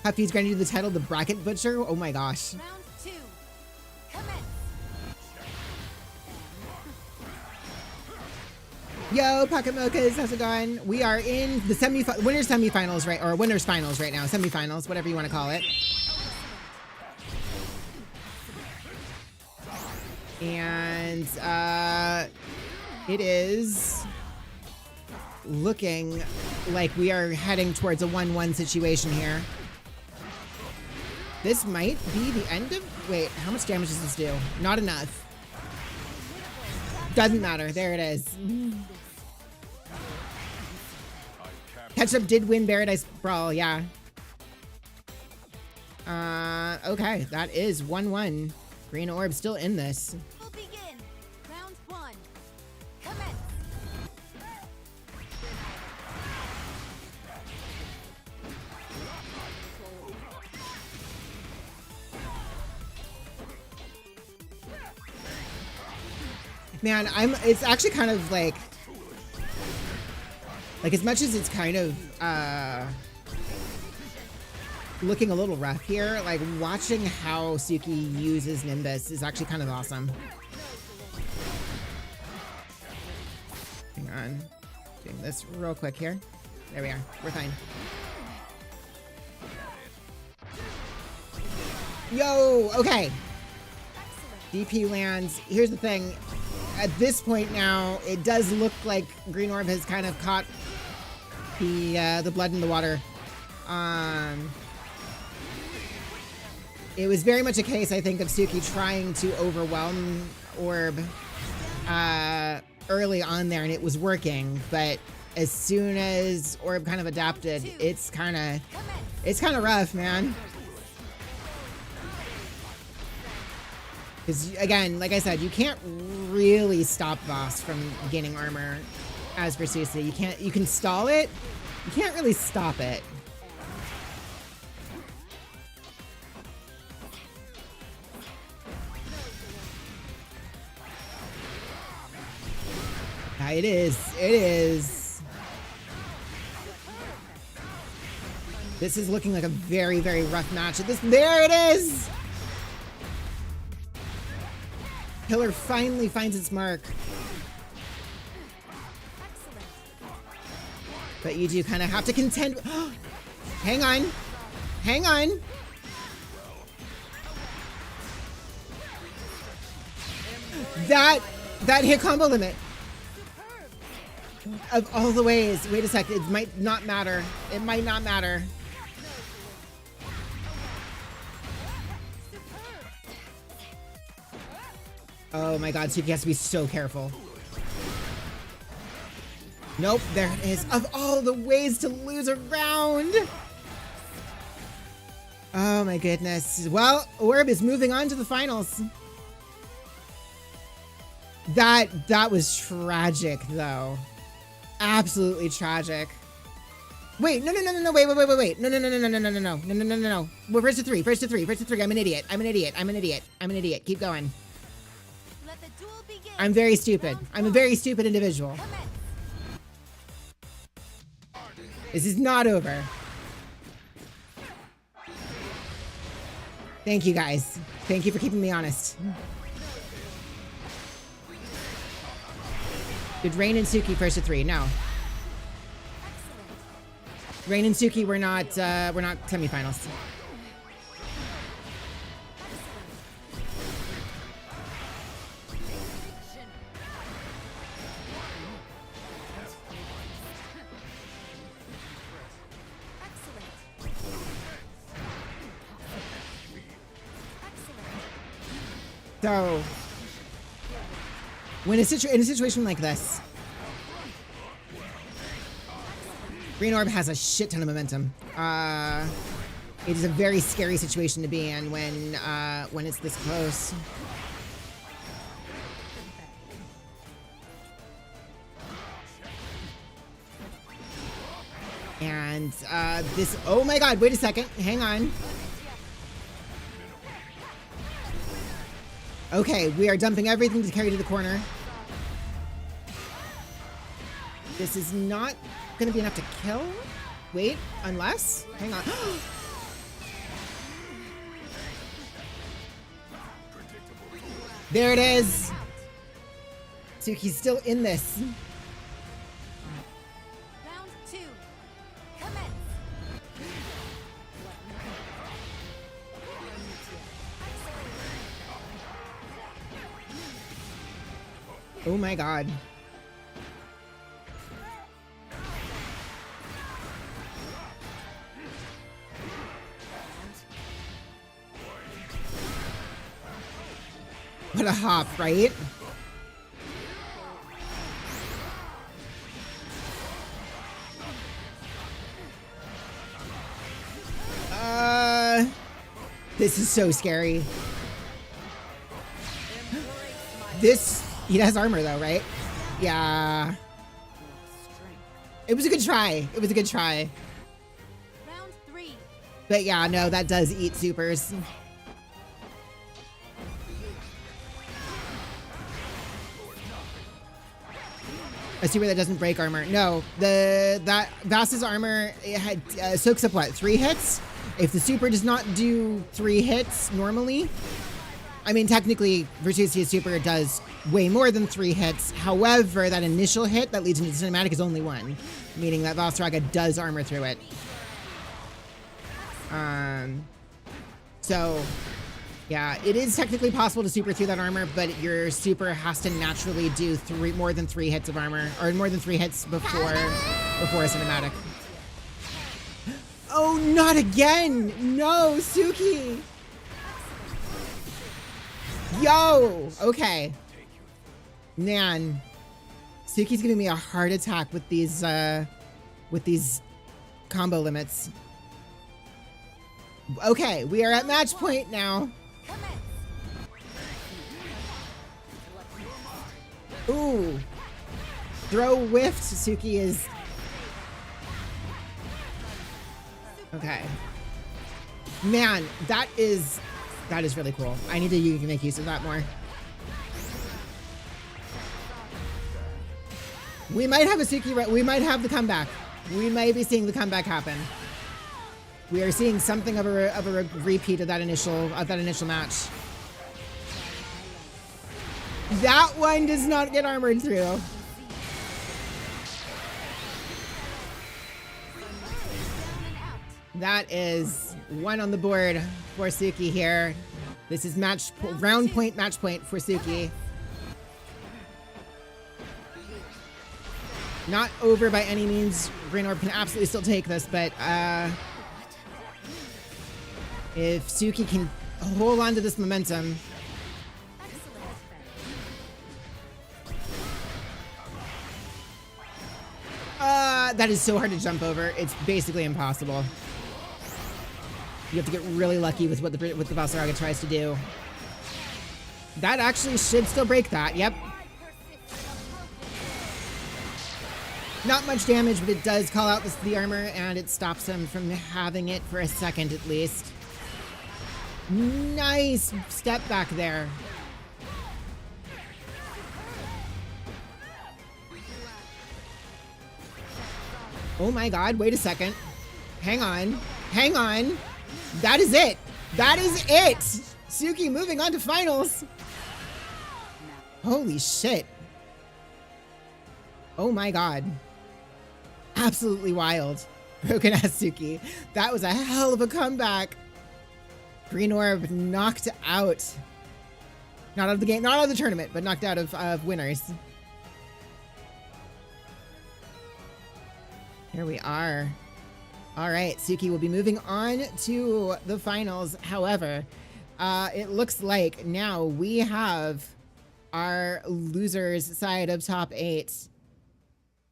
Huffy's granted you the title, the Bracket Butcher. Oh my gosh. Round 2. Commence. Yo, Pocket Mochas, how's it going? We are in the winners semifinals, right? Or winners finals right now. Semifinals, whatever you want to call it. And it is looking like we are heading towards a 1-1 situation here. This might be the end of... Wait, how much damage does this do? Not enough. Doesn't matter. There it is. Ketchup did win Paradise Brawl, yeah. Okay, that is 1-1. Green Orb still in this. We'll begin. Round 1. Commence. Man, it's actually kind of like as much as it's kind of looking a little rough here, like watching how Suki uses Nimbus is actually kind of awesome. Hang on. Doing this real quick here. There we are. We're fine. Yo, okay. DP lands. Here's the thing. At this point now, it does look like Green Orb has kind of caught the blood in the water. It was very much a case, I think, of Suki trying to overwhelm Orb early on there, and it was working. But as soon as Orb kind of adapted, it's kind of rough, man. Because, again, like I said, you can't really stop Voss from gaining armor as Versucia. You can stall it. You can't really stop it. Yeah, it is. It is. This is looking like a very, very rough match. There it is! Pillar finally finds its mark. But you do kind of have to contend. Hang on. Hang on. That hit combo limit. Of all the ways. Wait a sec. It might not matter. It might not matter. Oh my god, Suki has to be so careful. Nope, there it is. Of all the ways to lose a round. Oh my goodness. Well, Orb is moving on to the finals. That was tragic, though. Absolutely tragic. Wait, no, wait. No. Well, first to three. I'm an idiot. Keep going. Let the duel begin. I'm very stupid. I'm a very stupid individual. This is not over. Thank you, guys. Thank you for keeping me honest. Did Rain and Suki first to three? No. Rain and Suki were not semifinals. So, when in a situation like this, Green Orb has a shit ton of momentum. It is a very scary situation to be in when it's this close. And this, oh my god, wait a second, hang on. Okay, we are dumping everything to carry to the corner. This is not gonna be enough to kill. Wait, unless, hang on. There it is. Suki's still in this. Round 2. Commence. Oh my god. What a hop, right? This is so scary. This, he has armor though, right? Yeah. It was a good try. It was a good try. Round 3. But yeah, no, that does eat supers. A super that doesn't break armor. No, that Vass's armor, it had soaks up what, 3 hits? If the super does not do 3 hits normally, I mean technically Virtusia's super does way more than 3 hits. However, that initial hit that leads into the cinematic is only 1, meaning that Valstraga does armor through it. So yeah, it is technically possible to super through that armor, but your super has to naturally do more than 3 hits of armor, or more than 3 hits before a cinematic. Oh, not again! No, Suki! Yo! Okay. Man. Suki's giving me a heart attack with these combo limits. Okay, we are at match point now. Ooh. Throw whiffed. Suki is... Okay. Man, that is really cool. I need to make use of that more. We might have a Suki... We might have the comeback. We might be seeing the comeback happen. We are seeing something of a repeat of that initial match. That one does not get armored through. That is 1 on the board for Suki here. This is round point, match point for Suki. Not over by any means. Green Orb can absolutely still take this, but if Suki can hold on to this momentum. That is so hard to jump over. It's basically impossible. You have to get really lucky with what the Valsaraga tries to do. That actually should still break that. Yep. Not much damage, but it does call out the armor, and it stops him from having it for a second at least. Nice step back there. Oh my god, wait a second. Hang on. Hang on. That is it. That is it. Suki moving on to finals. Holy shit. Oh my god. Absolutely wild. Broken ass Suki. That was a hell of a comeback. Green Orb knocked out. Not out of the game, not out of the tournament, but knocked out of winners. Here we are. All right, Suki will be moving on to the finals. However, it looks like now we have our losers side of top 8.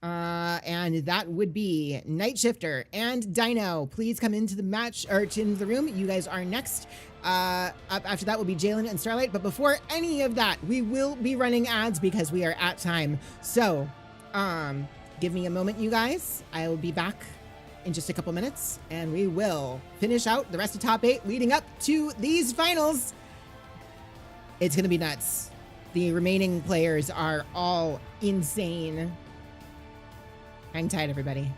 And that would be Night Shifter and Dino. Please come into the match or into the room. You guys are next. Up after that will be Jalen and Starlight. But before any of that, we will be running ads because we are at time. So, give me a moment, you guys. I will be back in just a couple minutes, and we will finish out the rest of top 8 leading up to these finals. It's gonna be nuts. The remaining players are all insane. Hang tight, everybody.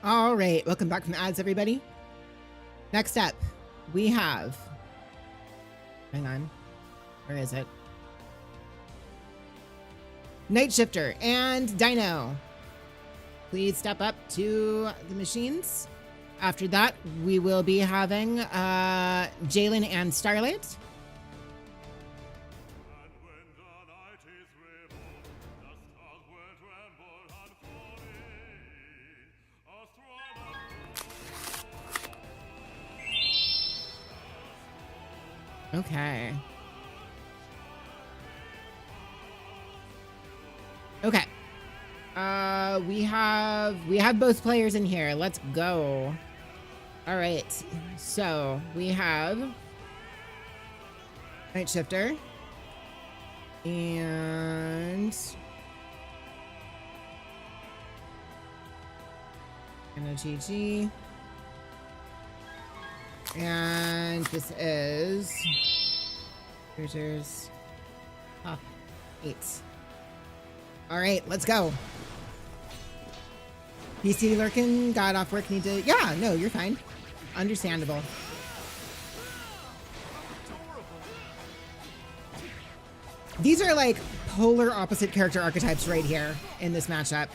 All right, welcome back from the ads, everybody. Next up, we have, hang on, where is it? Night Shifter and Dino. Please step up to the machines. After that, we will be having Jalen and Starlight. Okay. Okay. We have both players in here. Let's go. All right. So we have Night Shifter and GG. And this is here's top 8. All right, let's go. PC lurking, got off work, need to... Yeah, no, you're fine. Understandable. These are like polar opposite character archetypes right here in this matchup.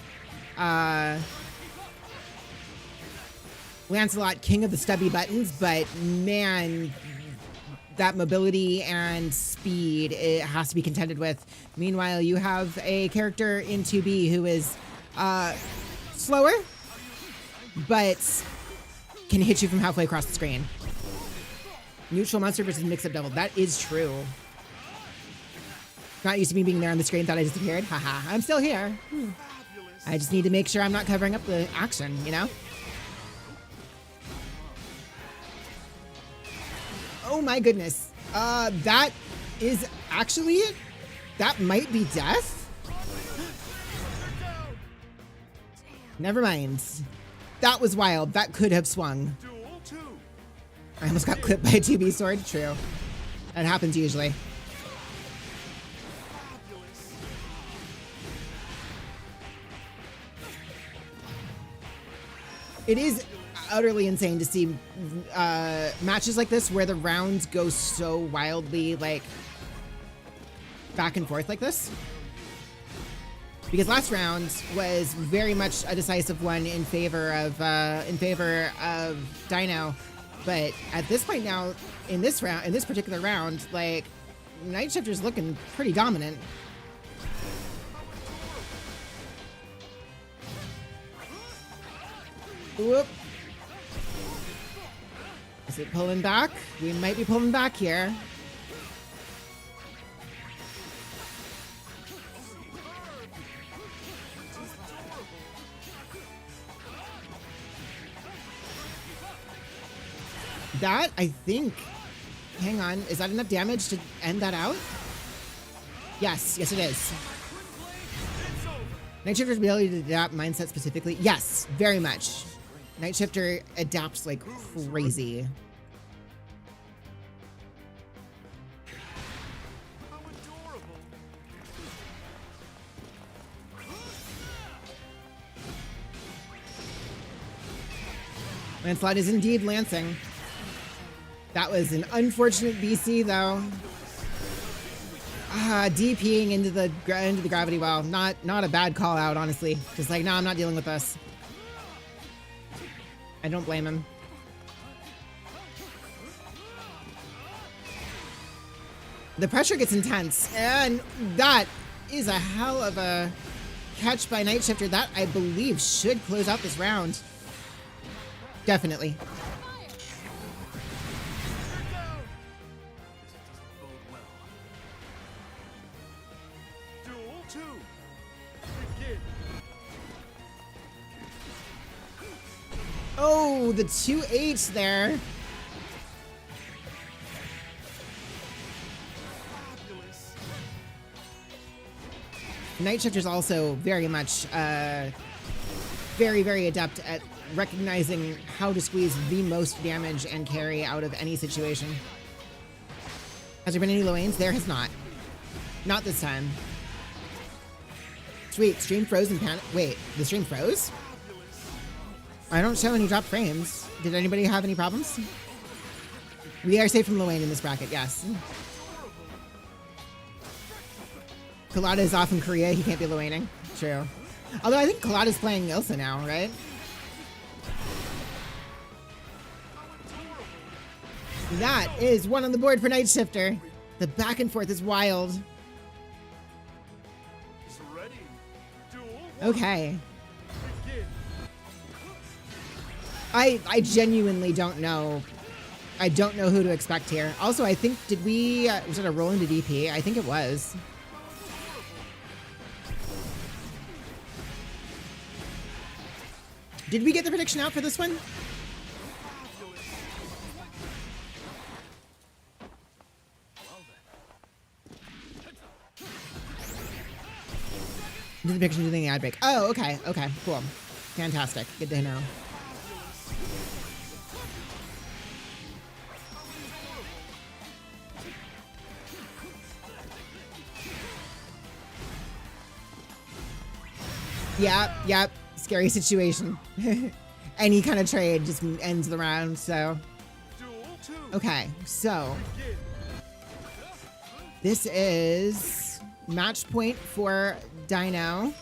Lancelot, king of the stubby buttons, but man, that mobility and speed, it has to be contended with. Meanwhile, you have a character in 2B who is slower, but can hit you from halfway across the screen. Neutral monster versus mix-up devil. That is true. Not used to me being there on the screen, thought I disappeared. Haha, I'm still here. I just need to make sure I'm not covering up the action, you know? Oh my goodness. That is actually, that might be death? Never mind. That was wild. That could have swung. I almost got clipped by a 2B sword. True. That happens usually. It is utterly insane to see matches like this where the rounds go so wildly like back and forth like this. Because last round was very much a decisive one in favor of Dino, but at this point now in this particular round, like Night Shifter's looking pretty dominant. Whoop. Is it pulling back? We might be pulling back here. That, I think, hang on, is that enough damage to end that out? Yes, yes it is. Night Shifter's ability to adapt mindset specifically? Yes, very much. Night Shifter adapts like crazy. Lancelot is indeed lancing. That was an unfortunate BC though. DPing into the gravity well. Not a bad call out, honestly. Just like, no, I'm not dealing with this. I don't blame him. The pressure gets intense, and that is a hell of a catch by Night Shifter. That, I believe, should close out this round. Definitely. Oh, the 2-8 there. Night Shifter's also very much, very, very adept at recognizing how to squeeze the most damage and carry out of any situation. Has there been any low ains? There has not. Not this time. Sweet, stream froze and panic. Wait, the stream froze? I don't show any dropped frames. Did anybody have any problems? We are safe from Luane in this bracket, yes. Kalada is off in Korea. He can't be Luaning. True. Although I think Kalada's playing Ilsa now, right? That is one on the board for Night Shifter. The back and forth is wild. Okay. I genuinely don't know. I don't know who to expect here. Also, I think, did we, was it a roll into DP? I think it was. Did we get the prediction out for this one? Did the prediction do the ad break? Oh, okay, okay, cool. Fantastic, good to know. Yep. Scary situation. Any kind of trade just ends the round, so. Okay, so. This is match point for Dino.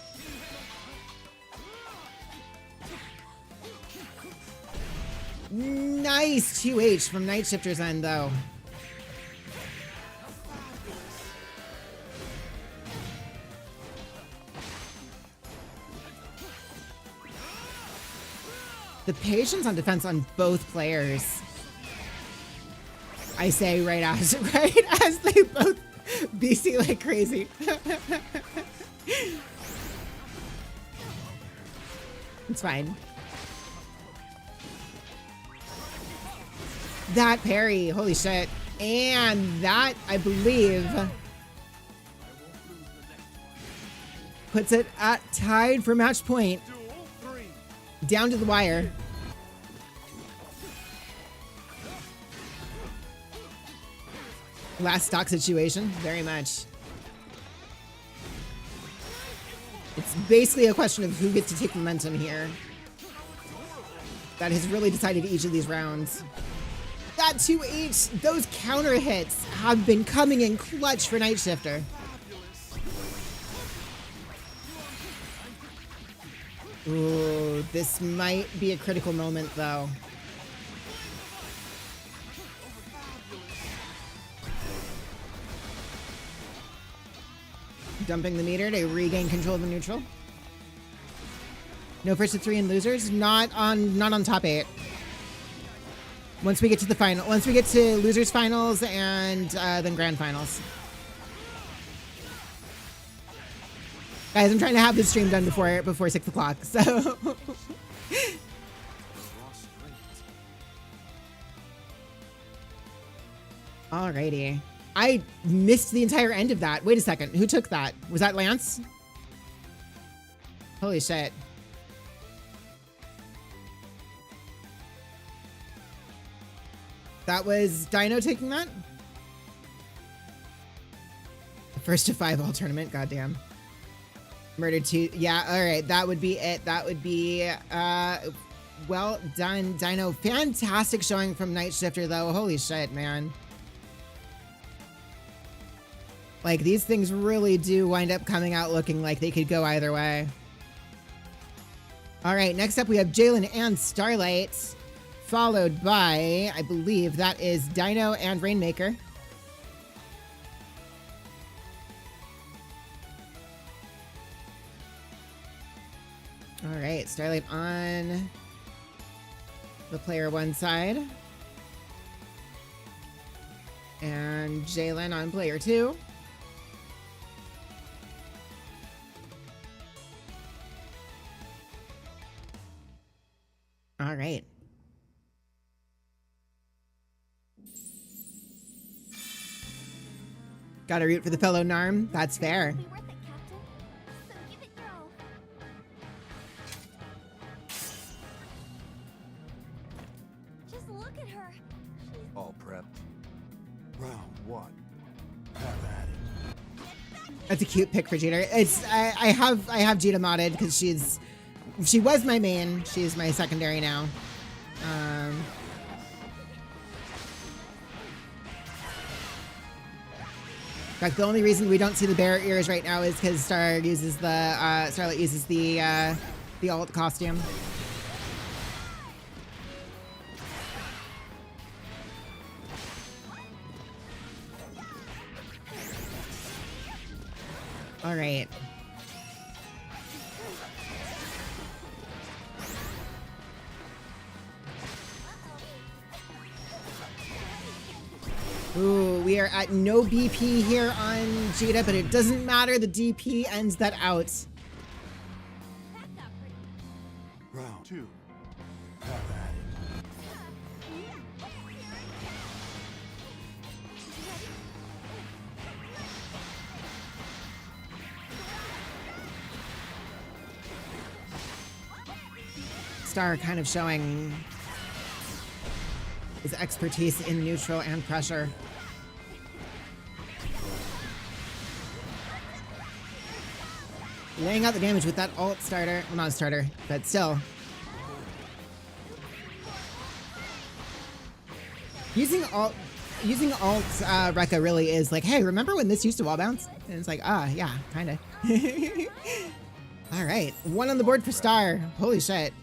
Nice 2H from Night Shifter's end, though. The patience on defense on both players. I say right as they both BC like crazy. It's fine. That parry, holy shit. And that, I believe, puts it at tied for match point. Down to the wire. Last stock situation, very much. It's basically a question of who gets to take momentum here. That has really decided each of these rounds. That 2H, those counter hits have been coming in clutch for Night Shifter. Ooh, this might be a critical moment, though. Dumping the meter to regain control of the neutral. No first to 3 and losers. Not on top 8. Once we get to the final, once we get to losers finals and then grand finals. Guys, I'm trying to have this stream done before 6 o'clock, so. Alrighty. I missed the entire end of that. Wait a second. Who took that? Was that Lance? Holy shit. That was Dino taking that? The first to 5 all tournament. Goddamn. Murdered 2. Yeah, alright. That would be it. That would be, well done, Dino. Fantastic showing from Night Shifter, though. Holy shit, man. Like, these things really do wind up coming out looking like they could go either way. All right, next up we have Jalen and Starlight, followed by, I believe that is Dino and Rainmaker. All right, Starlight on the player 1 side. And Jalen on player 2. All right. Gotta root for the fellow Narm. That's fair. Be worth it, Captain. So give it your all. Just look at her. She's All prepped. Round 1. Have at it. That's a cute pick for Jeter. It's I have Jeter modded because she's she was my main. She's my secondary now. In fact, the only reason we don't see the bear ears right now is because Starlight uses the alt costume. All right. Ooh, we are at no BP here on Jada, but it doesn't matter. The DP ends that out. Round 2. Have at it. Star kind of showing his expertise in neutral and pressure. Laying out the damage with that alt starter. Well, not a starter, but still. Using alt Rekka really is like, hey, remember when this used to wall bounce? And it's like, yeah, kinda. All right, 1 on the board for Star. Holy shit.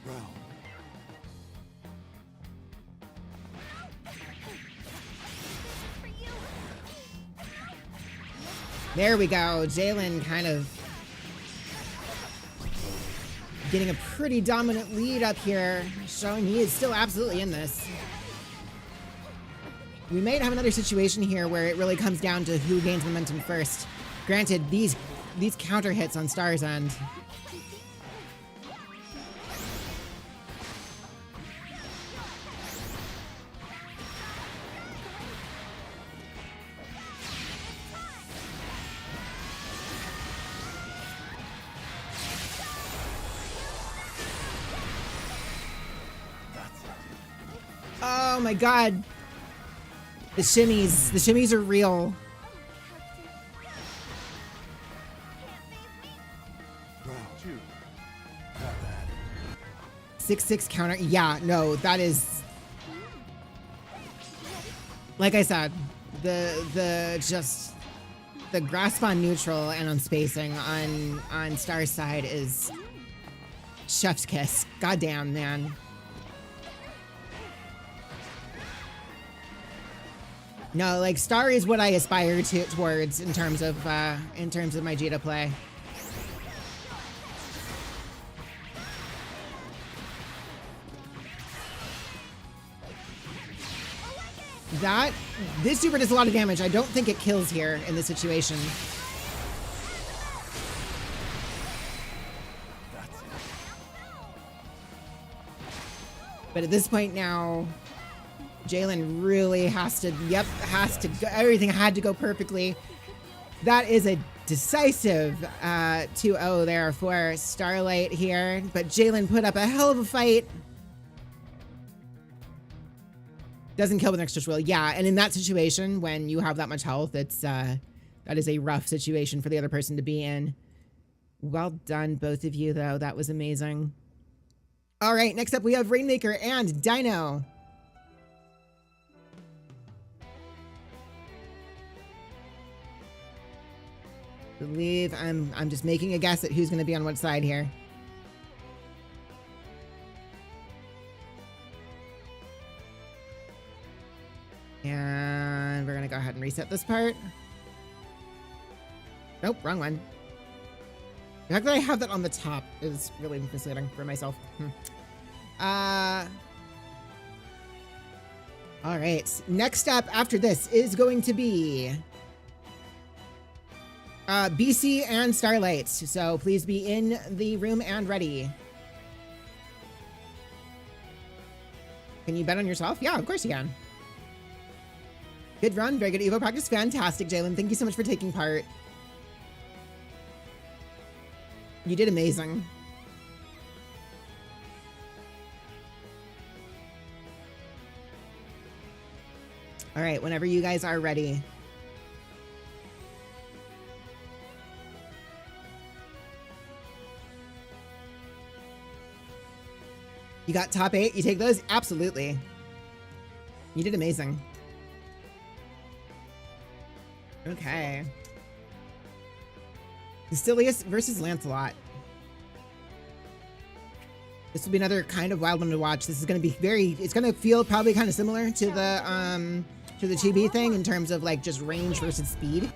There we go. Jalen kind of getting a pretty dominant lead up here, showing he is still absolutely in this. We might have another situation here where it really comes down to who gains momentum first. Granted, these counter hits on Star's end. Oh my god. The shimmies are real. Round 2. Have at it. 6-6 counter. Yeah, no, that is, like I said, the grasp on neutral and on spacing on Star's side is chef's kiss. Goddamn, man. No, like Star is what I aspire towards in terms of my Jita play. This super does a lot of damage. I don't think it kills here in this situation. But at this point now, Jalen really has to go, everything had to go perfectly. That is a decisive 2-0 there for Starlight here, but Jalen put up a hell of a fight. Doesn't kill with an extra swirl. Yeah, and in that situation, when you have that much health, it's that is a rough situation for the other person to be in. Well done, both of you, though. That was amazing. All right, next up we have Rainmaker and Dino. Believe I'm just making a guess at who's going to be on what side here. And we're going to go ahead and reset this part. Nope, wrong one. The fact that I have that on the top is really misleading for myself. All right, next up after this is going to be BC and Starlight, so please be in the room and ready. Can you bet on yourself? Yeah, of course you can. Good run, very good Evo practice, fantastic, Jalen. Thank you so much for taking part. You did amazing. All right, whenever you guys are ready. You got top 8? You take those? Absolutely. You did amazing. Okay. Castilius versus Lancelot. This will be another kind of wild one to watch. This is going to be it's going to feel probably kind of similar to the 2B thing in terms of like just range versus speed.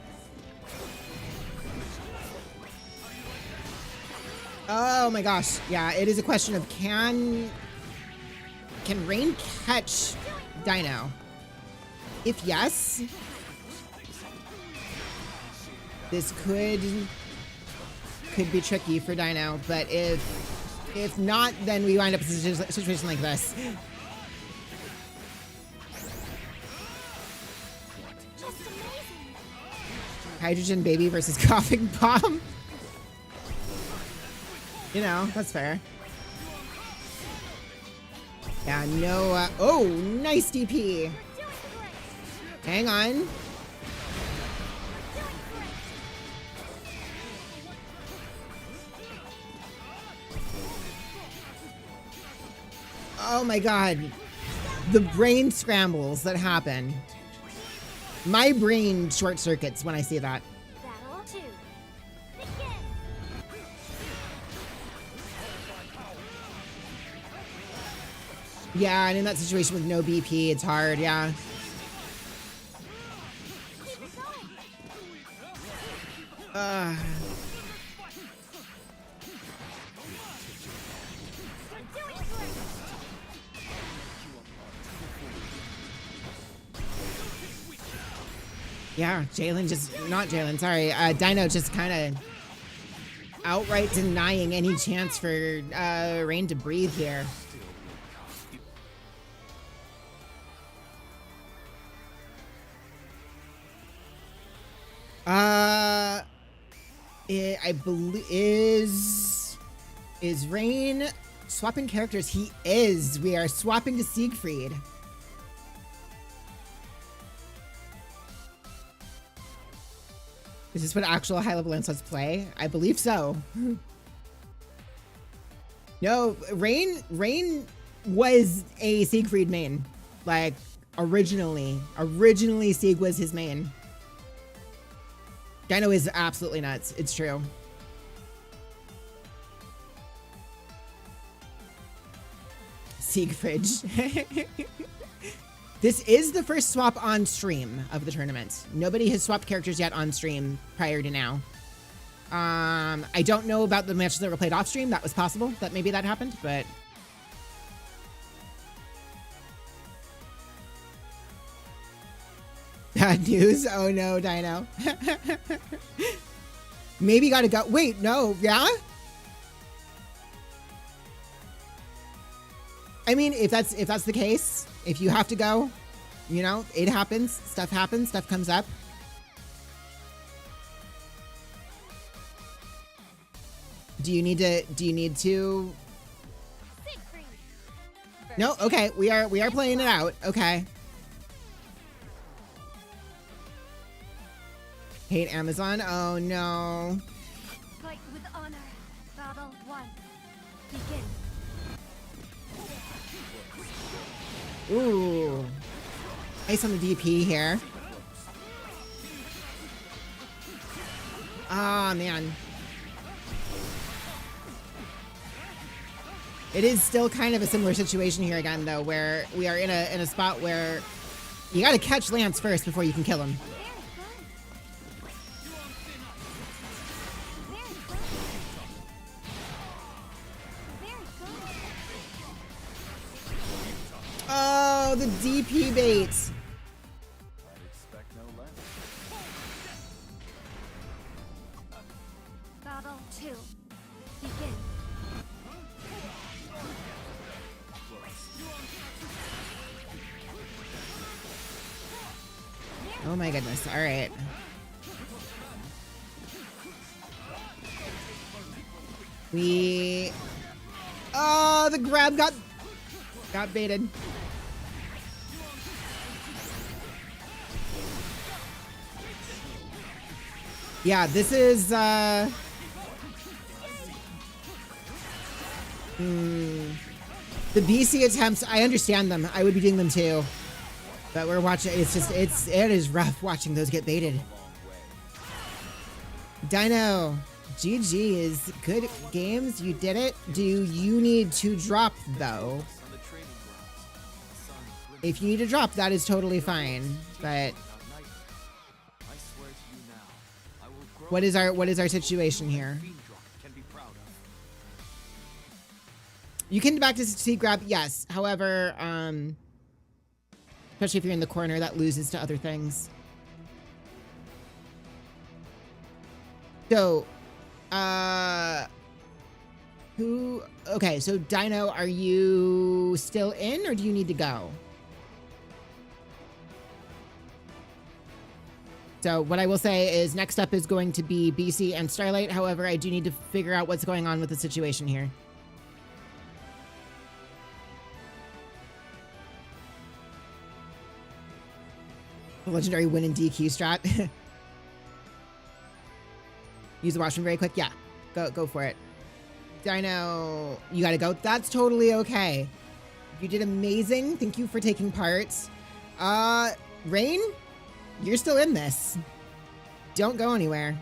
Oh my gosh. Yeah, it is a question of can Rain catch Dino? If yes, this could be tricky for Dino, but if not, then we wind up in a situation like this. Hydrogen baby versus coughing bomb. You know, that's fair. Yeah, no, oh, nice DP. Hang on. Oh my god. The brain scrambles that happen. My brain short circuits when I see that. Battle 2. Begin. Yeah, and in that situation with no BP, it's hard, yeah. Keep it going. Uh, We're doing great. yeah, Dino just kind of outright denying any chance for Rain to breathe here. I believe is Rain swapping characters? He is. We are swapping to Siegfried. Is this what actual high-level Lancelots play? I believe so. No, Rain was a Siegfried main. Like, originally Sieg was his main. Dino is absolutely nuts. It's true. Siegfried. This is the first swap on stream of the tournament. Nobody has swapped characters yet on stream prior to now. I don't know about the matches that were played off stream. That was possible that maybe that happened, but bad news. Oh no, Dino. Maybe gotta go. Wait, no, yeah? I mean, if that's the case, if you have to go, you know, it happens. Stuff happens. Stuff comes up. Do you need to? Siegfried. No. Okay. We are playing it out. Okay. Hate Amazon. Oh no. Fight with honor. Battle 1. Begin. Ooh. Nice on the DP here. Ah, man. It is still kind of a similar situation here again, though, where we are in a spot where you gotta catch Lance first before you can kill him. Oh, the DP bait. Battle 2. Begin. Oh my goodness. All right. Oh, the grab got baited. Yeah, this is The BC attempts, I understand them. I would be doing them too. But we're watching, it is rough watching those get baited. Dino, GG's. Good games, you did it. Do you need to drop though? If you need to drop, that is totally fine. But what is our situation here? You can back to C grab, yes. However, especially if you're in the corner, that loses to other things. So, okay, so Dino, are you still in or do you need to go? So what I will say is next up is going to be BC and Starlight. However, I do need to figure out what's going on with the situation here. The legendary win and DQ strat. Use the washroom very quick. Yeah, go for it. Dino, you gotta go. That's totally okay. You did amazing. Thank you for taking part. Rain, you're still in this. Don't go anywhere.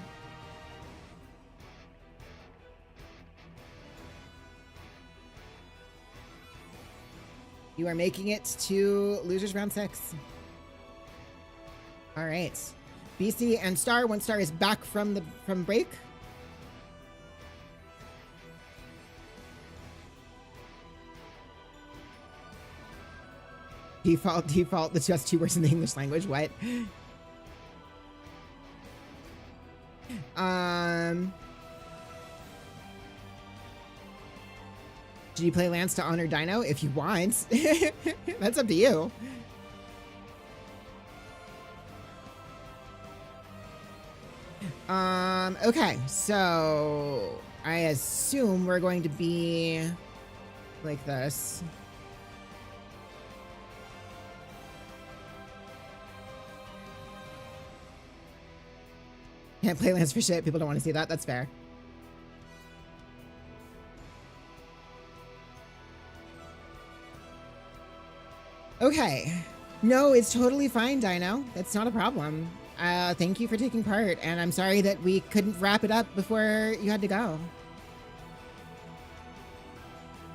You are making it to losers round 6. All right. BC and Star. One Star is back from break. Default. That's just 2 words in the English language. What? Did you play Lance to honor Dino? If you want. That's up to you. Okay, so I assume we're going to be like this. Can't play Lance for shit. People don't want to see that. That's fair. Okay. No, it's totally fine, Dino. That's not a problem. Thank you for taking part, and I'm sorry that we couldn't wrap it up before you had to go.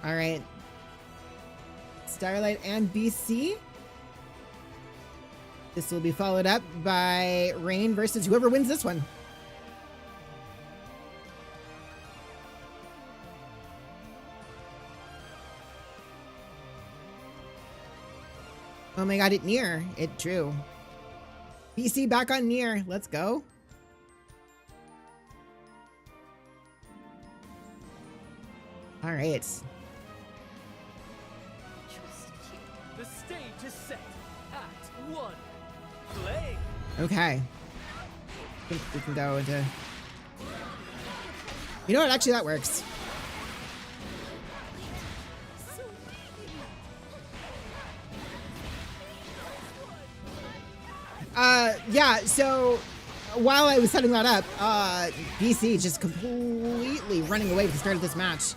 All right. Starlight and BC. This will be followed up by Rain versus whoever wins this one. Oh my god, it near. It drew. BC back on near. Let's go. All right. The stage is set. Act 1. Play. Okay. I think we can go into... You know what? Actually, that works. Yeah, so while I was setting that up, BC just completely running away at the start of this match.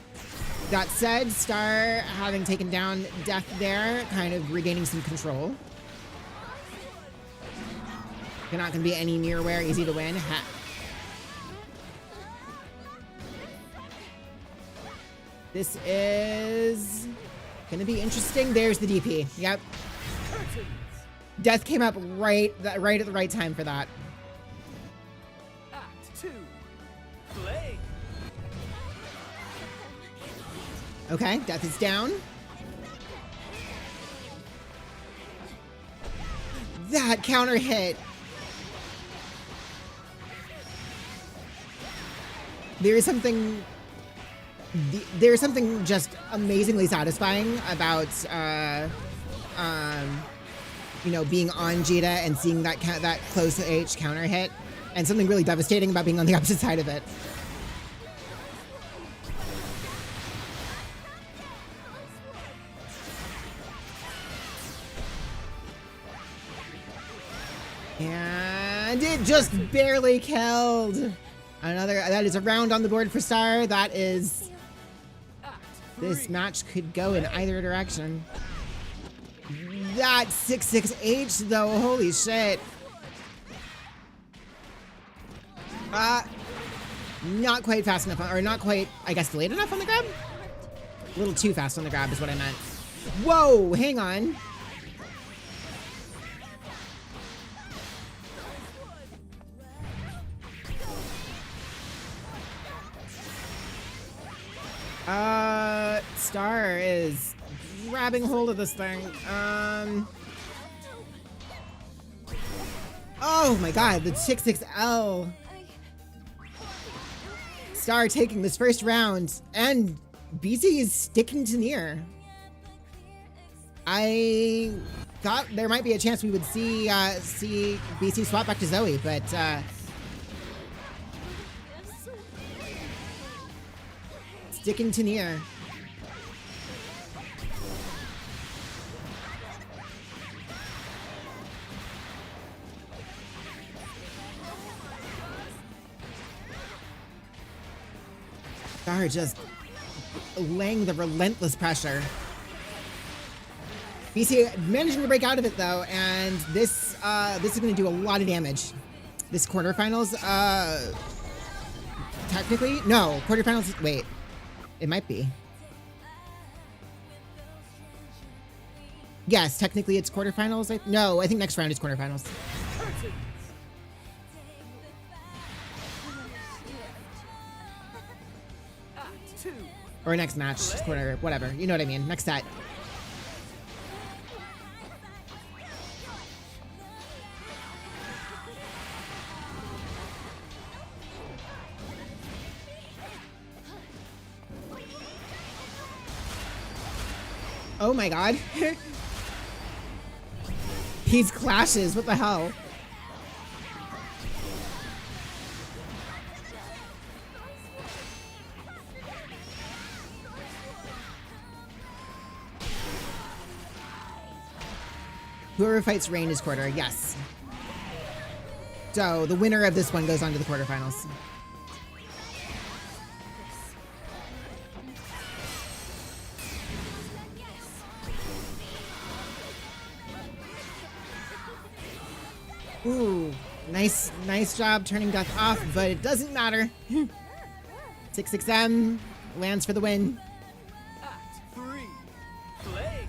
That said, Star, having taken down Death there, kind of regaining some control. You're not going to be any nearwhere easy to win. This is going to be interesting. There's the DP. Yep. Death came up right at the right time for that. Act 2. Play. Okay, Death is down. That counter hit. There is something just amazingly satisfying about you know, being on Jita and seeing that close H counter hit, and something really devastating about being on the opposite side of it. And it just barely killed. That is a round on the board for Star. That is... Act This match could go in either direction. That 6-6H though, holy shit. Not quite fast enough, or not quite, I guess, delayed enough on the grab? A little too fast on the grab is what I meant. Whoa, hang on. Star is grabbing hold of this thing. Oh my god, the 6-6L. Star taking this first round, and BC is sticking to near. I thought there might be a chance we would see BC swap back to Zoe, but sticking to near. Star just laying the relentless pressure. BC managing to break out of it though, and this is going to do a lot of damage. This quarterfinals, technically, no, quarterfinals. Wait, it might be. Yes, technically it's quarterfinals. No, I think next round is quarterfinals. Or next match, quarter, whatever. You know what I mean. Next set. Oh my god. These clashes, what the hell? Whoever fights Rain is quarter, yes. So the winner of this one goes on to the quarterfinals. Ooh, nice job turning Death off, but it doesn't matter. 6-6M lands for the win. Act 3. Play.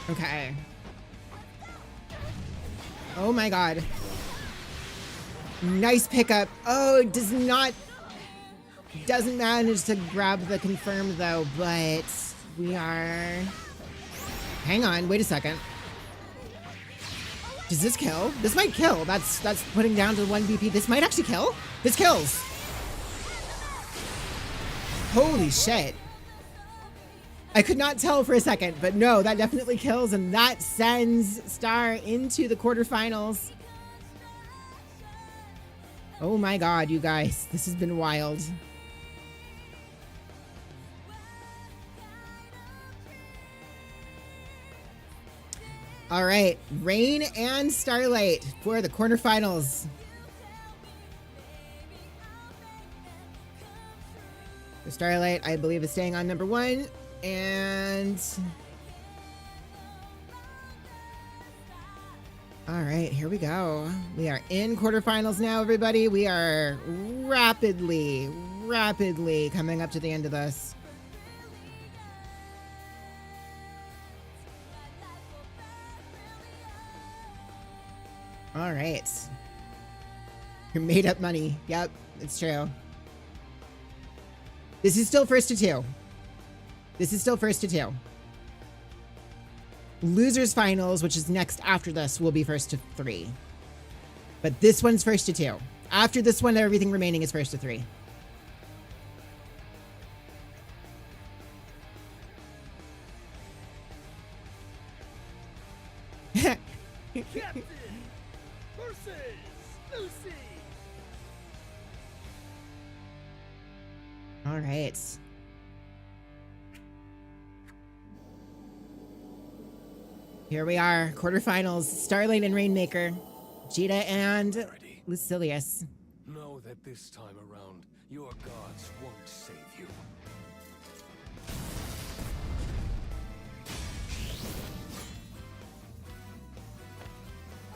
Okay. Oh my god. Nice pickup. Oh, it doesn't manage to grab the confirm though, but we are... Hang on, wait a second. Does this kill? This might kill. That's putting down to 1 BP. This might actually kill. This kills. Holy shit. I could not tell for a second, but no, that definitely kills, and that sends Star into the quarterfinals. Oh my god, you guys. This has been wild. All right, Rain and Starlight for the quarterfinals. The Starlight, I believe, is staying on number 1. And all right, here we go. We are in quarterfinals now, everybody. We are rapidly coming up to the end of this. All right. Your made up money. Yep, it's true. This is still first to 2. This is still first to 2. Losers finals, which is next after this, will be first to 3. But this one's first to 2. After this one, everything remaining is first to 3. Captain versus Lucy. All right. Here we are, quarterfinals, Starlight and Rainmaker, Jita and Lucilius. Know that this time around, your gods won't save you.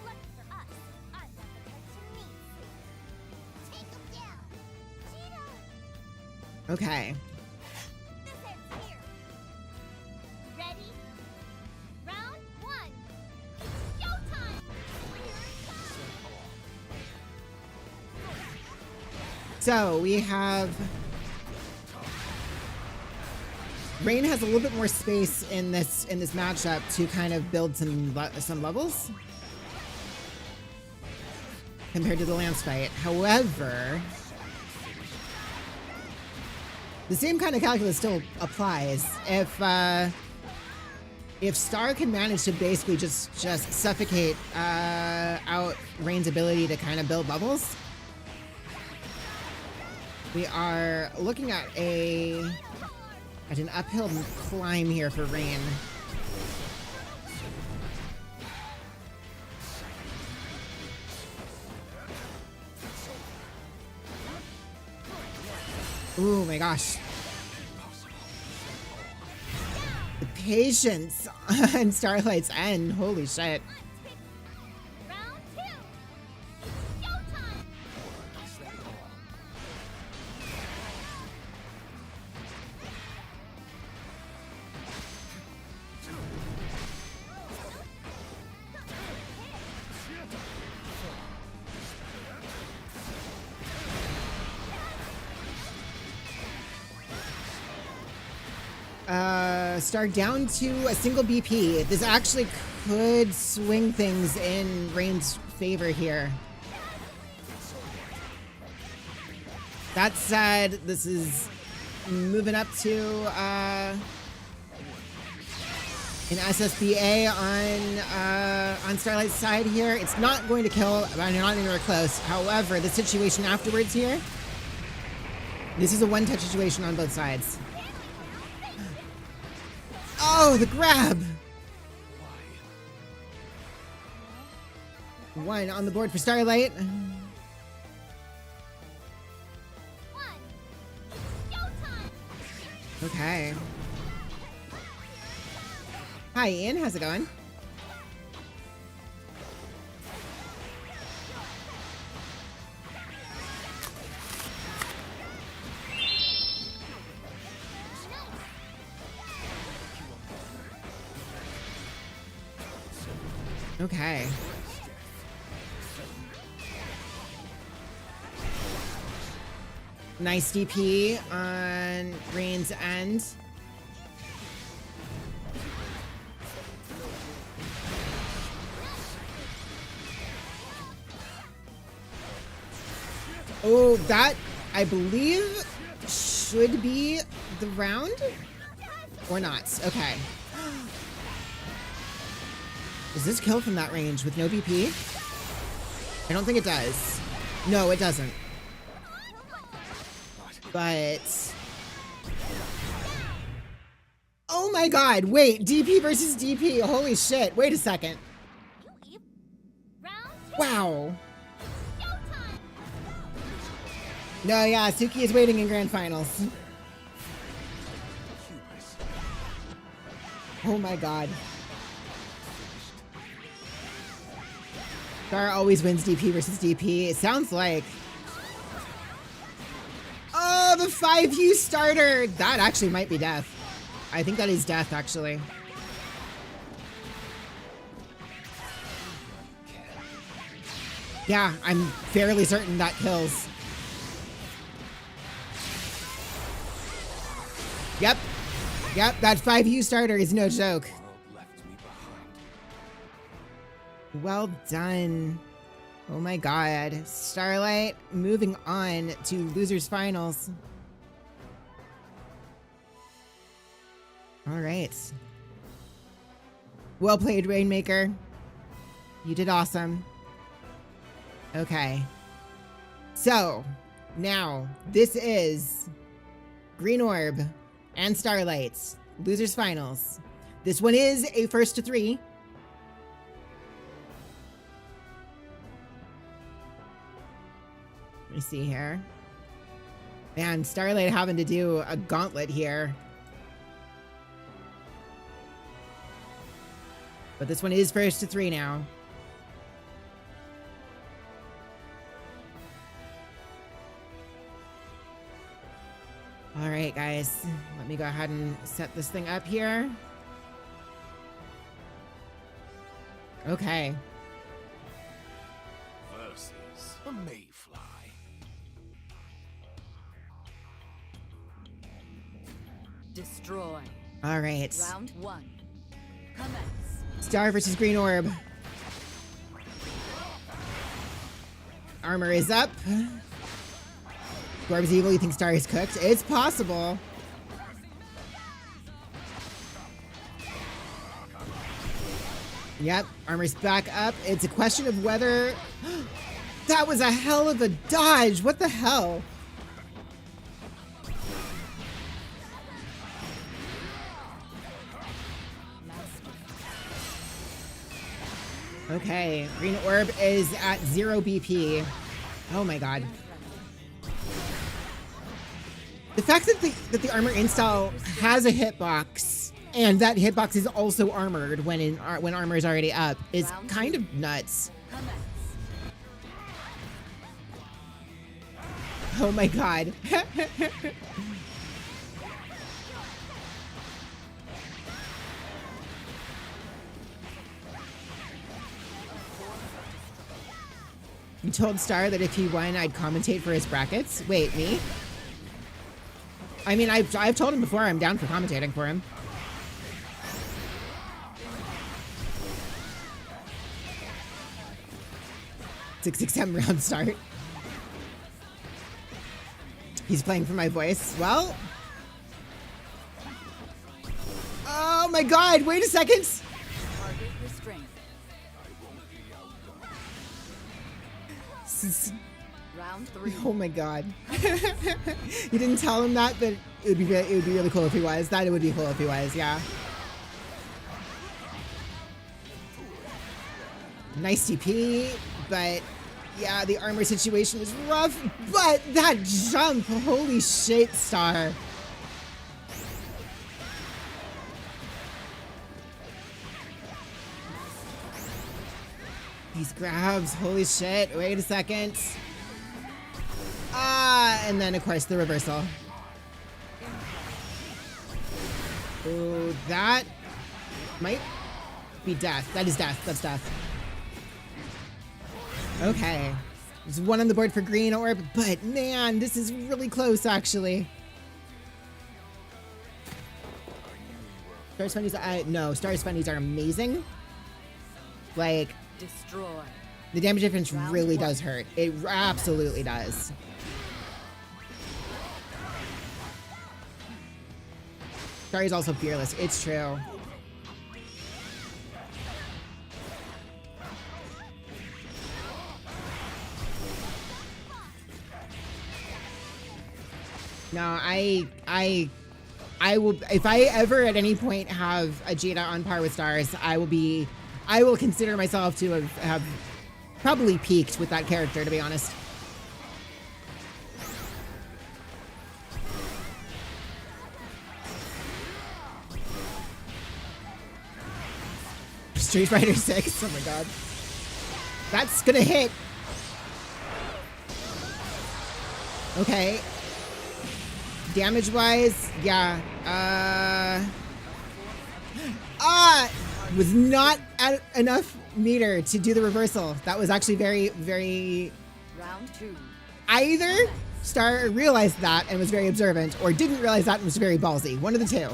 Lucky for us, I've got the head to meet soon. Take him down. Cheetah! Okay. This head's here. Ready? Round one. Showtime! So we have Rain has a little bit more space in this matchup to kind of build some levels compared to the Lance fight. However, the same kind of calculus still applies. If Star can manage to basically just suffocate out Rain's ability to kind of build levels, we are looking at an uphill climb here for Rain. Oh my gosh. The patience on Starlight's end. Holy shit. Round two. Showtime! Star down to a single BP. This actually could swing things in Rain's favor here. That said, this is moving up to an SSBA on Starlight's side here. It's not going to kill, not anywhere close. However, the situation afterwards here, this is a one-touch situation on both sides. Oh, the grab! One on the board for Starlight. Okay. Hi, Ian. How's it going? Okay. Nice DP on Rain's end. Oh, that, I believe, should be the round? Or not. Okay. Does this kill from that range with no BP? I don't think it does. No, it doesn't. But... oh my god, wait, DP versus DP, holy shit, wait a second. Wow. No, yeah, Suki is waiting in grand finals. Oh my god. Star always wins DP versus DP. It sounds like. Oh, the 5U starter. That actually might be death. I think that is death, actually. Yeah, I'm fairly certain that kills. Yep. Yep, that 5U starter is no joke. Well done. Oh my god. Starlight moving on to losers finals. All right. Well played, Rainmaker. You did awesome. Okay. So, now, this is Green Orb, and Starlights. Losers finals. This one is a first to 3. Let me see here. Man, Starlight having to do a gauntlet here. But this one is first to 3 now. All right, guys. Let me go ahead and set this thing up here. Okay. Versus a mayfly. Destroy. All right. Round 1. Commence. Star versus Green Orb. Armor is up. Orb's evil. You think Star is cooked? It's possible. Yep, armor's back up. It's a question of whether... That was a hell of a dodge. What the hell? Okay, Green Orb is at 0 BP. Oh my god. The fact that the armor install has a hitbox and that hitbox is also armored when armor is already up is kind of nuts. Oh my god. You told Star that if he won, I'd commentate for his brackets? Wait, me? I mean, I've told him before I'm down for commentating for him. Six, 7 round start. He's playing for my voice. Well. Oh my god, wait a second. Target restraint. Round 3. Oh my god. You didn't tell him that, but it would be really cool if he was. That it would be cool if he was, yeah. Nice TP, but yeah, the armor situation is rough, but that jump, holy shit, Star. These grabs, holy shit, wait a second. And then of course the reversal. Oh, that might be death. That is death, that's death. Okay, there's one on the board for Green Orb, but man, this is really close actually. Star's funnies, no, Star's funnies are amazing. Like, Destroy. the damage difference Round really 1. does hurt. It absolutely does. Star is also fearless, it's true. No, I will, if I ever at any point have a Jada on par with Stars, I will consider myself to have probably peaked with that character, to be honest. Street Fighter 6, oh my god. That's gonna hit. Okay. Damage-wise, yeah. Was not at enough meter to do the reversal. That was actually very, very... Round 2. Either Star realized that and was very observant, or didn't realize that and was very ballsy. One of the two.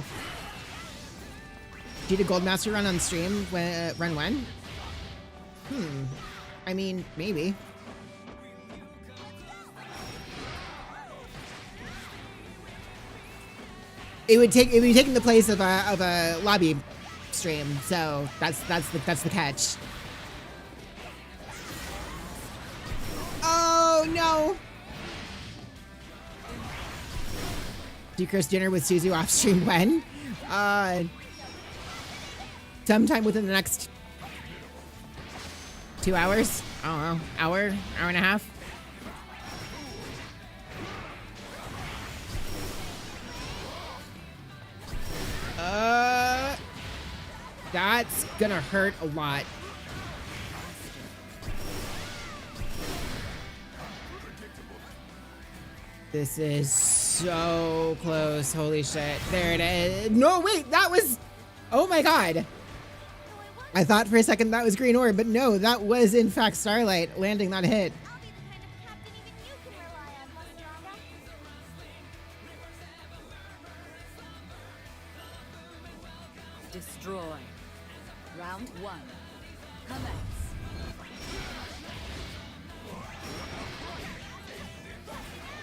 Did a Goldmaster run on stream? Run when? I mean, maybe. It would be taking the place of a lobby stream, so that's the catch. Oh no! Secret's dinner with Suzu off stream when? Sometime within the next 2 hours. I don't know, hour and a half. That's gonna hurt a lot. This is so close. Holy shit. There it is. No, wait, that was... Oh my god. I thought for a second that was Green Orb, but no, that was in fact Starlight landing that hit. Destroy. Round 1. Commence.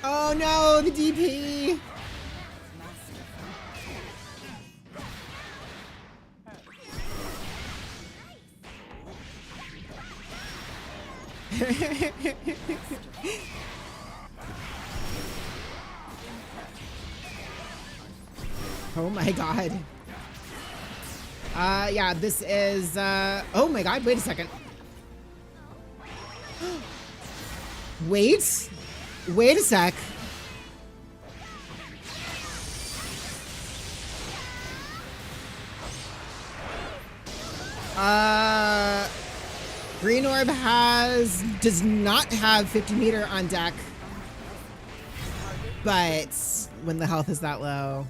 Oh no, the DP! Oh my god. Yeah, this is, oh my god, wait a second. Wait a sec. Green Orb does not have 50 meter on deck, but when the health is that low.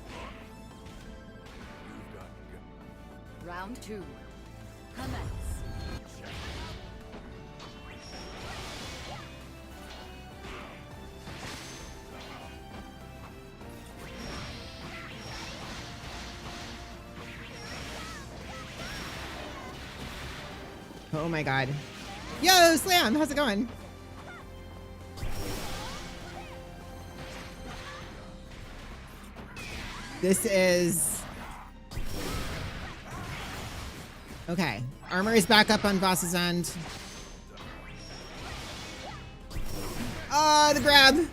Round 2. Commence. Oh my god. Yo, Slam, how's it going? This is... Okay. Armor is back up on Voss's end. The grab!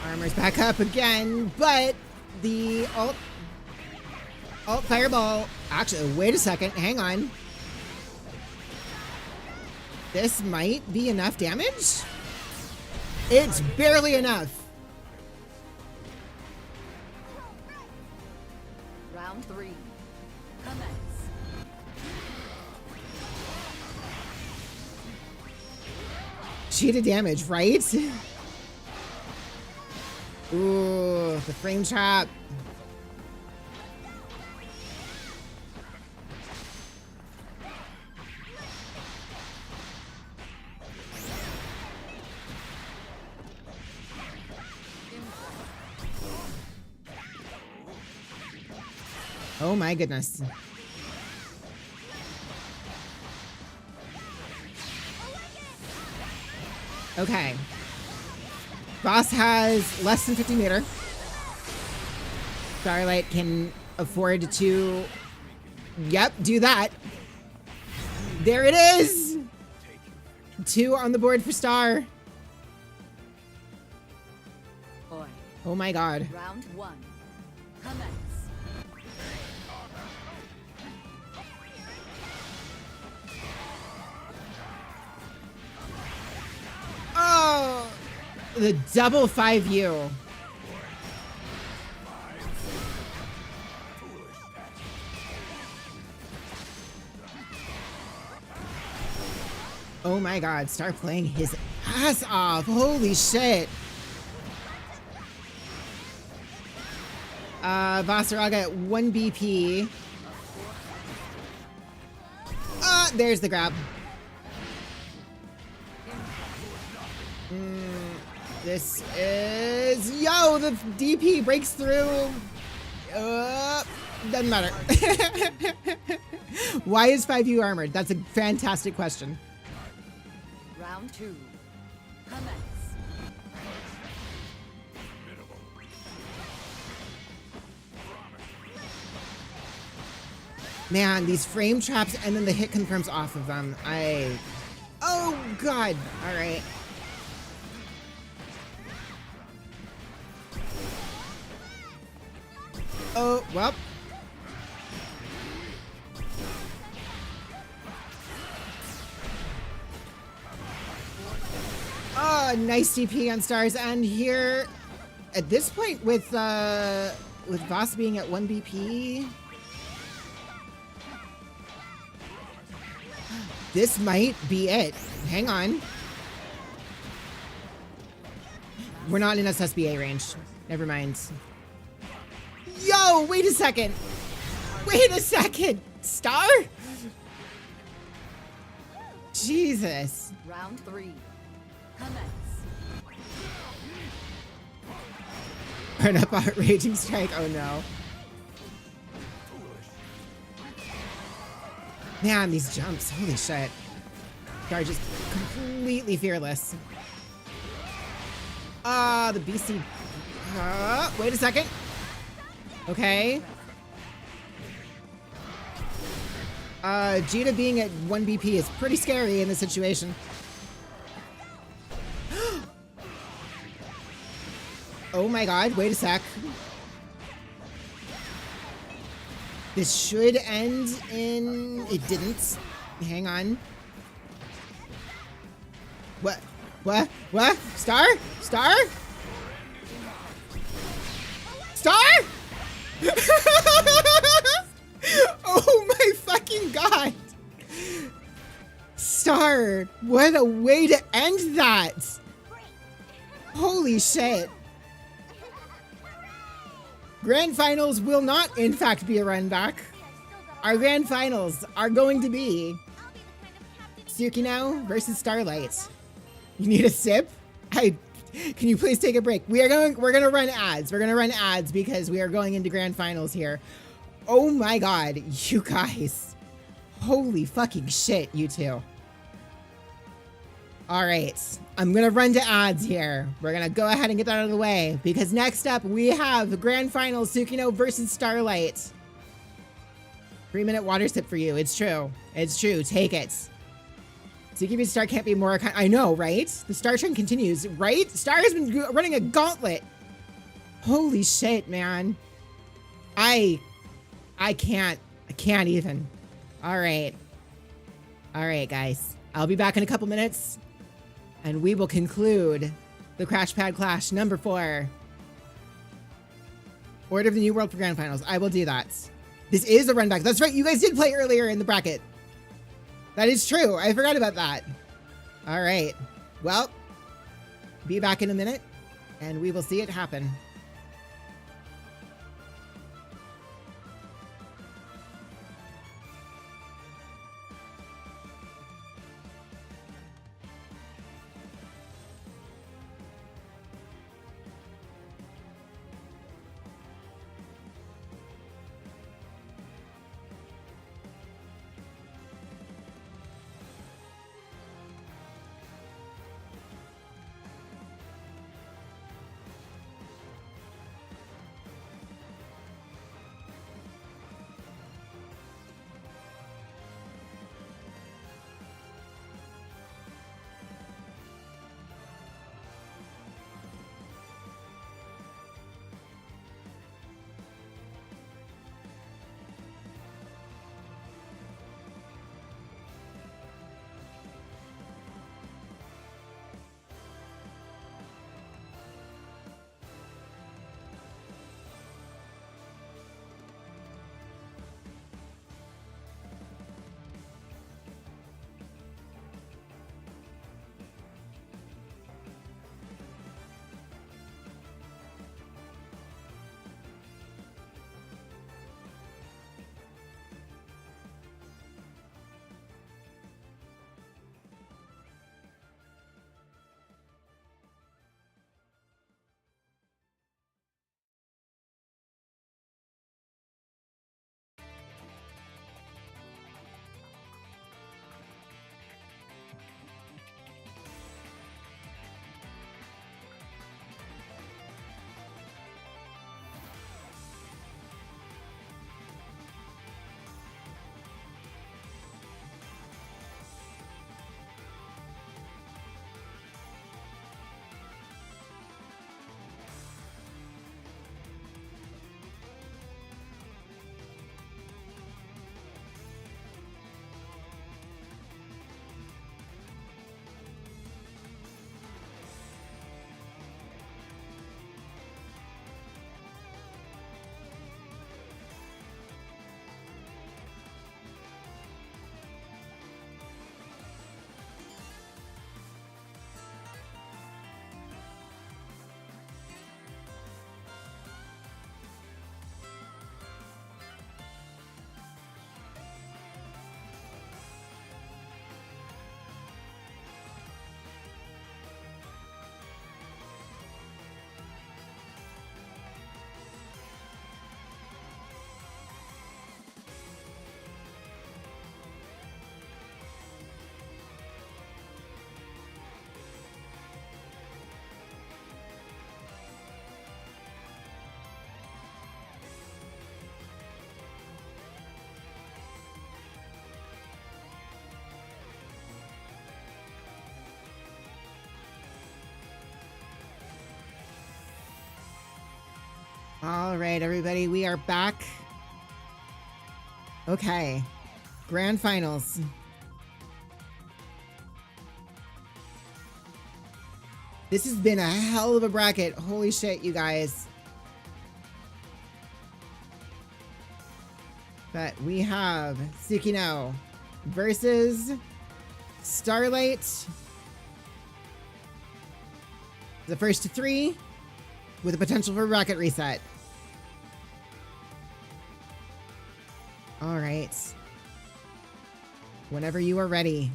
Armor's back up again, but the alt fireball... Actually, wait a second. Hang on. This might be enough damage? It's barely enough. Round 3. Commence. Cheated damage, right? Ooh, the frame trap. Oh my goodness. Okay. Boss has less than 50 meter. Starlight can afford to, yep, do that. There it is! 2 on the board for Star. Boy. Oh my god. Round 1. Commence. Oh! The double 5U. Oh my god, start playing his ass off. Holy shit. Vasaraga at 1 BP. There's the grab. This is... Yo, the DP breaks through. Doesn't matter. Why is 5U armored? That's a fantastic question. Round 2. Commence. Man, these frame traps and then the hit confirms off of them. Oh, God. All right. Oh, well. Oh, nice DP on stars. And here, at this point, with Voss being at 1 BP, this might be it. Hang on. We're not in SSBA range. Never mind. Yo, wait a second. Wait a second. Star? Jesus. Round 3. Commence. Burn up our raging strike. Oh no. Man, these jumps. Holy shit. Star just completely fearless. Ah, the BC. Wait a second. Okay. Jita being at 1 BP is pretty scary in this situation. Oh my god, wait a sec. This should end in... It didn't. Hang on. What? What? What? Star? Star? Star? Oh my fucking god! Star, what a way to end that! Holy shit. Grand finals will not, in fact, be a run back. Our grand finals are going to be Tsukino versus Starlight. You need a sip? Can you please take a break? We're gonna run ads. We're gonna run ads because we are going into grand finals here. Oh my god, you guys. Holy fucking shit, you two. All right, I'm gonna run to ads here. We're gonna go ahead and get that out of the way because next up we have the grand finals, Tsukino versus Starlight. 3-minute water sip for you. It's true. It's true. Take it. Tsuki's Star can't be more kind. I know, right? The Star trend continues, right? Star has been running a gauntlet. Holy shit, man. I can't even. All right, guys. I'll be back in a couple minutes. And we will conclude the Crash Pad Clash number 4. Order of the New World for Grand Finals. I will do that. This is a run back. That's right. You guys did play earlier in the bracket. That is true. I forgot about that. All right. Well, be back in a minute and we will see it happen. All right, everybody, we are back. Okay, grand finals. This has been a hell of a bracket. Holy shit, you guys. But we have Tsukino versus Starlight. The first to 3 with a potential for bracket reset. All right. Whenever you are ready.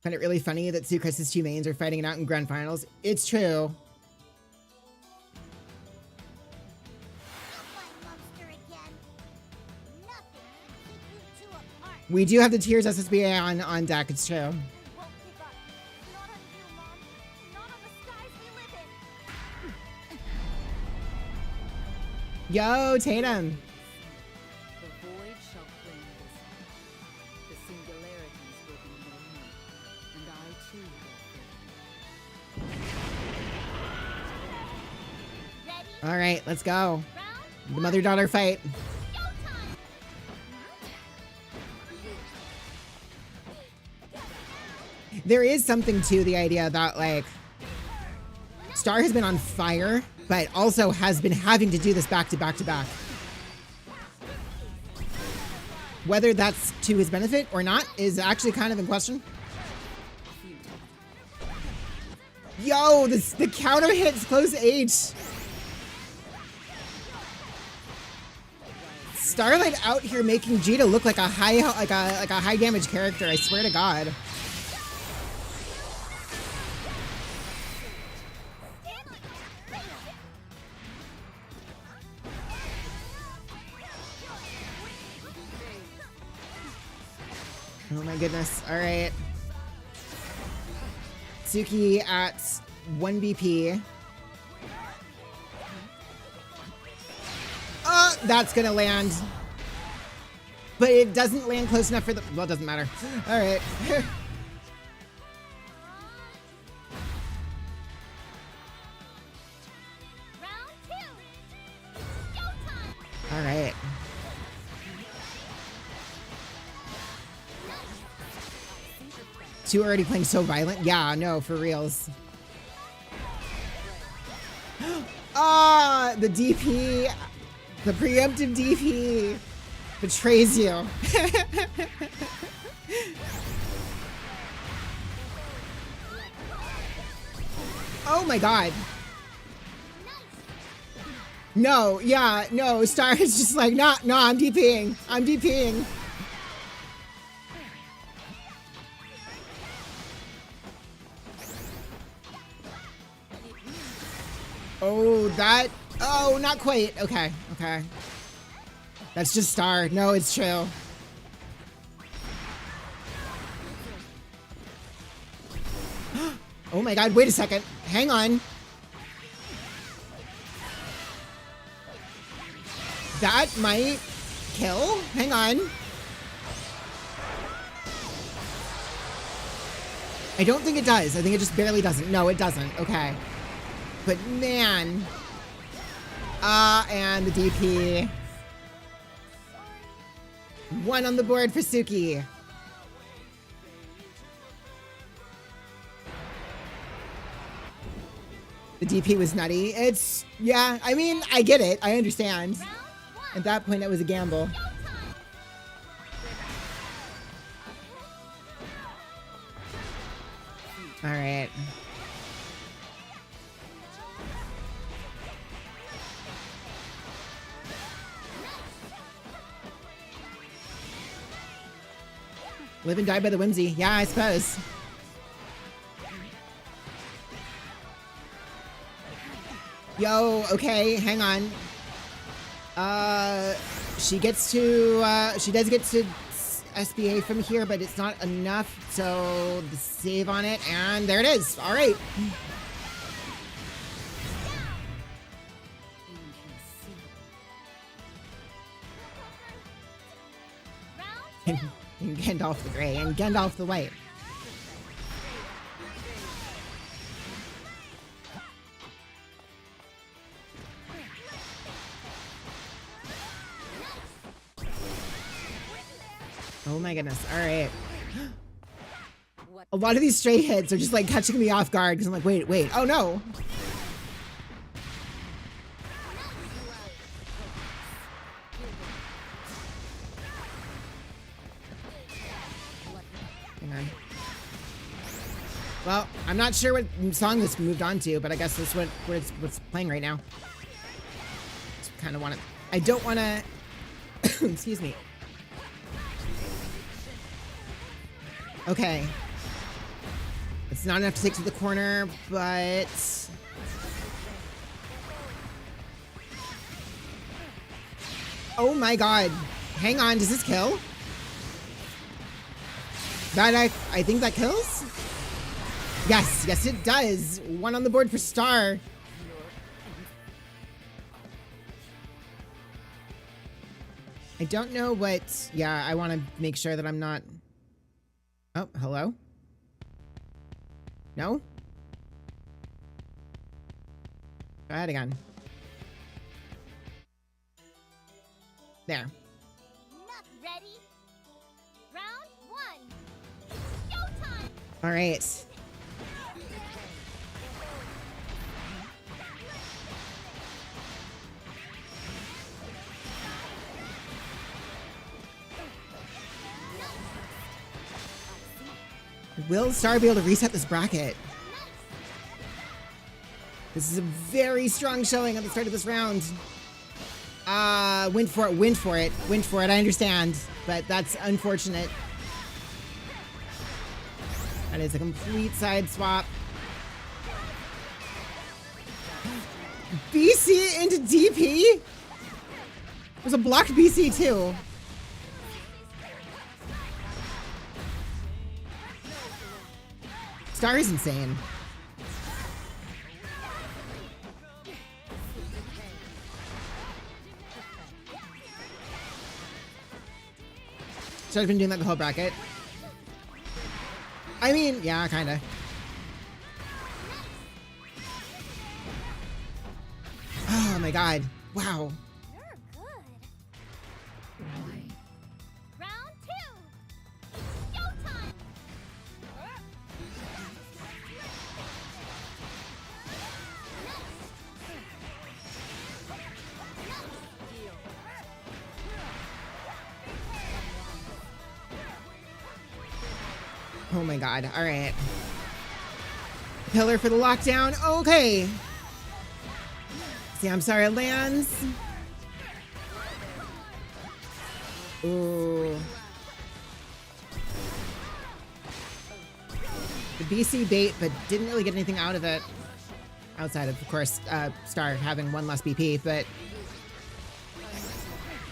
Find it really funny that Sucrus's 2 mains are fighting it out in grand finals. It's true. We do have the Tears SSBA on deck, it's true. Yo, Tatum. The void shall claim this land. The singularities will be no more, and I too will fade. All right, let's go. The mother-daughter fight. There is something to the idea that, like, Star has been on fire, but also has been having to do this back to back to back. Whether that's to his benefit or not is actually kind of in question. Yo, the counter hits close H. Starlight out here making Jita look like a high damage character. I swear to God. Oh my goodness. All right. Suki at 1 BP. Oh, that's gonna land. But it doesn't land close enough for the... Well, it doesn't matter. All right. All right. Two already playing so violent? Yeah, no, for reals. Ah, the DP, the preemptive DP betrays you. Oh my God. No, yeah, no, Star is just like, no, I'm DPing. I'm DPing. Oh, that... Oh, not quite. Okay, okay. That's just Star. No, it's true. Oh my God, wait a second. Hang on. That might kill? Hang on. I don't think it does. I think it just barely doesn't. No, it doesn't. Okay. But man. And the DP. 1 on the board for Suki. The DP was nutty. It's, yeah, I mean, I get it. I understand. At that point, it was a gamble. All right. Live and die by the whimsy. Yeah, I suppose. Yo, okay, hang on. She gets to, she does get to SBA from here, but it's not enough, so the save on it, and there it is. All right. And Gandalf the Grey and Gandalf the White. Oh my goodness. All right. A lot of these stray hits are just like catching me off guard because I'm like, wait. Oh no. Hang on. Well, I'm not sure what song this moved on to, but I guess that's what's playing right now. Just kind of want to. I don't want to. Excuse me. Okay. It's not enough to take to the corner, but... Oh my god. Hang on, does this kill? That I think that kills? Yes, it does. One on the board for Star. I don't know what... Yeah, I want to make sure that I'm not... Oh, hello? No? Go ahead again. There. Not ready. Round one. Showtime. All right. Will Star be able to reset this bracket? This is a very strong showing at the start of this round. Win for it. I understand, but that's unfortunate. That is a complete side swap. BC into DP? There's a blocked BC too. Star is insane. So I've been doing that the whole bracket. I mean, yeah, kinda. Oh my god. Wow. You're good. Round two. Showtime. Oh my god. All right. Pillar for the lockdown. Okay. See, I'm sorry, it lands. Ooh. The BC bait, but didn't really get anything out of it. Outside of course, Star having one less BP, but...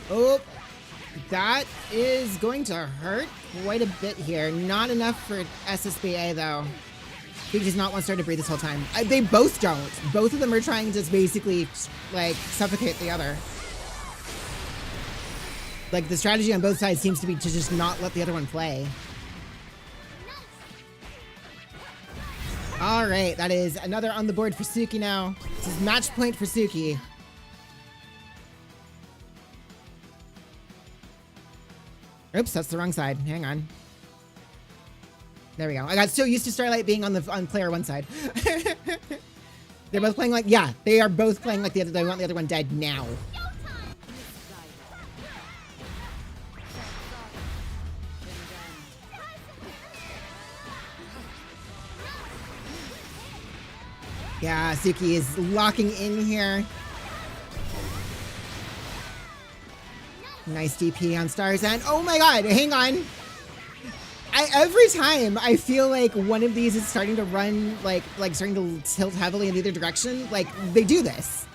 Oh, that is going to hurt quite a bit here. Not enough for SSBA, though. He does not want Star to breathe this whole time. They both don't. Both of them are trying to just basically, like, suffocate the other. Like, the strategy on both sides seems to be to just not let the other one play. All right, that is another on the board for Suki now. This is match point for Suki. Oops, that's the wrong side. Hang on. There we go. I got so used to Starlight being on player one side. They're both playing like, yeah, they are both playing like the other. They want the other one dead now. Yeah, Suki is locking in here. Nice DP on Star's end. Oh my god, hang on. Every time I feel like one of these is starting to run, like starting to tilt heavily in either direction, like, they do this.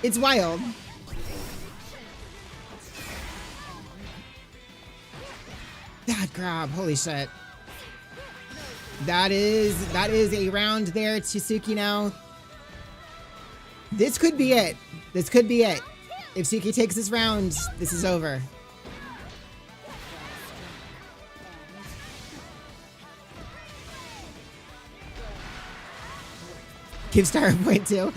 It's wild. That grab, holy shit. That is a round there to Suki now. This could be it. This could be it. If Suki takes this round, this is over. Give Star a point too.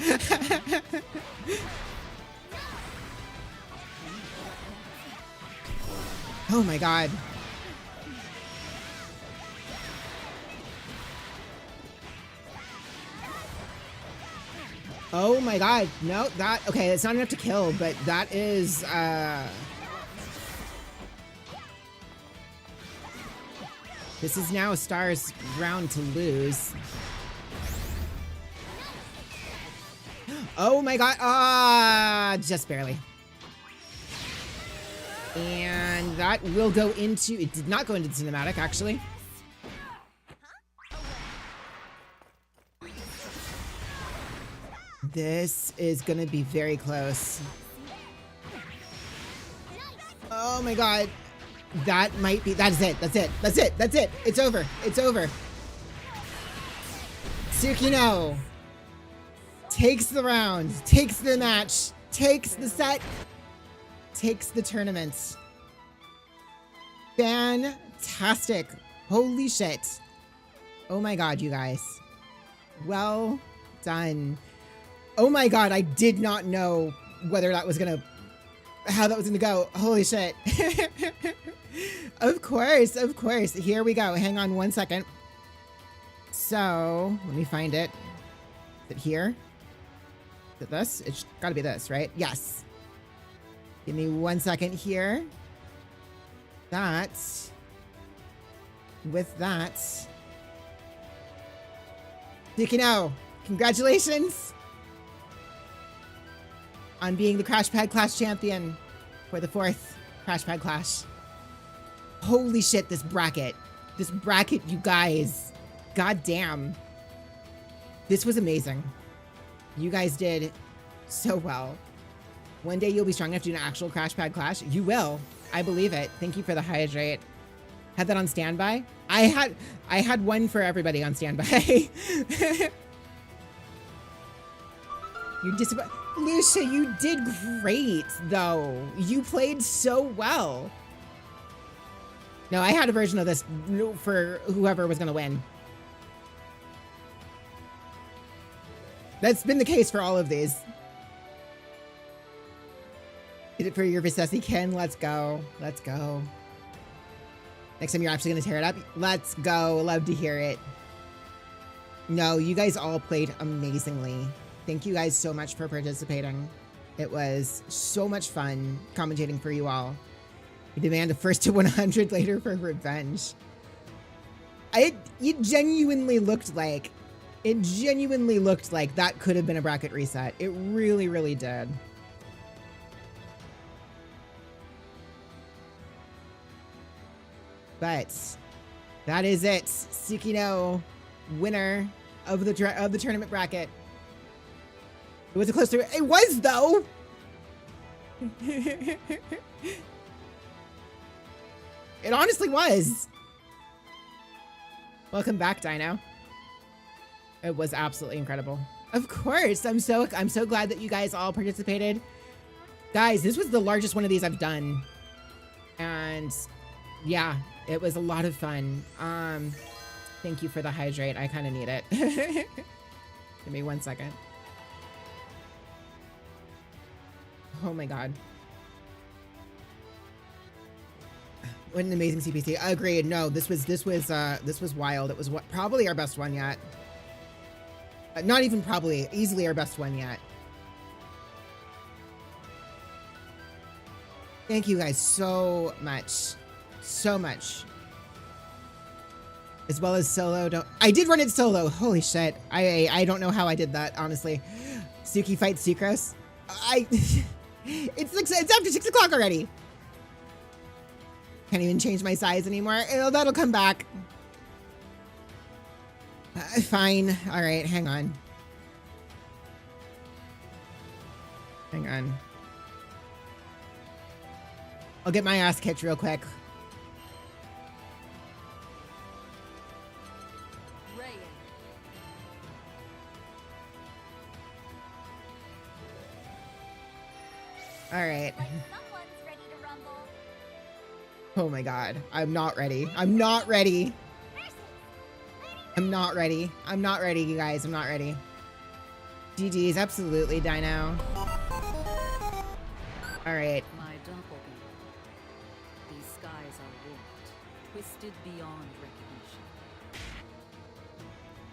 Oh my god. Oh my god. No, that... Okay, it's not enough to kill, but that is... This is now Star's round to lose. Oh my god. Ah, just barely. And that will go into... It did not go into cinematic, actually. This is gonna be very close. Oh my god. That might be... That's it. That's it. That's it. That's it. It's over. It's over. Tsukino takes the round, takes the match, takes the set, takes the tournament. Fantastic. Holy shit. Oh my god, you guys. Well done. Oh my god, I did not know whether that was gonna... How that was gonna go. Holy shit. Of course, of course. Here we go. Hang on one second. So, let me find it. Is it here? Is it this? It's gotta be this, right? Yes. Give me 1 second here. That. With that. Tsukino, congratulations on being the Crash Pad Clash champion for the 4th Crash Pad Clash. Holy shit, this bracket. This bracket, you guys. God damn. This was amazing. You guys did so well. One day you'll be strong enough to do an actual Crash Pad Clash. You will. I believe it. Thank you for the hydrate. Had that on standby? I had one for everybody on standby. You're disappointed. Lucia, you did great, though. You played so well. No, I had a version of this for whoever was going to win. That's been the case for all of these. Did it for your Vicessi, Ken? Let's go. Let's go. Next time you're actually going to tear it up? Let's go. Love to hear it. No, you guys all played amazingly. Thank you guys so much for participating. It was so much fun commentating for you all. You demand a first to 100 later for revenge. It genuinely looked like that could have been a bracket reset. It really, really did. But that is it. Tsukino, winner of the tournament bracket. Was it close to it? It was, though. It honestly was. Welcome back, Dino. It was absolutely incredible. Of course. I'm so glad that you guys all participated. Guys, this was the largest one of these I've done. And yeah, it was a lot of fun. Thank you for the hydrate. I kind of need it. Give me 1 second. Oh my god. What an amazing CPC. Agreed. No, this was wild. It was probably our best one yet. Not even probably, easily our best one yet. Thank you guys so much. So much. As well as solo. I did run it solo. Holy shit. I don't know how I did that, honestly. Suki fights Sucrose. It's after 6 o'clock already. Can't even change my size anymore. That'll come back. Fine. All right, hang on. Hang on. I'll get my ass kicked real quick. All right. Oh my god. I'm not ready. I'm not ready. I'm not ready. I'm not ready, you guys. I'm not ready. GG's, absolutely, Dino. All right. These skies are warped, twisted beyond recognition.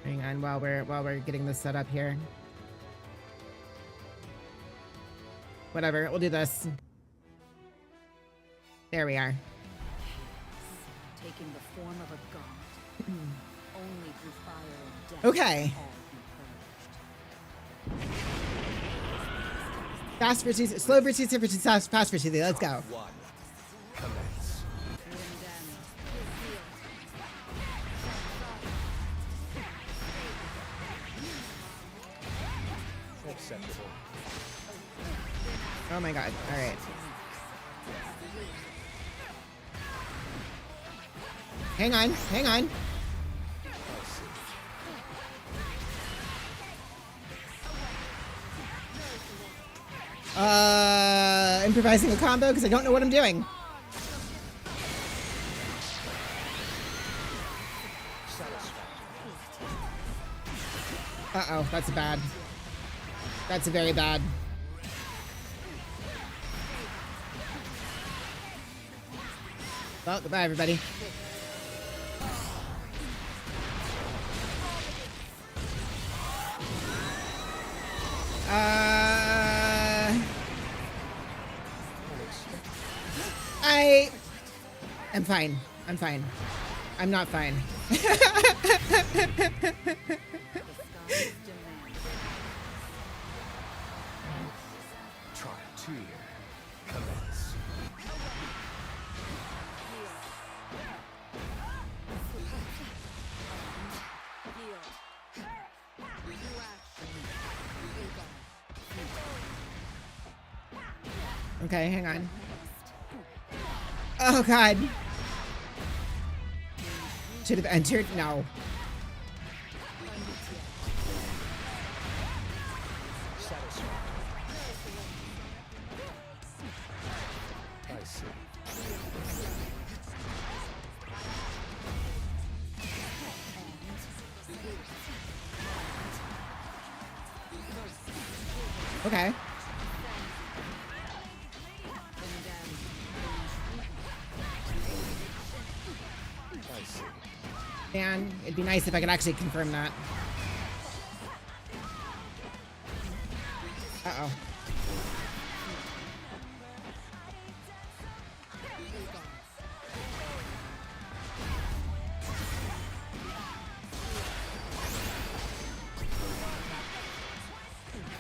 Hang on while we're getting this set up here. Whatever, we'll do this. There we are. Taking the form of a god. Only through fire and death. Okay. can all be purged. Fast versus slow versus fast versus easy. Let's go. One. Commence. Acceptable. Oh my god. All right. Hang on. Hang on. Improvising a combo because I don't know what I'm doing. Uh-oh, that's bad. That's very bad. Well, goodbye, everybody. I'm fine. I'm fine. I'm not fine. Trial 2. Commence. Okay, hang on. Oh god. Should have entered? No. I see. Okay. Man, it'd be nice if I could actually confirm that. Uh-oh.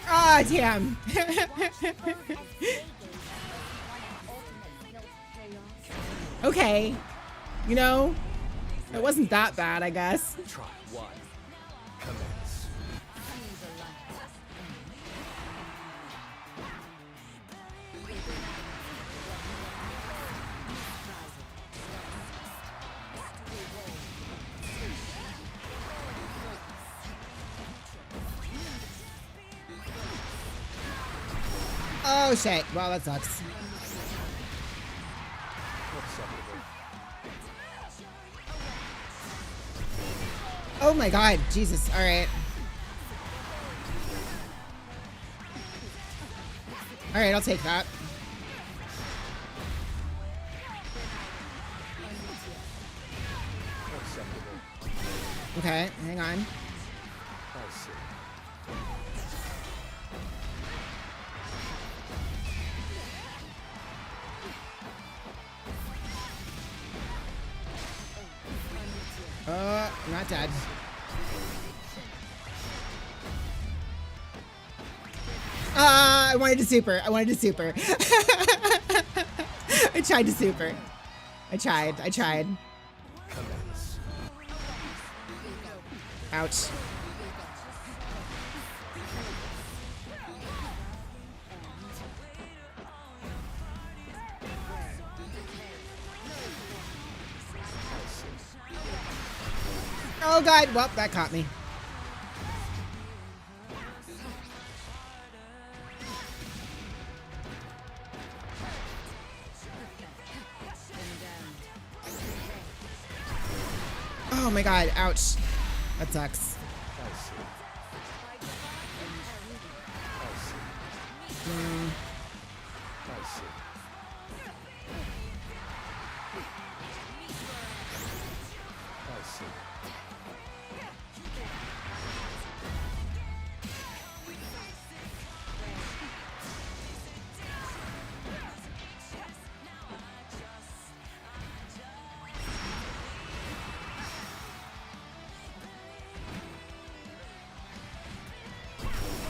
Ah, damn. Okay. You know, it wasn't that bad, I guess. Try 1. Commence. Oh, shit. Well, that sucks. Oh my god, Jesus, alright. Alright, I'll take that. Okay, hang on. I see. Not dead. I wanted to super. I wanted to super. I tried to super. I tried. Ouch. Oh god, well, that caught me. Oh my god, ouch. That sucks.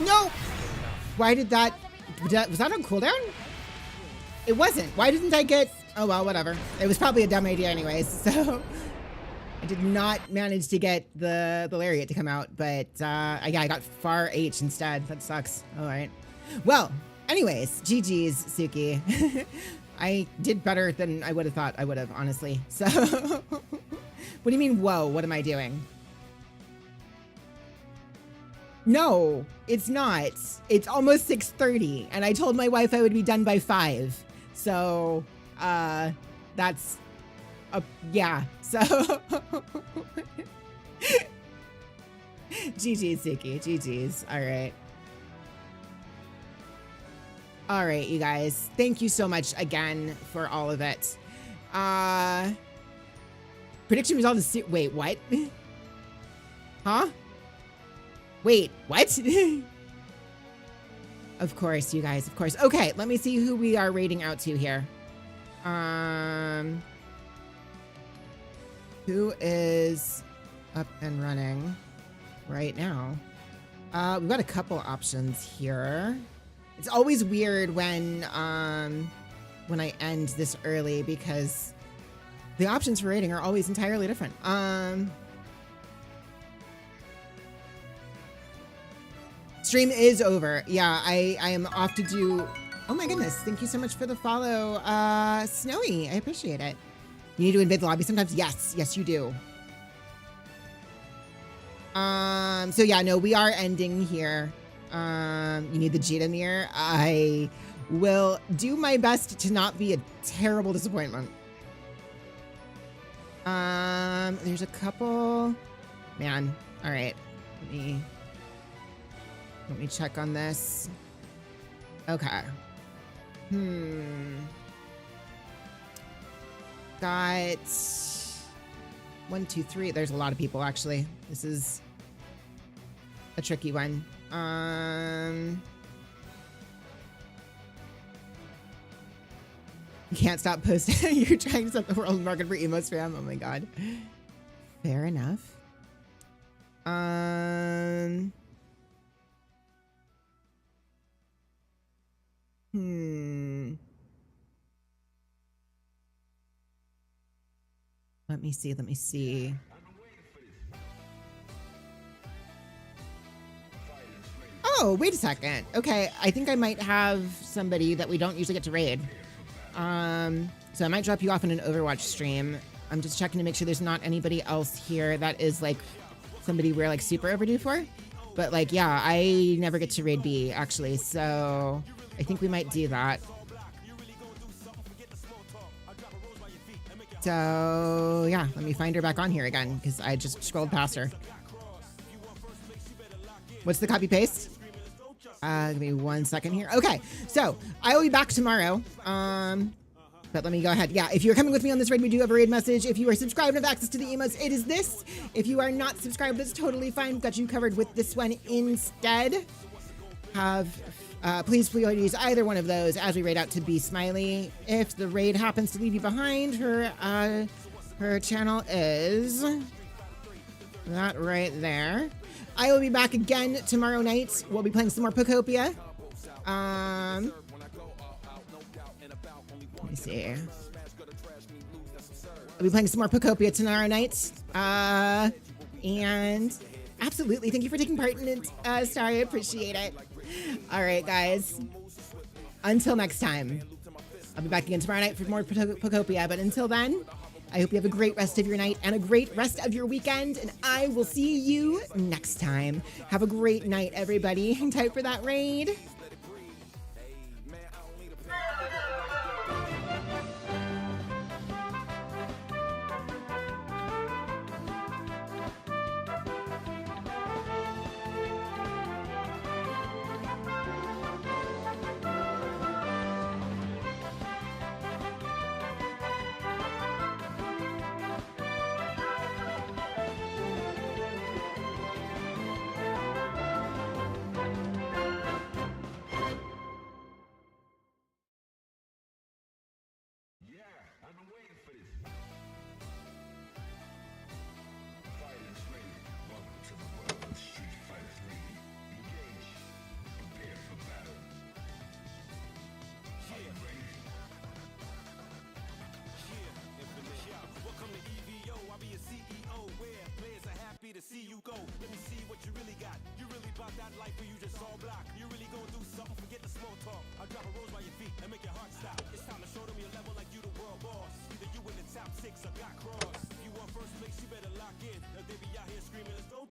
No! Why did that... Was that on cooldown? It wasn't. Why didn't I get... Oh, well, whatever. It was probably a dumb idea anyways, so... I did not manage to get the lariat to come out, but yeah, I got far H instead. That sucks. All right. Well, anyways, GG's, Suki. I did better than I would have thought I would have, honestly. So, what do you mean, whoa, what am I doing? No, it's not. It's almost 6:30, and I told my wife I would be done by 5. So, that's... yeah, so... GG's, Suki. GG's. All right. All right, you guys. Thank you so much again for all of it. Prediction result is... Wait, what? Huh? Wait, what? Of course, you guys. Of course. Okay, let me see who we are rating out to here. Who is up and running right now? We've got a couple options here. It's always weird when I end this early because the options for rating are always entirely different. Stream is over. Yeah, I am off to do... Oh my goodness, thank you so much for the follow, Snowy. I appreciate it. You need to invade the lobby sometimes? Yes, yes you do. So yeah, no, we are ending here. You need the Jitamir. I will do my best to not be a terrible disappointment. There's a couple... Man, all right. Let me check on this. Okay. Got 1, 2, 3. There's a lot of people actually. This is a tricky one. You can't stop posting. You're trying to set the world market for emo spam. Oh my god. Fair enough. Let me see. Let me see. Oh, wait a second. Okay, I think I might have somebody that we don't usually get to raid. So I might drop you off in an Overwatch stream. I'm just checking to make sure there's not anybody else here that is like somebody we're like super overdue for. But like, yeah, I never get to raid B actually, so I think we might do that. So yeah, let me find her back on here again because I just scrolled past her. What's the copy paste? Give me 1 second here. Okay, so I will be back tomorrow. But let me go ahead. Yeah, if you're coming with me on this raid, we do have a raid message. If you are subscribed and have access to the emos, it is this. If you are not subscribed, that's totally fine. We've got you covered with this one instead. Please use either one of those as we raid out to Be Smiley. If the raid happens to leave you behind, her channel is that right there. I will be back again tomorrow night. We'll be playing some more Pocopia. Let me see. I'll be playing some more Pocopia tomorrow night. And absolutely, thank you for taking part in it, Star. I appreciate it. All right, guys. Until next time. I'll be back again tomorrow night for more Pocopia. But until then, I hope you have a great rest of your night and a great rest of your weekend. And I will see you next time. Have a great night, everybody. Hang tight for that raid. all block. You really gonna do something, forget the small talk.